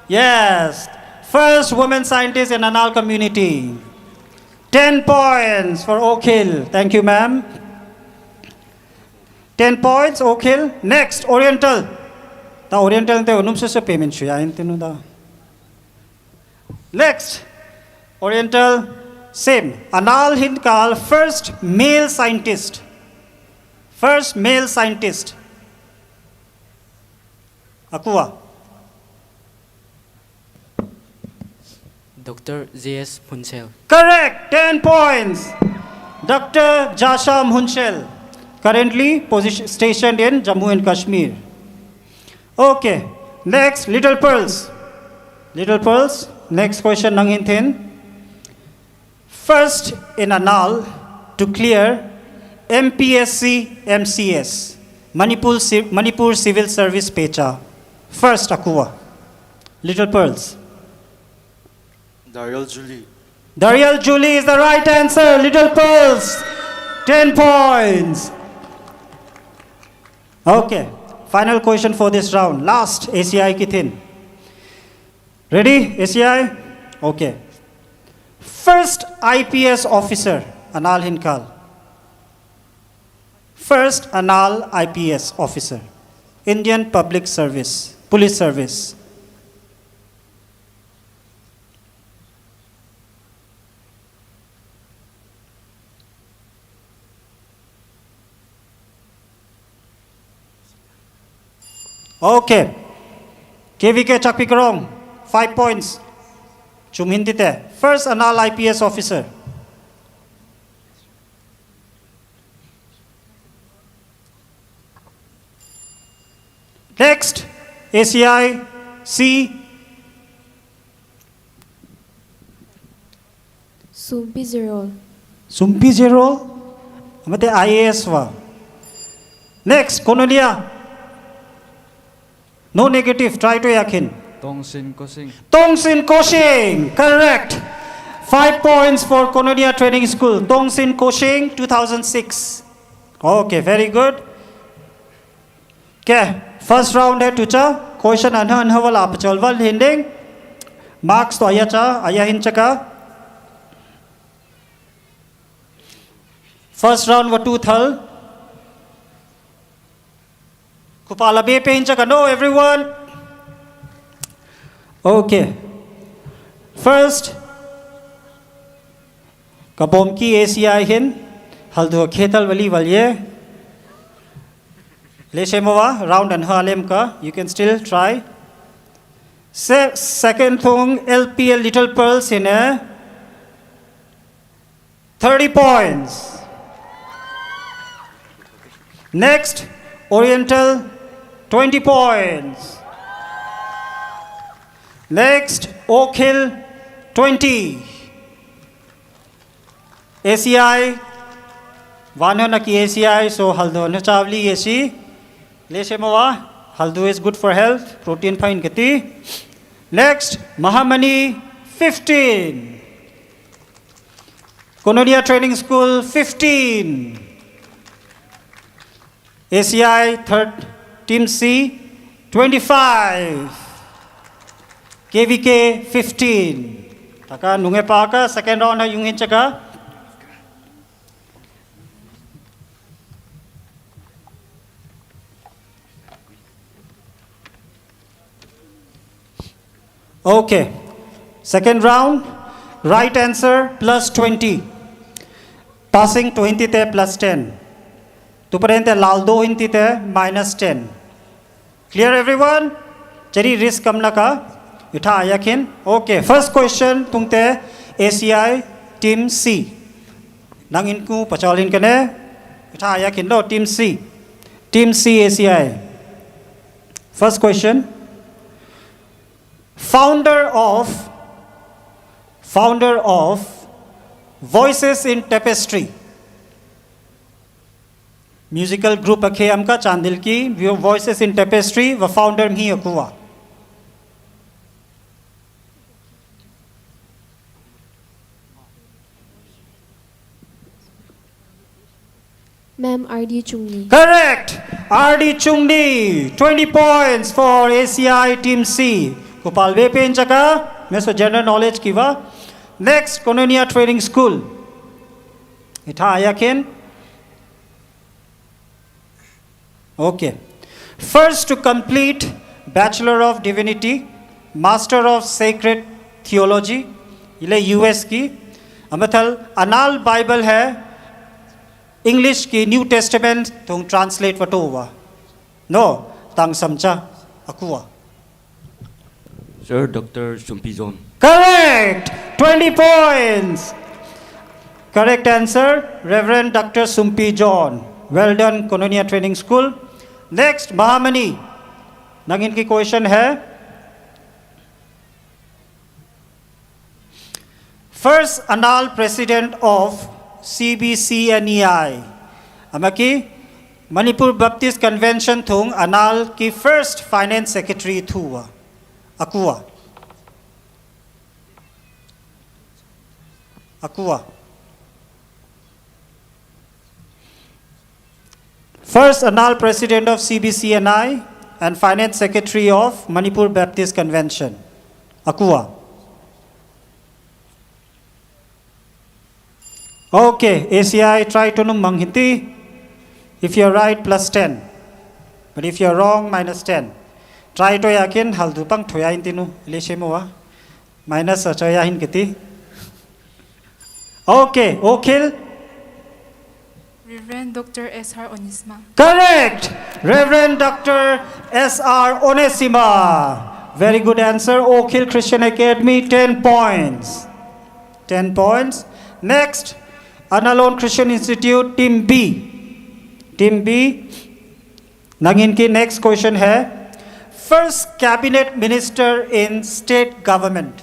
Yes. First woman scientist in Anal community. 10 points for Oak Hill. Thank you, ma'am. 10 points, Oak Hill. Next, Oriental. The Oriental te unum se payment shuya intinu da. Next, Oriental, same. Anal Hindkal, first male scientist. First male scientist. Akua. Dr. J.S. Punchel. Correct, 10 points. Dr. Jasham Hunchel, currently stationed in Jammu and Kashmir. Okay, next, Little Pearls. Little Pearls, next question nanginthin. First in Anal to clear MPSC MCS, Manipur Civil Service Pecha. First Akua. Little Pearls. Daryl Julie. Daryl Julie is the right answer. Little Pearls, 10 points. Okay, final question for this round. Last, ACI Kithin. Ready, ACI? Okay. First IPS officer, Anal Hindkal. First Anal IPS officer, Indian Public Service, Police Service. Okay. KVK Chakpikarong, 5 points. Chumhindite. First Anal IPS officer. Next, ACI C. Sumpi Zerol. Sumpi Zerol. Amate IAS wa. Next, Konolia. No negative, try to yakin. Tongsin Kosing. Tongsin Koshing, correct. 5 points for Kononia Training School. Tongsin Koshing, 2006. Okay, very good. Okay, first round hai tucha. Question anha wala apachalwal hinding. Marks to ayacha, ayahinchaka. First round wa two thal. Kupala be hinchaka. No, everyone. Okay. First, Kapomki ACI hin, Haldo Ketal Vali Valye, Leshemova, round and Halem ka, you can still try. Second thong, LPL Little Pearls in 30 points. Next, Oriental, 20 points. Next, Oak Hill, 20. ACI, Vano Naki ACI, so Haldo Nachavli Yesi. Leshemova, Haldo is good for health, protein fine gati. Next, Mahamani, 15. Konodia Training School, 15. ACI, Team C, 25. KVK, 15. Taka nunge pa ka, second round na yung hinchaka. Okay, second round, right answer plus 20. Passing to hinti te plus 10. Tuparente laldo hinti te minus 10. Clear everyone? Jadi risk kam naka. Ita ayakin. Okay, first question tungte ACI Team C. Nangin ku pacalin kene. Ita ayakin lo Team C. Team C ACI. First question. Founder of Voices in Tapestry. Musical group akhe amka Chandel ki Voices in Tapestry wa founder hi akuwa. Ma'am R.D. Chungni. Correct. R.D. Chungni. 20 points for ACI Team C. Gopal Vepen Chaka. Meso general knowledge kiva. Next, Kononia Training School. Ita ayakin. Okay. First to complete Bachelor of Divinity, Master of Sacred Theology. Ile US ki. Amathal ANAL Bible hai. English ki New Testament tung translate watova. No, tang samcha akuwa. Sir, Dr. Sumpizon. Correct! 20 points! Correct answer, Reverend Dr. Sumpi John. Well done, Kononia Training School. Next, Mahamani. Nagin ki question hai. First ANAL President of CBCNEI. Amaki Manipur Baptist Convention thung ANAL ki first Finance Secretary thuwa. Akua. First ANAL President of CBCNI and Finance Secretary of Manipur Baptist Convention. Akua. Okay, ACI try to num manghinti. If you're right, plus 10. But if you're wrong, minus 10. Try to yakin haldupang thoya intinu ileshemowa. Minus achayahin kiti. Okay, Okhil. Reverend Dr. S.R. Onesima. Correct! Reverend Dr. S.R. Onesima. Very good answer. Okhil Christian Academy, 10 points. 10 points. Next, ANAL Christian Institute, Team B. Team B. Nangin ki next question hai. First cabinet minister in state government.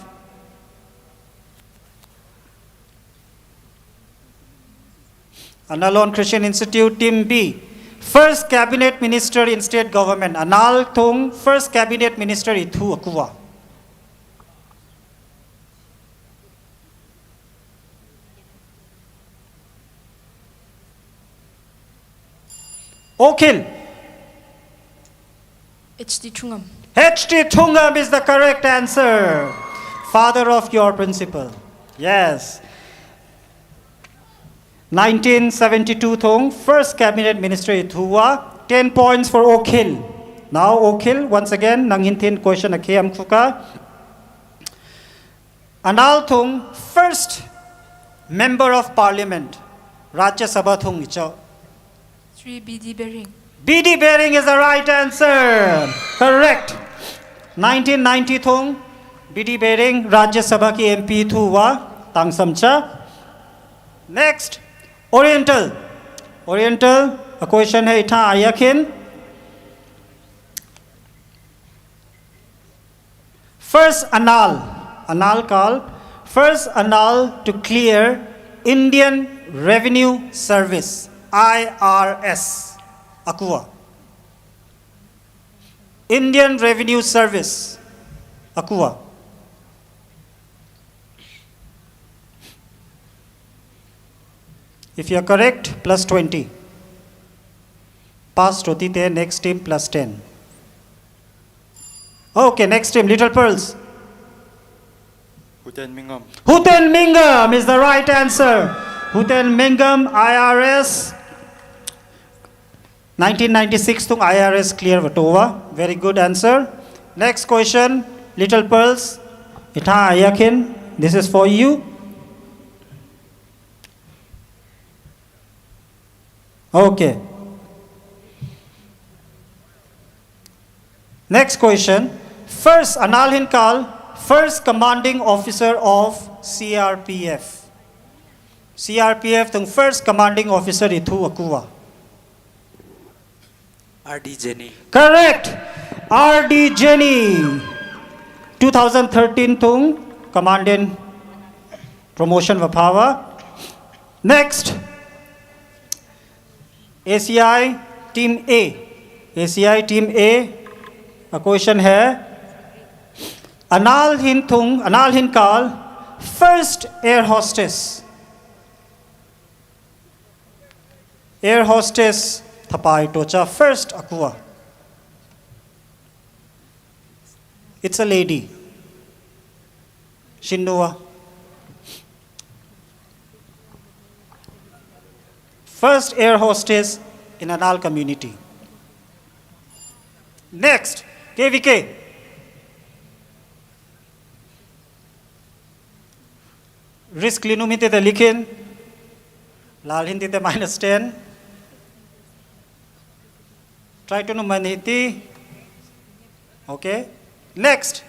ANAL Christian Institute, Team B. First cabinet minister in state government. ANAL thung first cabinet minister ithu akuwa. Okhil. H.D. Chungam. H.D. Chungam is the correct answer. Father of your principal. Yes. 1972 thong first cabinet minister ithuwa. 10 points for Okhil. Now Okhil once again nanghintin question akhiam khuka. ANAL thong first member of parliament. Rajya Sabha thong icho. Sri B.D. Bering. B.D. Bering is the right answer. Correct. 1990 thong B.D. Bering Rajya Sabha ki MP thuwa tang samcha. Next, Oriental. Oriental, a question hai itha ayakin. First ANAL call. First ANAL to clear Indian Revenue Service. IRS. Akua. Indian Revenue Service. Akua. If you are correct, plus 20. Pass Trotite, next team plus 10. Okay, next team, Little Pearls. Huten Mingam. Huten Mingam is the right answer. Huten Mingam, IRS. 1996 tung IRS clear Vatova. Very good answer. Next question, Little Pearls. Ita Ayakin, this is for you. Okay. Next question. First, Anal Hinkal, first commanding officer of CRPF. CRPF, the first commanding officer itu akuwa. R.D. Jenny. Correct. R.D. Jenny. 2013 tung commanding promotion vapawa. Next, ACI Team A. ACI Team A. A question है Anal Hinkal, first air hostess. Air hostess Thapai Tocha, first Akua. It's a lady. Shinua. First air hostess in Anal community. Next, KVK. Risk linumite the likin. Lal hindi te minus 10. Try to numaniti. Okay. Next,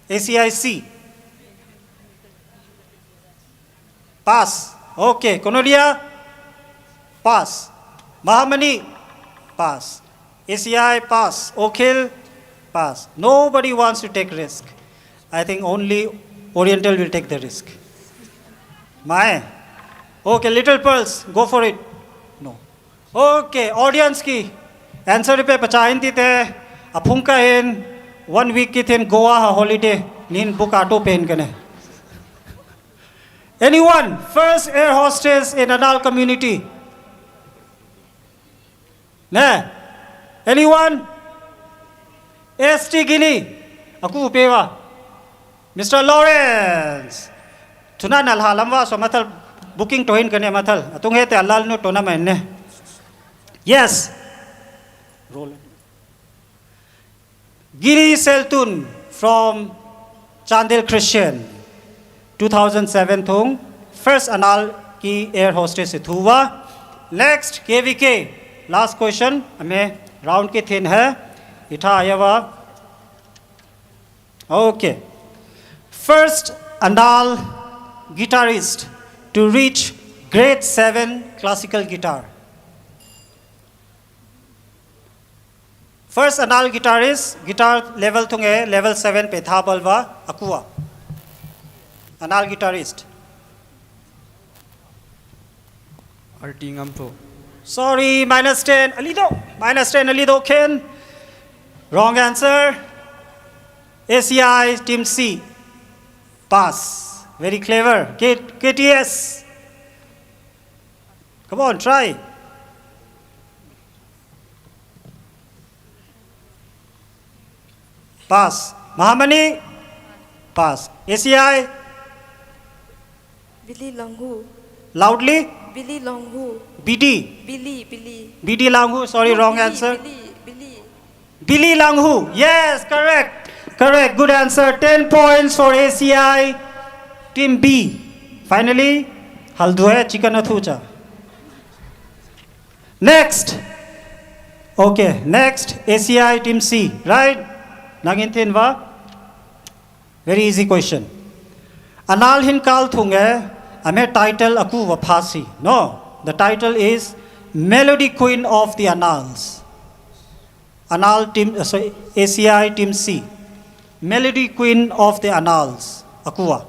ACIC. Pass. Okay. Konodia. Pass. Mahamani. Pass. ACI. Pass. Okhil. Pass. Nobody wants to take risk. I think only Oriental will take the risk. Mae. Okay, Little Pearls, go for it. No. Okay, audience ki. Answer pe pachahin ti te. Apunka in 1 week ki thin Goa ha holiday. Nin book auto pen kane. Anyone? First air hostess in Anal community. Ne? Anyone? ST Guinea. Aku upewa. Mr. Lawrence. Tuna nalhalamwa so matal booking tohin kane matal. Atung hete alal no tournament ne. Yes. Roll. Giri Seltun from Chandel Christian. 2007 thung. First Anal ki air hostess ithuwa. Next KVK. Last question. Hame round ke thin hai. Itha ayawa. Okay. First Anal guitarist to reach grade 7 classical guitar. First Anal guitarist, guitar level thunge level 7 pe tha balwa akua. Anal guitarist. R.T. Ngampo. Sorry, minus 10. Alido. Minus 10, Alido Ken. Wrong answer. ACI Team C. Pass. Very clever. KTS. Come on, try. Pass. Mahamani. Pass. ACI. Billy Langhu. Loudly. Billy Langhu. BD. Billy. BD Langhu. Sorry, wrong answer. Billy Langhu. Yes, correct. Correct. Good answer. 10 points for ACI Team B. Finally, Haldue Chicken Athucha. Next. Okay. Next, ACI Team C. Right? Nagintin va? Very easy question. Anal Hinkal Thunge, ame title aku vapasi. No. The title is Melody Queen of the Anals. Anal Team, ACI Team C. Melody Queen of the Anals. Akua.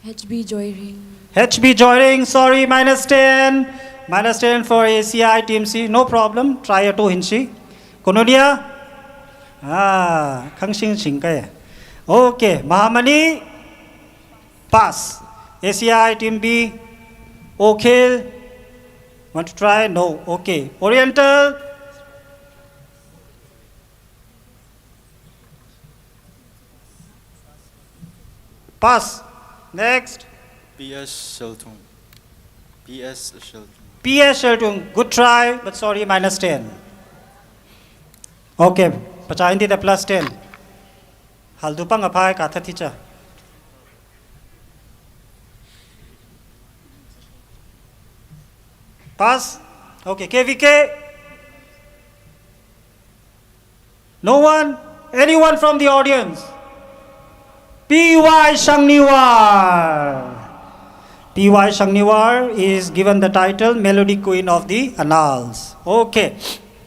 HB Joyring. HB Joyring, sorry, minus 10. Minus 10 for ACI Team C. No problem. Try a 2 hinchi. Konodia? Kang Sing Sing kaya. Okay, Mahamani, pass. ACI, Team B, Okhil, want to try? No, okay. Oriental, pass. Next. PS Sheltung. PS Sheltung. PS Sheltung, good try, but sorry, -10. Okay, pachain di the +10. Haldupang apai katha teacher. Pass. Okay, KVK. No one? Anyone from the audience? PY Shangniwar. PY Shangniwar is given the title Melody Queen of the Annals. Okay.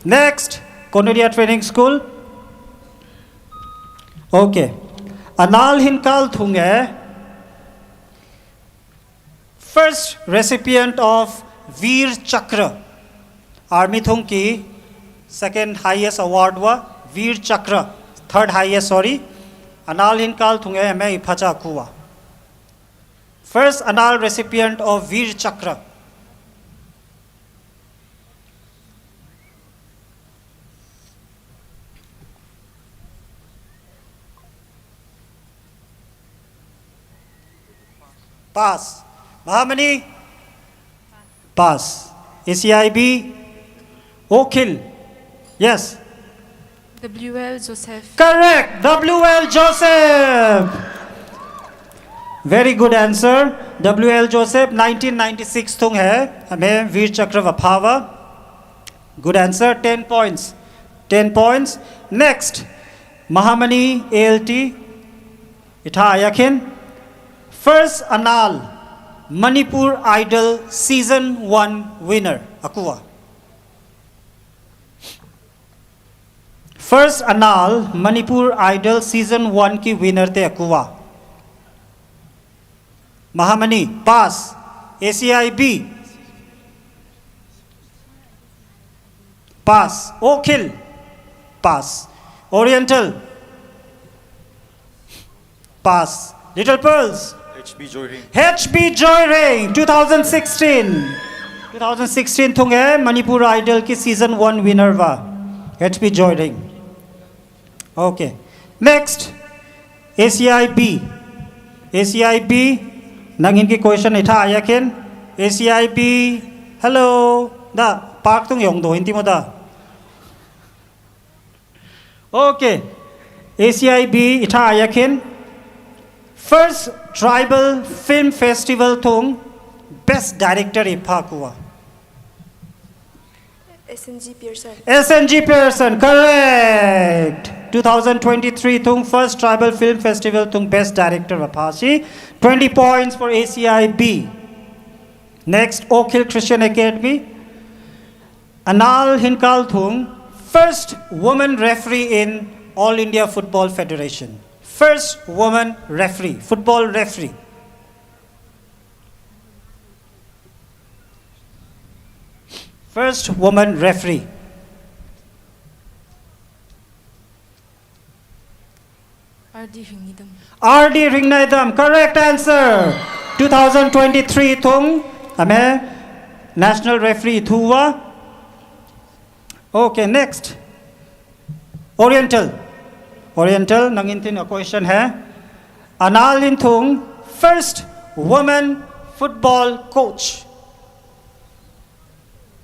Next, Konodia Training School. Okay. Anal Hinkal Thunge, first recipient of Veer Chakra. Army Thungki, second highest award wa Veer Chakra. Third highest, sorry. Anal Hinkal Thunge me Ipacha Kuwa. First Anal recipient of Veer Chakra. Pass. Mahamani? Pass. ACIB? Okhil? Yes. WL Joseph. Correct. WL Joseph. Very good answer. WL Joseph 1996 thung hai hame Veer Chakra Vaphawa. Good answer. 10 points. 10 points. Next. Mahamani ALT. Itha Ayakin. First Anal Manipur Idol Season 1 winner. Akua. First Anal Manipur Idol Season 1 ki winner te Akua. Mahamani, pass. ACIB, pass. Okhil, pass. Oriental, pass. Little Pearls, HB Joyring. HB Joyring 2016. 2016 thunge Manipur Idol ki Season 1 winner va. HB Joyring. Okay. Next, ACIB. ACIB. Nangin ki question itha ayakin. ACIB. Hello. Da park tung yong do hinti mo da. Okay. ACIB itha ayakin. First Tribal Film Festival tung Best Director ipha kuwa. SNG Pearson. SNG Pearson, correct. 2023 tung First Tribal Film Festival tung Best Director Vapasi. 20 points for ACIB. Next, Okhil Christian Academy. Anal Hinkal tung first woman referee in All India Football Federation. First woman referee, football referee. First woman referee. RD Ringnidam. RD Ringnidam, correct answer. 2023 thung ame national referee thuwa. Okay, next. Oriental. Oriental nangintin a question hai. Analin thung first woman football coach.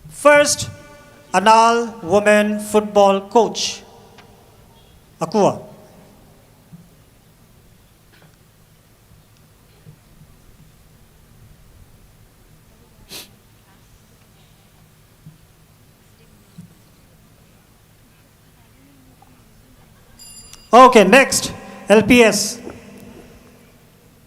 First Anal woman football coach. Akua. Okay, next, LPS.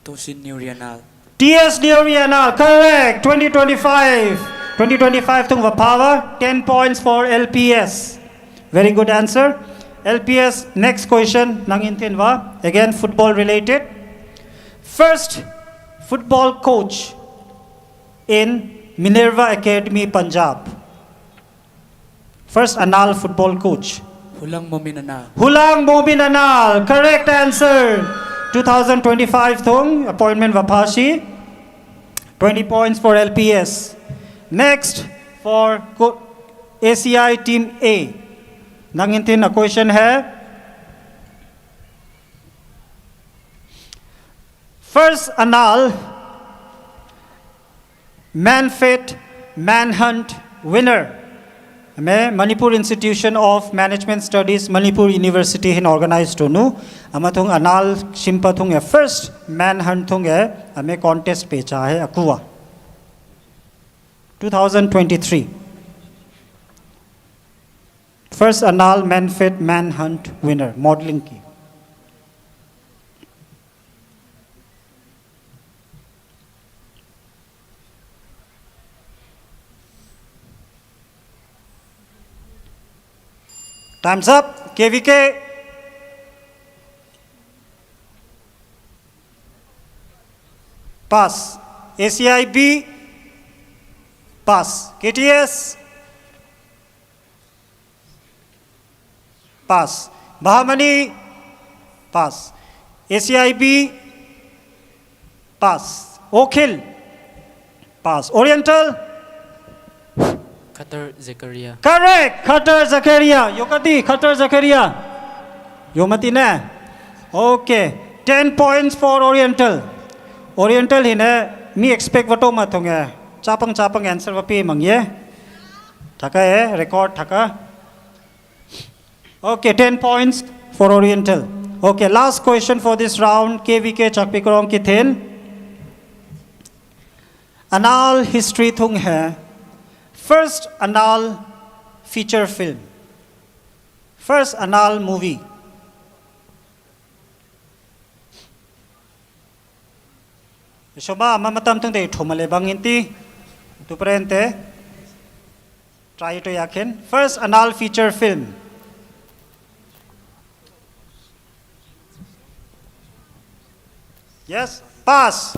Tosin Nurianal. TS Nurianal, correct. 2025. 2025 tung Vapawa. 10 points for LPS. Very good answer. LPS, next question. Nangintin va. Again, football related. First football coach in Minerva Academy, Punjab. First Anal football coach. Hulang Mominanal. Hulang Mominanal. Correct answer. 2025 thong appointment Vapashi. 20 points for LPS. Next for ACI Team A. Nangintin a question hai. First ANAL Manfit Manhunt winner. Manipur Institution of Management Studies Manipur University hin organized to nu amathung ANAL shimpa thung e first manhunt thung e ame contest pe cha hai akua 2023 first ANAL Manfit Manhunt winner modeling ki. Time's up. KVK. Pass. ACIB. Pass. KTS. Pass. Bahamani. Pass. ACIB. Pass. Okhil. Pass. Oriental. Qatar Zakaria. Correct. Qatar Zakaria. Yokati. Qatar Zakaria. Yomati ne. Okay. 10 points for Oriental. Oriental hine mi expect vato matunga. Chapang answer vapi mangye. Thaka hai record thaka. Okay. 10 points for Oriental. Okay. Last question for this round. KVK Chakpikrong ki thin. ANAL history thung hai. First ANAL feature film. First ANAL movie. Shoma mamatam tung de thomale banginti tu prente try to yakin. First ANAL feature film. Yes, pass.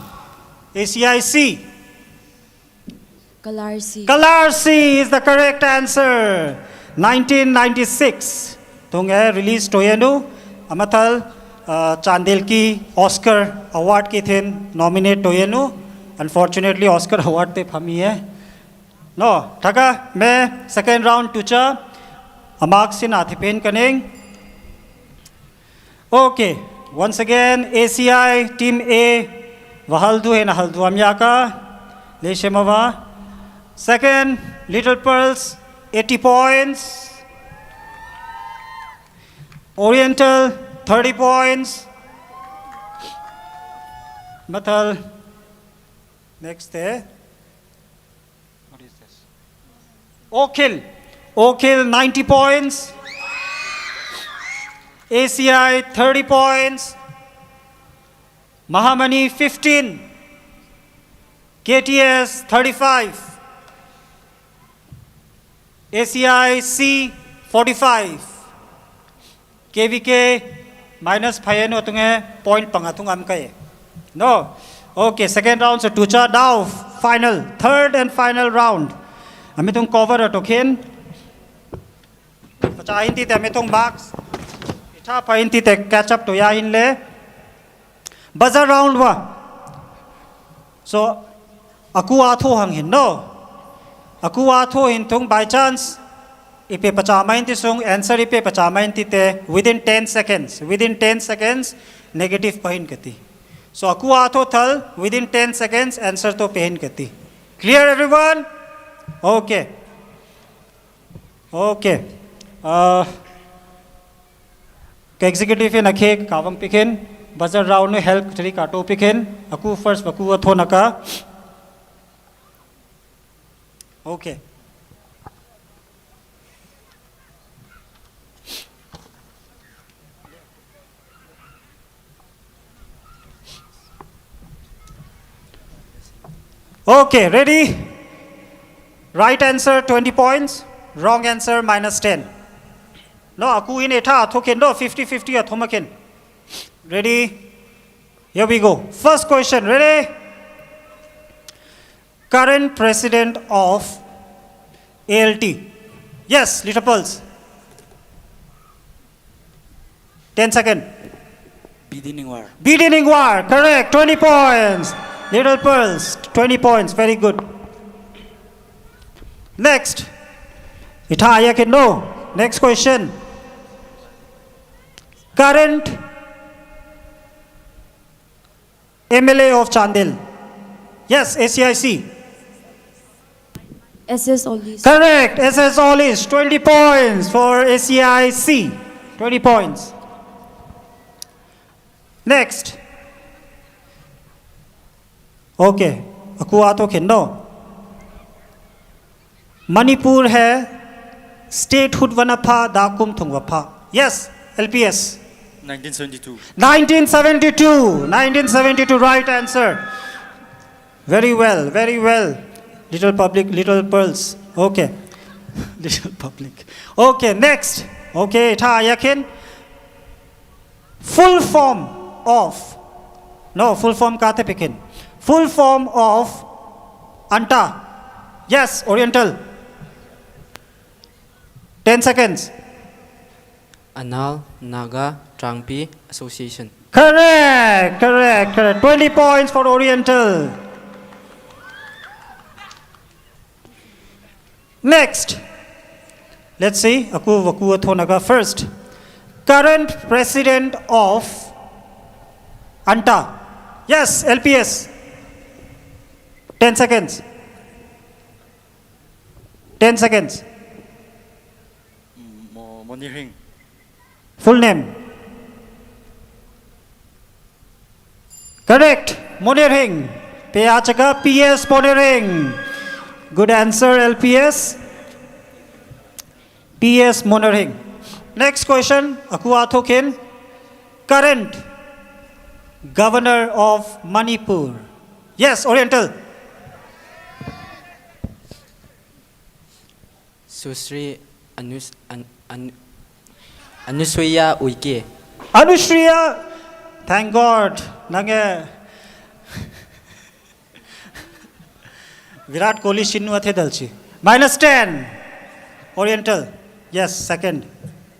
ACIC. Kalarsi is the correct answer. 1996. Tunge released toyenu amatal Chandel ki Oscar award ki thin nominate toyenu. Unfortunately Oscar award pe phami hai. No, thaka me second round tucha amak sin athipen kaning. Okay, once again ACI team A wahaldu hai na haldu amyaka leshemava. Second, Little Pearls, 80 points. Oriental, 30 points. Mathal, next there. What is this? Okhil, 90 points. ACI, 30 points. Mahamani, 15. KTS, 35. ACI C 45. KVK minus 5 no tunge point pangatung am kai. No. Okay, second round so tucha now final third and final round. Amitung cover atokin. Pacha inti te amitung box. Ita pa inti te catch up to ya inle. Buzzer round wa. So aku atho hang hin no. Aku atho hintung by chance ipe pachamain ti sung answer ipe pachamain ti te within 10 seconds negative pahin kati. So aku atho thal within 10 seconds answer to pahin kati. Clear everyone? Okay. Executive in akhe kawang pikin buzzer round no help three kato pikin aku first aku atho naka. Okay. Okay, ready? Right answer 20 points, wrong answer minus 10. No, aku in eta athoken do 50-50 athomaken. Ready? Here we go. First question, ready? Current president of ALT. Yes, Little Pulse. 10 seconds. Bidiningwar. Bidiningwar, correct, 20 points. Little Pearls, 20 points, very good. Next. Itha ayakin no. Next question. Current MLA of Chandel. Yes, ACIC. SS Ollies. Correct, SS Ollies, 20 points for ACIC. 20 points. Next. Okay, aku ato kendo. Manipur hai statehood vanapha dakum thungwapha. Yes, LPS. 1972. 1972, right answer. Very well, very well. Little public, little pearls. Okay. Little public. Okay, next. Okay, tha yakin. Full form of. No, full form kate pikin. Full form of Anta. Yes, Oriental. 10 seconds. ANAL Naga TANGPI Association. Correct, correct, correct. 20 points for Oriental. Next, let's see. Aku thonaga first. Current president of Anta. Yes, LPS. 10 seconds. 10 seconds. Moniring. Full name. Correct. Moniring. Peyachaka PS Moniring. Good answer, LPS. PS Moniring. Next question. Aku athokin. Current governor of Manipur. Yes, Oriental. Susri Anuswaya Uike. Anushriya. Thank God. Nange Virat Kohli Shinnu athe dalchi. -10. Oriental. Yes, second.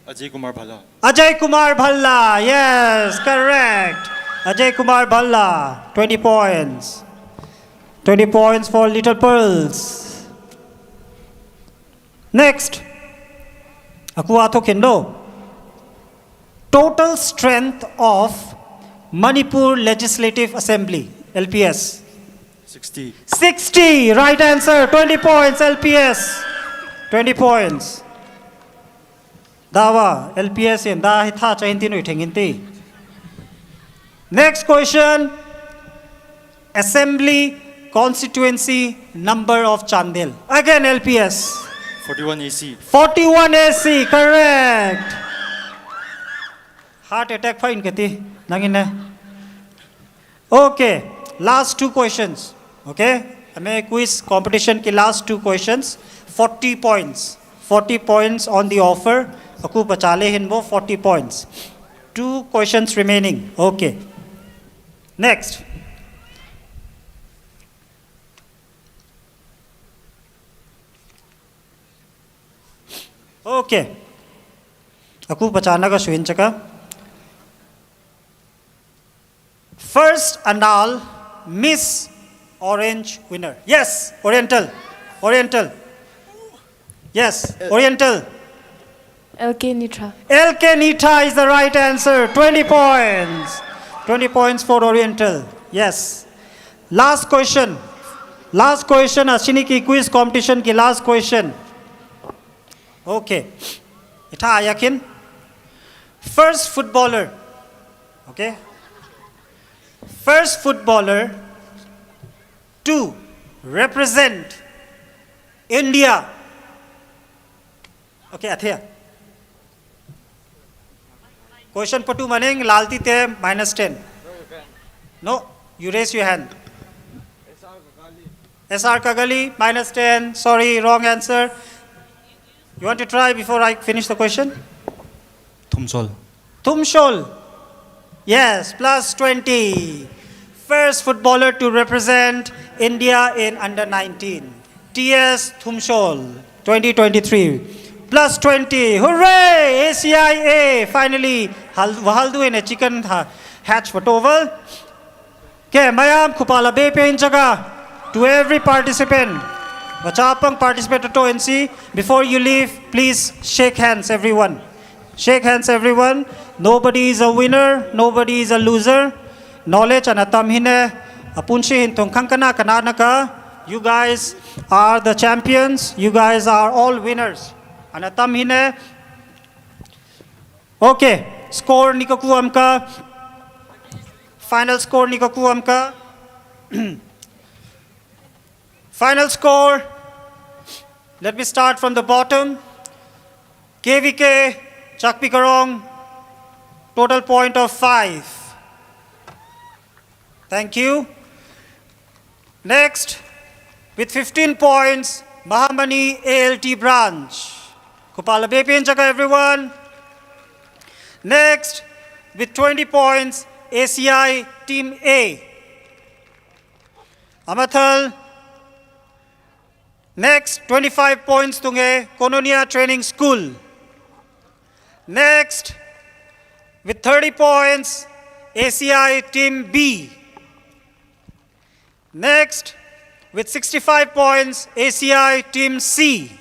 Ajay Kumar Bhalla. Ajay Kumar Bhalla. Yes, correct. Ajay Kumar Bhalla. 20 points. 20 points for Little Pearls. Next. Aku ato kendo. Total strength of Manipur Legislative Assembly. LPS. 60. 60. Right answer. 20 points. LPS. 20 points. Dawa. LPS in da hitha chahinti no ithenginti. Next question. Assembly constituency number of Chandel. Again LPS. 41 AC. 41 AC. Correct. Heart attack fine kati. Nangine. Okay. Last two questions. Okay. Hame quiz competition ki last two questions. 40 points. 40 points on the offer. Aku bachale hinbo 40 points. Two questions remaining. Okay. Next. Okay. Aku bachana ka shuin chaka. First ANAL Miss Orange winner. Yes, Oriental. Oriental. Yes, Oriental. LK Nitra. LK Nita is the right answer. 20 points. 20 points for Oriental. Yes. Last question. Last question. Ashini ki quiz competition ki last question. Okay. Ita ayakin. First footballer. Okay. First footballer to represent India. Okay, Athea. Question patu maning lalti te -10. No, you raise your hand. SR Kagali -10. Sorry, wrong answer. You want to try before I finish the question? Thumsol. Thumsol. Yes, +20. First footballer to represent India in under 19. TS Thumsol, 2023. plus 20. Hooray! ACIA finally haldu in a chicken hatch for oval. Okay, mayam kupala be pe in jaga to every participant. Bachapang participate to NC. Before you leave, please shake hands, everyone. Shake hands, everyone. Nobody is a winner. Nobody is a loser. Knowledge and atam hine apunshi hintong kankana kananaka. You guys are the champions. You guys are all winners. Anatam hine. Okay. Score nikaku amka. Final score nikaku amka. Final score. Let me start from the bottom. KVK Chakpikarong. Total point of 5. Thank you. Next, with 15 points, Mahamani ALT branch. Kupala Bepi Chaka, everyone. Next, with 20 points, ACI Team A. Amathal. Next, 25 points Tunge, Kononia Training School. Next, with 30 points, ACI Team B. Next, with 65 points, ACI Team C.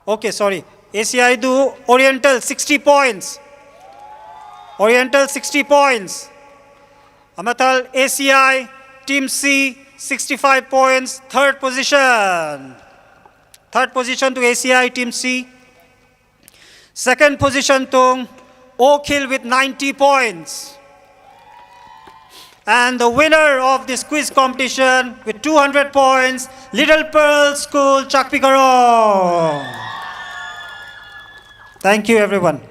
Okay, sorry. ACI do Oriental 60 points. Oriental 60 points. Amathal ACI Team C 65 points. Third position. Third position to ACI Team C. Second position to Oak Hill with 90 points. And the winner of this quiz competition with 200 points, Little Pearl School, Chakpikarong. Thank you, everyone.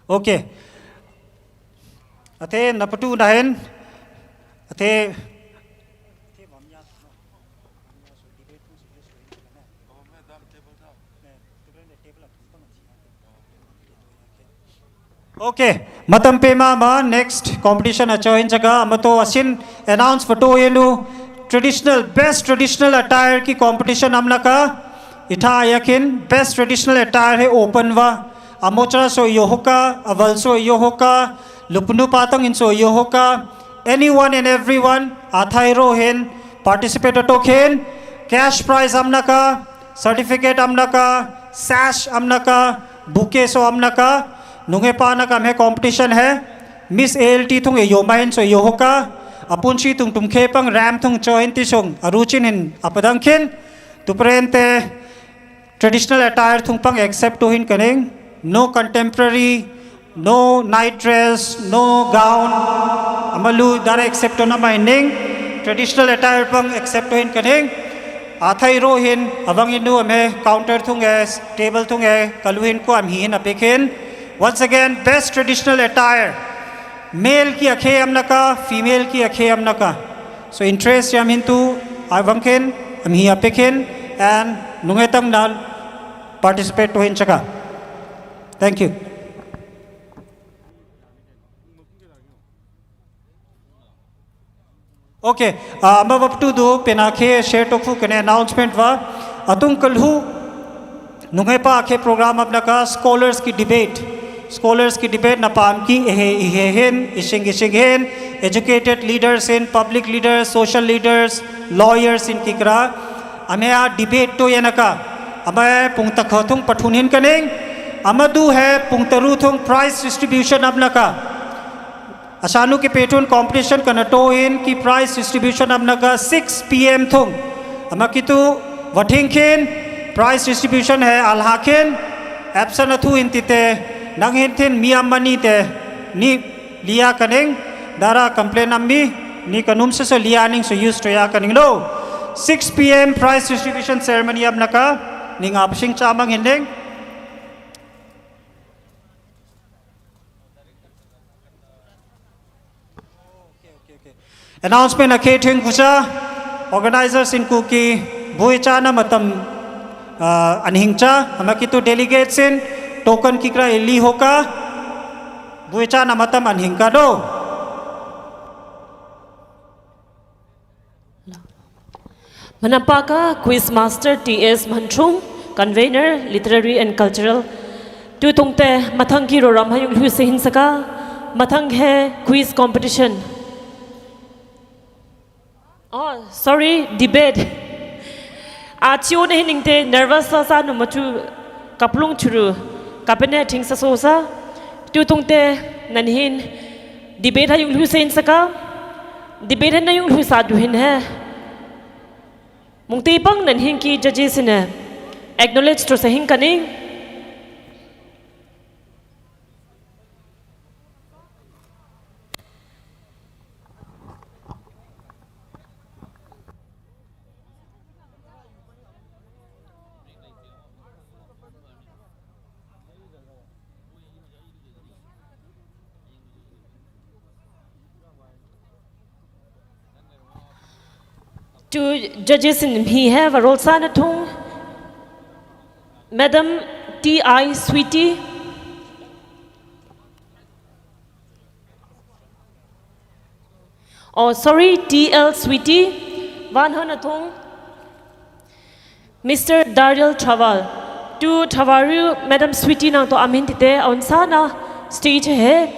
Okay. Ate napatu dahin. Ate Okay, matam pe ma next competition achoin jaga amato asin announce photo yelu traditional best traditional attire ki competition amna ka itha yakin best traditional attire hai open wa amochra so yohoka aval so yohoka lupnu patang in so yohoka anyone and everyone athairo hen participate to hen cash prize amna ka certificate amna ka sash amna ka bouquet so amna ka nunge pa na kam hai competition hai Miss ALT thung e yomain so yohoka apunchi tung tumkhe pang ram thung choin ti sung aruchin in apadang khin tuprente traditional attire thung pang accept to hin kaning no contemporary no night dress no gown amalu dara accept to na mining traditional attire pang accept to hin kaning athai ro hin avang inu ame counter thung es table thung e kaluhin ko am hin apekhin. Once again, best traditional attire. Male ki akhe amnaka, female ki akhe amnaka. So interest yam hintu avangken, am hi apekhen, and nungetang nal participate to hinchaka. Thank you. Okay, amavaptu do penakhe share tofu kene announcement va atung kalhu nungepa akhe program apnaka scholars ki debate. Scholars ki debate na paam ki hen ishing hen educated leaders in public leaders social leaders lawyers in kikra ame a debate to yanaka ame pungta khathung pathunin kaning amadu hai pungtaru thung prize distribution abnaka asanu ki petun competition kanato in ki prize distribution abnaka 6 PM thung amakitu wathingkhen prize distribution hai alhakhen absent athu intite nanghentin miyamani te ni liya kaning dara complain ammi ni kanum se so lianing so used to ya kaning no 6 PM prize distribution ceremony abnaka ning apsing chamang hindeng announcement akheting kusa organizers in kuki buicha na matam anhingcha amakitu delegates in token kikra eli hoka buicha na matam anhingka do Manampaka Quiz Master T.S. Manchung, Convener, Literary and Cultural. Tu tungte mathang ki roram hayung hu se hin saka. Mathang hai quiz competition. Oh, sorry, debate. Achiu ne hiningte nervous sa no matu kaplung churu. Kapene thing sa sosa. Tu tungte nanhin debate hayung hu se hin saka. Debate na yung hu sa duhin hai. Mungti pang nanhin ki judges ne acknowledge to sa hin kaning. Two judges in he have a role sanatung. Madam T.I. Sweetie. Oh, sorry, T.L. Sweetie. Van Hanatung. Mr. Daryl Traval. To Travaru, Madam Sweetie nang to amin tite on sana stage he.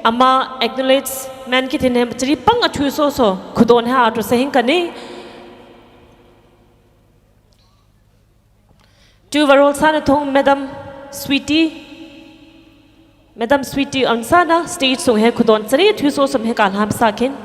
Ama acknowledge man kitine matri pang athu so so khudon ha to sahin kani. To varol sana thong Madam Sweetie. Madam Sweetie on sana stage song he khudon sari thu so som he kan ham sakin.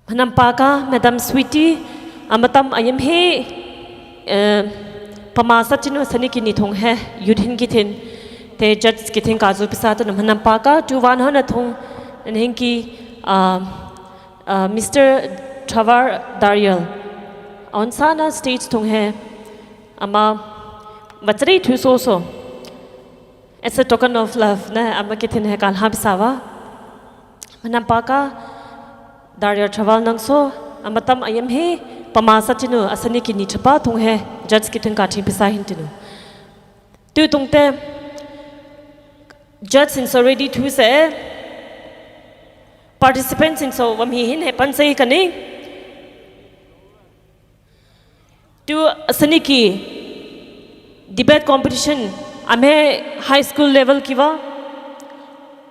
Manampaka Madam Sweetie amatam ayam he pamasa chinu sani ki nithong hai yudhin ki thin te judge ki thin kazu pisata manampaka tu wan hana thong nhen ki Mr. Travar Daryl on sana stage thong hai ama vachari thu so so as a token of love na ama ki thin hai kan ha bisawa manampaka Daryl Traval nang so amatam ayam he pamasa chinu asani ki ni chapa thong he judge ki thing ka thi pisa hin tinu tu tungte judge in already thu se participants in so wam hi hin he pan sai kani tu asani ki debate competition ame high school level kiwa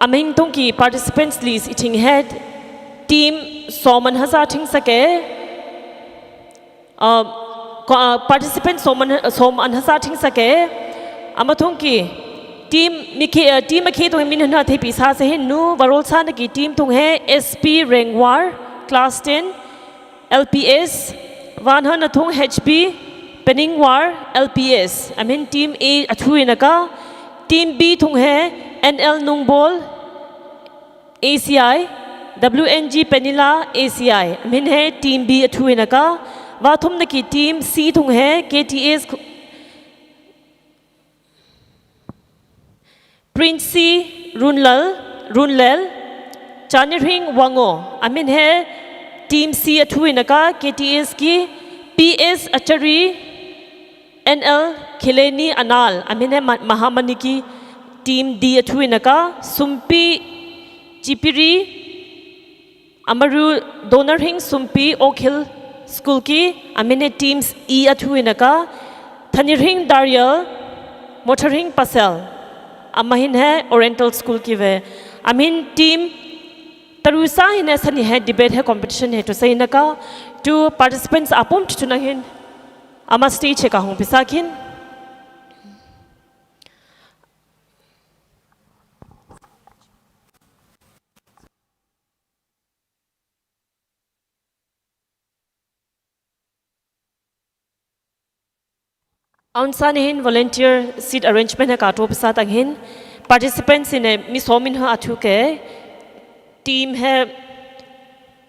aming tong ki participants list eating head team soman hasa thing sake participant som anhasa thing sake amathong ki team mikhe to min na the pisa se hin nu varol san ki team tung hai SP Rengwar class 10 LPS wan han thong HP Peningwar LPS I mean team A athu inaka team B thong hai NL Nungbol ACI WNG Penila ACI I mean hai team B athu inaka वाथुम न की team सी थुंग है KTS Princy रुनलल चानिरिंग वांगो अमीन है team सी अथुई नका KTS की PS अचरी NL खिलेनी अनाल अमीन है महामनी की team D अथुई नका सुम्पी चिपिरी अमरु दोनरहिंग सुम्पी ओखिल School ki amine teams E athu inaka Thanirhing Daryl Motoring Pasel amahin hai Oriental School ki ve amin team tarusa hine sani hai debate hai competition hai to sai naka to participants apum chunahin ama stage hai ka hung pisakin Aunsan hin volunteer seat arrangement है काटो पिसात अंगहिन participants in miss hominin हा अथु के team है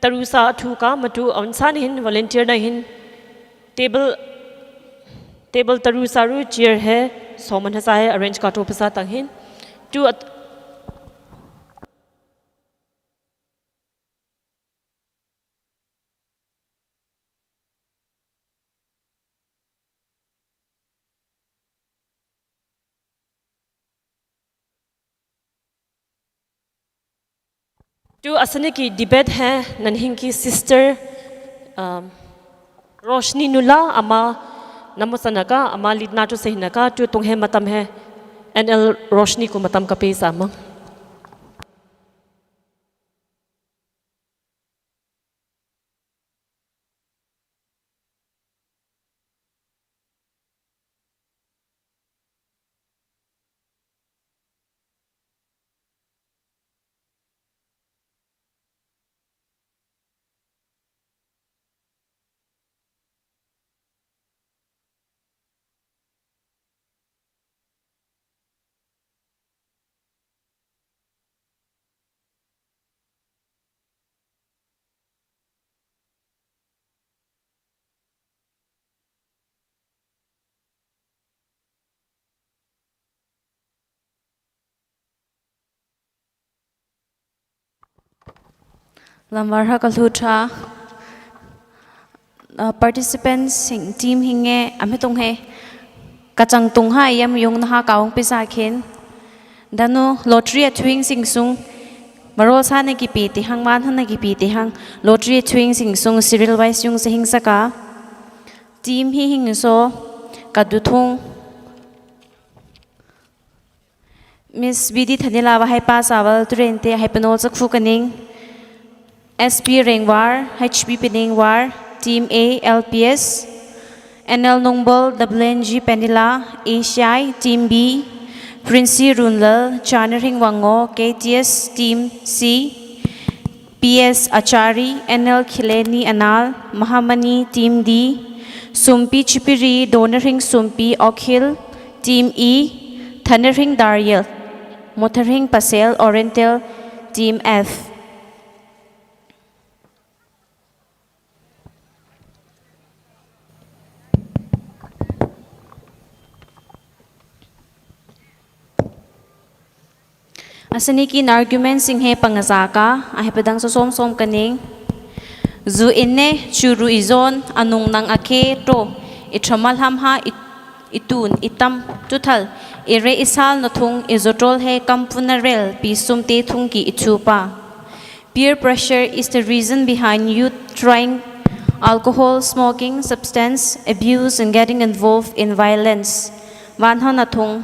तरुसा अथु का Mattu aunsan hin volunteer ना हिन table तरुसा रु chair है सोमन हसा है arrange काटो पिसात अंगहिन to To asane ki debate hai nanhing ki sister Roshni Nula ama namosanaka ama lidna to sehinaka to tunghe matam hai NL Roshni ko matam ka pe sama. Lamvarha kalhutra participants team hinge amitong he kachang tungha yam yung naha kaung pisa khin dano lottery twing sing sung marol sa na kipiti hang man han na kipiti hang lottery twing sing sung serial wise yung sa hing saka team hi hing so kaduthong Miss Bidi Thanila wa hai pa sawal turente hai panol sakfu kaning SP Rengwar, HB Peningwar, Team A, LPS, ANAL LENRUWL WNG Penila, ACI, Team B, Princy Runlal, Chanering Wango, KTS, Team C, PS Achari, ANAL Khileni Anal, Mahamani, Team D, Sumpi Chipiri, Donoring Sumpi, Okhil, Team E, Thanering Daryel, Mothering Pasel, Oriental, Team F. Asani kin argument sing he pangasaka ahe pedang sosom som kaning zu inne churu izon anung nang ake to itramal ham ha itun itam tuthal ire isal nothung izotol he kampunarel pisum te thung ki ichupa. Peer pressure is the reason behind youth trying alcohol, smoking, substance abuse and getting involved in violence. Wanha nathung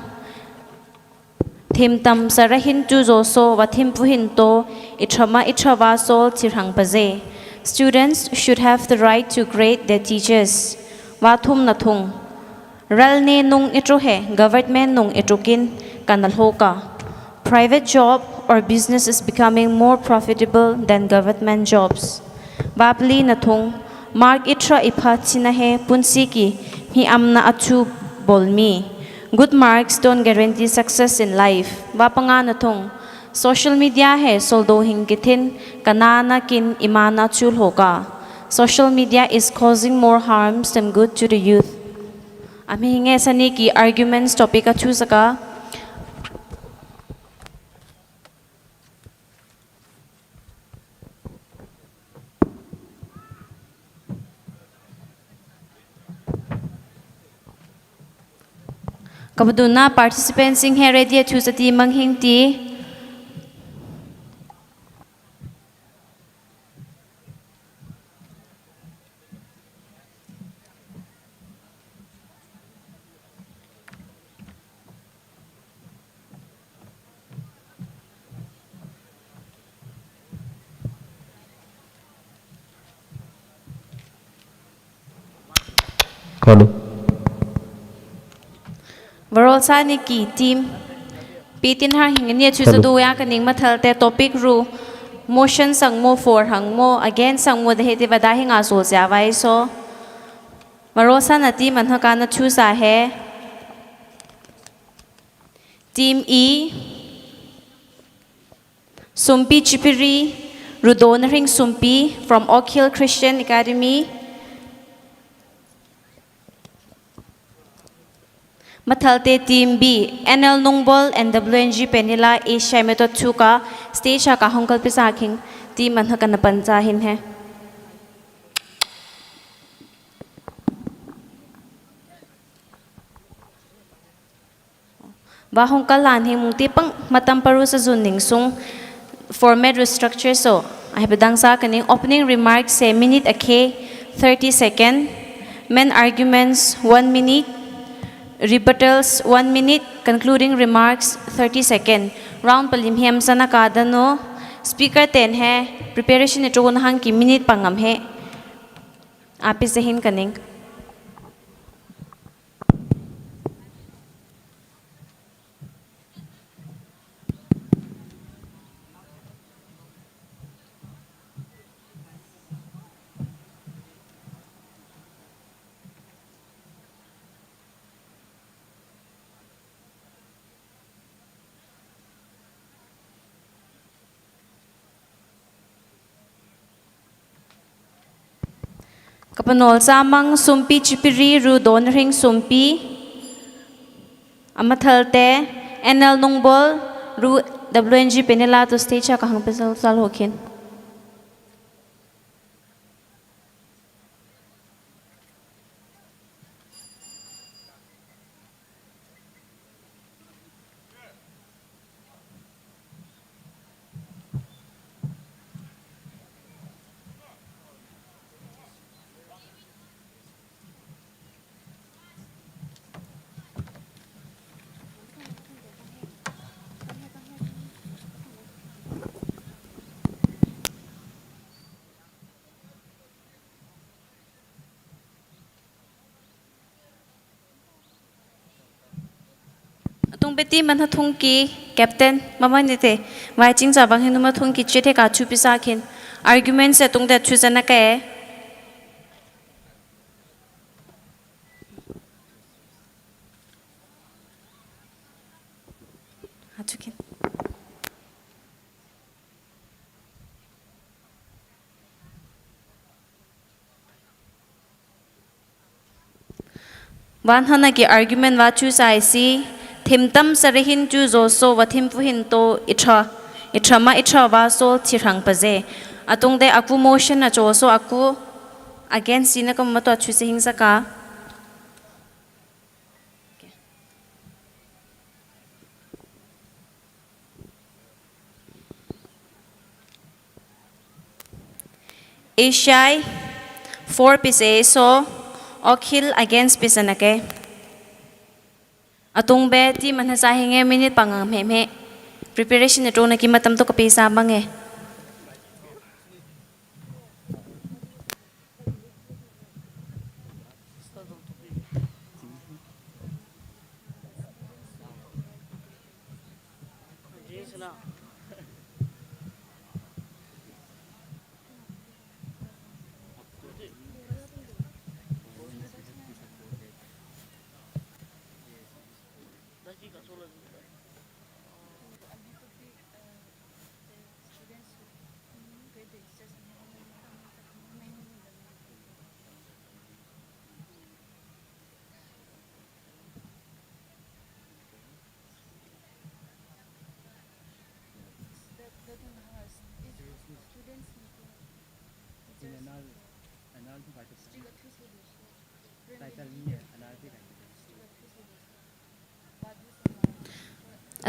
Thim tam sarahin tu zoso wa thim puhin to itrama itrawa sol tirhang paze. Students should have the right to grade their teachers. Wa thum na thung. Ral ne nung itrohe government nung itrokin kanalhoka. Private job or business is becoming more profitable than government jobs. Babli na thung mark itra ipha chinahe punsiki hi amna achu bolmi. Good marks don't guarantee success in life. Bapanga na thong social media hai soldo hingkithin kanana kin imana chul hoka. Social media is causing more harms than good to the youth. Ami hinge sani ki arguments topic a chusaka. Kabuduna participants in here ready to sa team manghing ti Hello. Varol sani ki team pitin har hingani chu sa duya kaning mathalte topic ru motion sang mo for hang mo again sang mo dehe te wada hinga so ja vai so Varol sana team an haka na chu sa he Team E Sumpi Chipiri Rudonering Sumpi from Oak Hill Christian Academy Mathalte Team B, ANAL LENRUWL and WNG Penila Asia Method 2 ka stage ka hongkal pisaking team man haka napansahin he. Ba hongkal lan he mung tipang matamparu sa zuning sung format restructure so I have a dangsa kaning opening remarks say minute ake 30 second, main arguments 1 minute, rebuttals 1 minute, concluding remarks 30 second. Round palim hem sana kadano speaker 10 hai preparation ito hang ki minute pangam hai apis hin kaning. Kapanol samang sumpi chipiri ru don ring sumpi amathalte ANAL LENRUWL ru WNG penela to stage ka hang pesal sal hokin. Tung beti man hathung ki captain mama nite wai ching cha bang henu ma thung ki chethe ka chu pisa khin argument se tung de chu jana ka hachukin wan hana ki argument wa chu sai si thimtam sarihin chu zo so wathim puhin to itrama wa so chirang paje atung de aku motion na cho so aku against sina kam ma to chu se hingsa ka Ashai 4 pise so okhil against pisanake atung be ti man sa hinge minute pangam he preparation to na ki matam to kapi sa bange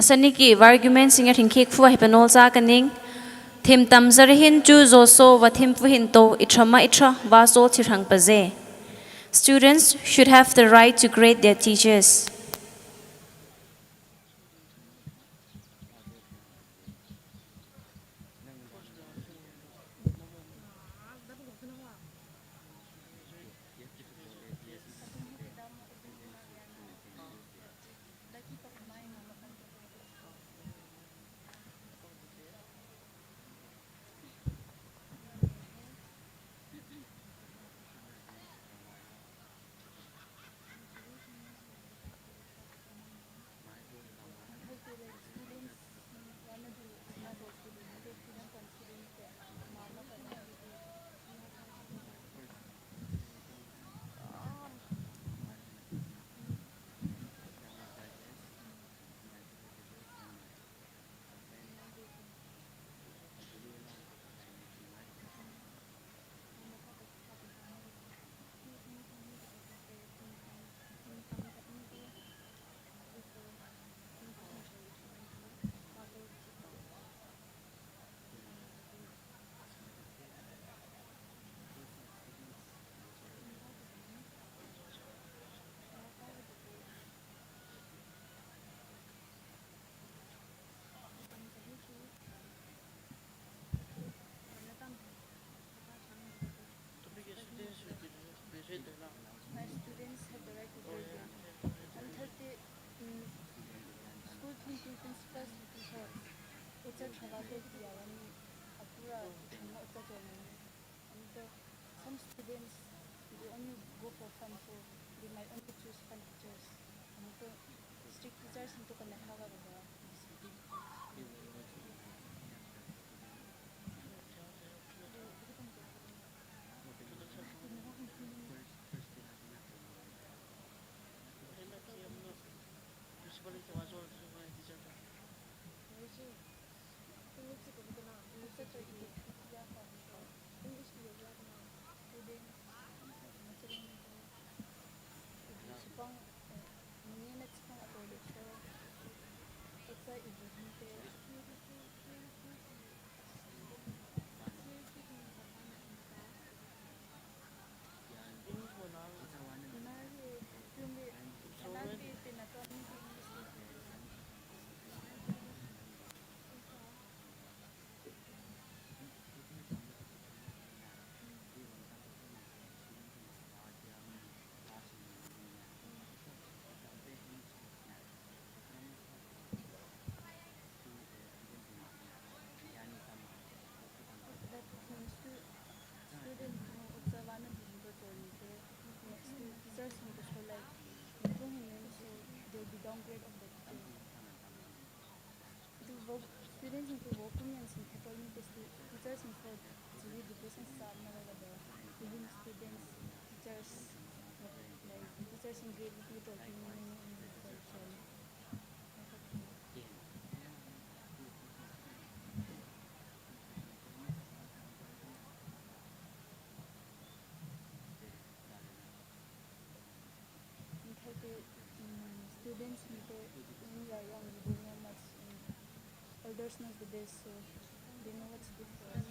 asani ki argument singa thingkhek fu hepanol cha kaning thim tam zarihin chu zo so wathim puhin to itra wa so chirang paje. Students should have the right to grade their teachers. students they only go for fun, so they might only choose fun teachers. Strict teachers into kanahara ba? Students into opinions and according to teachers and for education giving students teachers in grade people students when they are young they don't know much. Elders know the best, so they know what's good for us.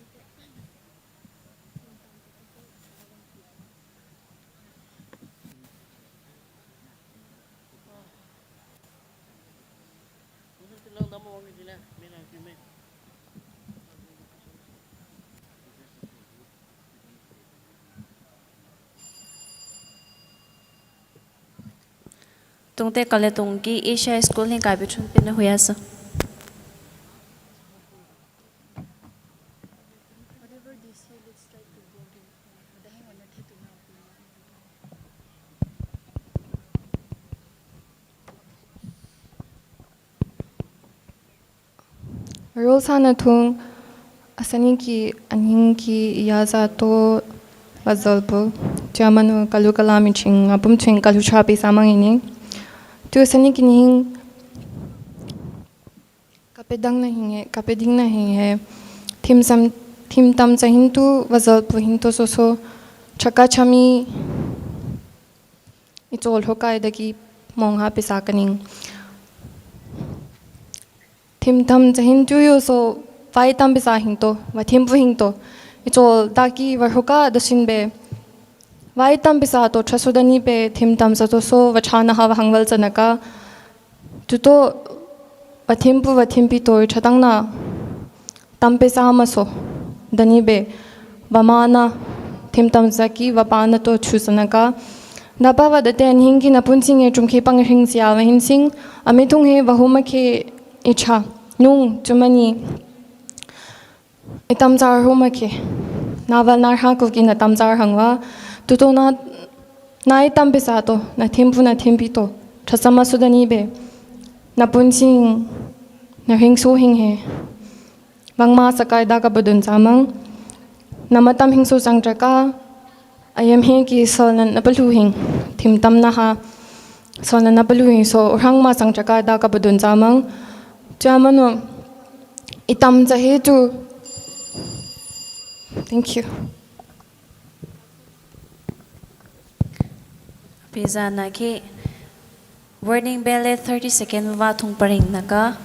Tungte kale tungki Asia School ni kabi chun pina huya sa. Whatever they say, let's try to go there. Madahing wala tayo na. Role sana thung asani ki aning ki yaza to wazalpo jamanu kalu kalami ching apum ching kalu chapi samang ini tu asani ki ning kapedang na hinge thim tam cha hintu wazalpo hintu so chaka chami itol hokai dagi mongha pisa kaning thim tam cha hintu yo so vai tam bisa hinto wa thimpu hinto itol daki wa hoka dasin be vai tam bisa to thasudani be thim tam sa to so wa chana ha hangwal chanaka tu to wa thimpi to thadang na tam pesa ma so dani be wa mana thim tam zaki wa pana to chusanaka napa wa date hingi na punsing e chungkhe pang hing sia wa hinsing amitung he wa homa khe icha nung chumani itam jar homa khe naval nar ha ko ki na tam jar hangwa tu to na itam pesa to na thimpi to thasama sudani be na punsing na hing so hing he wangma sakai da ka badun samang namatam hing so sang traka ayam he ki solan apalu hing thim tam na ha solan apalu hing so rang ma sang traka da ka badun samang jamano itam cha he tu. Thank you. Pizza na ki warning bell 30 second wa thung paring naka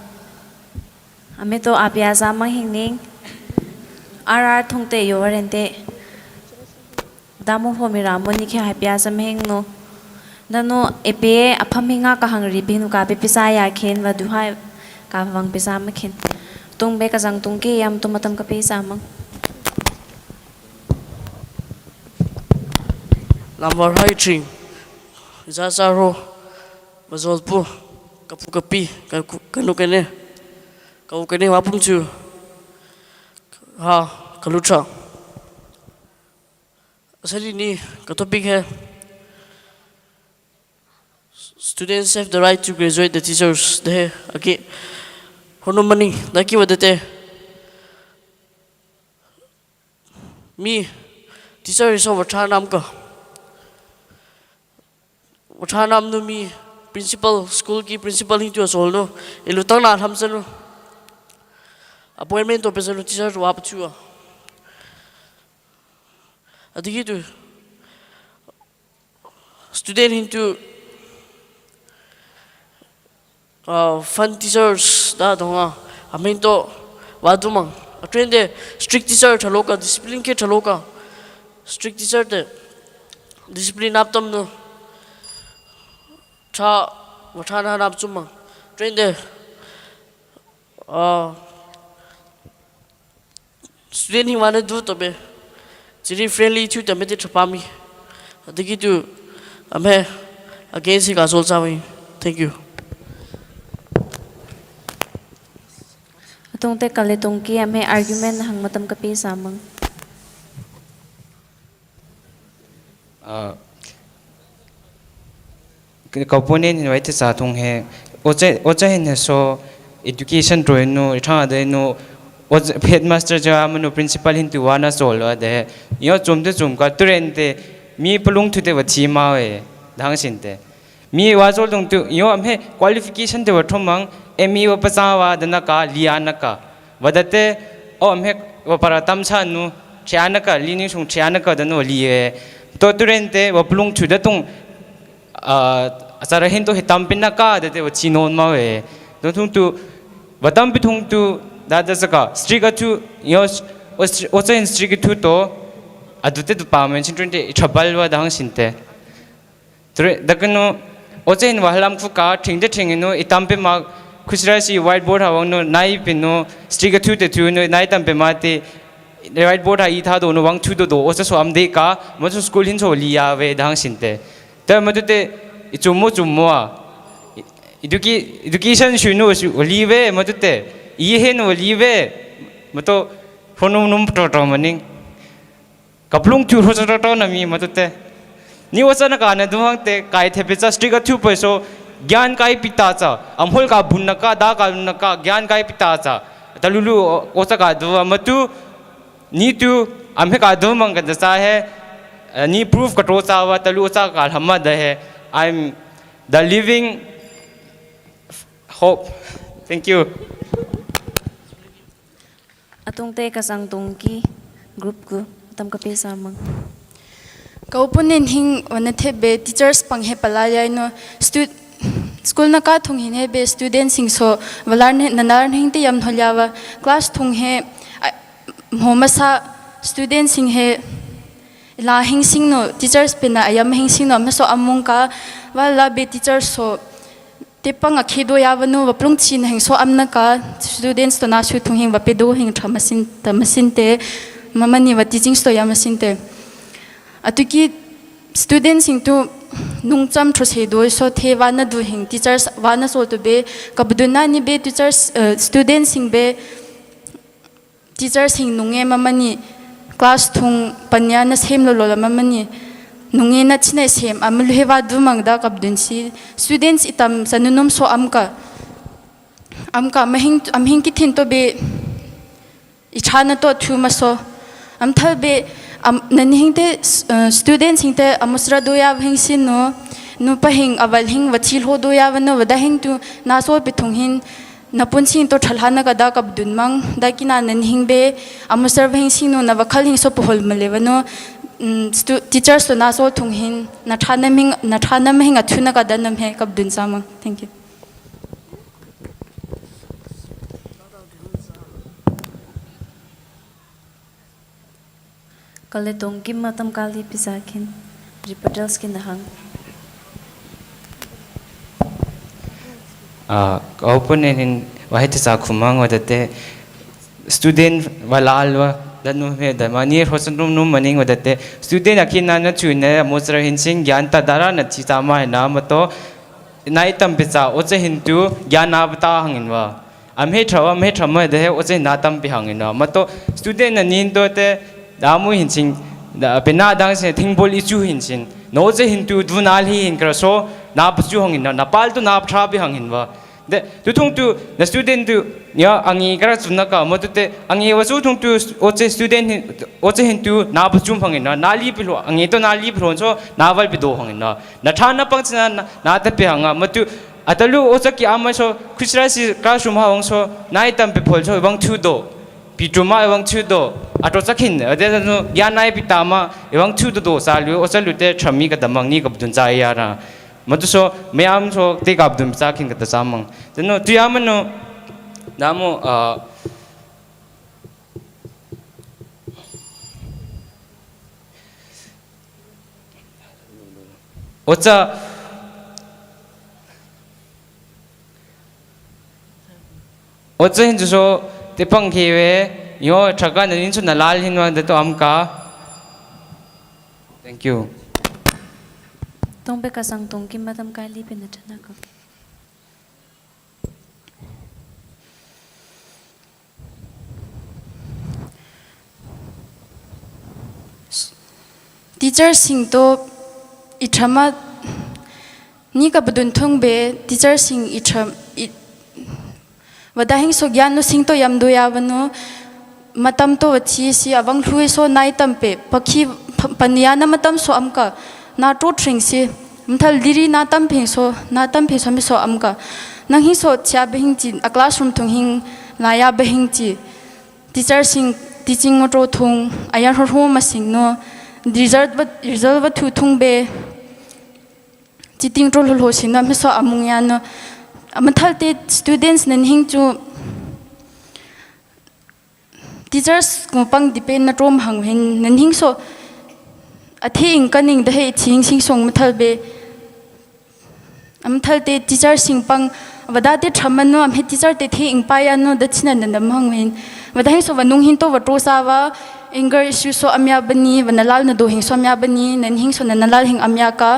ame to apya zamang hingning RR thung te yo warente damu homira moni khe apya zamheng no nano epe aphaminga ka hangri binu ka be pisa ya khen wa duhai ka wang pisa ma khen tung be ka jang tung ki yam tu matam ka pisa mang Lambar hai ching Zazaro Bazolpu Kapu kapi Kanu kene wapung chu Ha kalucha Asari ni ka topic hai students have the right to graduate the teachers de okay hono mani daki wadate mi teacher is over thanam ka wathanam nu mi principal school ki principal hi tu asol no ilutang na hamsanu appointment to pesanu teacher wa pchu adigi tu student into fun teachers da donga amin to wadumang train de strict teacher thaloka discipline ke thaloka strict teacher de discipline aptam no cha wathana nap chuma train de student hi wana do to be chiri friendly chu tamete thapami adigi tu ame against ka sol chawi thank you Atong te kalitong ki ame argument hang matam kapi samang. Component in white satung he ocha hin so education drawing no itha de no headmaster ja mano principal hin tu wana solo de yo chumde chum ka turente mi pulung thu de wachi ma we dang sin de mi wa sol dong tu yo am he qualification de wathomang emi wa pasawa dana ka liana ka wadate o am he wa paratam sa nu chiana ka lini sung chiana ka dano liye to turente wa pulung thu de tung asara hin to hitam pinna ka de wa chinon ma we don tung tu wadam pi tung tu da da saka striga tu yo ocha in striga tu to adute tu pa men chin tinte thabal wa dang sinte tre dakano ocha in wahalam khu ka thingde thingino itampe ma khusra si whiteboard hawang no nai pino striga tu te tu no nai tampe ma te whiteboard ha I tha do no wang thu do ocha so amde ka mo school hin so liya we dang sinte ta madute ichumo chumo education shunu live madute I hen live mato honum num to maning kaplung chu ho to na mi matute ni wasana ka na duang te kai thepe cha striga thu peso gyan kai pita cha amhol ka bunna ka da ka na ka gyan kai pita cha talulu osa ka du matu ni tu amhe ka du mang ka sa hai ni proof ka to cha wa talu cha ka hamma da hai I'm the living hope. Thank you. Atong te kasang tungki group ko tam kapi samang. Kaupunin hing wanathe teachers panghe palaya no school na ka thung hin he be students sing so walar ne nanar hing te yam tholawa class thung he homasa students sing he la hing sing no teachers pina ayam hing sing no so amung ka wala be teachers so tepang akhido yawanu waplung chin hing so amna ka students to na shu thung hing wapedo hing tamasin te mamani wa teaching sto yamasin te atuki students sing to nungcham those do so the wana do hing teachers wana so to be kabduna ni be teachers students sing be teachers sing nunge mamani class thung panya na sem lo lo mamani nunge na chine sem amlu hewa du mangda kabdun si students itam sanunum so amka amhing ki thin to be ichana to thuma so am thal be nanhing te students hing te amusra do ya hing sin no pa hing awal hing wachil ho do ya no wada hing tu na so pe thung hin napun sin to thalhana ka da kabdun mang da kina nanhing be amusra hing sin no na wakhal hing so pohol male no teachers to na so thung hin na thana hing athuna ka danam he kabdun samang thank you Kalitong ki matam kali pisakin reporters ki nahang. Kaupunin in wahite sa kumang wadate student walalwa danu he da mani hosan num maning wadate student akina na chune mosra hinsing gyan ta dara na chi sama na mato naitam pisa oche hintu gyan abta hanginwa amhe thama de he oche natam pi hangina mato student na nin do te damu hinsing da pena dang se thingbol ichu hin sin no je hin tu dunal hi hin kraso na chu hangin na pal tu na thra bi hangin wa de tu thung tu the student tu ya angi kra chuna ka mo tu te angi wa chu thung tu oche student oche hin tu na bu chum hangin na li bi lo angi to na li bron so na wal bi do hangin na tha na pang chana na ta pe hanga mo tu atalu ocha ki ama so khusra si ka shum ha so nai tam pe phol so bang thu do pituma ewang thu do ato chakhin ade no ya nai pitama ewang thu do sa lu ocha lu te thrami ka damang ni ka bun cha ya ra madu so mayam so te ka bun cha khin ka ta samang no tu ya mano namo ocha hin so te pang khiwe yo thaga nanin su nalal hinwa de to amka thank you tong be kasang tong ki madam kali pe na chana ka teacher sing to ithama ni ka budun thong be teacher sing itham wadahing so gyan no sing to yam do ya wano matam to chi si awang hlui so nai tampe pakhi paniya na matam so amka na to thring si mthal diri na tam pheng so mi so amka nang hi so cha behing chi a classroom thung hing na ya behing chi teacher sing teaching mo to thung aya ho ma sing no result ba thu thung be chiting to lo sing na mi so amung ya no amathal te students nan hing chu teachers ko pang depend na trom hang hin nan hing so athing kaning da he ching sing song mathal be amathal te teacher sing pang wada te thaman no am he teacher te thing pa ya no da china nan dam hang hin wada hing so wanung hin to wa to sa wa anger issue so amya bani wanalal na do hing so amya bani nan hing so nanalal hing amya ka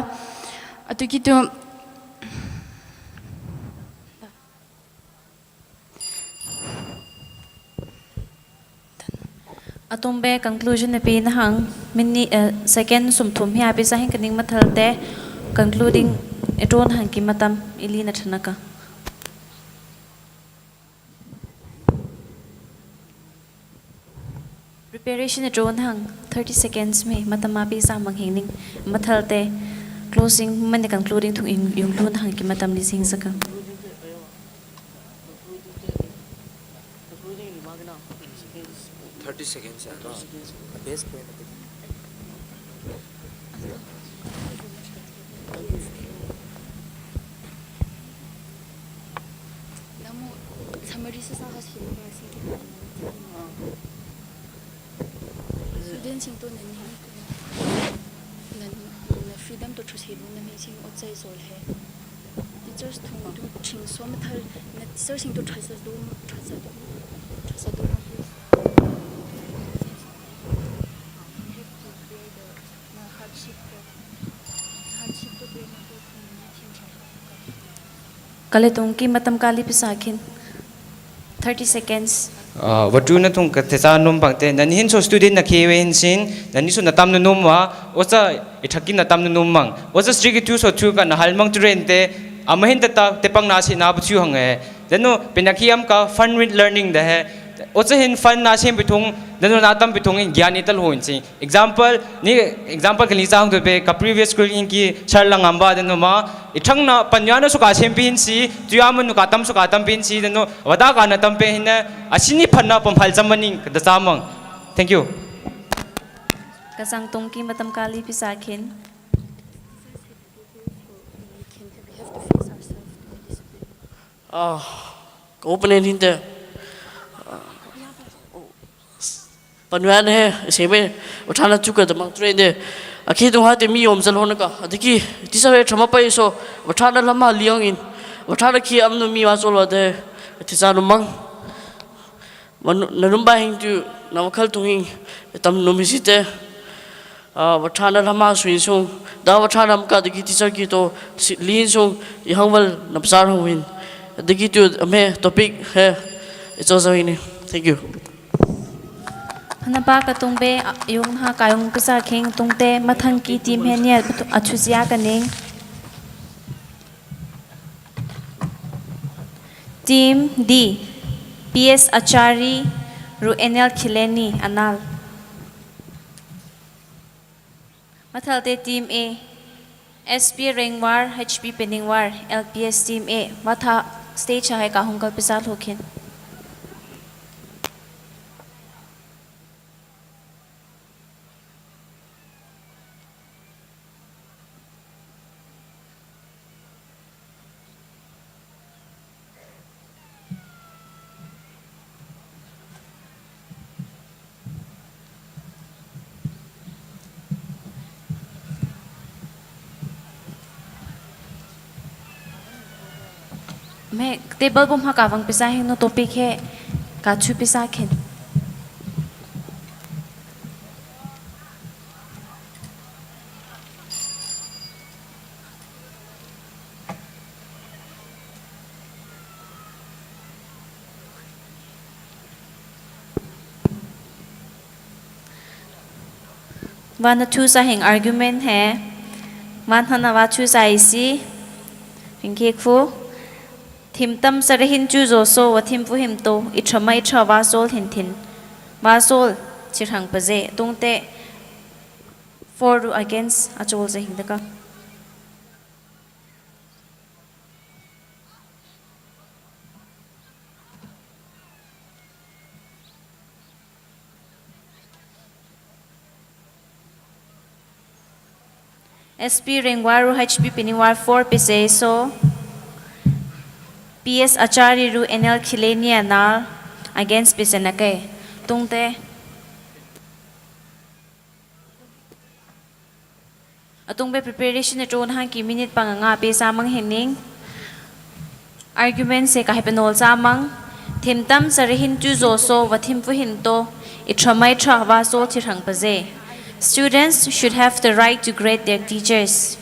atuki tu atombe conclusion na pin hang mini second sum thum hi abi sa hin kaning mathal te concluding eton hang ki matam ili na thanaka preparation eton hang 30 seconds me matam abi sa mang hingning mathal te closing man concluding thung yung lun hang ki matam li sing saka 30 seconds best point namu summary sa sa hasil ba sing student sing to nan freedom to choose hidung na sing outside sol hai teachers thung tu ching so mathal na teachers sing to trasa do kale tong ki matam kali pisakhin 30 seconds watu na tung ka tesa num pangte nan hin so student na khewe hin sin nan ni so na tam num wa ocha ithaki na tam num mang ocha strict tu so thu ka na halmang tu rente amahin ta te pang na si na bu chu hange deno penakhiam ka fun with learning da hai ocha hin fun na sem bithung deno na tam bithung in gyani tal hoin si example kali chang to pe ka previous school in ki charlang amba deno ma ithang na panyana su ka sem pin si tuyamun nu ka tam su ka tam pin si deno wada ka na tam pe hin asini phanna pam phal chamani da chamang thank you kasang tong ki matam kali pisakhin opening hinte panwan he sebe uthana chuka da mang train de akhi tu ha te mi om zal hon ka adiki tisa he thama pai so uthana lama liang in uthana khi amnu mi wa cholo de tisa nu mang nanum ba hing tu nawkhal tu hing tam nu mi site uthana lama suin sung da uthana am ka diki tisa ki to lin sung ihangwal napsar huin adiki tu me topic he it's also in thank you Hanapa ka tungbe yung ha kayong pisa king tungte mathang ki team he nia achusia kaning. Team D, PS Achari, ru ANAL Khileni Anal. Mathalte Team A, SP Rengwar, HP Peningwar, LPS Team A. Matha stage hai ka hungkal pisal hokin. मैं table Bum हा कावंग पिसा है no topic है काचू पिसा खेन one चूसा हेंग argument है one हना वा चूसा इसी इनके खो Thim tam sarahin chu zo so wa thim pu him to ithamai tha wa sol hin thin wa sol chirhang paje tungte for against achol je hingdaka SP Rengwaru HP Piniwar 4 pise so PS Achari ru ANAL Khileni Anal against Pisanake tungte atungbe preparation etron han ki minute panganga pe samang hening argument se ka hepenol samang thimtam sarihin chu zo so wathim pu hin to ithamai thwa so chirhang paje. Students should have the right to grade their teachers.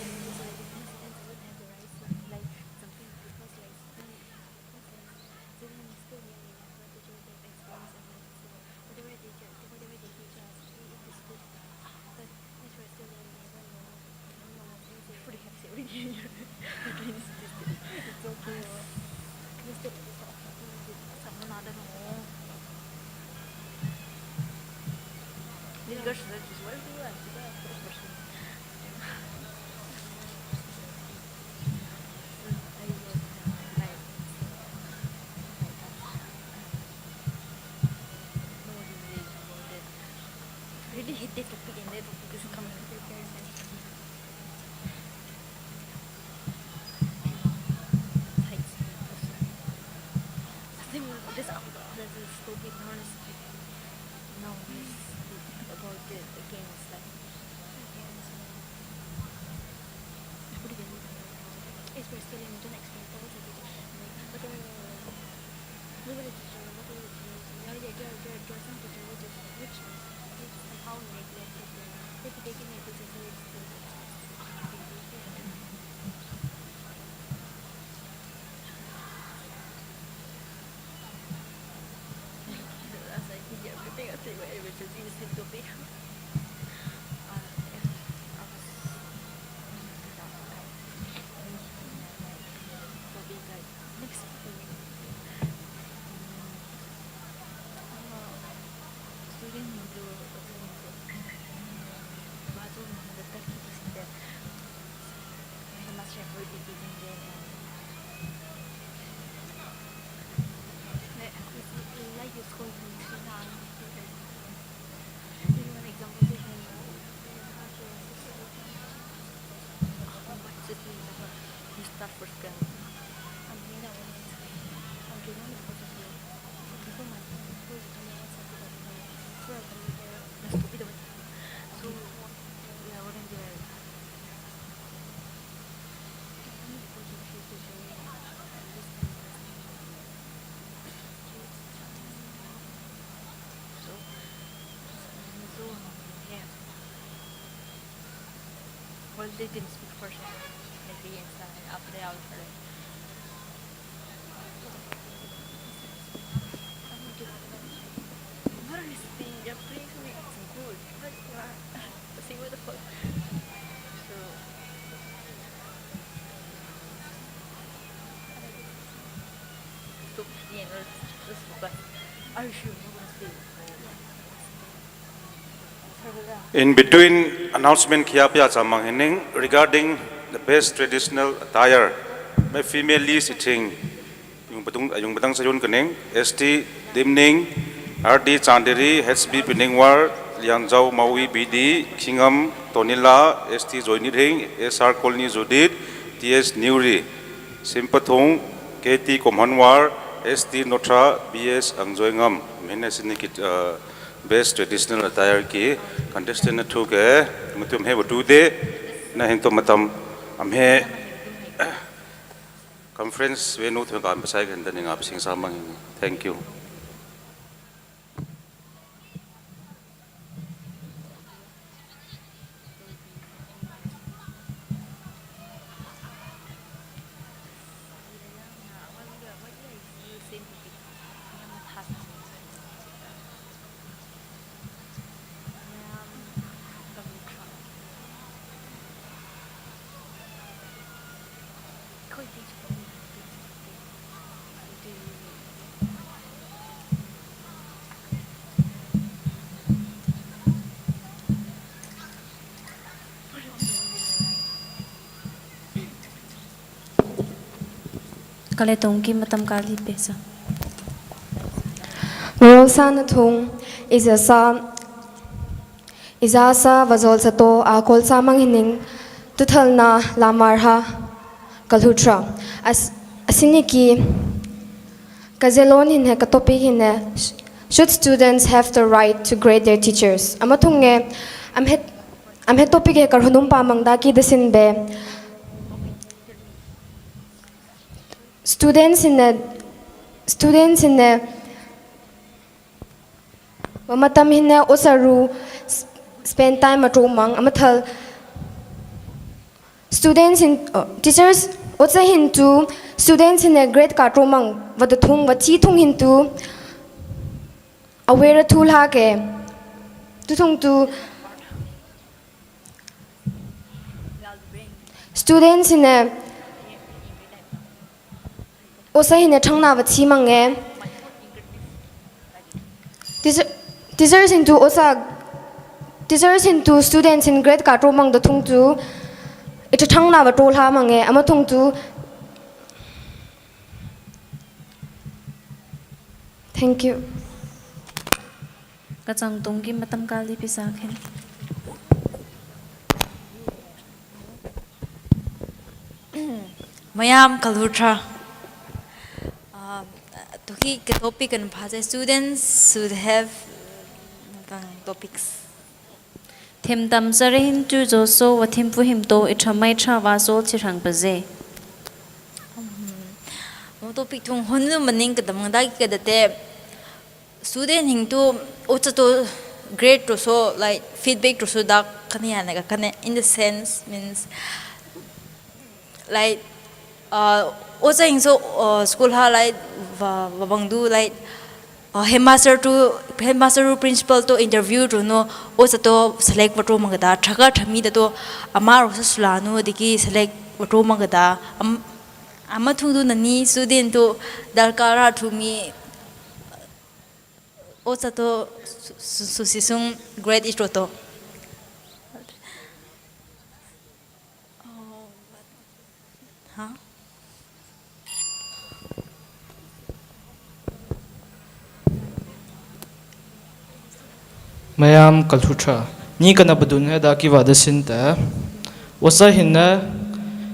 Well, they didn't speak first. Maybe after the altar. What is the In between announcement kiapya chamang hining regarding the best traditional attire, my female list sitting yung batang sayon kaning ST Dimning, RD Chandel, HB Piningwar, Liangzhou Maui BD, Kingam Tonila, ST Joiniding, SR Colony Judith, TS Newry, Simpathong, KT Komhanwar, ST Notra, BS Angjoingam, Menasiniki best traditional attire ki contestant na thu ke mutum he wadu de na hin to matam am he conference venu thong kam pasai kan daning ap sing samang. Thank you. Kale tongki matam kali pesa. Rosa natung isa sa vazol sa to akol samang hining tuthal na lamarha kalhutra asiniki kazelon hin he katopi hin should students have the right to grade their teachers amatung nge am he topic he karhunum pamang da ki desin be students in the Mamatam hinna osaru spend time at romang amathal students in teachers osa hintu students in a grade ka romang vadathung vachi thung hintu aware thul ha ke tuthung tu students in a osa hinna thangna vachi mange teachers into students in grade ka romang da thung tu ita thangna va tol ha mange ama thung tu thank you Kachang tongki matam kali pisa khen. Mayam kalhutra. Toki ke topic kan phase students should have topics. Them tam sare hin tu jo so wa them pu him to ithamai tha wa so chirang paje. Mo topic thong honu maning ka damang da ki date student hing tu ocha to grade to so like feedback to so da kaniya na ka in the sense means like ocha hing so school ha like wabangdu like headmaster to principal to interview to no ocha to select wato mangada thaga thami da to amar osa sulanu diki select wato mangada amathu du nani student to darkara thumi ocha to susisung grade is to Mayam kalhutra ni kana badun he da ki wada sinta wasa hinna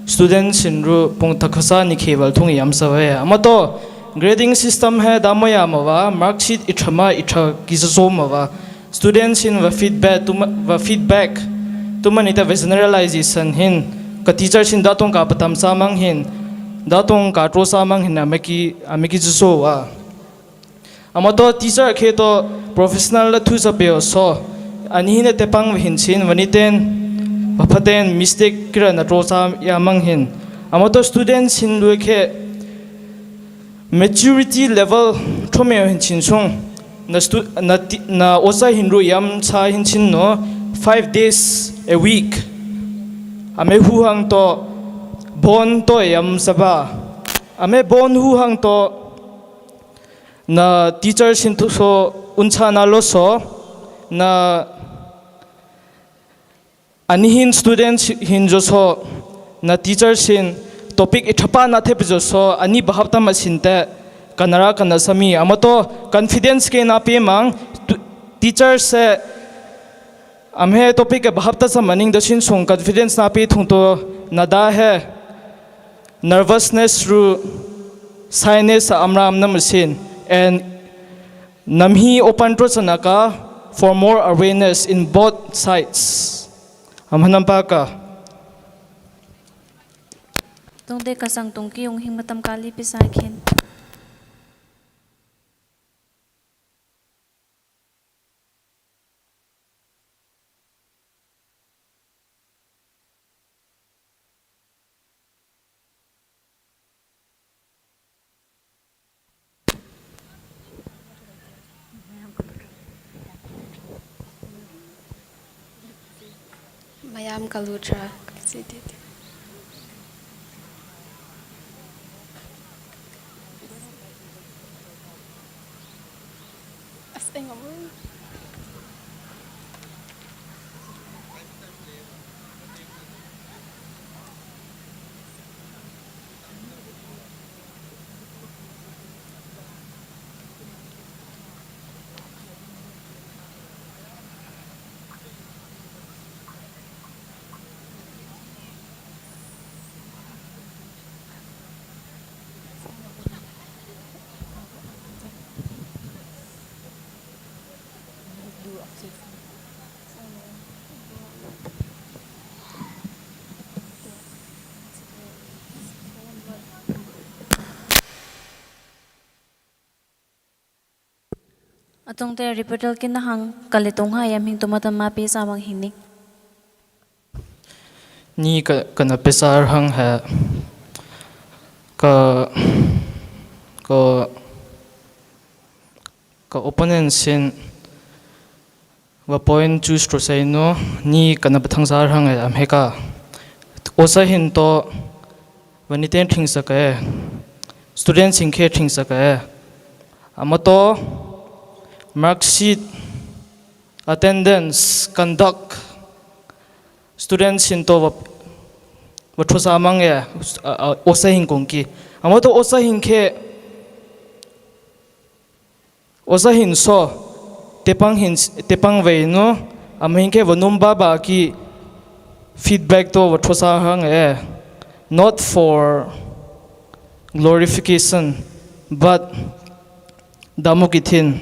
students inru pong takhasa ni khewal thung yam sawe amato grading system he da maya mawa mark sheet ithama itha kizo mawa students in va feedback tumanita generalization hin ka teachers in datong ka patam samang hin datong ka tro samang hin ameki zo wa amato teacher khe to professional la thu sapeo so ani hine tepang hin chin vaniten bapaten mistake kra na tro sam yamang hin amato students hin lu khe maturity level thome hin chin sung na osa hin ru yam cha hin chin no 5 days a week. Ame hu hang to bon to yam saba. Ame bon hu hang to na teacher sin to so uncha na lo so na anihin students hin jo so na teacher sin topic ithapa na thep jo so ani bahapta masinte kanara kanasami amato confidence ke na pe mang teacher se amhe topic ke bahapta samaning dashin song confidence na pe thung to nada hai nervousness ru sinus amram namasin and namhi open to sanaka for more awareness in both sides. Amhanampaka. Tungde kasang tungki yung hingmatam kali pisakin. Mayam Kalutra. Atong te repetal kin hang kalitong ha yam hing tomatam ma pe sa mang hinik. Ni kana pesar hang ha ka opponent sin wa point choose to say no ni kana bathang sar hang am heka osa hin to vaniten thing sakae student singkhe thing sakae amato mark sheet attendance conduct students in to wa thosa mang ya osa hin kongki amato osa hin khe osa hin so tepang ve no amhin ke vanum ba ki feedback to wa thosa hang not for glorification but damukithin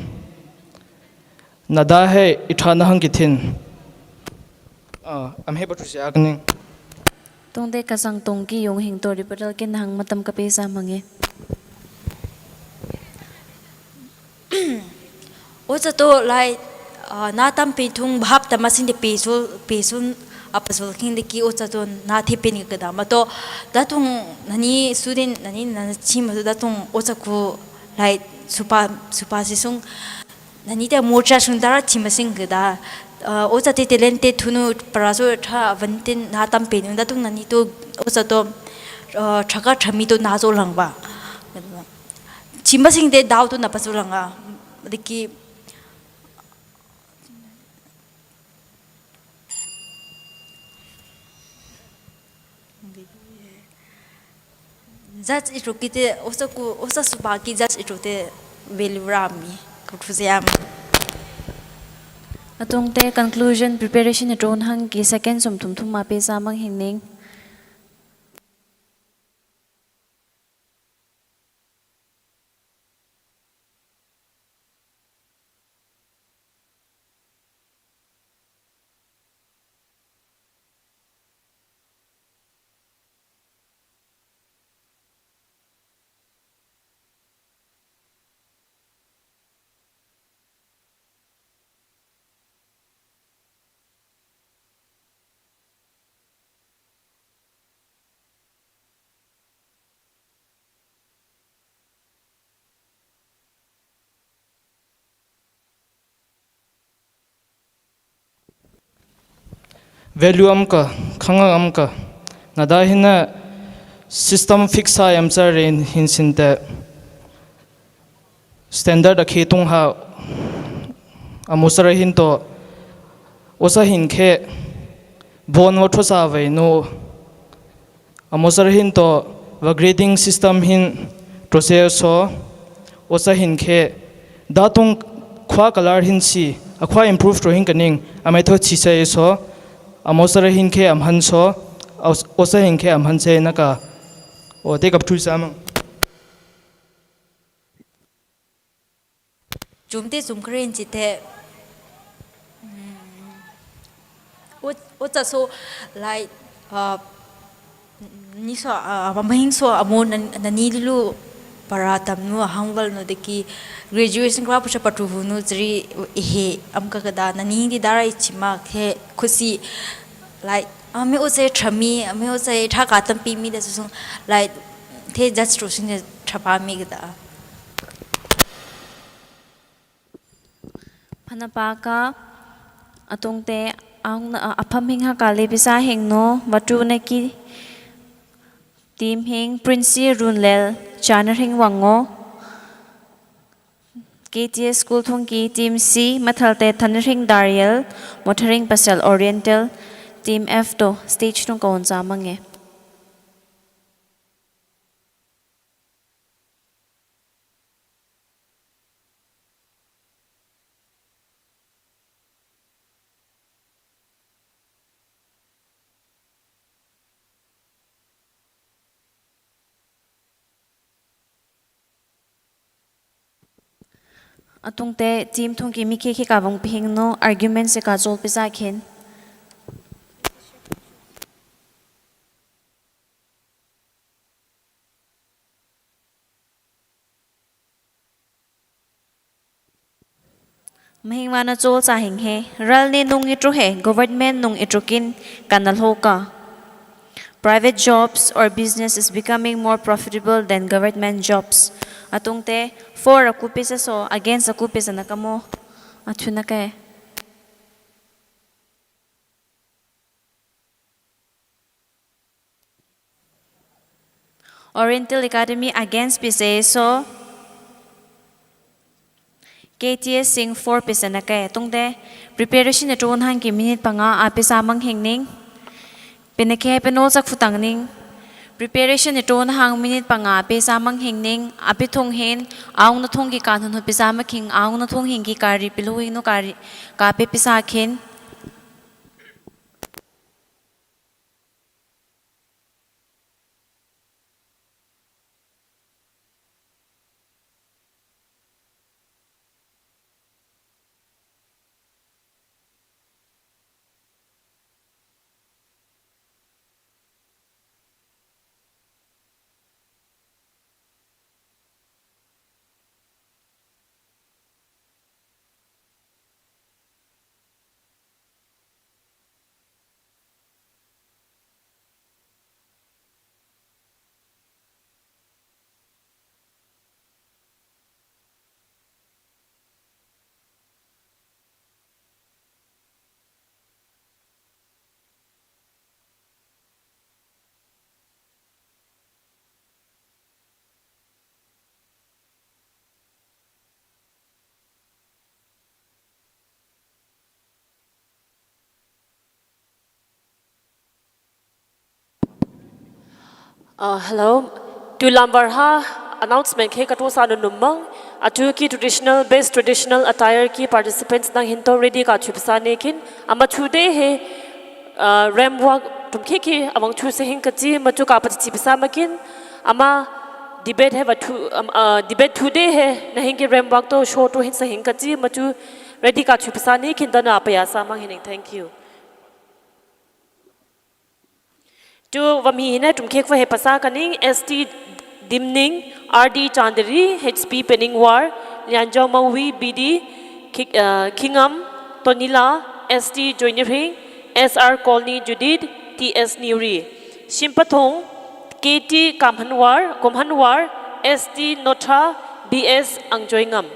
nada hai ithana hang kithin am he batu sia agning Tungde kasang tungki yung hing to repetal kin hang matam ka pe sa mange. Ocha to lai na tam pe thung bhap ta masin de pesul apasul king de ki ocha to na the pe ni ka da ma to da tung nani student nani na chim da tung ocha ku lai supa si sung nani de morcha sung dara chim sing ka da ocha te talente thunu paraso tha vantin na tam pe ni da tung nani to ocha to thaka thami to na zo lang ba chim sing de daw to na pasu lang a de ki Judge it rukite osa subaki judge it rute velurami kutusiam. Atong te conclusion preparation atron hang ki second sum thum ma pe sa mang hingning. value amka khanga amka nada hina system fixa yamsa rain hinsinte standard akhetung ha amusara hinto osa hinkhe bon wathosa vainu amusara hinto va grading system hin process so osa hinkhe datung khwa color hinsi akhwa improve to hinkaning amaitho chisa so amosara hinkhe amhan so osa hinkhe amhan se naka o take up to samang Jumte Jumkaren Chite what's so like Niso Amahing so Amon and Nanilu Paratam no Hangal no deki graduation crop Patuhu no three he Amkakada Nani Dara Ichima he Kusi like Ame say Trami, Ame say Takatam Pimi the song like they just roasting the Trapamigda. Panapaka atungte ang apaming hakali bisa hingno watu neki team hing Prince Runlel Chana hing wango KTS school thongki team C mathalte thanring Dariel mothering Pastel Oriental team F to stage nung kaun samange atungte team thongki mikhe ki kawang phingno argument se ka chol pisa khen mahingwana chol cha hing he ral ne nung itro he government nung itrokin kanal hoka private jobs or business is becoming more profitable than government jobs atungte for akupisa so against akupisa nakamo athuna ke Oriental Academy against pisa so KTS sing 4 pisa na ke tungte preparation eton hang ki minute panga apisa mang hingning pinake penol sak futang ning preparation eton hang minute panga pisa mang hingning apithong hen aung na thong ki kan hu pisa ma king aung na thong hing ki kari piluing no kari ka pe pisa khen Hello. To Lambarha announcement ke kato sa numang atu ki traditional best traditional attire ki participants nang hinto ready ka chupsa nekin ama chude he ramwa tumke ki among chu se hin kachi matu ka pati bisa makin ama debate he watu debate today he na hin ki ramwa to show to hin se hin kachi matu ready ka chupsa nekin dana apaya sa mang hin thank you. To Vamihina Tumkek for Hepasakaning, ST Dimning, RD Chanderi, HP Penningwar, Lianjo Maui, BD, Kingham, Tonila, ST Joinery, SR Colony Judith, TS Nuri, Shimpatong, KT Komhanwar, ST Nota, BS Angjoingam.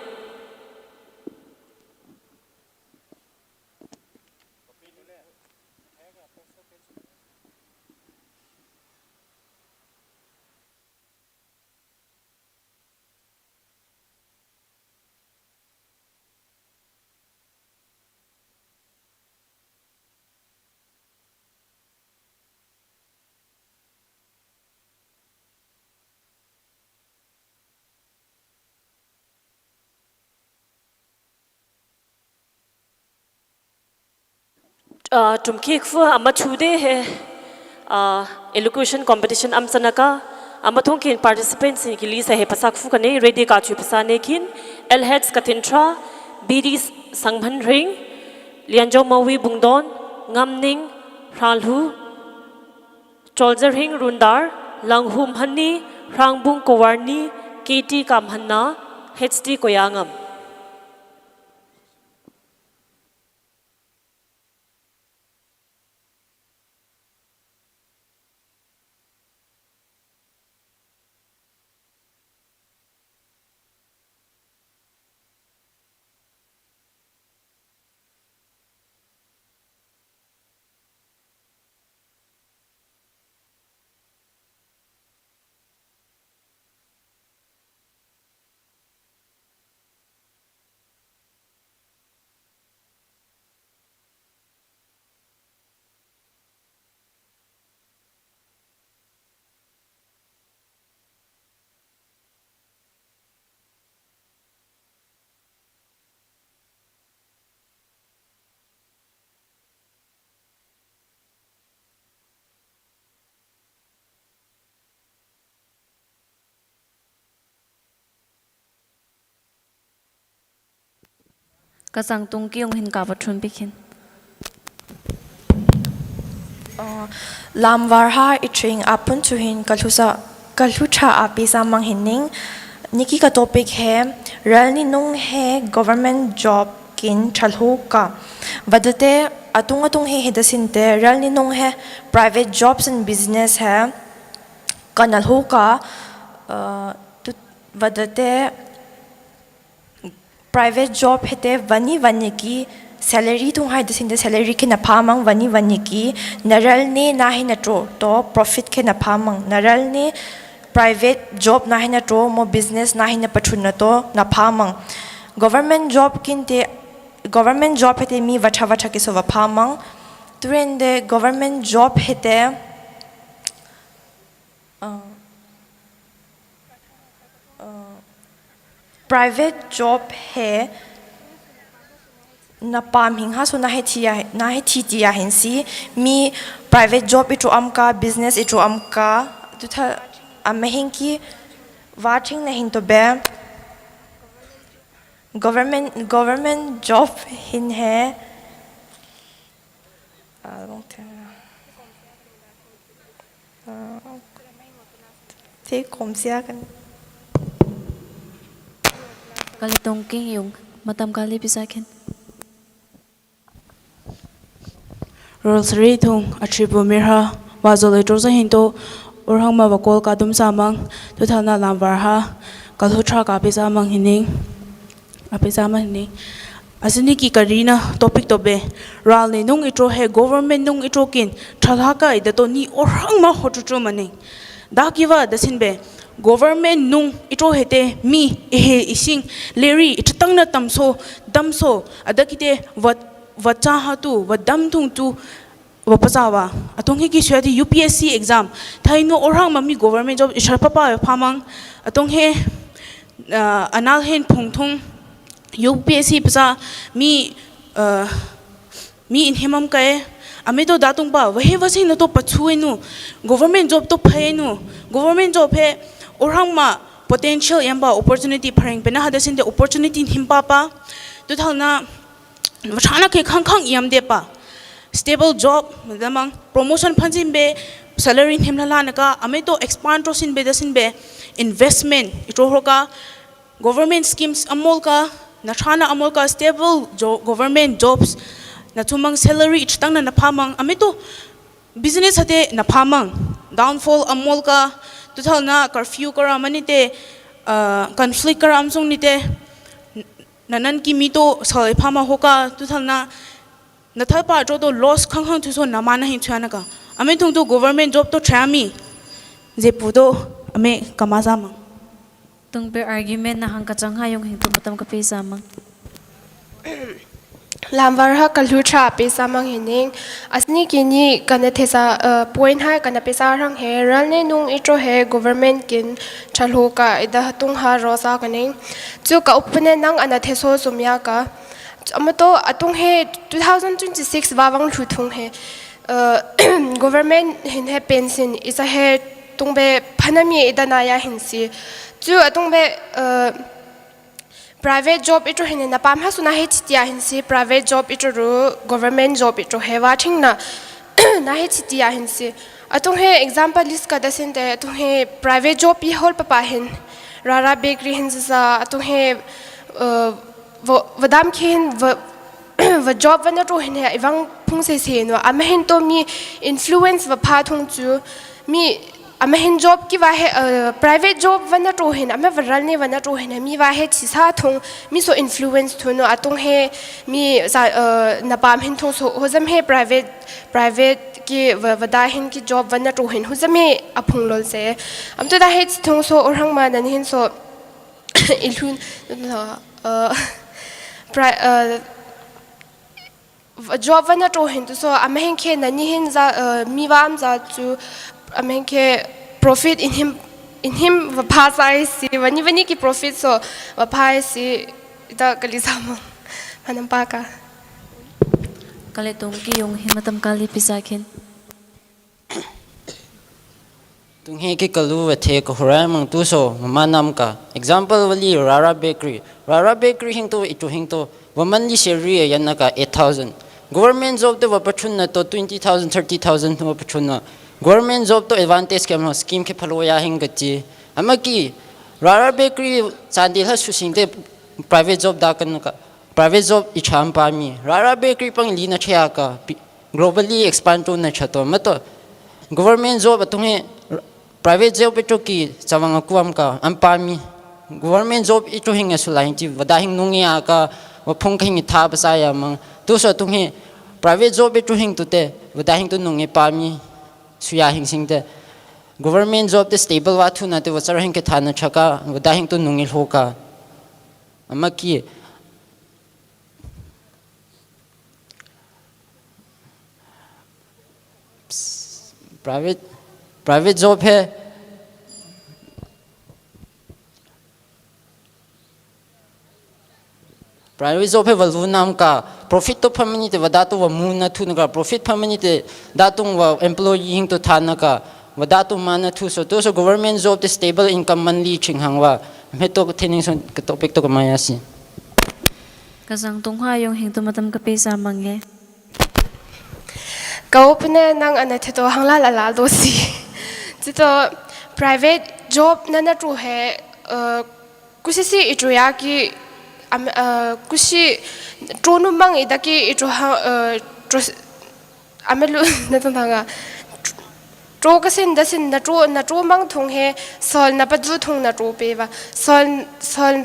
tumki khwa ama chude he elocution competition am sanaka ama thongkin participants ki li sa he pasak fu kane ready ka chu pasa nekin l heads katintra bd sangbhan ring lianjo mawi bungdon ngamning ralhu cholzer hing rundar langhum hanni rangbung kowarni kt kamhanna hd koyangam Kasang tung ki yung hin ka patrun bikin. Lamvarha itring apun tuhin kalhucha api samang hining niki ka topic hai ralni nung hai government job kin chalhu ka vadate atung he hedasinte ralni nung hai private jobs and business hai kanalhu ka vadate private job hete vani ki salary tung hai desinde salary ke na phamang vani ki naral ne na hi na tro to profit ke na phamang naral ne private job na hi na tro mo business na hi na pathun na to na phamang government job hete mi vacha ke so va phamang turende government job hete private job hai na pam hing ha so na he thi ya hin si mi private job itu amka business itu amka tu tha amhing ki watching na hin to be government job hin hai thế kom sia kan Kalitong king yung matam kali pisakin. Rural 3 thung atribu mirha wazole troza hinto urhang ma bakol kadum samang tu thana lamwarha kalhutra ka pisamang hining apisama hining asini ki karina topic to be ral ne nung itro he government nung itro kin thalaka ida to ni urhang ma hotutro mane da kiwa dasin be government nung ito hete mi ehe ising leri itang na damso adakite wacha hatu wadam thung tu wapasawa atong he ki shwadi UPSC exam thaino orhang mami government job isharpa pa phamang atong he anal hen phongthong UPSC pasa mi in hemam kae ame to datung pa wahe wasing na to pachuenu government job to phaenu government job he orang ma potential yamba opportunity pharing pena hadasin de opportunity himpa pa tu thalna thana ke khang yam de pa stable job madamang promotion phanjin be salary himla la naka ame to expand to sin be dasin be investment ito hoka government schemes amol ka na thana amol ka stable government jobs na thumang salary itang na phamang ame to business hate na phamang downfall amol ka tu thalna curfew kara manite conflict kara amsong nite nanan ki mi to sal phama hoka tu thalna na thal pa to loss khang thu so na mana hin chana ka ame thung to government job to trami je pudo ame kamaza ma Tung be argument na hang kachang ha yung hinto matam ka pesa mang. Lamvarha kalhucha pe samang hining asni kini kana thesa point hai kana pesa rang he ralne nung itro he government kin chalhoka ida hatung ha rosa kaning chu ka upne nang ana theso sumya ka amato atung he 2026 wawang thu thung he government hin he pension is a he tungbe phanami idanaya hinsi chu atungbe private job ito hin na pam hasuna he chitia hinsi private job ito ru government job ito he watching na na he chitia hinsi atung he example list ka dasin te atung he private job pi hol papa hin rara bakery hin sa atung he vadam khin va job vana ro hin he ivang phung se no am hin to mi influence va pha thung chu mi am hin job ki va he private job vana ro hin am varal ne vana ro hin mi va he chi sa thung mi so influence thu no atung he mi na pam hin thung so hozam he private ki vada hin ki job vana ro hin hozam he aphung lol se am to da he thung so orang ma nan hin so ilhun job vana to hin so amhen ke nani hin za miwam za chu amhen ke profit in him va phasai si vani ki profit so va phai si ita kalisama manam pa ka kale tong ki yung himatam kali pisakin tung he ki kalu wa the ko hora mang tu so manam ka example wali rara bakery hing to itu hing to woman li salary yan na ka 8000 government job to wapachun na to 20000 30000 no wapachun na government job to advantage ke scheme ke phalo ya hing gachi amaki rara bakery Chandel ha susing de private job da kan ka private job icham pa mi rara bakery pang li na thya ka globally expand to na chato mato government job atung he private job ito ki chawang akuam ka ampami government job ito hinga sulain chi wada hing nungia ka wapung khing tha ba sa ya mang tu so tung he private job ito hing tu te wada hing tu nungi pami suya hing sing te government job te stable wa thu na te wachar hing ke thana chaka wada hing tu nungi hoka amaki private job है private job है वल्लू नाम का profit तो फमनी ते वदा तो वमू न थु न का profit फमनी ते दातुंग व employee हिंग तो था न का वदा तो मान थु so government job ते stable income monthly चिंग हंगवा मैं तो थेनिंग सो topic तो कमाया सी kasang tungha yung hing tumatam ka pesa mangye kaupne nang anath to hangla la do si to private job nana tru he kusisi ituya ki kusi tronu mang idaki itu amelu natanga tro kasin dasin na tro mang thong he sol na padu thong na tro pe wa sol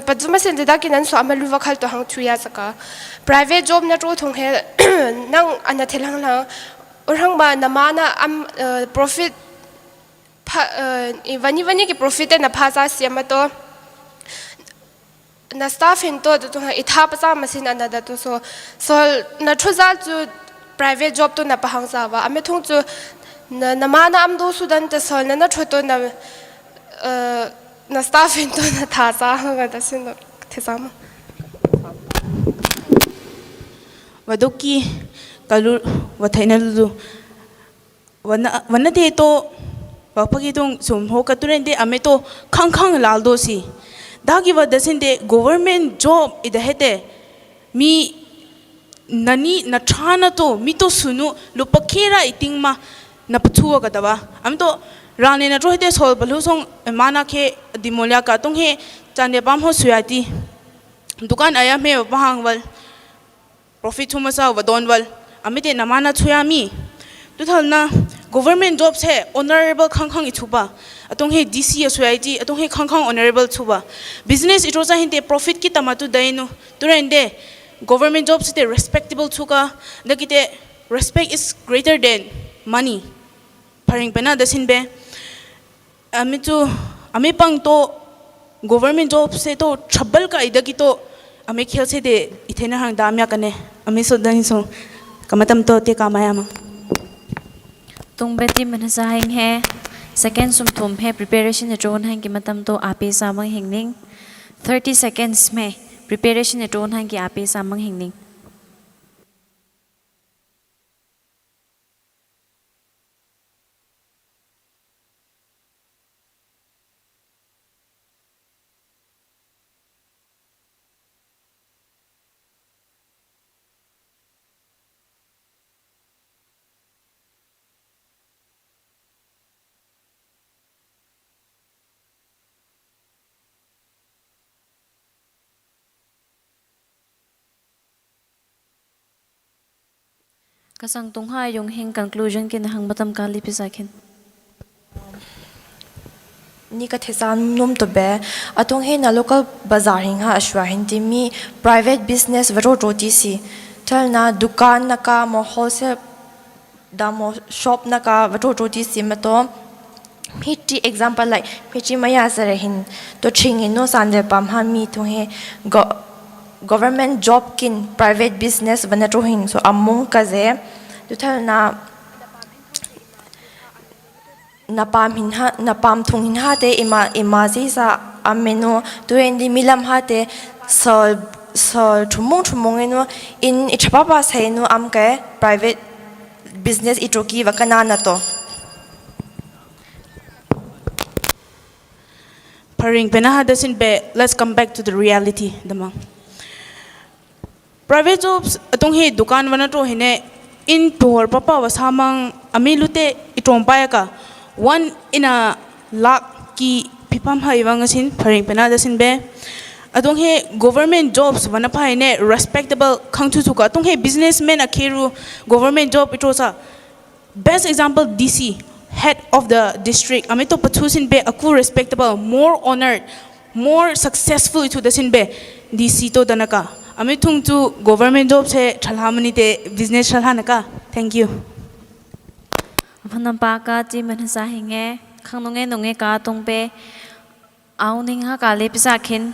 padu ma sin daki nan so amelu wa khal to hang thuya saka private job na tro thong he nang anathelang la orang ba namana am profit vani ki profit na phasa siama to na staff hin to itha pasa machine anada to so na thuzal chu private job to na pahang sa wa ame thung chu na mana am do sudan te sol na thoto na staff hin to na tha sa ga da sin no thesama wadoki kalu wathaina lu wana de to wapagi tong sum ho ka turen de ame to khang lal do si dagi wa dasin de government job ida hete mi nani na thana to mi to sunu lu pakhera iting ma na pthua ka dawa am to rane na ro hete sol balu song mana khe dimolya ka tong he chande pam ho suyati dukan aya me bahang wal profit huma sa wadon wal amite namana chuya mi tu thalna government jobs hai honorable khang ithuba atong he dc aswaiti atong he khang honorable thuba business itrosa hinte profit ki tamatu dainu turende government jobs te respectable thuka dakite respect is greater than money paring pena dasin be ami pang to government jobs se to trouble ka idaki to ami khel se de ithena hang damya kane ami so dani so kamatam to te kamaya ma tung beti manasa hing he second sum thum he preparation e tron hang ki matam to ape samang hingning 30 seconds me preparation e tron hang ki ape samang hingning Kasang tungha yung hing conclusion kin hang batam kali pisakin. Ni ka thesan num to be atong he na local bazaar hing ha ashwa hindi mi private business varo roti si tal na dukan na ka mo wholesale da mo shop na ka varo roti si mato hiti example like hiti maya sare hin to ching in no sande pam ha mi to he government job kin private business bana to hin so among kaze to tal na napam hin ha napam thung hin ha te ima ji sa ameno to endi milam ha te so thumong eno in ichapa pa sai no am ke private business itoki wakana na to Paring penaha dasin be, let's come back to the reality damang. Private jobs atong he dukan wana to hine in pohor papa wasamang amilute itong ka 1 in a lakh ki pipam ha iwangasin paring penaha dasin be. Atong he government jobs wana pa hine respectable kangtu tuka atong he businessman akeru government job itosa. Best example DC, head of the district. Amito patusin be aku respectable, more honored, more successful ito dasin be DC to danaka. Amitong to government jobs he chalhamani te business chalhanaka. Thank you. Aphanam pa ka ti manasa hinge khang nunge ka tong pe auning ha kali pisakin.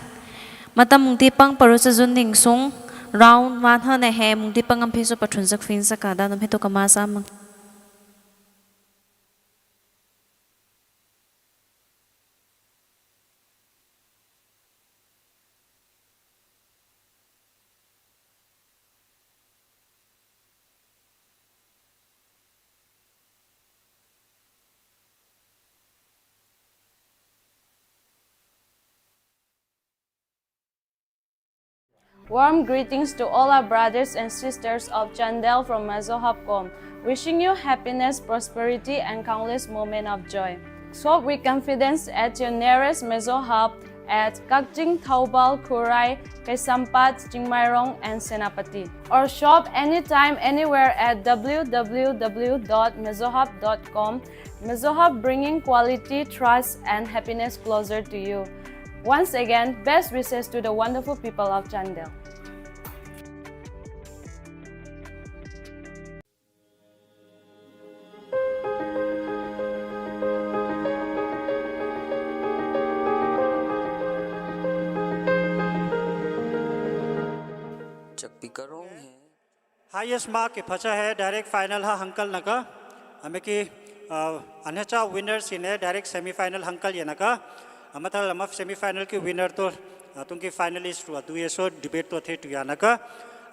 Mata mungti pang parusa zun ning sung round 1 ha ne he mungti pang am peso patrunsak fin sa kada nam heto kamasa mang. Warm greetings to all our brothers and sisters of Chandel from Mezohubcom, wishing you happiness, prosperity, and countless moments of joy. Shop with confidence at your nearest Mezohub at Kakjing, Taubal, Kurai, Kesampat, Jingmairong, and Senapati. Or shop anytime, anywhere at www.mezohub.com. Mezohub bringing quality, trust, and happiness closer to you. Once again, best wishes to the wonderful people of Chandel. Highest mark के फंसा है direct final हा हंकल नका हमें कि अन्यचा winners इन्हें direct semifinal हंकल ये नका अमतल अमफ सेमीफाइनल के विनर तो तुमके फाइनलिस्ट हुआ तो ये सो डिबेट तो थे टुया नका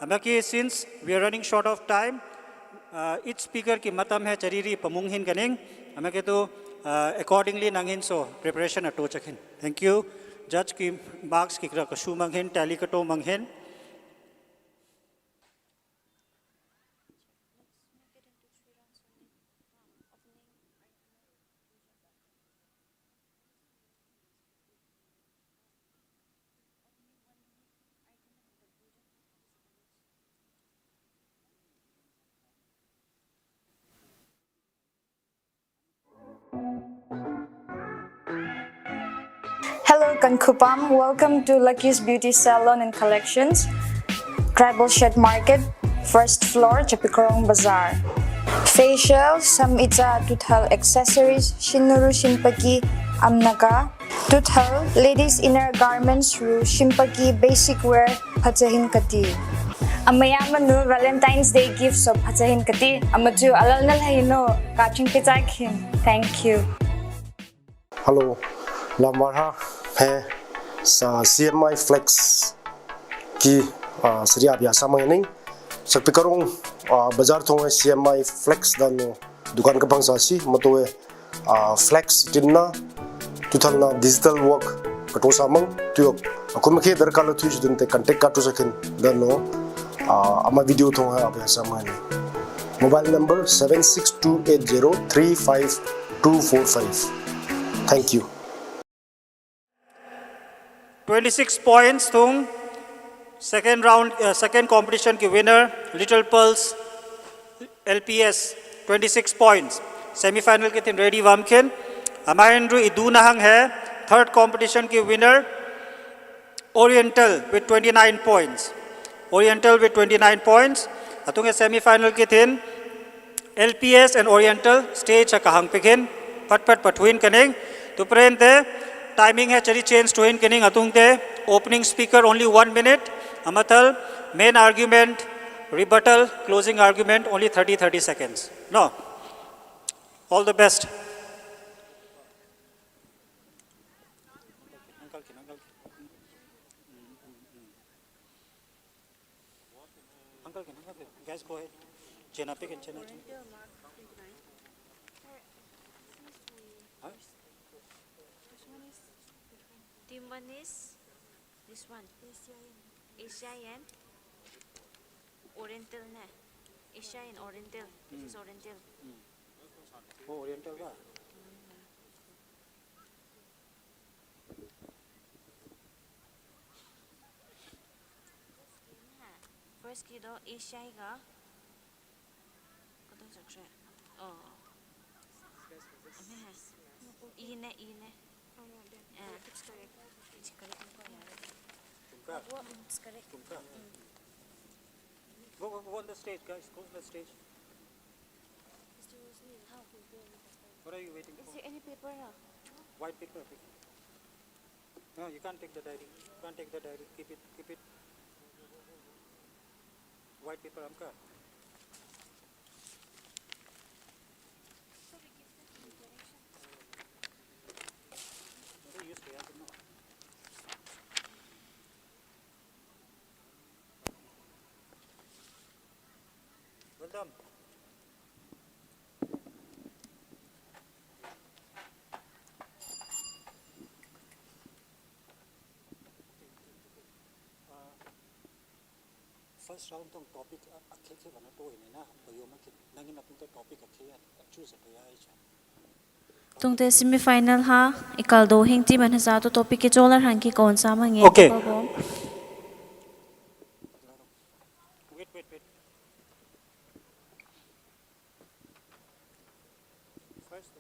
हमें कि since we are running short of time each speaker की मतम है चरीरी पमुंग हिन कनिंग हमें कि तो अकॉर्डिंगली नंगिन सो प्रिपरेशन अटो चखिन थैंक यू जज की मार्क्स की कसू मंगिन टैली कटो मंगिन Hello Kankupam, welcome to Lucky's Beauty Salon and Collections, Tribal Shed Market, first floor, Chapikorong Bazaar. Facial, Samita, Tuthal Accessories, Shinuru Shinpaki, Amnaka, Tuthal, Ladies Inner Garments, Ru Shimpaki, Basic Wear, Patsahin Kati. Amayaman no Valentine's Day gifts of Patsahin Kati, Amatu Alal Nalhino, Kaching Pitakin. Thank you. Hello, Lamarha. है CMI Flex की सरिया बियासा मंगनिंग सकपिकरों बाजार थोंगे CMI Flex दानो दुकान का पंगसासी मतोए Flex जिन्ना तुथलना digital work कटो सामंग तुयो अकुमके दरकालो तुझ दुनते contact काटो सकिन दानो अमा वीडियो थोंगे बियासा मंगनिंग mobile number 7628035245 Thank you. 26 points tung second round second competition ki winner Little Pearls LPS 26 points. Semi-final के दिन ready वमकिन. Amahendru iduna hang hai. Third competition की winner Oriental with 29 points. Oriental with 29 points. Atunge semi-final के दिन LPS and Oriental stage kahang pikin. Pat patwin kaning. To prente timing hai chari change twin kaning atungte. Opening speaker only 1 minute. Amatal main argument. Rebuttal, closing argument, only 30 seconds. No. All the best. Uncle, guys, go ahead. Jenna, pick it, Jenna. Huh? Team 1 is this one. Asian. Oriental na. Asian Oriental. This is Oriental. Oh, Oriental ba? First kido Asian ga. Kato sakse. Oh. Ine. It's correct. It's correct. Go on the stage, guys. Go on the stage. What are you waiting for? Is there any paper now? White paper. No, you can't take the diary. You can't take the diary. Keep it. White paper, Amka. Well done. First round tong topic akhe bana to ine na bayo ma kin nangin apun to topic akhe choose to ya icha Tungte semi final ha ikal do hing ti man ha to topic ke cholar han ki kon sa ma nge. Okay. Wait. First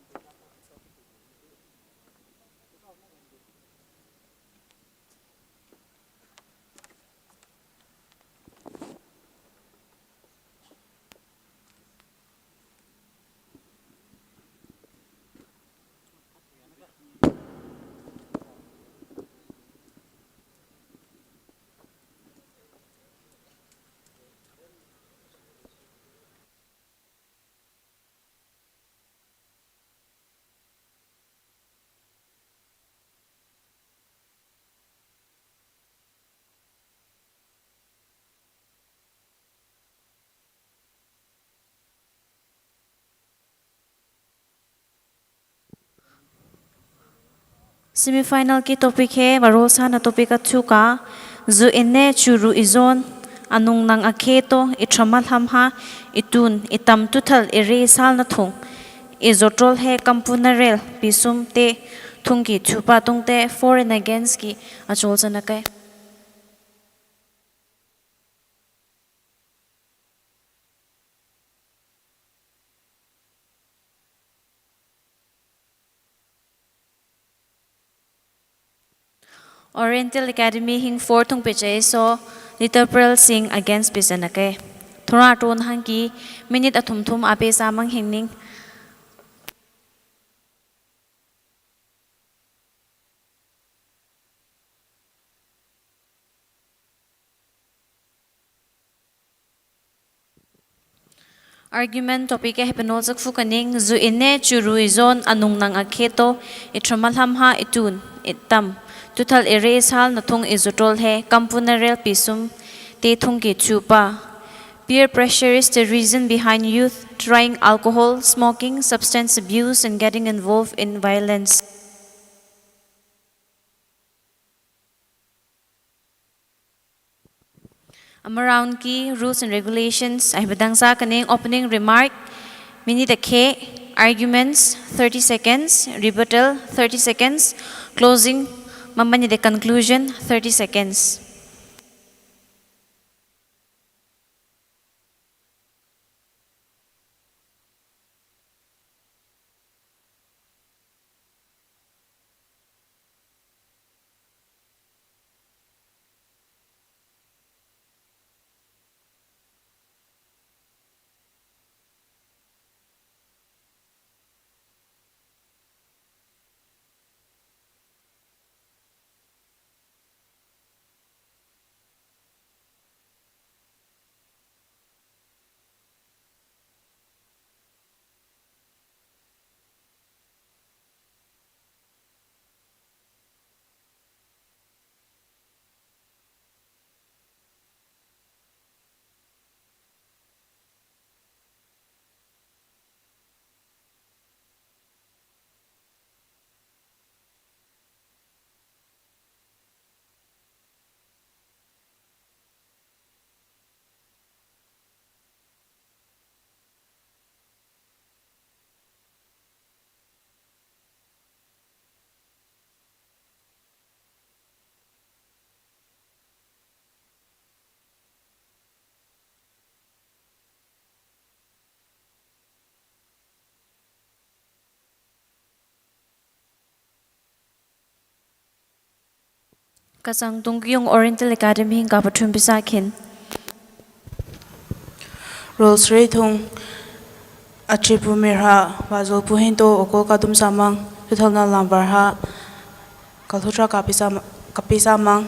Semi-final ki topic hai warol sa na topic athu ka zu inne churu izon anung nang akheto itramal hamha itun itam tuthal ere sal na thung izotrol he kampunarel pisum te thung ki chupa tung te for and against ki achol chana kai Oriental Academy hing 4 thung peche so Little Pearl sing against Bisanake. Thora ton hangi minute athum ape samang hingning. Argument topic ke hepenol fu kaning zu inne churu izon anung nang akheto itramal hamha itun itam Tuthal erase hal na thung izotol he kampunarel pisum te thung ki chupa. Peer pressure is the reason behind youth trying alcohol, smoking, substance abuse and getting involved in violence. Around ki rules and regulations ay badang sa kaning opening remark minute ke arguments 30 seconds, rebuttal 30 seconds, closing Mamanya the conclusion 30 seconds. Kasang Tungyong Oriental Academy hingga Patrun Bisakin. Rules Ray Thung Achipu Mirha Wazol Puhinto Okol Kadum Samang Tuthalna Lambarha Kalhutra Kapisamang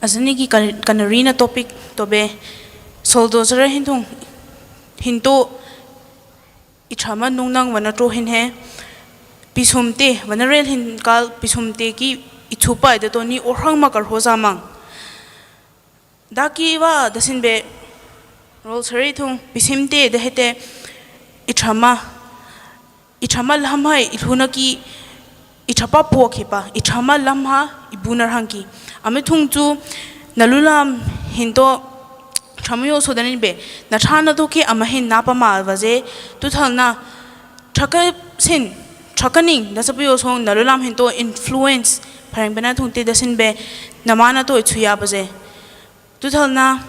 Asani ki kanarina topic tobe soldozera hintung hinto ichama nungnang wanatro hin he pisumte wanarel hin kal pisumte ki ichupa de toni orhang makar hozamang daki wa dasin be rol sari thung pisimte de hete ichama lamhai ilhuna ki ichapa pokhipa ichama lamha ibunar hangki ame thung chu nalulam hinto chamayo sodani be na thana to ke amahin napa ma waje tu thalna thaka sin thakaning nasapiyo song nalulam hinto influence pharang bana thungte dasin be namana to chuya baje tu thalna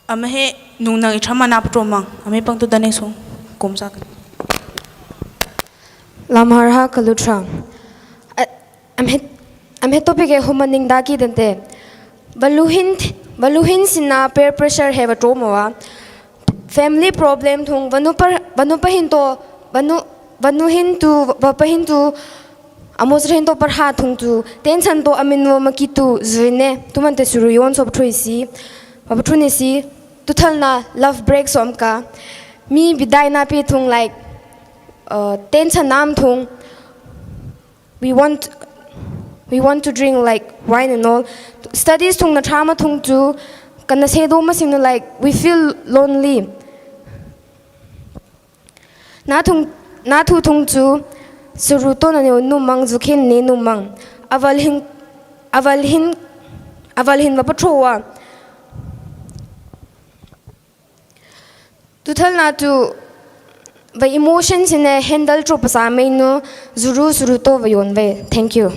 amahe nungnang ichama na patromang ame pang tu dane song komsa lamharha kalutra amhe topic e humaning daki dente baluhin sina peer pressure have a trauma family problem thung vanupahin to vanuhin tu vapahin tu amosrin to parha thung tu tension to aminu makitu zuine tumante suru yon sob troisi babatrunisi tuthalna love break somka mi bidai na pe thung like tension nam thung we want to drink like wine and all studies thung na trauma thung chu kana se do masing na like we feel lonely na thu thung chu suruto na ne numang zukhin ne numang avalhin mapatrowa tuthal na tu the emotions in a handle tropasa mainu zuru suruto vayonve. Thank you.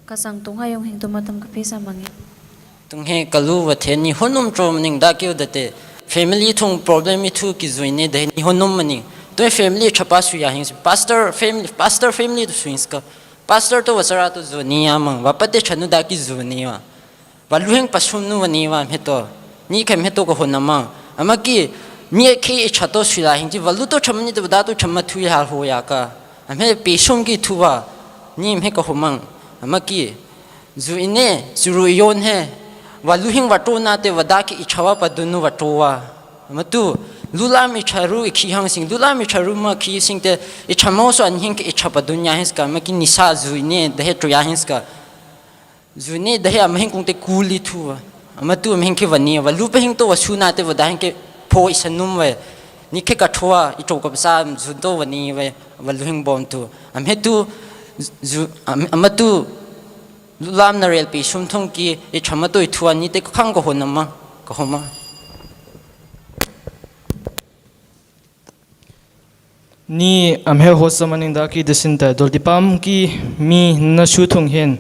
Kasang Tunghayong Hinto Matam Kapisa Mangi. Tunghe kalu wathe ni honum tromning da kyo date family thung problem mi thu ki zuine de ni honum mani to family chapa su ya hing pastor family to swings ka pastor to wasara to zuni amang wapate chanu da ki zuni wa waluheng pasum nu wani wa meto ni kem heto ko honama amaki mi ke chato su la hing ji walu to chamni de da to chamma thu ya ho ya ka ame pesong ki thuwa ni me ko homang amaki zuine zuru yon he waluhing wato na te wadaki ichawa padunu watowa matu lulami charu ikhi hang sing lulami charu ma khi sing te ichamo so anhing ke ichapa dunya his ka maki nisa zuine de he to ya his ka zuine de he amhing kung te kuli thuwa matu amhing ke wani walu pe hing to wasuna te wadahing ke pho isanum we ni ke ka thowa ito ka sa zundo wani we waluhing bom tu amhe tu amatu lulam na rel pi sum thong ki e chama toi thuan ni te khang ko honama ko homa ni amhe hosamaning da ki desinta doldipam ki mi na shu thong hen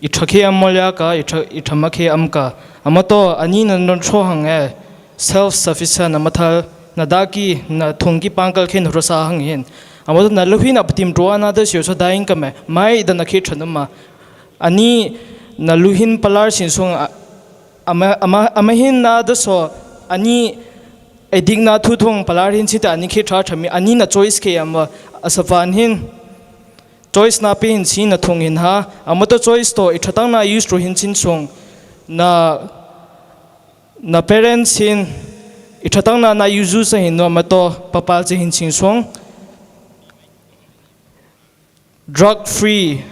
I thakhe amolya ka I thamakhe amka amato ani na non tho hang e self sufficient amathal na da ki na thongki pangkal khen rosa hang hen amato na luhin aptim roana da syo so daing ka me mai da na khe thanama ani naluhin palar sinsung amahin na da so ani edigna thu thong palar hin chita ani khe tha thami ani na choice ke ama asafan hin choice na pe hin sin na thong hin ha amato choice to ithatang na use to hin chin sung na parents hin ithatang na use sa hin no amato papal che hin chin sung drug free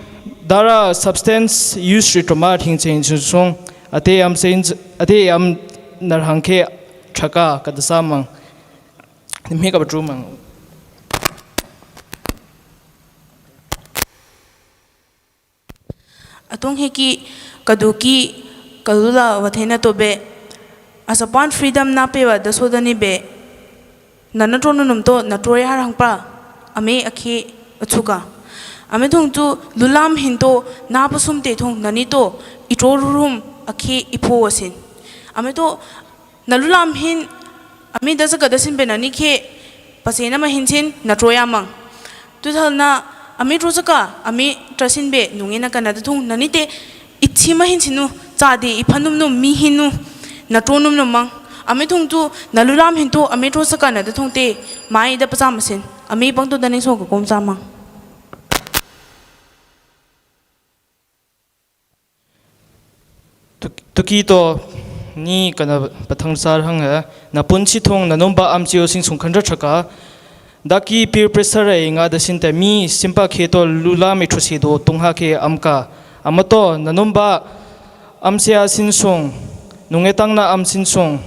Dara substance use ritomat hing change song ate am narhangke thaka kadasamang nimhe ka batrumang atong heki kaduki kalula wathena tobe asapan freedom na pewa dasodani be nanatonu numto natroya harangpa ame akhi achuka ame thong tu lulam hinto na pasum te thong nani to itorum akhi ipo asin ame to nalulam hin ame dasa kadasin be nani khe pasena ma hinchin na troya mang tu thalna ami rojaka ami trasin be nungina kana thung nanite ichi ma hinchinu chadi ifanum no mi hinu na tronum no mang ami thung tu nalulam hinto ami rojaka na thung te mai da pacham sin ami bang tu daning so ko kom chamang tuki to ni kana pathang sar hanga na punchi thong na nomba amchio sing sung khandra thaka daki peer pressure ai nga da sin ta mi simpa khe to lula mi thusi do tungha ke amka amato na nomba amsia sin sung nungetang na am sin sung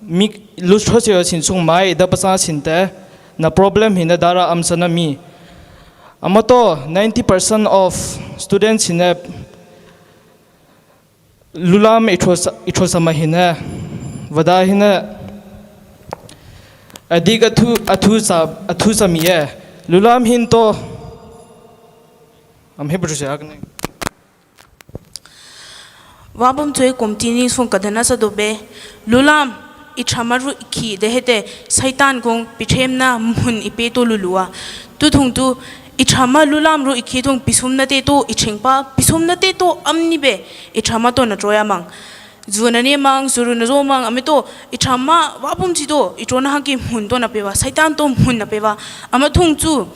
mi lu those sin sung mai da pasa sin ta na problem hina dara amsana mi amato 90% of students in a lulam ithosa mahina wada hina adik athu samiye lulam hin to am hebru se agne wabum choi komtini sung kadana sa dobe lulam ichamaru ki dehete saitan gong pichemna mun ipe to lulua tu thung tu ichama lulam ru ikhi thung pisumna te to ichengpa pisumna te to amni be ichama to na troya mang zunani mang zuruna zo mang amito ichama wabum chi do ichona ha ki mun to na pewa saitan to mun na pewa ama thung chu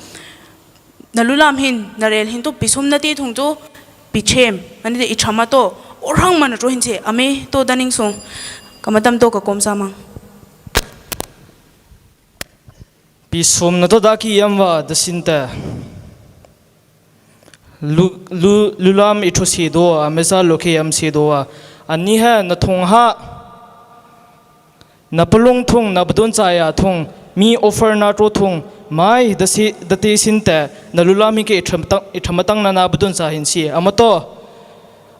na lulam hin na rel hin to pisumna te thung to pichem ani de ichama to orang man ro hin che ame to daning song kamatam to ka kom samang pisum na to daki yamwa dasinta lulam ithosi do amesa loke yam se do ani ha na thong ha na pulung thong na budon chaya thong mi offer na to thong mai dasi date sinta na lulami ke ithamatang na budon cha hin si amato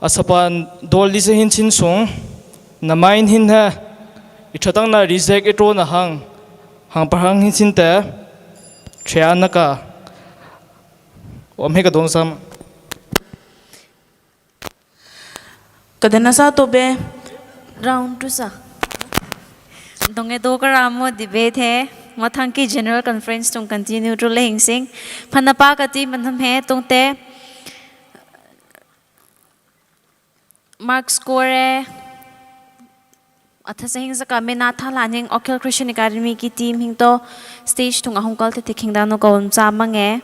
asapan dolli se hin chin song na main hin ha ithatang na reject etro na hang parang hin sinta chaya ka omheka dong sam kadana sa to be round tu sa donge do karamo debate hai mathang ki general conference tung continue to leng sing phanapa kati mantham he tung te mark score atha sing saka me na tha laning okhel christian academy ki team hing to stage tung ahong kal te thing da no ko cha mange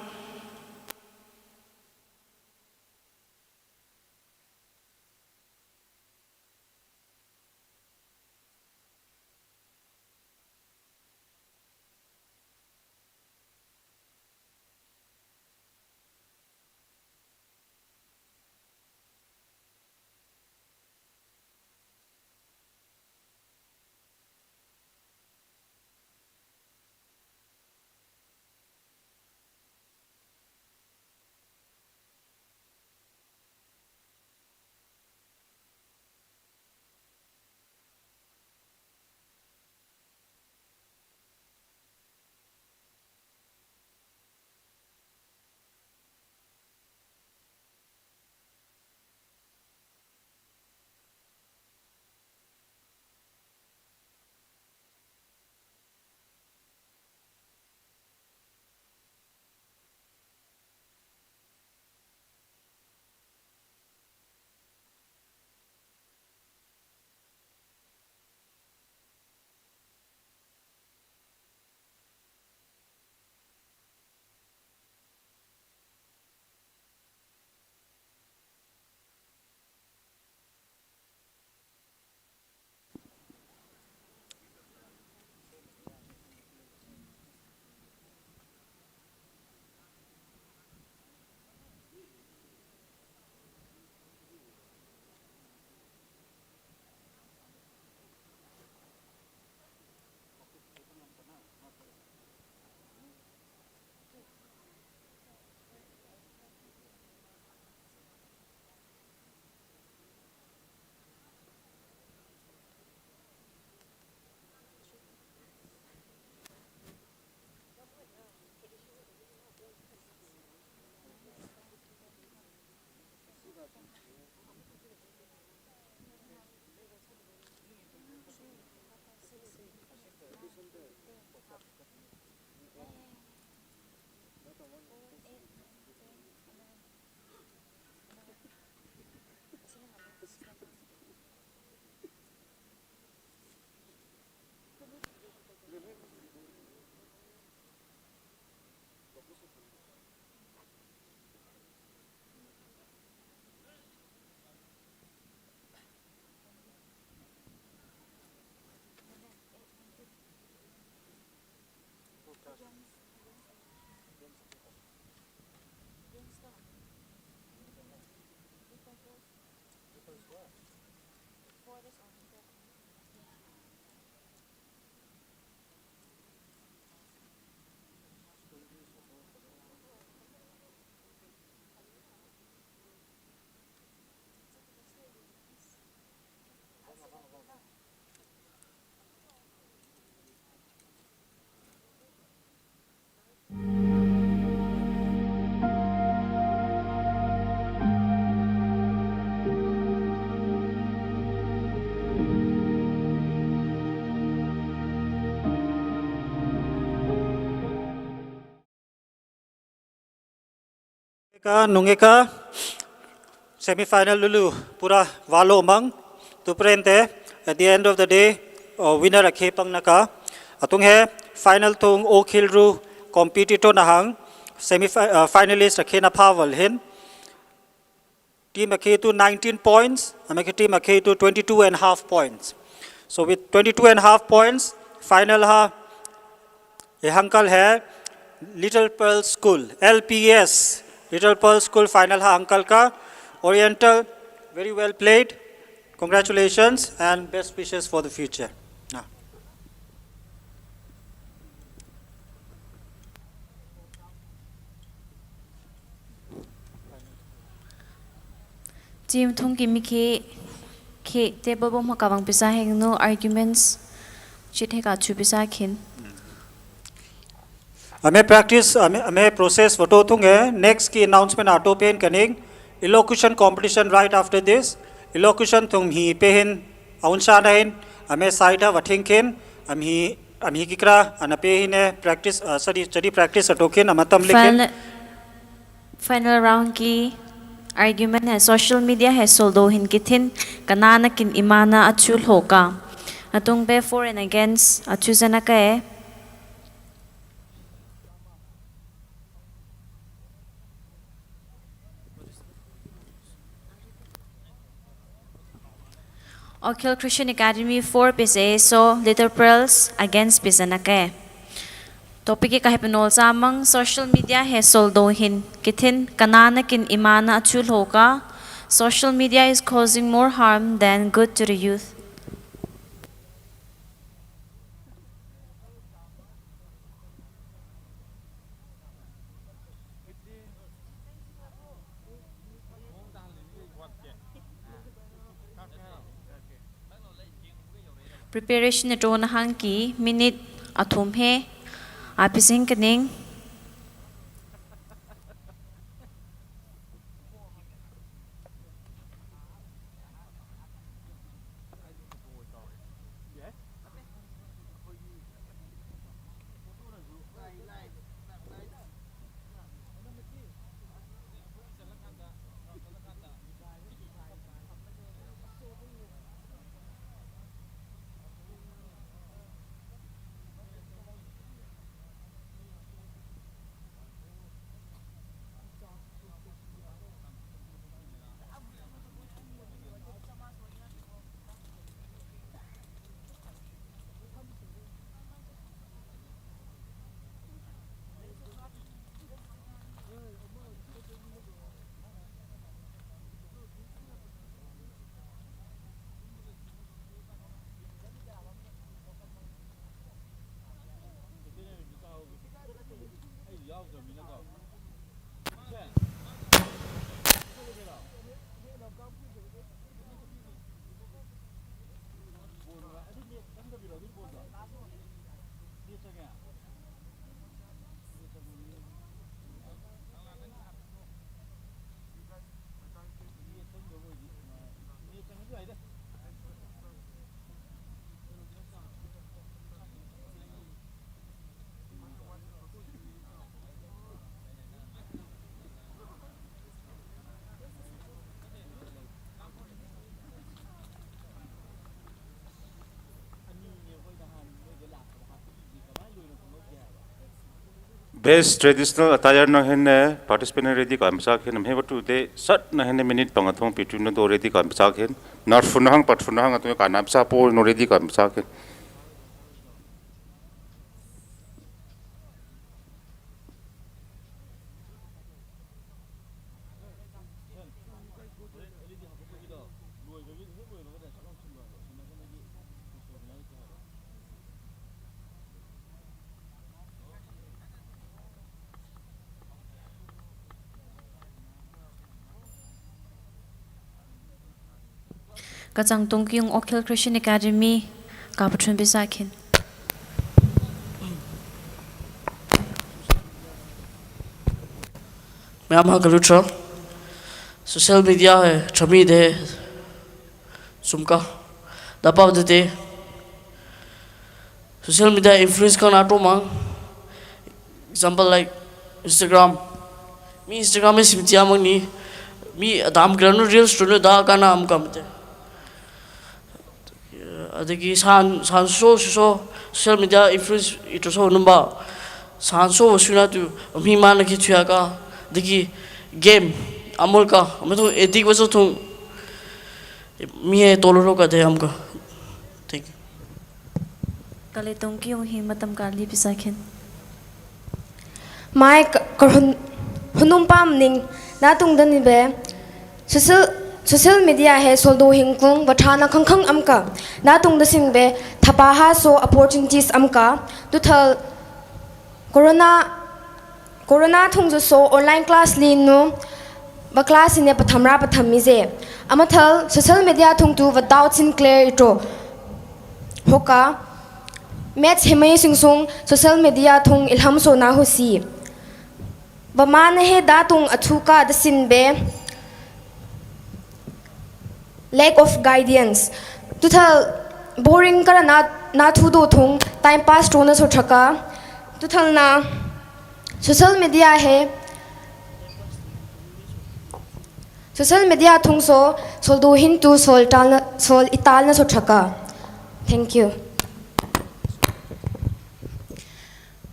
Ka nungeka semi-final lulu pura walo mang tu prente at the end of the day winner akhe pang naka atung he final tung o khilru competitor na hang finalist akhe na phawal hin team akhe to 19 points amake team akhe to 22.5 points, so with 22.5 points final ha ye hankal hai Little Pearl School LPS Little Pearl School final ha uncle ka Oriental, very well played. Congratulations and best wishes for the future. Team thong ki mi ke table bom ha kawang pisa heng no arguments chit he ka chu pisa khin. हमें practice हमें process photo थोंगे next की announcement auto pen करेंगे elocution competition right after this elocution थों ही पेहन आउंशा रहें हमें side हा वठें केन हम ही किकरा अन पेहने practice study practice auto केन अमतम लेकिन Final round ki argument hai social media hai soldo hin kithin kanana kin imana achul hoka atung be for and against achuzana ka Okhil Christian Academy 4 pise so Little Pearls against Pisanake. Topic ka hypnol samang social media he soldo hin kithin kanana kin imana achul hoka. Social media is causing more harm than good to the youth. Preparation na drone hangki minute athum he apising kaning Best traditional attire na henne participant ready ka amsa khen hem batu de sat na henne minute pangathong pitu na do ready ka amsa khen not funahang pat funahang atu ka namsa po no ready ka amsa khen Kachang Tongkyung Okhil Christian Academy Kapachun Bisakin. Ma'am Hagalutra, social media है छमी दे सुमका दबाव देते social media influence का NATO मांग example like Instagram मी Instagram में सिमतिया मंगनी मी दाम करनो reels तो दा का नाम कमते अदगी सान social media influence itu so numba सान वसुना तू मी मान के छुया का देखिए गेम अमूल का मैं तो एतिक वजह तो मैं तोलरो का थे हमको ठीक Kali Tongkyung hi matam kali bisakin. Mai hunum pam ning na tung dan be social media he soldo hingkung wathana khangkhang amka na tung da sing be thapa ha so opportunities amka tu thal corona thung so online class lin no ba class in pathamra pathami je amathal social media thung tu without sin clear ito hoka match hemai singsung social media thung ilham so na hosi ba man he da tung athuka da sin be lack of guidance tu thal boring kara na thu do thung time pass to na so thaka tu thal na social media thung so do hin tu sol ital na so thaka. Thank you.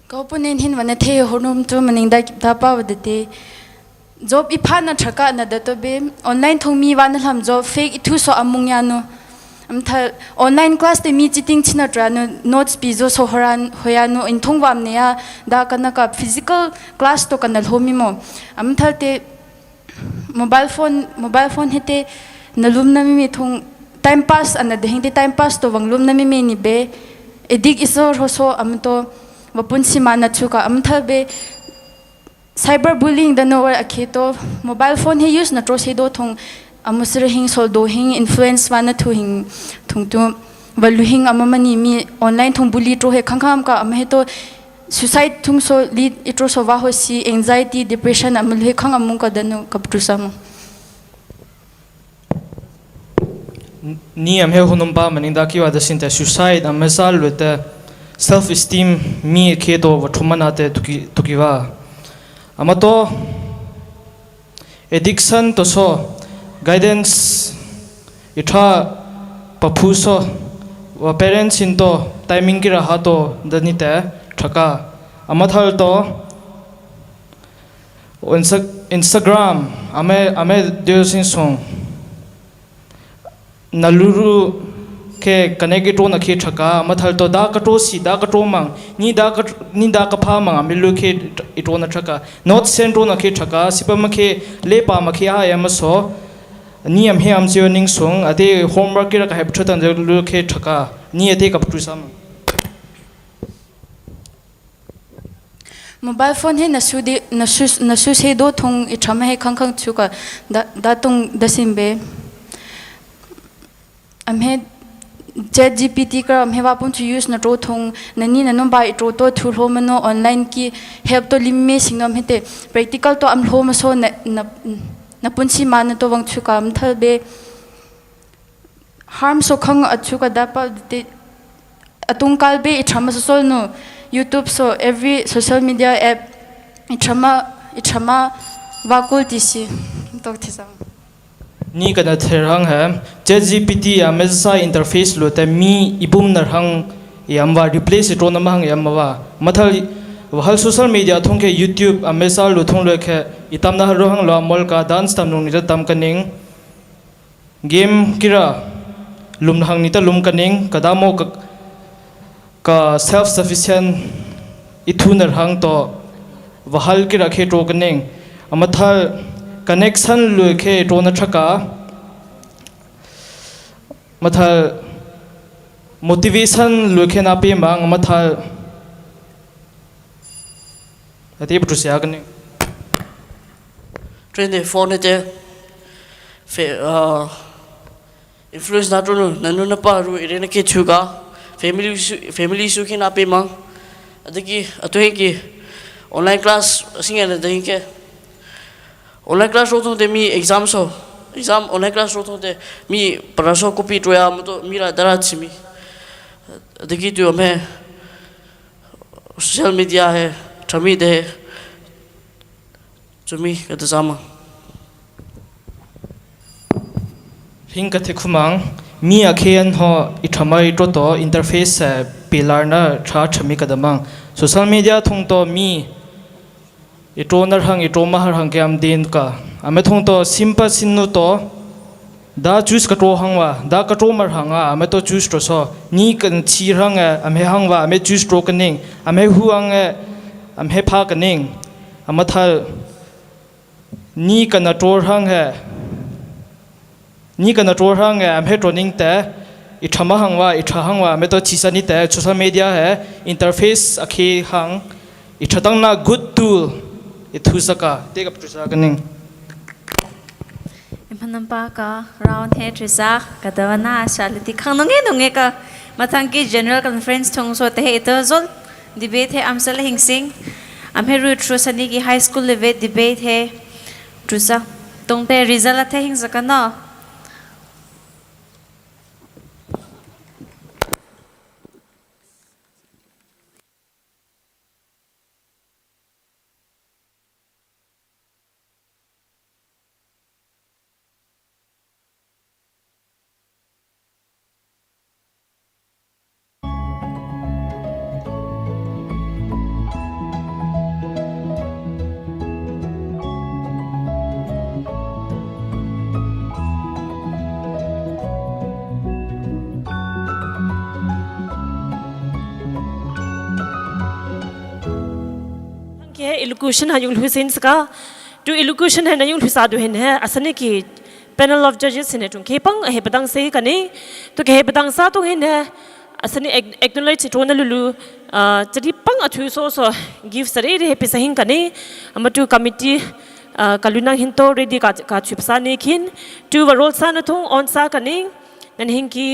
Kaupunin hin wana the honum tu maning da pa wadate job ipha na thaka na da to be online thong mi wan ham job fake itu so amung ya no am tha online class te mi chiting china tra no notes pi zo so horan hoya no in thong wam ne ya da kana ka physical class to kana homi mo am tha te mobile phone hete na lum na mi thong time pass ana de hing time pass to wang lum na mi ni be edik isor ho so am to wapun sima na chuka am tha be cyberbullying da no war akheto mobile phone he use na tro se do thong amusre hing sol do hing influence wana thu hing thung tu valu hing amamani mi online thong bully tro he khangkham ka am he to suicide thung so lead itro so wa ho si anxiety depression am he khang amung ka danu kaptu sam ni am he hunum pa maning da ki wa da sin ta suicide am mesal with the self esteem mi ke do wa thumana te tuki wa amato addiction to so guidance itha papu so wa parents in to timing ki raha to danite thaka amathal to Instagram ame deosin song naluru ke connect to na ke thaka amathal to da kato si da kato mang ni da ka pha mang amilu ke ito na thaka not send to na ke thaka sipam ke le pa ma ke ha yam so ni am he am je ning song ade homework ke ka heb thatan je lu ke thaka ni ade ka ptu sam mobile phone he na su se do thong I thama he khang chuka da tung da simbe am he ChatGPT ka am he wa pun to use na to thong nani na no ba to thu ho mano online ki help to limme singam hete practical to am ho ma so na punsi man to wang chuka am thal be harm so khang achuka da pa de atung kal be I thama so no YouTube so every social media app ichama vakul tisi tok thisa ni kana therang ha ChatGPT amesa interface lo ta mi ibum nar hang yamwa replace to namang yamwa mathal wahal social media thongke YouTube amesa lo thong lo khe itamna ro hang lo mol ka dance tam nong ni tam kaning game kira lum hang ni ta lum kaning kadamo ka self sufficient ithunar hang to wahal ki rakhe to kaning amathal connection lu khe to na thaka mathal motivation lu khe na pe mang amathal ate ptu sia kaning train the phone te influence na to nanu na pa ru irena ke chuga family su ki na pe mang adiki atohe ki online class singa na dahin ke online class ro de mi exam online class ro de mi paraso copy to ya mo mira dara chimi adiki tu me social media hai thami de chumi ka ta sama Hingkati kumang mi akhian ho ithamai to to interface pillar na tha thami kadamang social media thong to mi itonar hang itoma har hang kyam din ka ame thong to simple sinnu to da choose ka to hangwa da ka to mar hanga ame to choose to so ni kan chi hang ame hangwa ame choose to kaning ame huang ame pha kaning amathal ni kana tor hang ni kana tor hang am he training te ithama hangwa hangwa me to chisani te social media hai interface akhi hang ithatang na good tool ithusaka take up tusa kaning Impanampa ka round head risa kadawana shaliti khanonge ka mathang ki general conference thong so te ito zol debate he amsal hingsing amhe ru trusani ki high school level debate he trusa tongpe result the hingsaka na elocution ha yung Hussein ska to elocution ha na yung husadu hen ha asane ki panel of judges ne tung kepang he badang se kani to ke badang sa to hen ha asane acknowledge to na lulu chadi pang athu so give sare he pe sahin kani amatu committee kalunang hinto ready ka chupsa ne kin to role sa na thong on sa kani nan hinki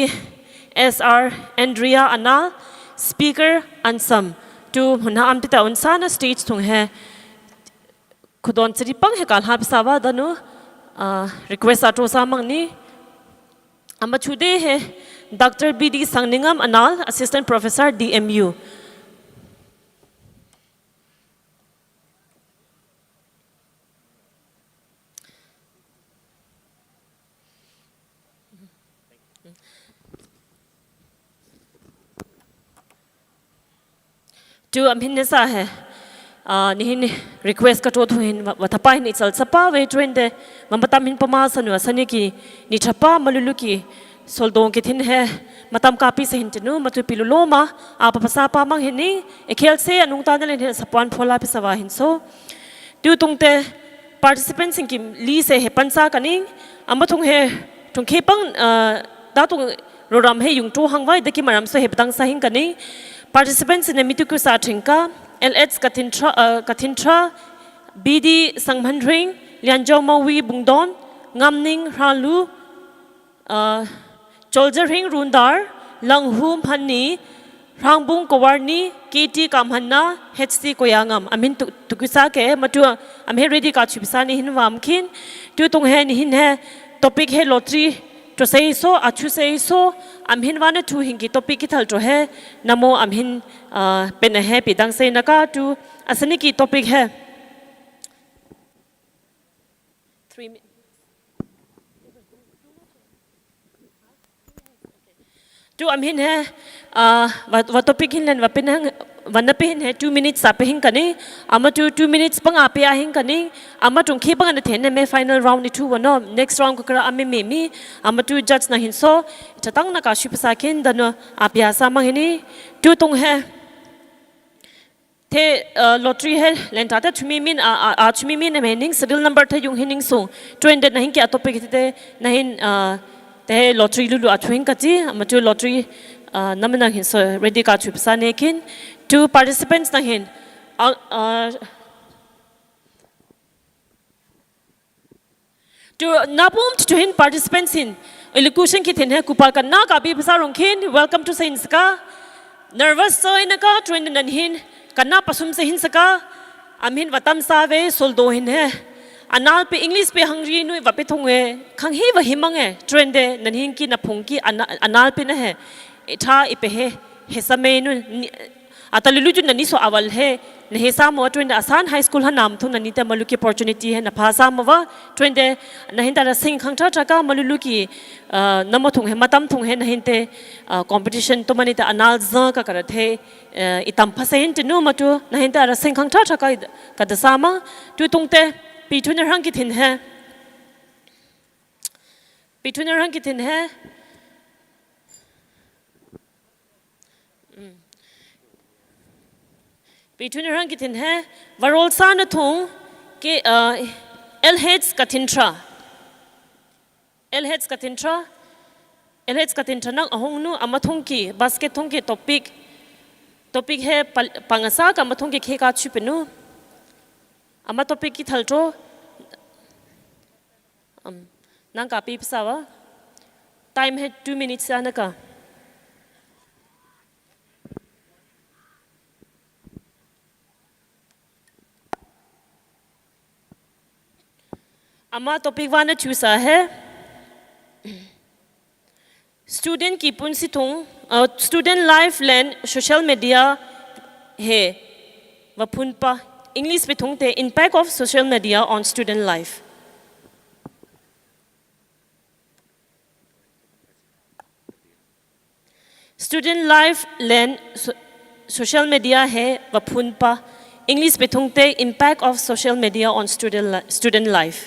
SR Andrea Anal speaker ansam to huna amtita unsa na stage thong he khudon chiri pang he kal hab sawa danu request ato samang ni amba chude he Dr. BD Sangningam Anal assistant professor DMU to amhin sa hai nihin request ka to thuin wathapai ni chal sapa we trende mamatam hin pama sanu asani ki ni thapa maluluki soldong ki thin he matam kapi se hin tinu matu piluloma apa pasapa mang hini ekhel se anung ta nalen he sapan phola pi sawa hin so tu tungte participants in ki li se he pansa kaning amathung he tung khepang da tung roram he yung to hangwai deki maram so he batang sahin kaning participants in the mituku satinka LH Katintra BD Sangmanring Lianjau Mawi Bungdon Ngamning Ralu Choljaring Rundar Langhum Hani Rangbung Kawarni KT Kamhanna HC Koyangam Amin Tukusake Matua am he ready ka chipsani hin wamkin tu tung he hin he topic he lottery to say so achu say so amhin wana tu hingi topic ki thal to he namo amhin pen he pidang sei naka tu asani ki topic he 3 minutes tu amhin he wa topic hin len wa pen wana pehin he 2 minutes sa pehin kani ama tu 2 minutes pang ape ahin kani ama tung ke pang na then me final round ni 2 wano next round ko kra ame me ama tu judge na hin so chatang na ka shipsa ken dan apya sa mang hini tu tung he the lottery he lenta ta chumi min a chumi min meaning serial number the yung hining so trend na hin ki atopic te na hin te lottery lulu athuing ka chi ama tu lottery namna hin so ready ka chupsa ne kin two participants na hin to napum to hin participants hin elocution ki thin hai kupal kan na ka bi phasa rong khin welcome to sain ska nervous so in ka train nan hin kan na pasum se hin saka amhin watam sa ve sol do hin hai anal pe english pe hungry nu va pe thong e khang hi va himang e train de nan hin ki na phung ki anal pe na hai itha ipe he same nu atalilu ju nani so awal he ne he sa mo train asan high school ha nam thun nani ta malu ki opportunity hai na phasa mo wa train de na hin ta sing khang tha ka malulu ki namo thung he matam thung he na hin te competition to mani ta anal za ka karat he itam phase hin te nu ma tu na hin ta sing khang tha ka da sama tu tung te pi thun rang ki thin he pi thun rang ki thin he Between rang kitin hai varol sa na thong ke LH katintra nang ahong nu amathong ki basket thong ke topic hai pangasa ka amathong ke khe ka chupenu ama topic ki thaltro nang ka pi psawa time hai 2 minutes anaka Ama topic wana chusa hai student ki punsi thong student life len social media hai wapun pa english pe thong te impact of social media on student life student life len social media hai wapun pa english pe thong te impact of social media on student life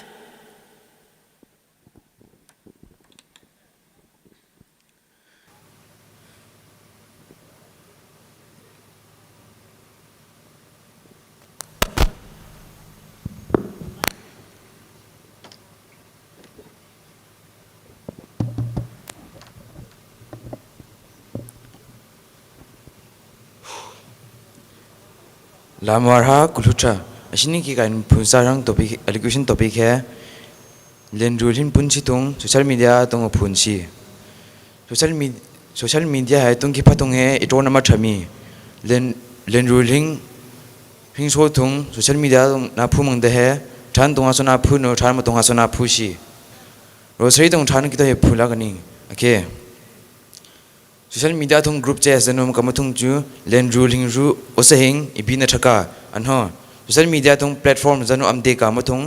Lamarha kulhucha asini ki kain punsarang topic education topic hai lenrul hin punchi tung social media tung punchi social media hai tung ki phatung hai ito nama thami lenrul hin so tung social media tung na phu mang de hai than tung asona phu no than ma tung asona phu si rosari tung than ki to he phula gani okay social media thong group che asanum kamathung chu lenrul hing ru osahing ibina thaka anho social media thong platform zanu amde ka mathung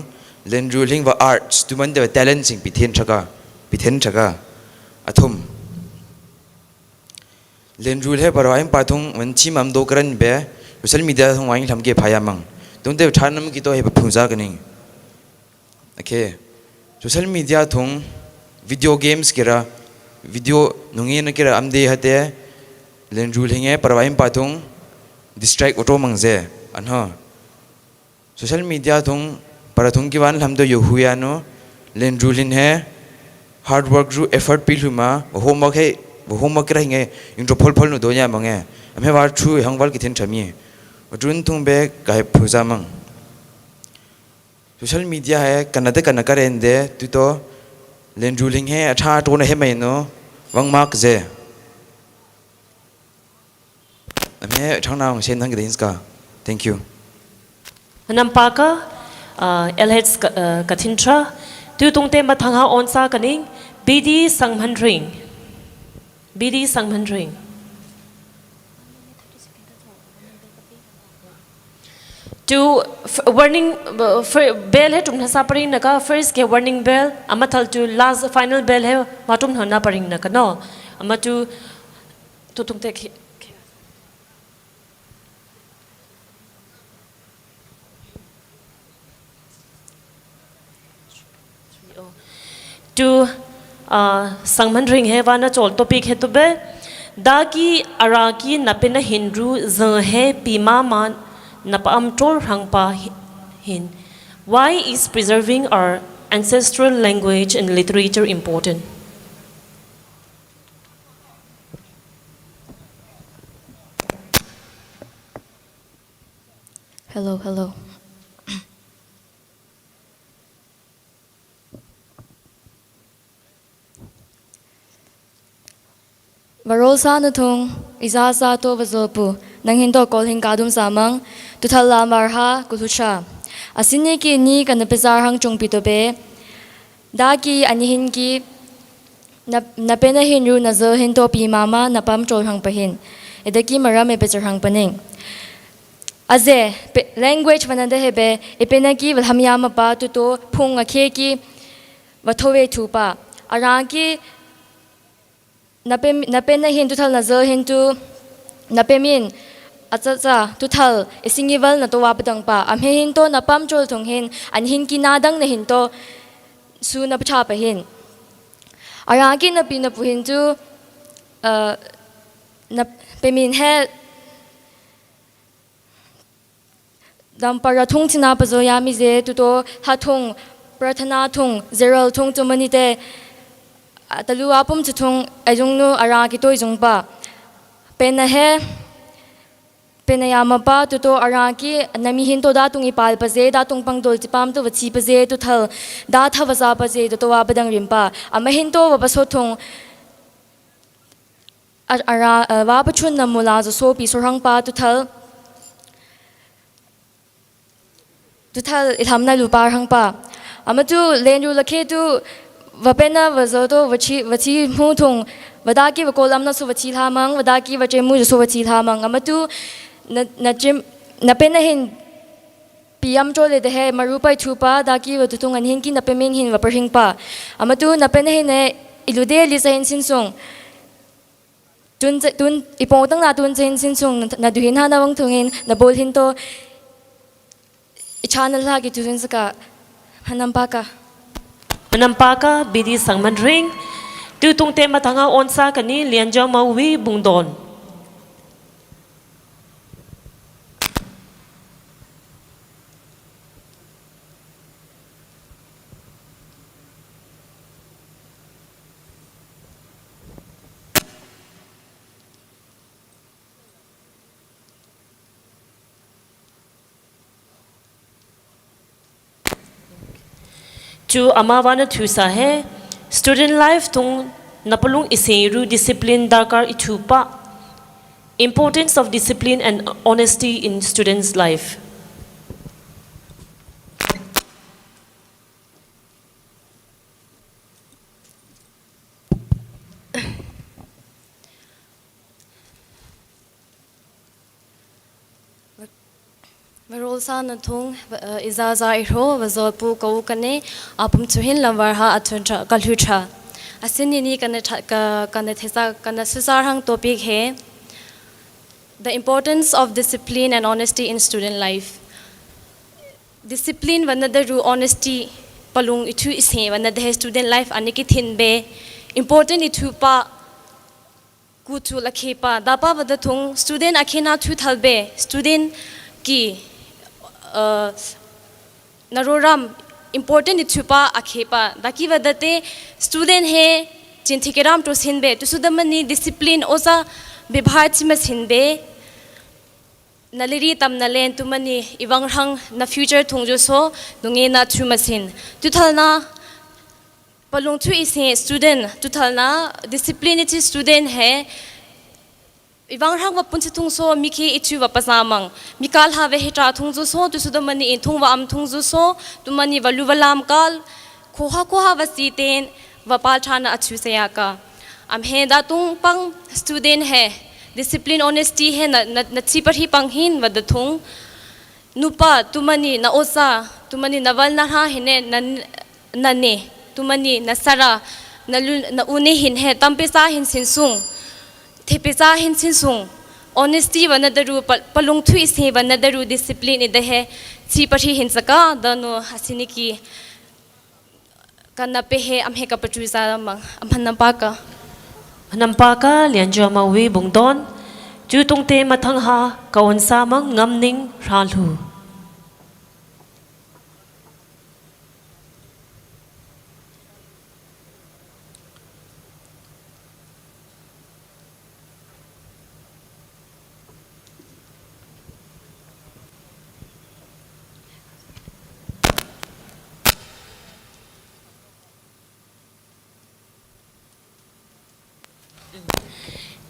lenrul hing wa arts tuman de talent sing pithen thaka athum lenrul he paraim pathung manchi mamdo karan be social media thong waing thamke phayamang tungde thanam ki to he phungja kani okay social media thong video games kira video nungi na kira amde hate lenrul hinge parwaim pathung distract auto mangze anha social media thung parathung ki wan lamdo yo huya no lenrul hin he hard work ru effort piluma homework kira hinge intro phol no donya mange ame war thu hangwal ki thin thami run thung be kai phuja mang social media hai kanade kanakare tu to lenrul hing he atha to na he mai no wang mark ze ame thangna sen thang ge ska thank you nampaka LH katintra tu tungte mathanga onsa kaning bd sangmhandring to warning bell hai tumna sa paring naka first ke warning bell amathal to last final bell hai watum hona paring naka no ama to tungte to sangmhandring hai wana chol topic hai to be da ki araki napena hindu za hai pima man Napam tol hangpa hin. Why is preserving our ancestral language and literature important? Hello. Varol sa na thong isa sa to vazopu nang hindo kol hing kadum samang tuthal la marha kulusha asini ki ni kan pesar hang chung pitobe da ki anihin ki na pena hin ru na zo hin to pi mama na pam chol hang pahin edaki mara me pesar hang paning aze language vanande hebe epena ki hamyama pa tu to phung a khe ki wathowe thu pa arang ki nape na hin tu thal na zo hin tu nape min acha tu thal isingival na to wa padang pa am hin to na pam chol thong hin an hin ki nadang na hin to su na pcha pa hin aragi na pi na pu hin tu na pe min he dam para thong china pa zo ya mi je tu to ha thong prathana thong zeral thong tu mani te talu apum chuthung ajung nu ara ki toi jung pa pena he pena yama pa tu to ara ki nami hin to da tung ipal pa je da tung pang dol chipam to wachi pa je tu thal da tha wasa pa je to wa badang rim pa ama hin to wa so thung ara wa pa chun na mula zo so pi so rang pa tu thal ilham na lu pa rang pa ama tu lenru la khe tu vapena vazoto vachi mu thong vadaki vakolam na su vachi thamang vadaki vache mu su vachi thamang amatu na pena hin piam chole de he marupai thupa daki vatung an hin ki na pemen hin vaperhing pa amatu na pena hin ne ilude li sa hin sin sung tun ipong tang na tun sin sin sung na duhin ha na wang thungin na bol hin to channel ha ki tun saka hanampa ka Menampaka bidi sang mandring tu tung te matanga onsa kani lianjau mawi bungdon. Chu amawana thusa hai student life tung napalung iseru discipline darkar ithupa importance of discipline and honesty in students life. Varol sa na thong izaza iro vazopu kau kane apum chuhin lamwar ha athuncha kalhucha asini ni kana thesa kana susar hang topic he the importance of discipline and honesty in student life. Discipline vanada ru honesty palung ithu ise vanada he student life aniki thin be important ithu pa kuchu lakhepa dapa vada thong student akhena thu thalbe student ki naroram important ithupa akhepa daki vadate student he chinthikeram to sinbe to sudamani discipline osa bibhar chima sinbe naliri tam nalen tumani iwang rang na future thungjo so dunge na thuma sin tu thalna palung thu ise student tu thalna discipline ichi student he Iwang rang wa punchi thung so miki ichu wa pasamang mikal have heta thung zo so tu sudamani in thung wa am thung zo so tumani walu walam kal koha wa siten wa pal thana achu seya ka am he da tung pang student he discipline honesty he na chi par hi pang hin wa da thung nupa tumani na osa tumani nawal na ha hine na ne tumani na sara na une hin he tampe sa hin sin sung Thepesa hin sin sung honesty vanadaru palung thui se vanadaru discipline ide he chi pathi hin saka dano hasiniki kanape he amhe ka patru sa mang amhanampaka lianjau mawi bungdon chu tung te mathang ha kawan sa mang ngamning ralhu.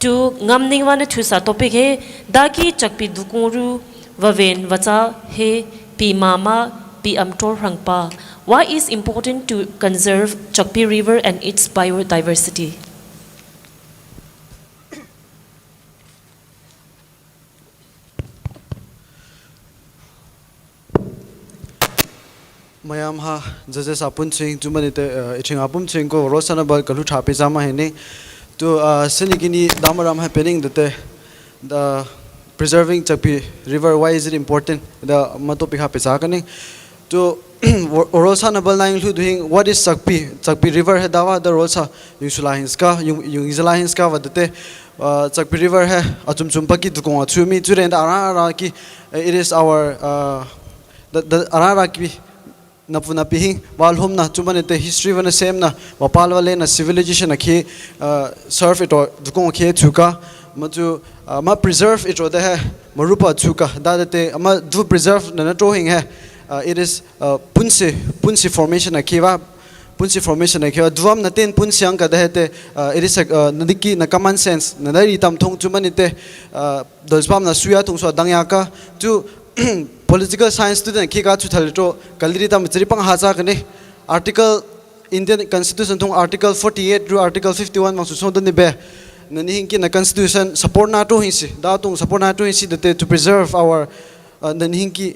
tu ngamning wana thu sa topic he daki chakpi dukuru vaven vacha he pi mama pi amtor rangpa. Why is important to conserve Chakpi River and its biodiversity? Mayam ha judges apun ching jumanite iching apun ching ko rosana bal kalu thape jama hene to sinikini damaram happening that the preserving Chakpi River. Why is it important? The matopic hape sakani to rosana bal na include doing what is Chakpi River he dawa the rosa yung sulahinska yung izalahinska vadate Chakpi River he achum chumpaki dukong achumi chure and ara ki it is our the ara ki napuna pihing walhom na chumanite history wana same na wapal wale na civilization na ki surf it or dukong ki chuka maju ma preserve it or the he marupa chuka dadate ama do preserve na drawing he it is punsi formation na kiwa punsi formation na kiwa duam na ten punsi ang kada hete it is nadiki na common sense na dari tam thong chumanite dolspam na suya thong so dangya ka tu political science student ki ka chu thalto kaliri tam chiripang hacha kane article Indian constitution thong article 48 to article 51 mang su so dani be nani hinki na constitution support na to hinsi da tung support na to hinsi that to preserve our nani hinki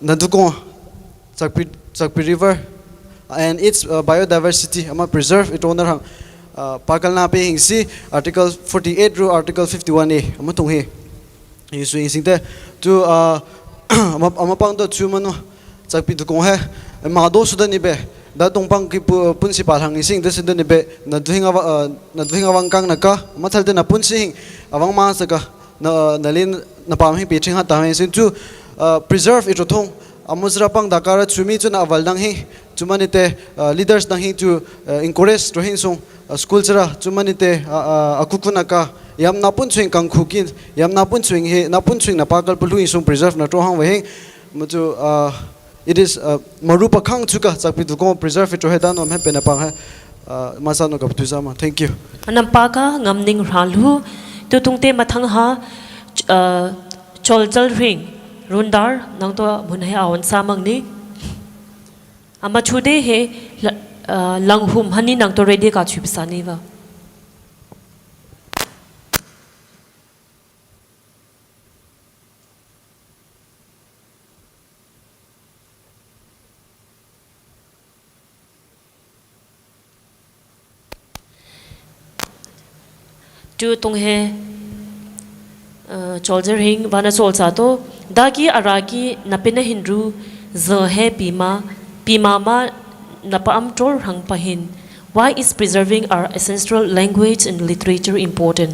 nadukong Chakpi River and its biodiversity ama preserve it owner hang pakal na pe hinsi article 48 to article 51A ama tung he isu sing te to ama pang to chumano Chakpi dukong he ma do sudan ni be da tong pang ki principal hang sing de sudan ni be na duhinga awang kang naka ma thalte na punsing awang ma saka na lin na pam hi pe ching ha ta hin chu preserve it thong amuzra pang dakara chumi chuna awal dang hi chumanite leaders dang hi to encourage to hin song school chara chumanite akukuna ka yam na pun swing kang khukin yam na pun swing he na pun swing na pakal pulu song preserve na to hang we maju it is marupa khang chuka Chakpi dukong preserve it to he dan om he pena pang he masano ka tuzama. Thank you. Anampaka ngamning ralu tu tungte mathang ha choljal ring rundar nang to munai awan samang ni ama chude he langhum hani nang to ready ka chupsani wa tu tung he choljal ring wana chol cha to dagi aragi napena hinru zo he pima ma napa am tor hang pahin. Why is preserving our ancestral language and literature important?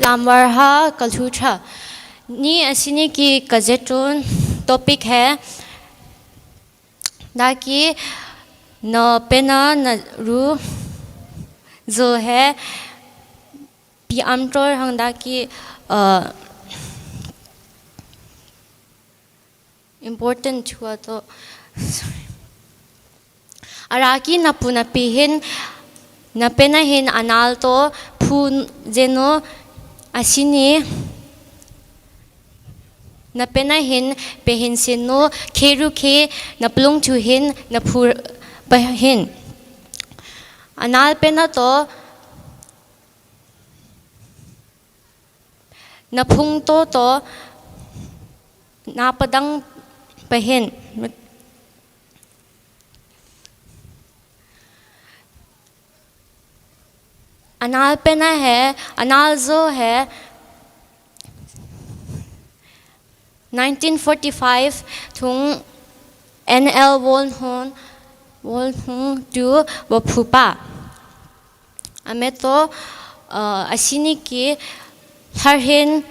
Lambar ha kalchucha ni asini ki kajetun topic hai daki no pena na ru zo hai pi am tor hang daki important हुआ तो अराकी नपुना पिहिन नपेना हिन अनाल तो फून जेनो असिनी नपेना हिन पेहिन सिनो खेरु खे नपलुंग चुहिन नपुर बहिन अनाल पेना तो नपुंग तो नापदंग पहन अनाल पेना है अनाल जो है 1945 थुंग NL वोल टू वफुपा अमे तो असिनी की हर हिन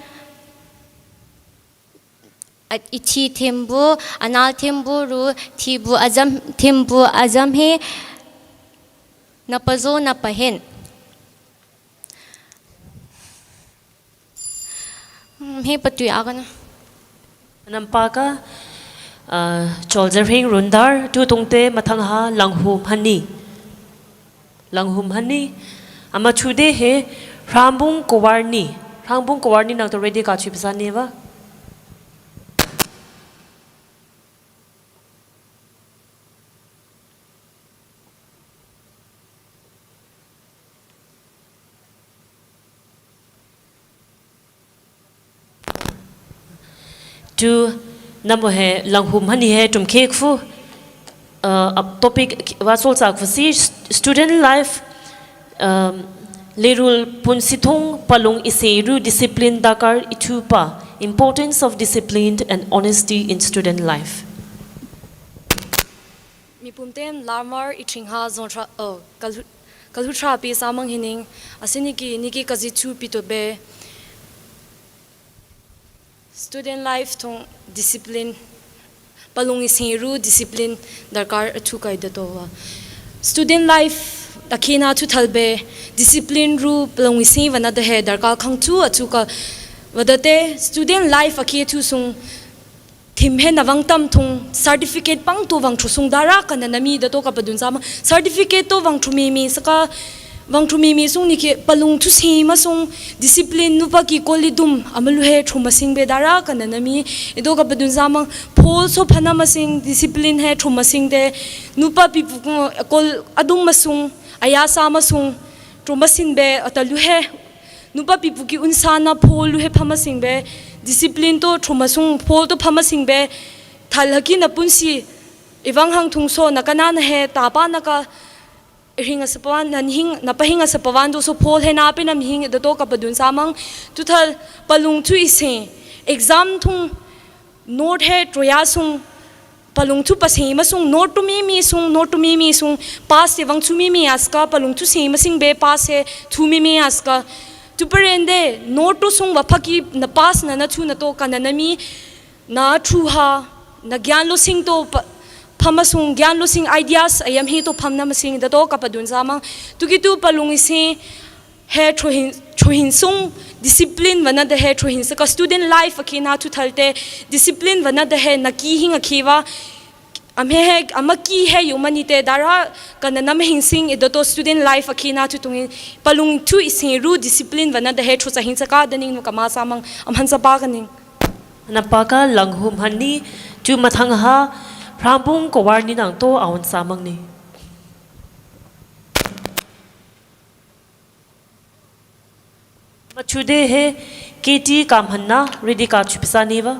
इची थिम्बु अनाल थिम्बु रु थिबु अजम हे नपजो नपहेन हे पतु आगना nampaka choljal ring rundar tu tungte mathang ha langhum hani ama chude he rambung kowarni nang to ready ka chu bisa neva tu namo he langhum hani he tum kek fu topic was also for student life lerul pun sithong palung iseru discipline dakar itupa importance of discipline and honesty in student life mi pumtem lamar ichingha zontra kalhutra pi samang hining asiniki niki kazi chu pitobe student life thong discipline palung iseru discipline dakar atu kai dato student life Akina tu thalbe discipline ru palung isi wana the he darka khang tu atu ka wadate student life aki tu sung thim he nawang tam thung certificate pang tu wang thusung dara kana nami dato ka padun sama certificate to wang thumi mi saka wang thumi mi sung ni ke palung tu si ma sung discipline nu pa ki kolidum amalu he thuma sing be dara kana nami edo ka padun sama phol so phana ma sing discipline he thuma sing de nu pa pi kol adum ma sung aya sama sung tromasin be atalu he nupa pipu ki unsana phol he phamasing be discipline to tromasung phol to phamasing be thalhaki na punsi ewang hang thungso nakana na he tapa naka ringa sapawan nan hing na pahinga sapawan do so phol he na pe nam hing do to ka padun samang tu thal palung thu ise exam thung note he troya sung palung tu pasing masung not to me sung pass te wang tu mi aska palung tu sing masing be pass he tu mi aska tu perende not to sung wapaki na pass na tu na to kanana mi na thu ha na gyan lo sing to phamasung gyan lo sing ideas ayam hi to phamna masing da to kapadun samang tu ki tu palung isi he trohin sung discipline wana the he trohin sa student life akina tu thalte discipline wana the he naki hinga khiwa amhe he amaki he humanite dara kana nam hingsing edoto student life akina tu tungin palung tu isi ru discipline wana the he tro sa hinsa ka daning no kama samang amhansa ba kaning napaka langhum hani tu mathang ha rambung kowarni nang to aun samang ni machude he keti kamhanna ready ka chupisa niwa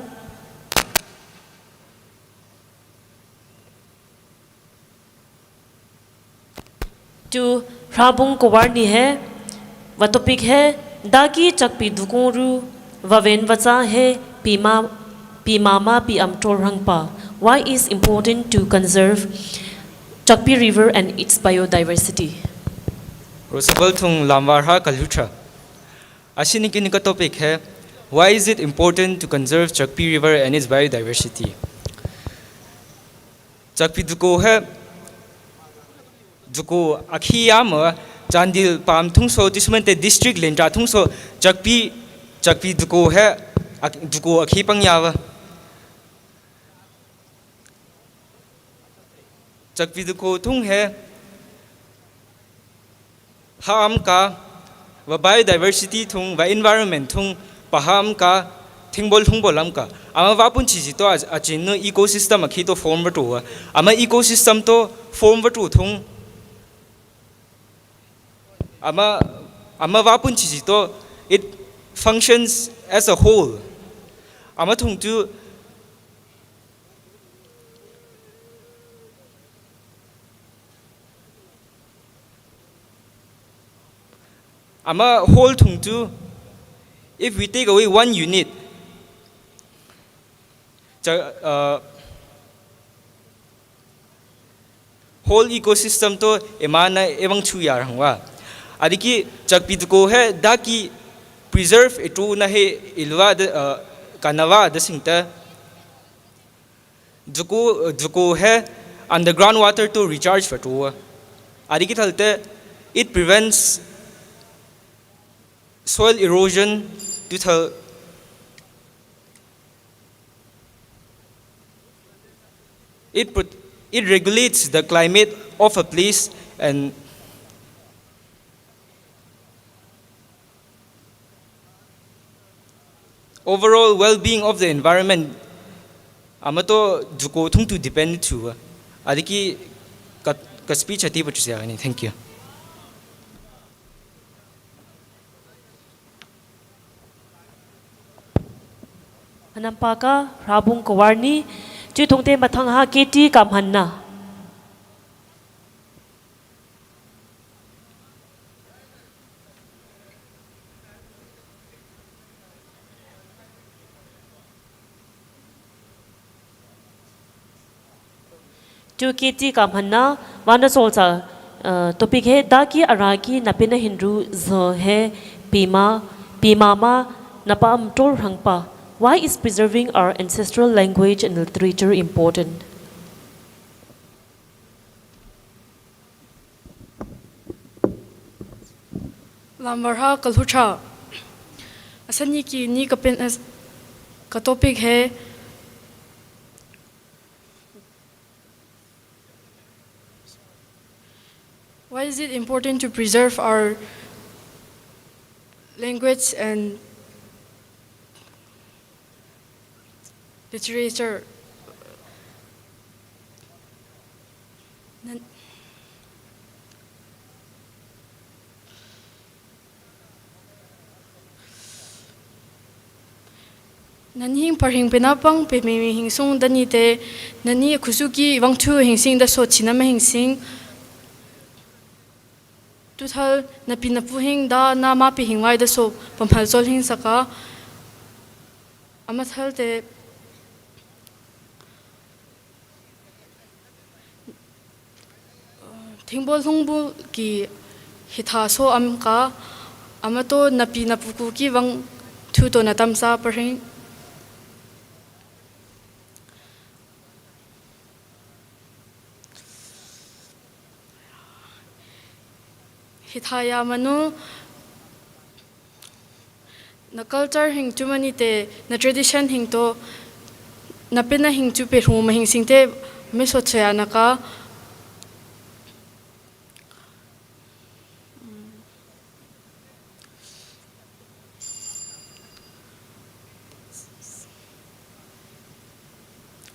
tu rambung kowarni he watopik he dagi chakpi dukoru waven wacha he pimama pi amtor rangpa why is important to conserve Chakpi River and its biodiversity Rosabal thung lamwar ha kalhutra Ashini ki nika topic hai why is it important to conserve Chakpi River and its biodiversity Chakpi duko hai duko akhiyama Chandel pam thungso dismente district lentra thungso Chakpi duko hai duko akhi pangyawa Chakpi duko thung hai ham ka wa biodiversity thung wa environment thung paham ka thingbol thungbol am ka ama wapun chi to achin no ecosystem akhi to form to ama ecosystem to form to thung ama wapun chi to it functions as a whole ama thung tu ama whole thung tu if we take away one unit whole ecosystem to emana evang chu yar hangwa adiki chakpi ko he daki preserve etu na he ilwa kanawa da singta juko he underground water to recharge for to adiki thalte it prevents soil erosion to it regulates the climate of a place and overall well-being of the environment amato juko thung to depend to adiki ka speech ati pachu yani. Thank you. Manampaka Rabung Kawarni Chu Tongte Matangha Keti Kamhanna Chu Keti Kamhanna Vana Solsa topic hai Daki Araki Napina Hindu Zo hai Pimama Napam Tor Hangpa. Why is preserving our ancestral language and literature important? Lamarha kalhucha asani ki ni kapen ka topic hai why is it important to preserve our language and literature? Nani parhing pinapang pemi hingsung danite nani kusuki wangtu hingsing da so chinama hingsing tuthal na pinapuhing da na ma pi hingwai da so pamhalzol hing saka amathal te Tingbol hungbu ki hitha so amka amato napi napuku ki wang thu to na tamsa parhing hithaya manu na culture hing chumani te na tradition hing to na pena hing chu pe huma hing singte me so chaya naka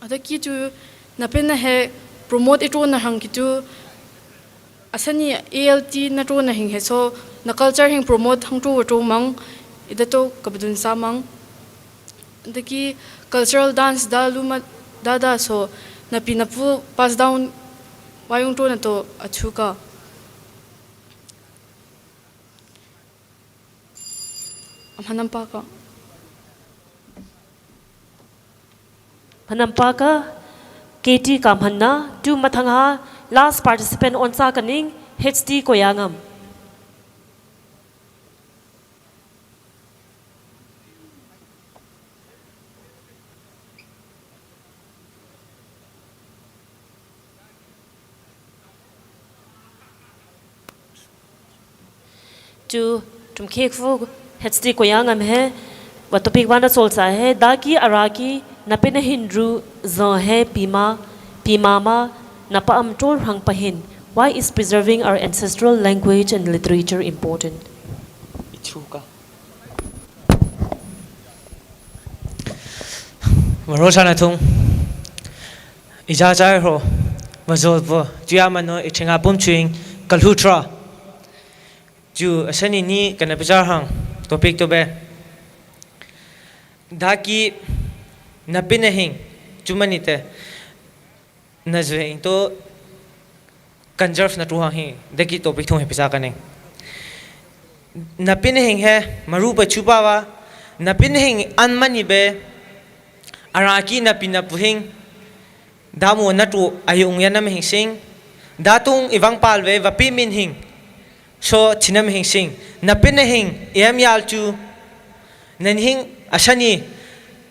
adaki chu na pena he promote it on hang ki chu asani ALT na to na hing he so na culture hing promote hang to mang idato kabdun samang daki cultural dance da luma da so na pinapu pass down wayung to na to achuka amhanampaka Manampaka Keti Kamhanna Tu Matangha last participant on Sakaning HT Koyangam Tu Tumkekfu HT Koyangam hai Watopik Vanda Solsa hai Daki Araki Napina Hindu Zon hai Pimama Napa Amtor Hang Pahin. Why is preserving our ancestral language and literature important? Marosana tung Ijajai ho Mazolvo Giamano Ichinga Bumching Kalhutra Ju Asani ni Kanapizar Hang Topic to be Daki Napinahing Jumanite Nazwing to conserve Natuhahi Deki topic to Episakaning Napinahing he Maruba Chubawa Napinahing Anmani be Araki Napinapuhing Damu Natu Ayung Yanam Sing Datung Ivang Palve Vapimin Hing So Chinam Hing Sing Napinahing Em Yalchu Nanhing Ashani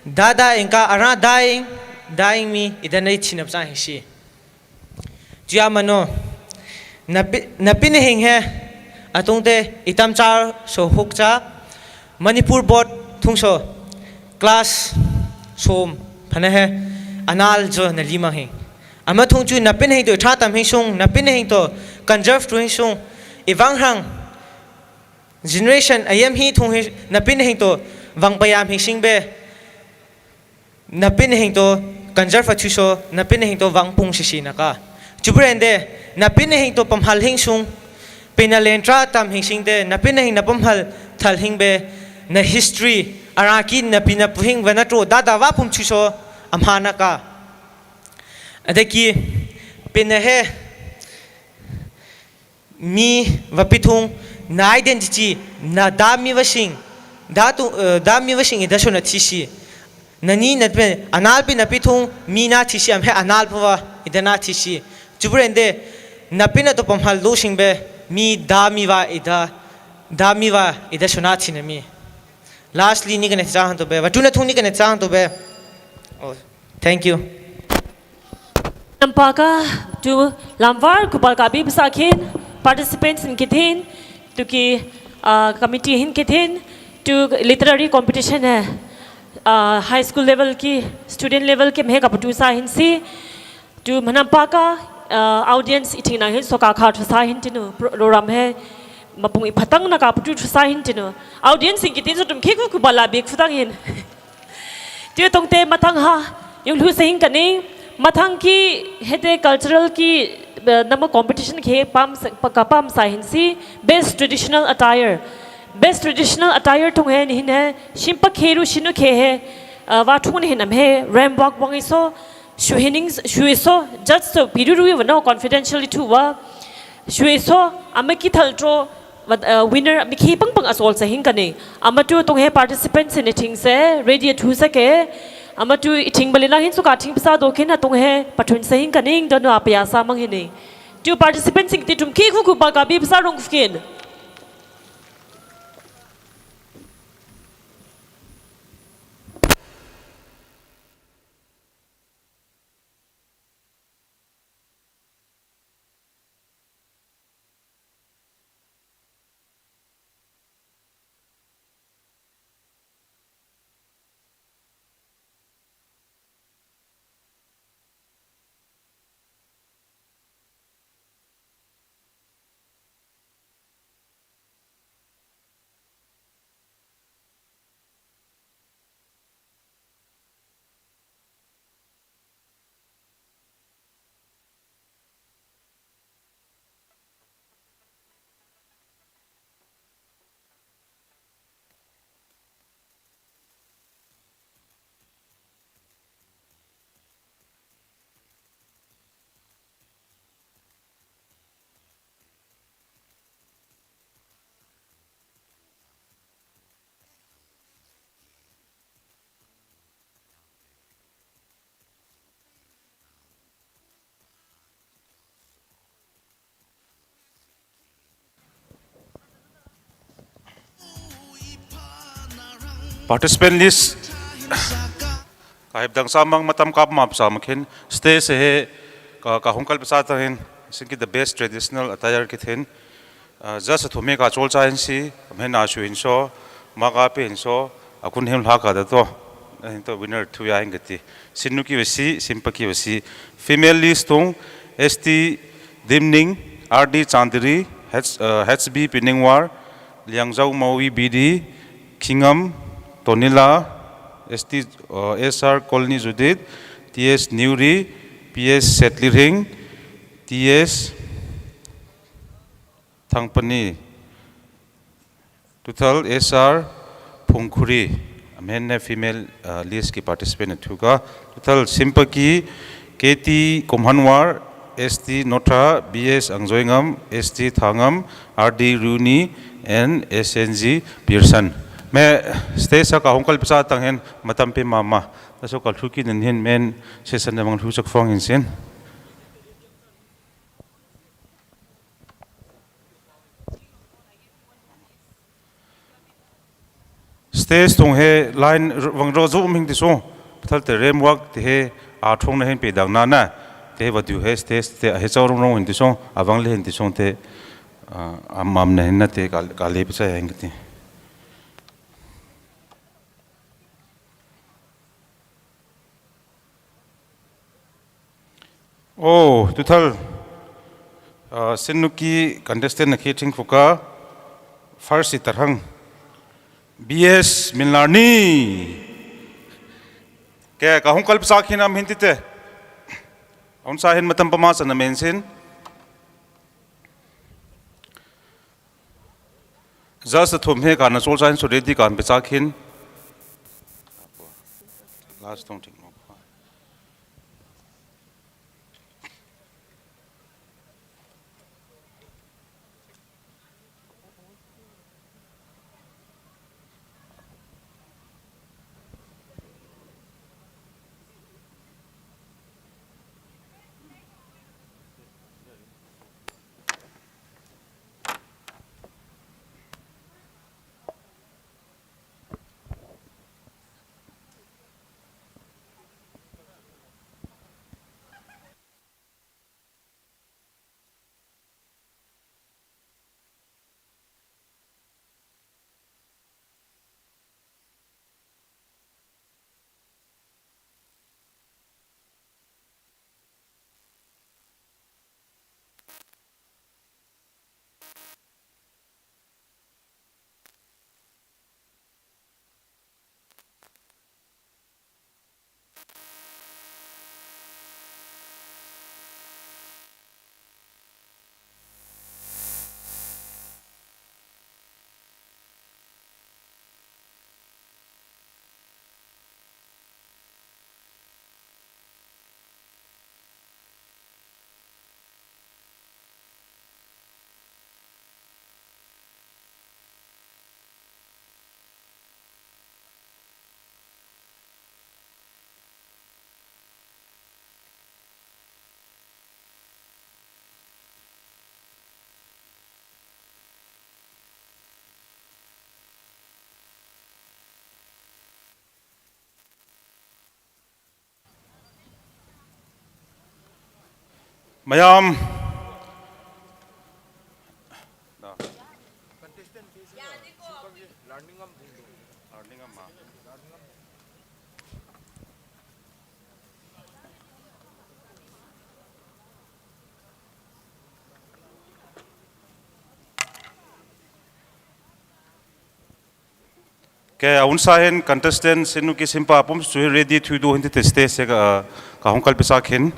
Dada Inka Ara dying me Idanay Chinapsa Hishi Giamano Napinahing he Atungte Itamchar So Hukcha Manipur board Tungso class Som Panahe Anal Jo Nalimahing Amatungchu Napinahing to Tatam Hingsung Napinahing to conserve to Hingsung Ivanghang generation ayam hi thung Napinahing to wang payam hing sing be napin hing to conserve chu so napin hing to wang pung si na ka chubrende napin hing to pamhal hing sung penalentra tam hing sing de napin hing na pamhal thal hing be na history araki napina puhing vanatro dada wa pum chu so amhana ka adaki penahe mi vapithung na identity na dami wasing dami wasing idasho na thisi nani natpe anal pe napithung mi na thisi am he anal pwa idana thisi chubrende napina to pamhal lo singbe mi dami wa idasho na thinami lastly ni kan chahan to be watuna thung ni kan chahan to be oh thank you Nampaka to Lamvar Kupalkabi Bisakin participants in Kithin to ki committee in Kithin to literary competition hai high school level ki student level ke mehe kapatu sa hinsi to Manampaka audience itina hin soka kha sa hin tinu program hai mapung iphatang na kapatu sa hin tinu audience in Kithin so tum ke ku bala big futang hin tu tongte matang ha yung lu sing kaning mathang ki hete cultural ki nama competition ke pam sahinsi best traditional attire thong he hin hai simpa kheru sinu khe he wa thun he nam he ram walk bang iso shuhinings shuiso just so piruru no confidentially to wa shuiso amaki thaltro winner mikhi pang asol sa hin kane amatu tong he participants in thing se ready to sake amatu iting balina hin suka thing pisa do khen atong he pathun sahin kaning dono apya sa mang hini two participants sing tum ki khu ba ka bi pisa rong fkin Participant list kahib dang samang matam kap map samakhin stay se he ka hongkal pasa ta hin sinki the best traditional attire kithin just thome ka chol cha hin si mena shu in so maga pe in so akun hem la ka da to to winner thu ya ingati sinuki wesi simpaki wesi female list tung st dimning rd chandri hb piningwar liangzau mawi bd kingam Tonila, SR Colony Judith, TS Newry, PS Settling, TS Thangpani, total SR Pungkuri, male female list ki participant thuga, total Simpaki, KT Komhanwar, ST Nota, BS Angzoingam, ST Thangam, RD Rooney, and SNG Pearson. मैं stage का होंकल पिसा तंगेन मतम पे मामा तसो कल की नहिन main session ने मंग चक फोंग इनसेन स्टेज तों हे लाइन वंग रोजो मिंग दिसो थल ते रेम वर्क ते हे आठोंग नहिन पे दंग नाना ते वदु हे स्टेज ते हे चौरम रो हिंदिसो अवंग ले हिंदिसो ते अमम नहिन ते काले पिसा हेंगती Oh, total sinuki contestant na kitchen fuka farsi tarhang BS Millarni. Kaya kahong kalpsakin am hintite. On sahin matam pamasa na mensin. Just thum he kana sol sahin so ready kan psakin. Last don't think. Mayam. Kaya unsahin contestant sinu ki simpa pum su ready to do hindi teste se ka kahong kalpisakin.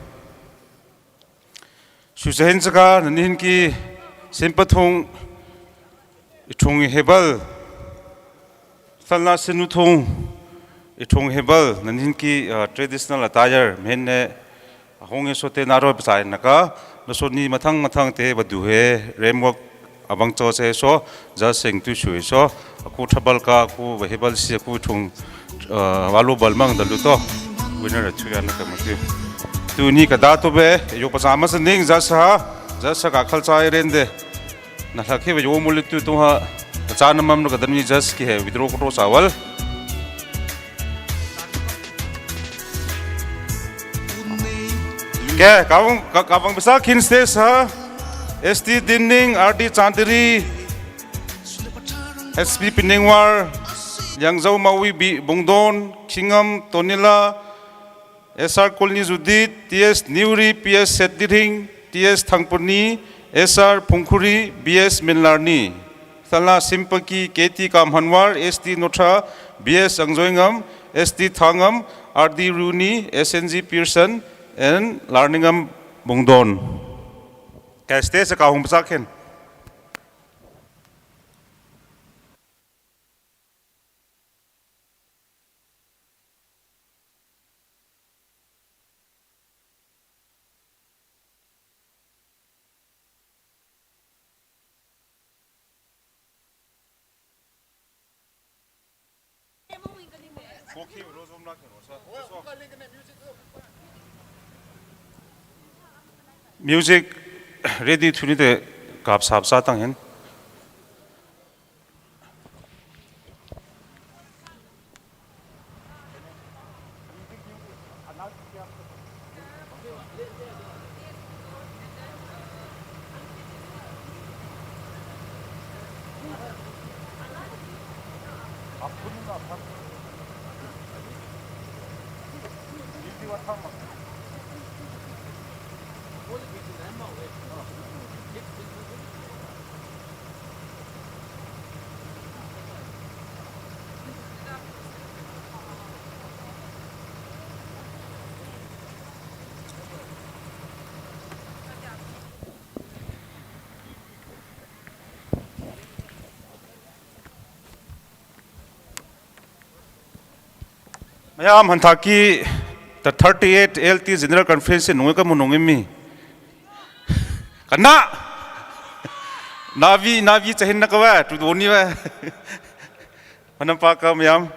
Susahin saka nanin ki simpathong itong hebal salna sinutong itong hebal nanin ki traditional attire menne ahong esote naro pasai naka nasoni mathang te baduhe remwork abang cho se so ja sing tu shui so aku thabal ka aku hebal si aku thong walu balmang dalu to winner chuya na kamati tu ni ka da to be yo pasama se ning jasa ka khal chai rende na lakhe be yo mulit tu ha chana mam no kadani jas ki hai vidro ko sawal ke kawang bisa kin stage ha ST Dinning RD Chandel SP Piningwar Yangzau Maui Bungdon Kingam Tonila SR Kolni Judit TS Newry PS Setdiring TS Thangpurni SR Pungkhuri BS Millarni Thala Simpaki KT Kamhanwar ST Notra BS Angjoingam ST Thangam RD Runi SNG Pearson and Larningam Bungdon. Kaya stage ka hong pasakin. Music ready to need the gap sab satang hen. Mayam hantaki the 38th ALT General Conference nungai ka munungimi. Kana Navi chahin na kawa tu doni wa. Manampa ka mayam.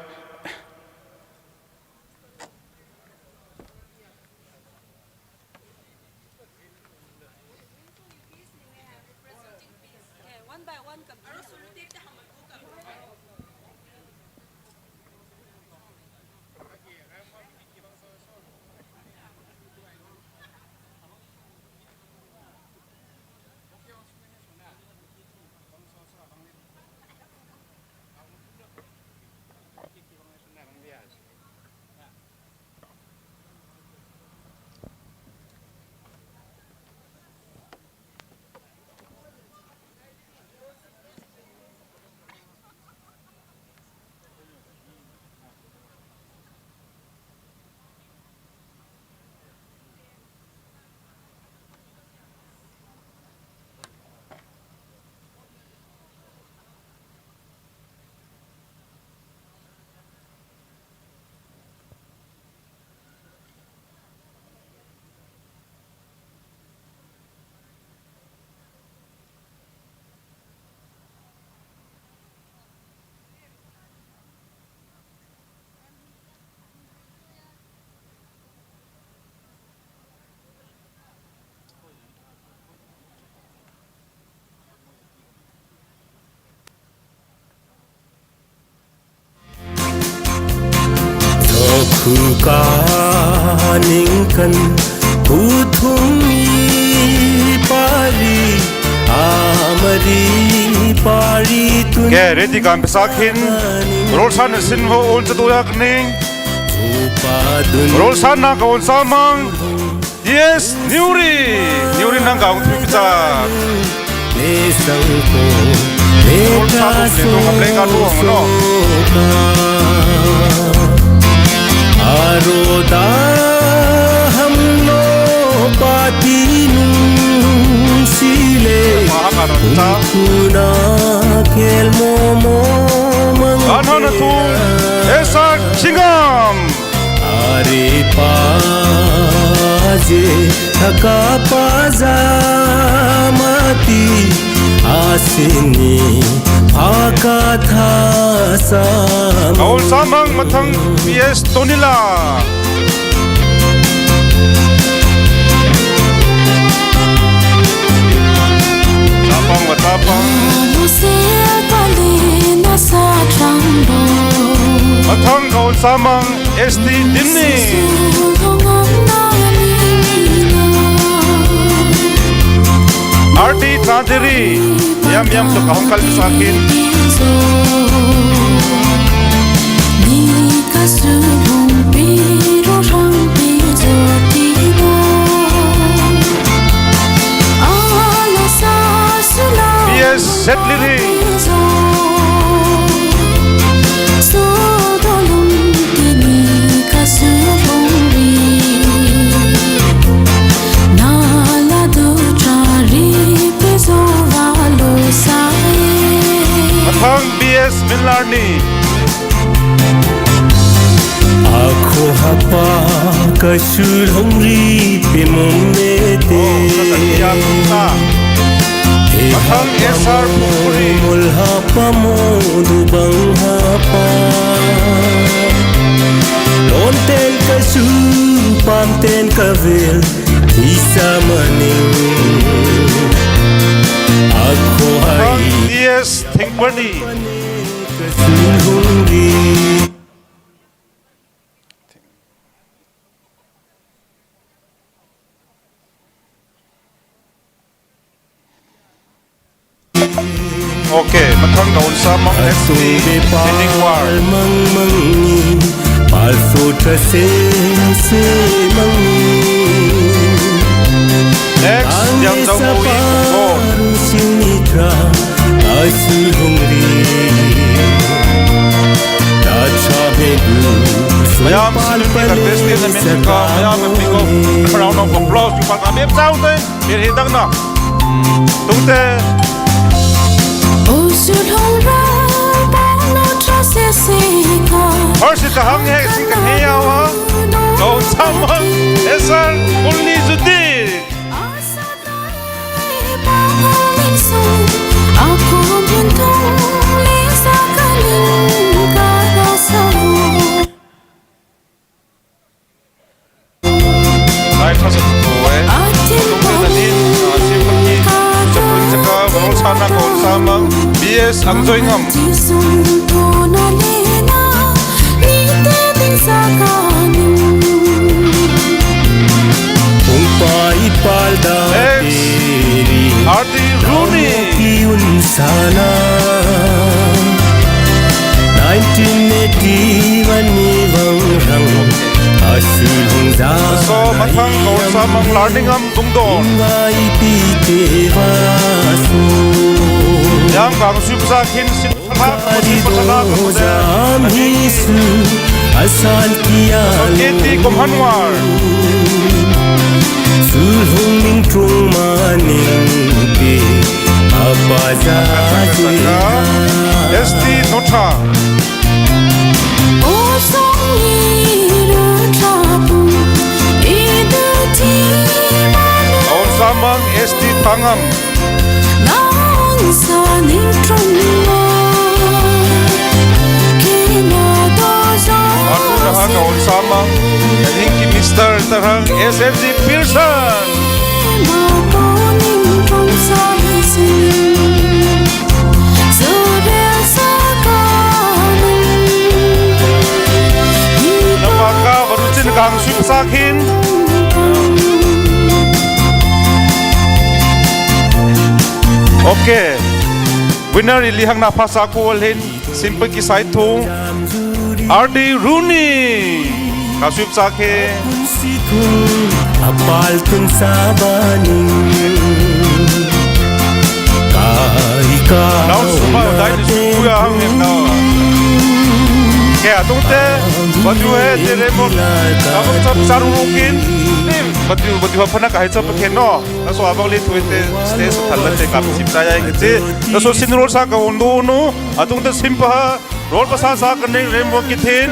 Kukaningkan kuthumi pari amari pari tun. Okay, ready kan pesakin. Rolsan sinho on setuyak ning. Rolsan na kawan samang. Yes, Niuri nang kawan pisa. Rolsan tu mereka tuang no. Aroda hamno patinung sile kuna kel momo Anhana tu esa chingam Are paje thakapaza mati asini Akatha sam Kaul samang mathang PS Tonila Tapang watapang Mathang kaul samang ST Dimni RT Tadiri Yam tu kahongkal sakin Yes, Setliri Mathang BS Millarni Ako hapa kasulhongri pimumete Mathang SR Puri Mulhapa mo dubang hapa Lonten kasu pamten kavel Isa maning Ako hai Yes, think buddy kasulhongri Okay, mathang kaun samang ST Meaning War Next, yang jauh mawi Mayam sini contestant na Mexico, mayam Mexico, round of applause. Yung pag-amip sound eh, hirhidang na. Tungte. Oh, should hold on, no trust First ka hang he sing kan he yawa. Kau sama esar only judi. Aku pintu lisa kaling karasamu. Ay thasa tuwe. Tunggu nanin simpaki cepun ceka barong sana kau sama BS angjoy ngam. Ardi Rooney Sana 1981 ni bang rang asul hong za so mathang kau sama learning am bungdon yang kang subsa khin sin pha patala ko de asan kiya keti komhanwar sul hong ning trung maning te apa za ST Nota Kaun samang ST Tangam Atu raha kaun samang Hinki Mr. Tarang SFG Pearson Napaka barucin kang subsakin Okay winner ilihang napasa ko walhin simple ki side to RD Rooney kasub sakhe apal tun sabani ka now suma dai ni suya hang nem na ke atunte badu he tere mo abang sab saru rukin nim badu phana ka haicha pa keno so abang le thuite stage thallan te kap sip sa yai nge so sinrol sa ka ondo no atunte simpa rol pasa sa kan remo kithin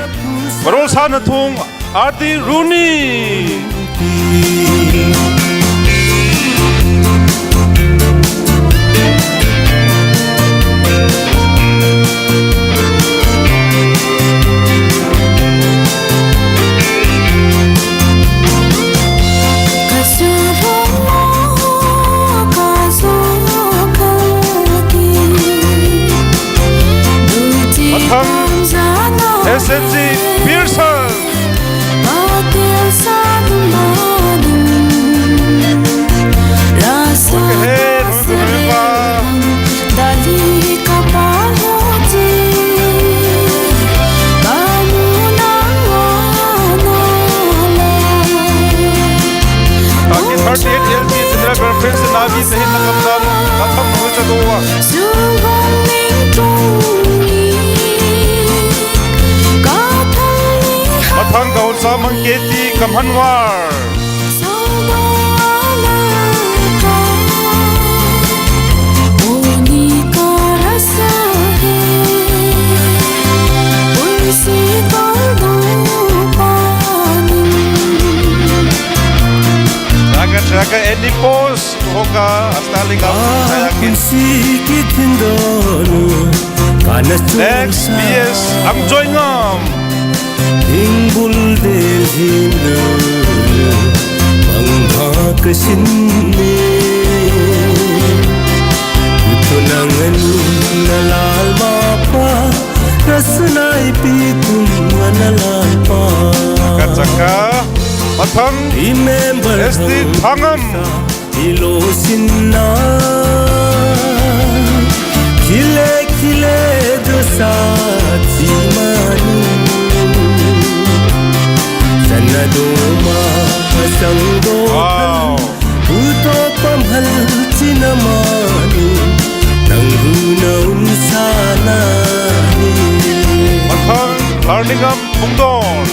barol sa na thung Ardi Rooney SNG Pearson Mathang kaun samang keti kamhanwar Raga any pose hoka astaling sayakin next BS ang joy ngam Ingbul del hindu Bangha kasinne Utunangan nalal mapa Rasnai pitum nalal pa Katsaka Mathang ST Thangam Ilo sinna Khile khile dosa Timanu Sanadoma Sanggo Uto pamhal Cinamani Nangguna unsana Mathang Larningam Bungdon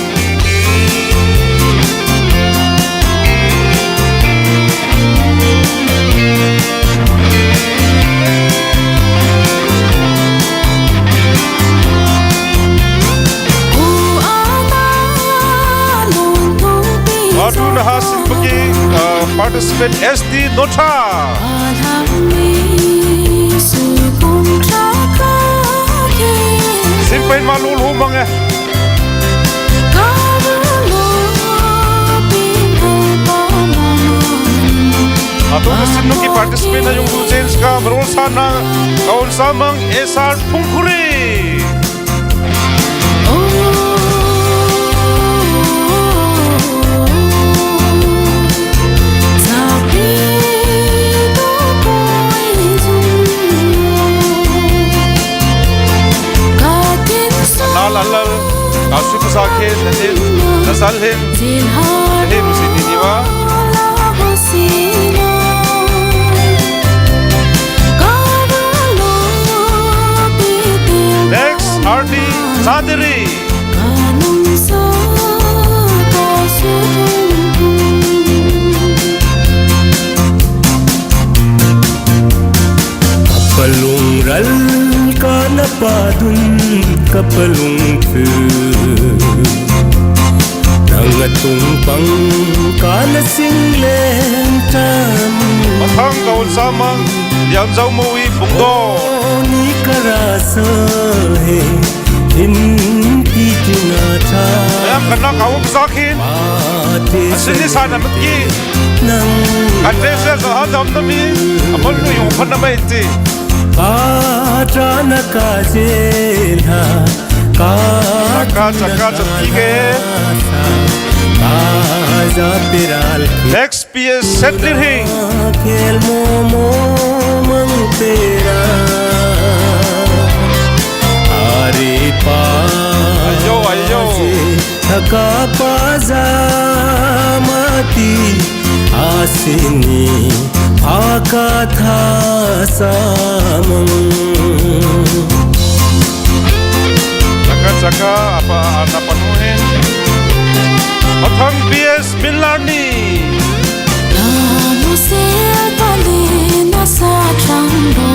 Wadu nahasin bagi participant SD Nota. Simpain malul humang eh. Atau mesin nuki participant na yung James ka berol sana kaun samang esar pungkuri. Alal kasu pasakin natin nasalhin nahin musin diniwa. Next, Ardi Sadiri. Kapalung ral ka na padun kapalung tu nangatong pang kalasing lentam Matang kaun samang yang jauh mui bukdo ni karasa he hinti tinata yang kena kau besakin asini sana mati Adresa sahadam nami amal nu yung panamay ti Patrana kajelha Caka Next PS Settler Hing Kel momo mangtera Aripa Ayo Thaka pazamati Asini Akatha samang Saka apa penuhin Otang PS Milani Namusir palina sa trangdo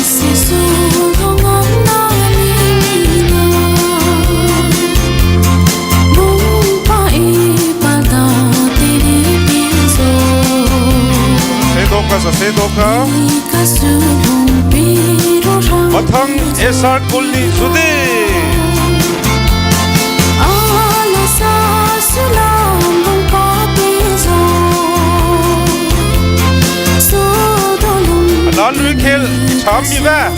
Sisulong ang nalina Bumpa ipalda tinipiso Sedoka Ikasulong biro Matang esar kulni sudi Ala sa sulam bang papiso Sodolong Anal Lenruwl chami ba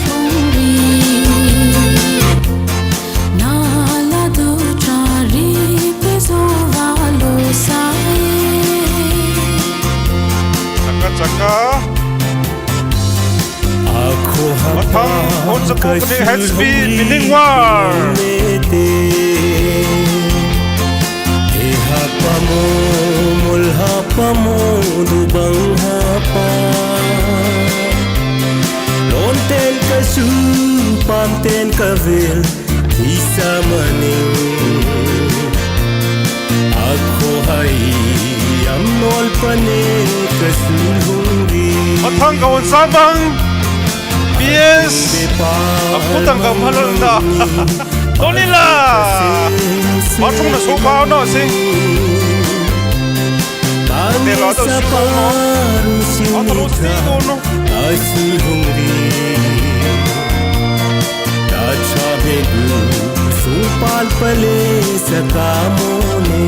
Nala do chari piso valo sae Saka Matang hon sa kukuning head speed biningwar Ihapamo mulhapamo lubang hapa Lonten kasu pamten kavel isa maning Ako hai amnol paning kasulhungi Matang kawan sabang Yes, aku tangkap halal dah. Tolila, macam mana sopa na sing. Tela tu sopa, atau sigo no. Asulhungi, tacha bedu, supal pale sakamone.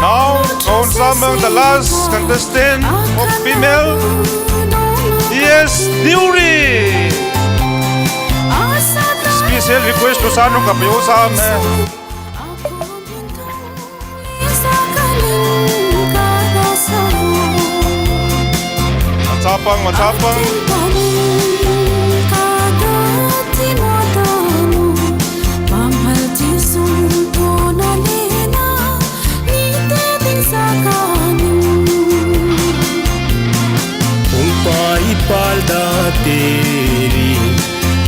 Now, Kaun Samang, the last contestant of female, is Nuri. Special request to Sanu Kapayo Sam. Macapang. Palda teri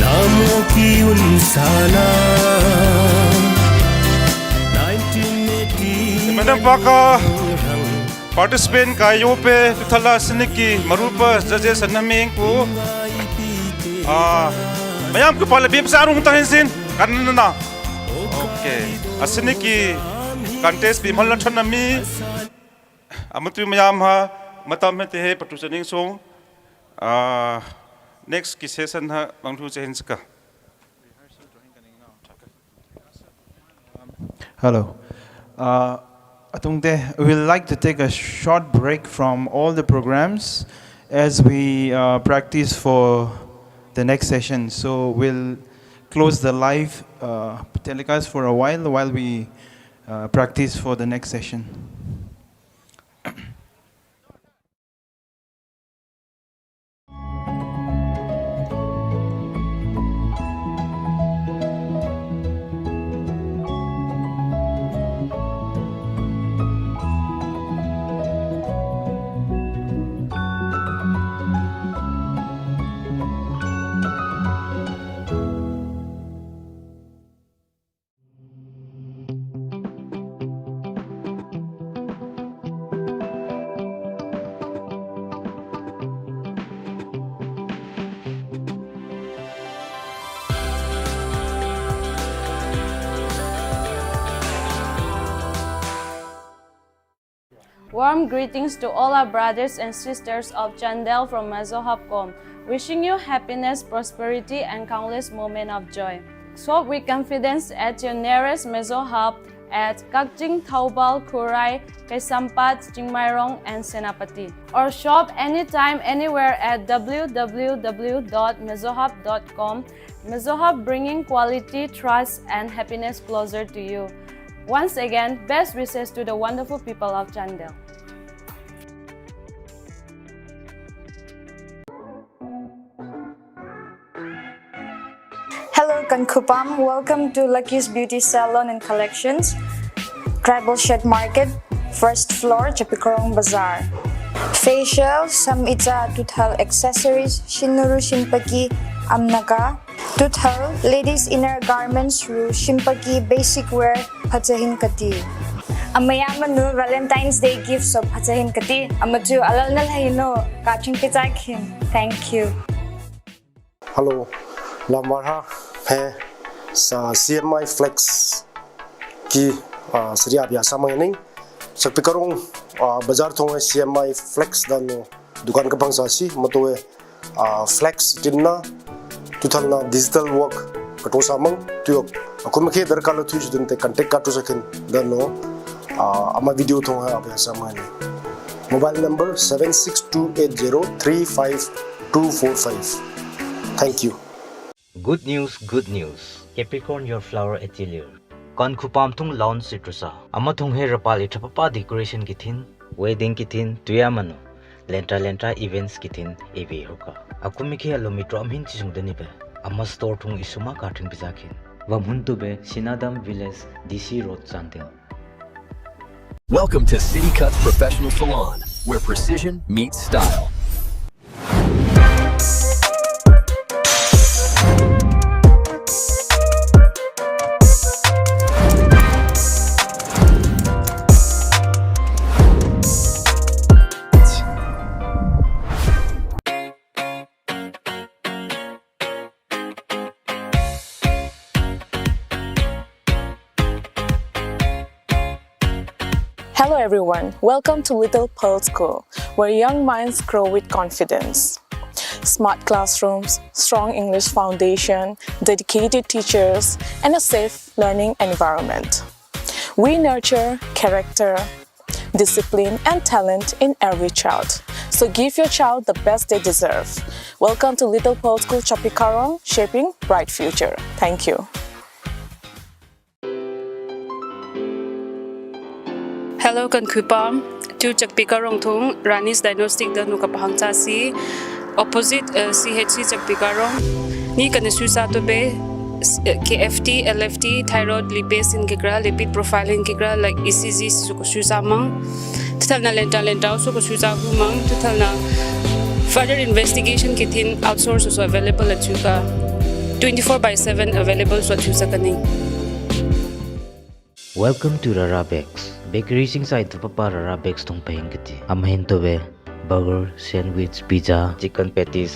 namoं की उनसाना 1980 Madam Paka participant kayo pe tuthala siniki marupa judges anaming ko mayam ko pala bim sarung tahinsin kanna okay asiniki contest bim halan thanami amatu mayam ha matam te he patusaning song next ki session ha bangthu chehin ska. Hello. We would like to take a short break from all the programs as we practice for the next session. So we'll close the live telecast for a while we practice for the next session. Warm greetings to all our brothers and sisters of Chandel from Mezohub.com, wishing you happiness, prosperity, and countless moments of joy. Shop with confidence at your nearest Mezohub at Kakjing, Taubal, Kurai, Kaisampat, Chingmairong, and Senapati. Or shop anytime, anywhere at www.mezohub.com. Mezohub bringing quality, trust, and happiness closer to you. Once again, best wishes to the wonderful people of Chandel. Hello Kankupam, welcome to Lucky's Beauty Salon and Collections, Tribal Shed Market, first floor, Chapikorong Bazaar. Facial, Samita Tuthal Accessories, Shinuru Shimpaki, Amnaka, Tuthal, Ladies Inner Garments, Ru Shimpaki, Basic Wear, Patahin Kati. Amayamanu Valentine's Day gifts of Patahin Kati, Amatu Alal Nalhino, Kaching Pitakin. Thank you. Hello, Lamarha है CMI Flex की सरिया बियासा में सकपिकरों बाजार थोंगे CMI Flex दानो दुकान का पंगसासी मतोए Flex जिन्ना तुथलना digital work कटो सामंग तुयो अकुमके दरकार लुथुज दंते कांटेक्ट काटो सकें दानो अमा वीडियो थोंगे बियासा में mobile number 7628035245. Thank you. Good news, good news. Capricorn your flower atelier. Kankupam tung lawn citrusa. Amatung he rapal itapapa decoration kithin, wedding kithin, tuyamano. Lenta events kithin, evi hoka. Akumiki alomitro amhin chisungdanibe. Amma store tung isuma karting bizakin. Vamhuntube Sinadam Village, DC Road, Chandel. Welcome to City Cuts Professional Salon, where precision meets style. Hello everyone, welcome to Little Pearl School, where young minds grow with confidence. Smart classrooms, strong English foundation, dedicated teachers, and a safe learning environment. We nurture character, discipline, and talent in every child. So give your child the best they deserve. Welcome to Little Pearl School, Chapikarong, shaping bright future. Thank you. Hello Kankupam, to Chakpikarong Thung, Rani's Diagnostic the Nukapahangchasi, opposite CHC Chakpikarong, Ni Kanasusa to be KFT, LFT, thyroid, lipase in Kigra, lipid profiling Kigra like ECG Sukususamang, Tutalna Lenta Sukususa Humang, Tutalna further investigation kithin outsource also available at Chuka 24/7 available so Chusakaning. Welcome to Rara Bags. bakery sing side to papa rara bakes tong pahing kati amahin to be burger sandwich pizza chicken patties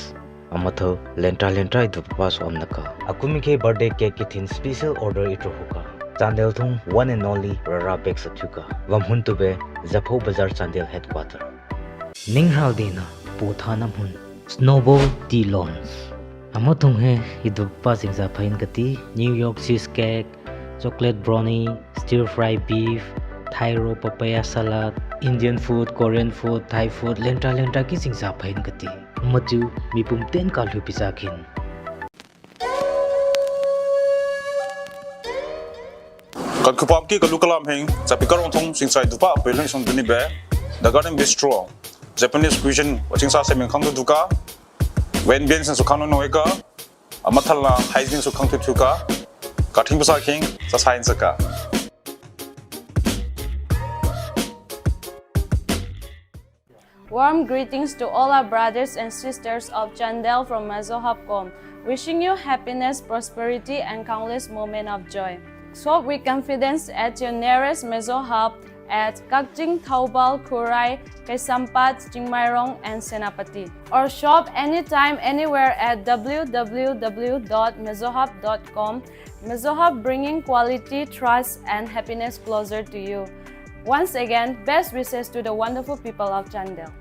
amatho lentra itu papa so amnaka akumi ke birthday cake ki thin special order itro hoka Chandel thung one and only rara bakes athuka wamhun to be Zapho Bazar Chandel headquarter ninghal dina puthana mun snowball tea lawns amathung he idu papa sing sa phain kati New York cheesecake chocolate brownie stir fry beef Thai roll papaya salad Indian food Korean food Thai food lenta ki sing sa phain kati machu mi pum ten ka lu pisa khin Kan kupam ki kalu kalam heng tapi karong thong sing sai dupa peleng song duni be the garden bistro Japanese cuisine watching sa semeng khang du duka when bien sen su khang no eka amathala hygiene su khang tu tuka kathing pasa king sa science ka Warm greetings to all our brothers and sisters of Chandel from Mazohapcom, wishing you happiness, prosperity, and countless moments of joy. Shop with confidence at your nearest Mazohap at Kakjing, Taubal, Kurai, Kaisampat, Chingmairong, and Senapati. Or shop anytime, anywhere at www.mazohap.com. Mazohap bringing quality, trust, and happiness closer to you. Once again, best wishes to the wonderful people of Chandel.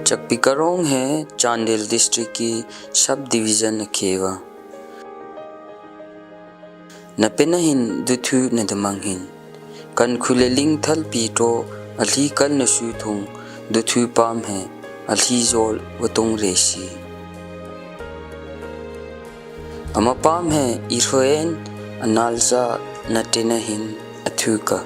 चकपिकरोंग है चांडेल district की sub division खेवा नपेनहिन दुथु नदमंगहिन कन खुलेलिंग थल पीटो अली कल नसु थुंग दुथु palm है अली जोल वतुंग रेसी अमा palm है इरोएन अनालजा नटेनहिन अथुका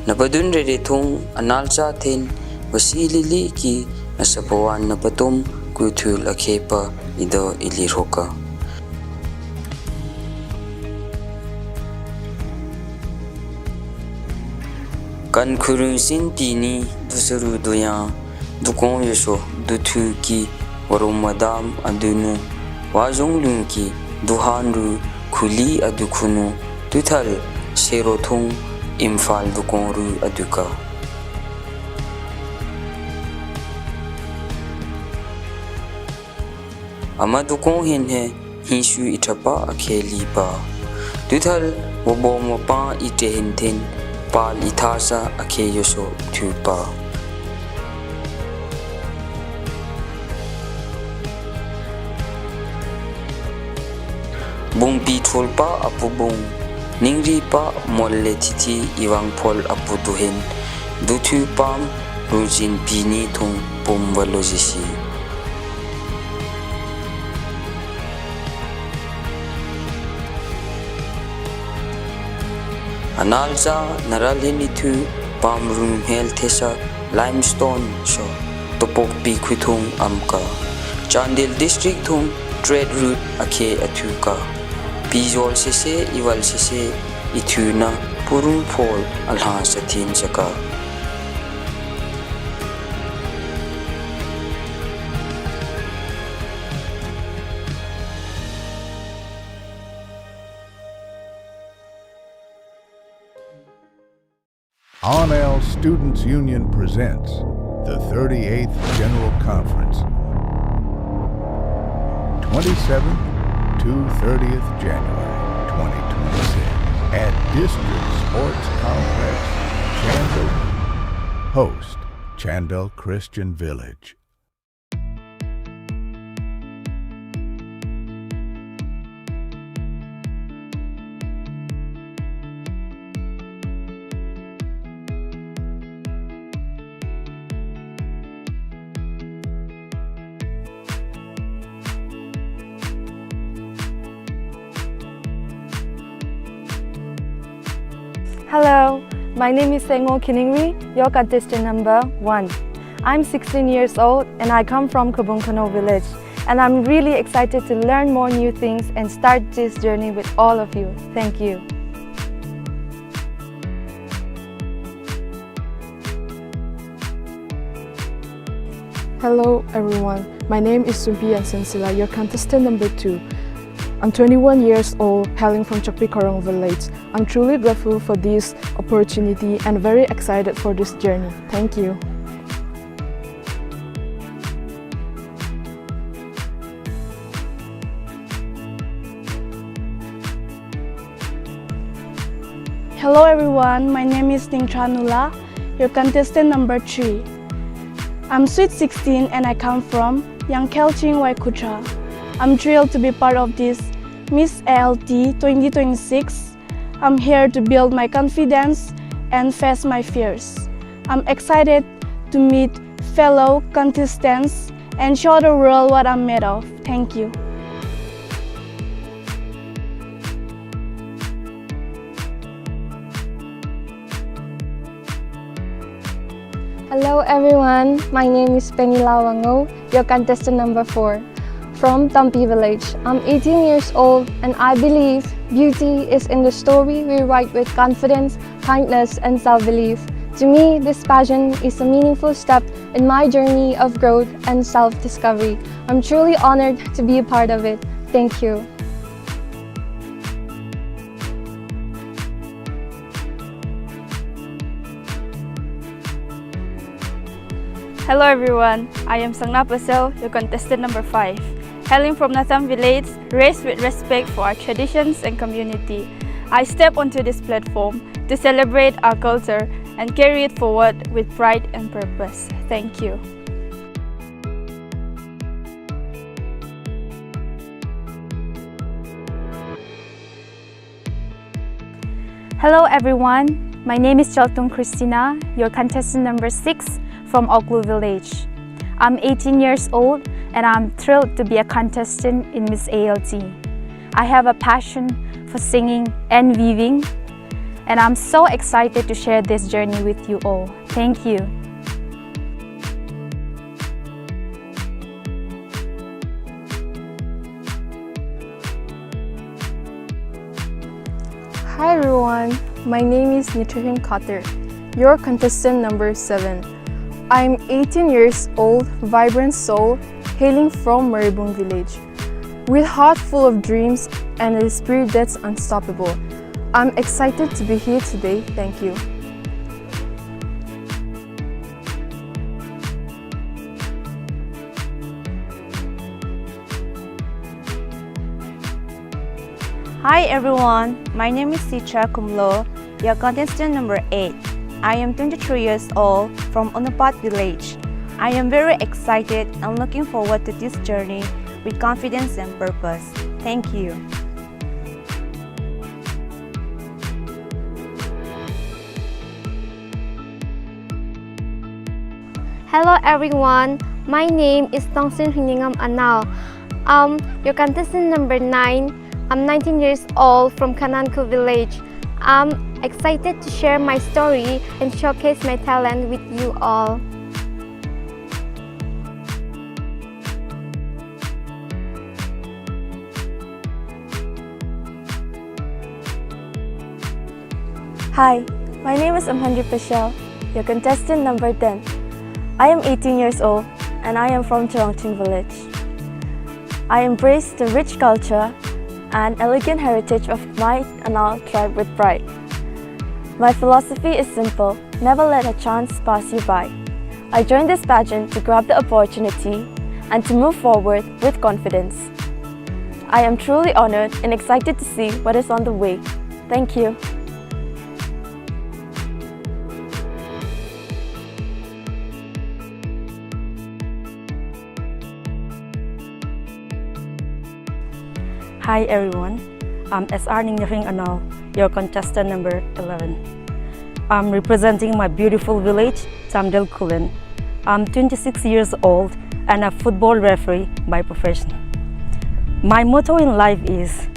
Napadun rede thung analcha thin wasilili ki nasapawan napatum kuthul akhepa ido iliroka kan khurun sin tini dusuru doya dukon yeso duthu ki waromadam adunu wajunglun ki duhanru khuli adukhunu tuthal serothung Imphal dukongru aduka ama dukong hin he hisu itapa akheli pa tuthal wobom pa ite hin thin pal ithasa akhe yoso thupa bung pi tholpa apubung Ningri pa molle titi iwang pol apuduhin duthu pam rujin pini thung pomvalojisi analza naralini thu pam room hel thesa limestone sho topok pi khuthung amka Chandel district thung trade route akhe athuka Pizol sese iwal sese ithuna purun phol alha sathin jaka ANAL Students Union presents the 38th General Conference 27th to 30th January 2026 at District Sports Complex, Chandel. Host, Chandel Christian Village. Hello, my name is Sengo Kiningri, your contestant number 1. I'm 16 years old and I come from Kabungkano village. and I'm really excited to learn more new things and start this journey with all of you. Thank you. Hello everyone, my name is Sumpi Ansensila, your contestant number 2. I'm 21 years old, hailing from Chakpikorong village. I'm truly grateful for this opportunity and very excited for this journey. Thank you. Hello everyone, my name is Ningtranula, your contestant number 3. I'm sweet 16 and I come from Yangkelching, Waikucha. I'm thrilled to be part of this Miss ALT 2026. I'm here to build my confidence and face my fears. I'm excited to meet fellow contestants and show the world what I'm made of. Thank you. Hello everyone, my name is Penny Lawango, your contestant number 4, from Tampi village. I'm 18 years old and I believe beauty is in the story we write with confidence, kindness and self-belief. To me, this pageant is a meaningful step in my journey of growth and self-discovery. I'm truly honored to be a part of it. Thank you. Hello everyone, I am Sangna Pasel, your contestant number 5. Hailing from Natham village, raised with respect for our traditions and community. I step onto this platform to celebrate our culture and carry it forward with pride and purpose. Thank you. Hello everyone, my name is Chaltung Christina, your contestant number 6 from Oklu village. I'm 18 years old and I'm thrilled to be a contestant in Miss ALT. I have a passion for singing and weaving and I'm so excited to share this journey with you all. Thank you. Hi everyone, my name is Nitrihin Khater, your contestant number 7. I'm 18 years old, vibrant soul, hailing from Maribung village. With heart full of dreams and a spirit that's unstoppable. I'm excited to be here today. Thank you. Hi everyone, my name is Sitra Kumlo, your contestant number 8. I am 23 years old from Onupat village. I am very excited and looking forward to this journey with confidence and purpose. Thank you. Hello everyone, my name is Tongsin Hiningam ANΑΛ. Your contestant number 9. I'm 19 years old from Kanankul village. I'm excited to share my story and showcase my talent with you all. Hi, my name is Amhandri Pashel, your contestant number 10. I am 18 years old and I am from Chorongching village. I embrace the rich culture and elegant heritage of my ANΑΛ tribe with pride. My philosophy is simple, never let a chance pass you by. I joined this pageant to grab the opportunity and to move forward with confidence. I am truly honored and excited to see what is on the way. Thank you. Hi everyone, I'm SR Ningring ANAL, your contestant number 11. I'm representing my beautiful village, Chandel Kulen. I'm 26 years old and a football referee by profession. My motto in life is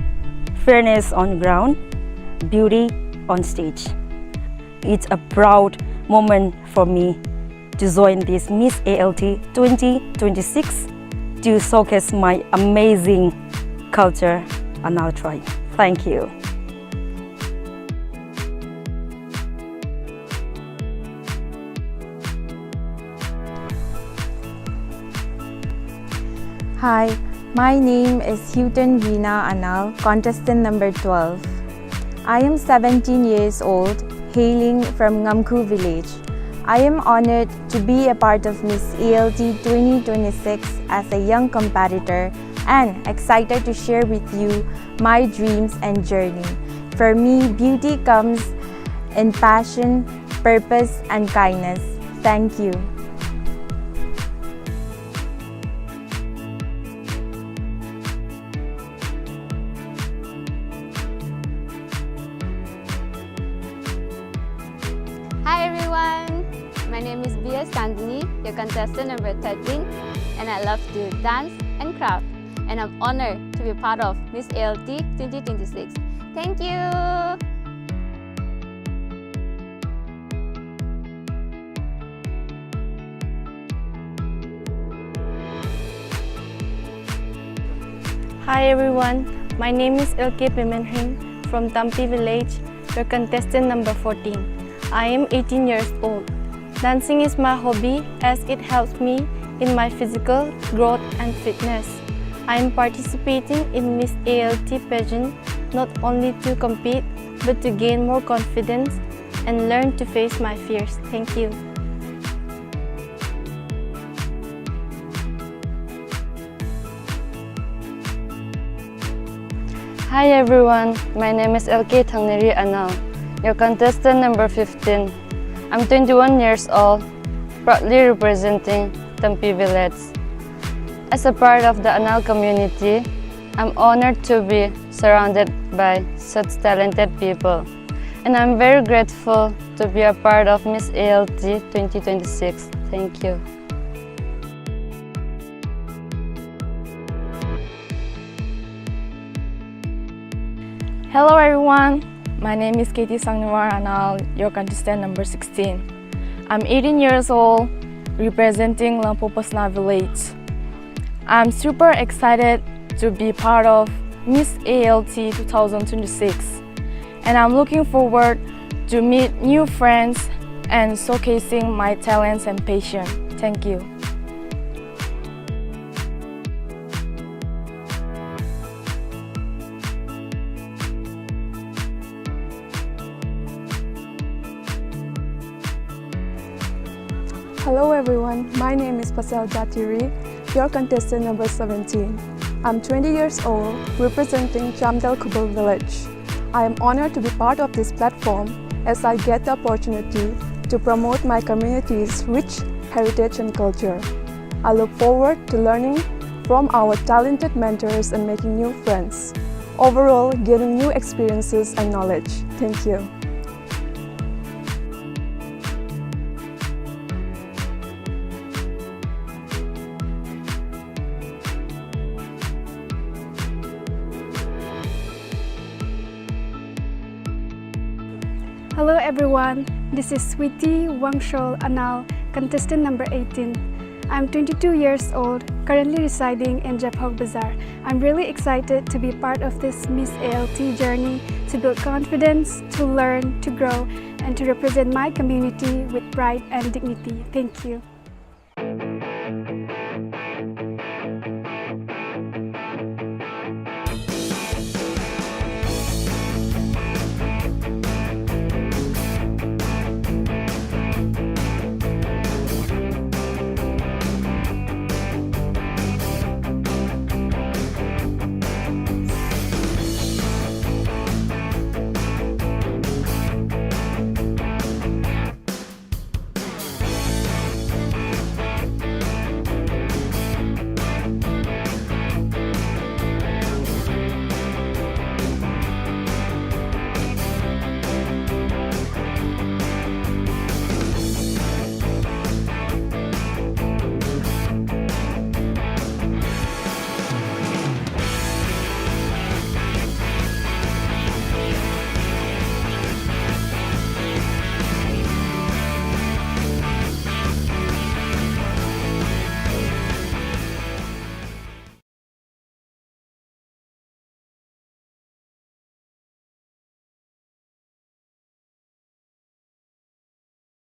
fairness on ground, beauty on stage. It's a proud moment for me to join this Miss ALT 2026 to showcase my amazing culture ANAL tribe. Thank you. Hi, my name is Houghton Veena ANAL, contestant number 12. I am 17 years old, hailing from Ngamku village. I am honored to be a part of Miss ALT 2026 as a young competitor and excited to share with you my dreams and journey. For me, beauty comes in passion, purpose, and kindness. Thank you. Hi everyone, my name is Chandel, your contestant number 13, and I love to dance and craft, and I'm honored to be part of Miss ALT 2026. Thank you! Hi everyone, my name is Ilke Pimenring from Tampi village, your contestant number 14. I am 18 years old. Dancing is my hobby as it helps me in my physical growth and fitness. I am participating in Miss ALT pageant not only to compete but to gain more confidence and learn to face my fears. Thank you. Hi everyone, my name is LK Thangneri ANAL, your contestant number 15. I'm 21 years old, proudly representing Tampi village. As a part of the ANAL community, I'm honored to be surrounded by such talented people. And I'm very grateful to be a part of Miss ALT 2026. Thank you. Hello everyone, my name is Katie Sangnawar ANAL, your contestant number 16. I'm 18 years old, representing Lampopasna village. I'm super excited to be part of Miss ALT 2026, and I'm looking forward to meet new friends and showcasing my talents and passion. Thank you. Hello everyone, my name is Pasel Jatiri, your contestant number 17. I'm 20 years old, representing Chandel village. I am honored to be part of this platform as I get the opportunity to promote my community's rich heritage and culture. I look forward to learning from our talented mentors and making new friends. Overall, gaining new experiences and knowledge. Thank you. Hello everyone, this is Sweetie Wangshol ANAL, contestant number 18. I'm 22 years old, currently residing in Japhok Bazaar. I'm really excited to be part of this Miss ALT journey, to build confidence, to learn, to grow, and to represent my community with pride and dignity. Thank you.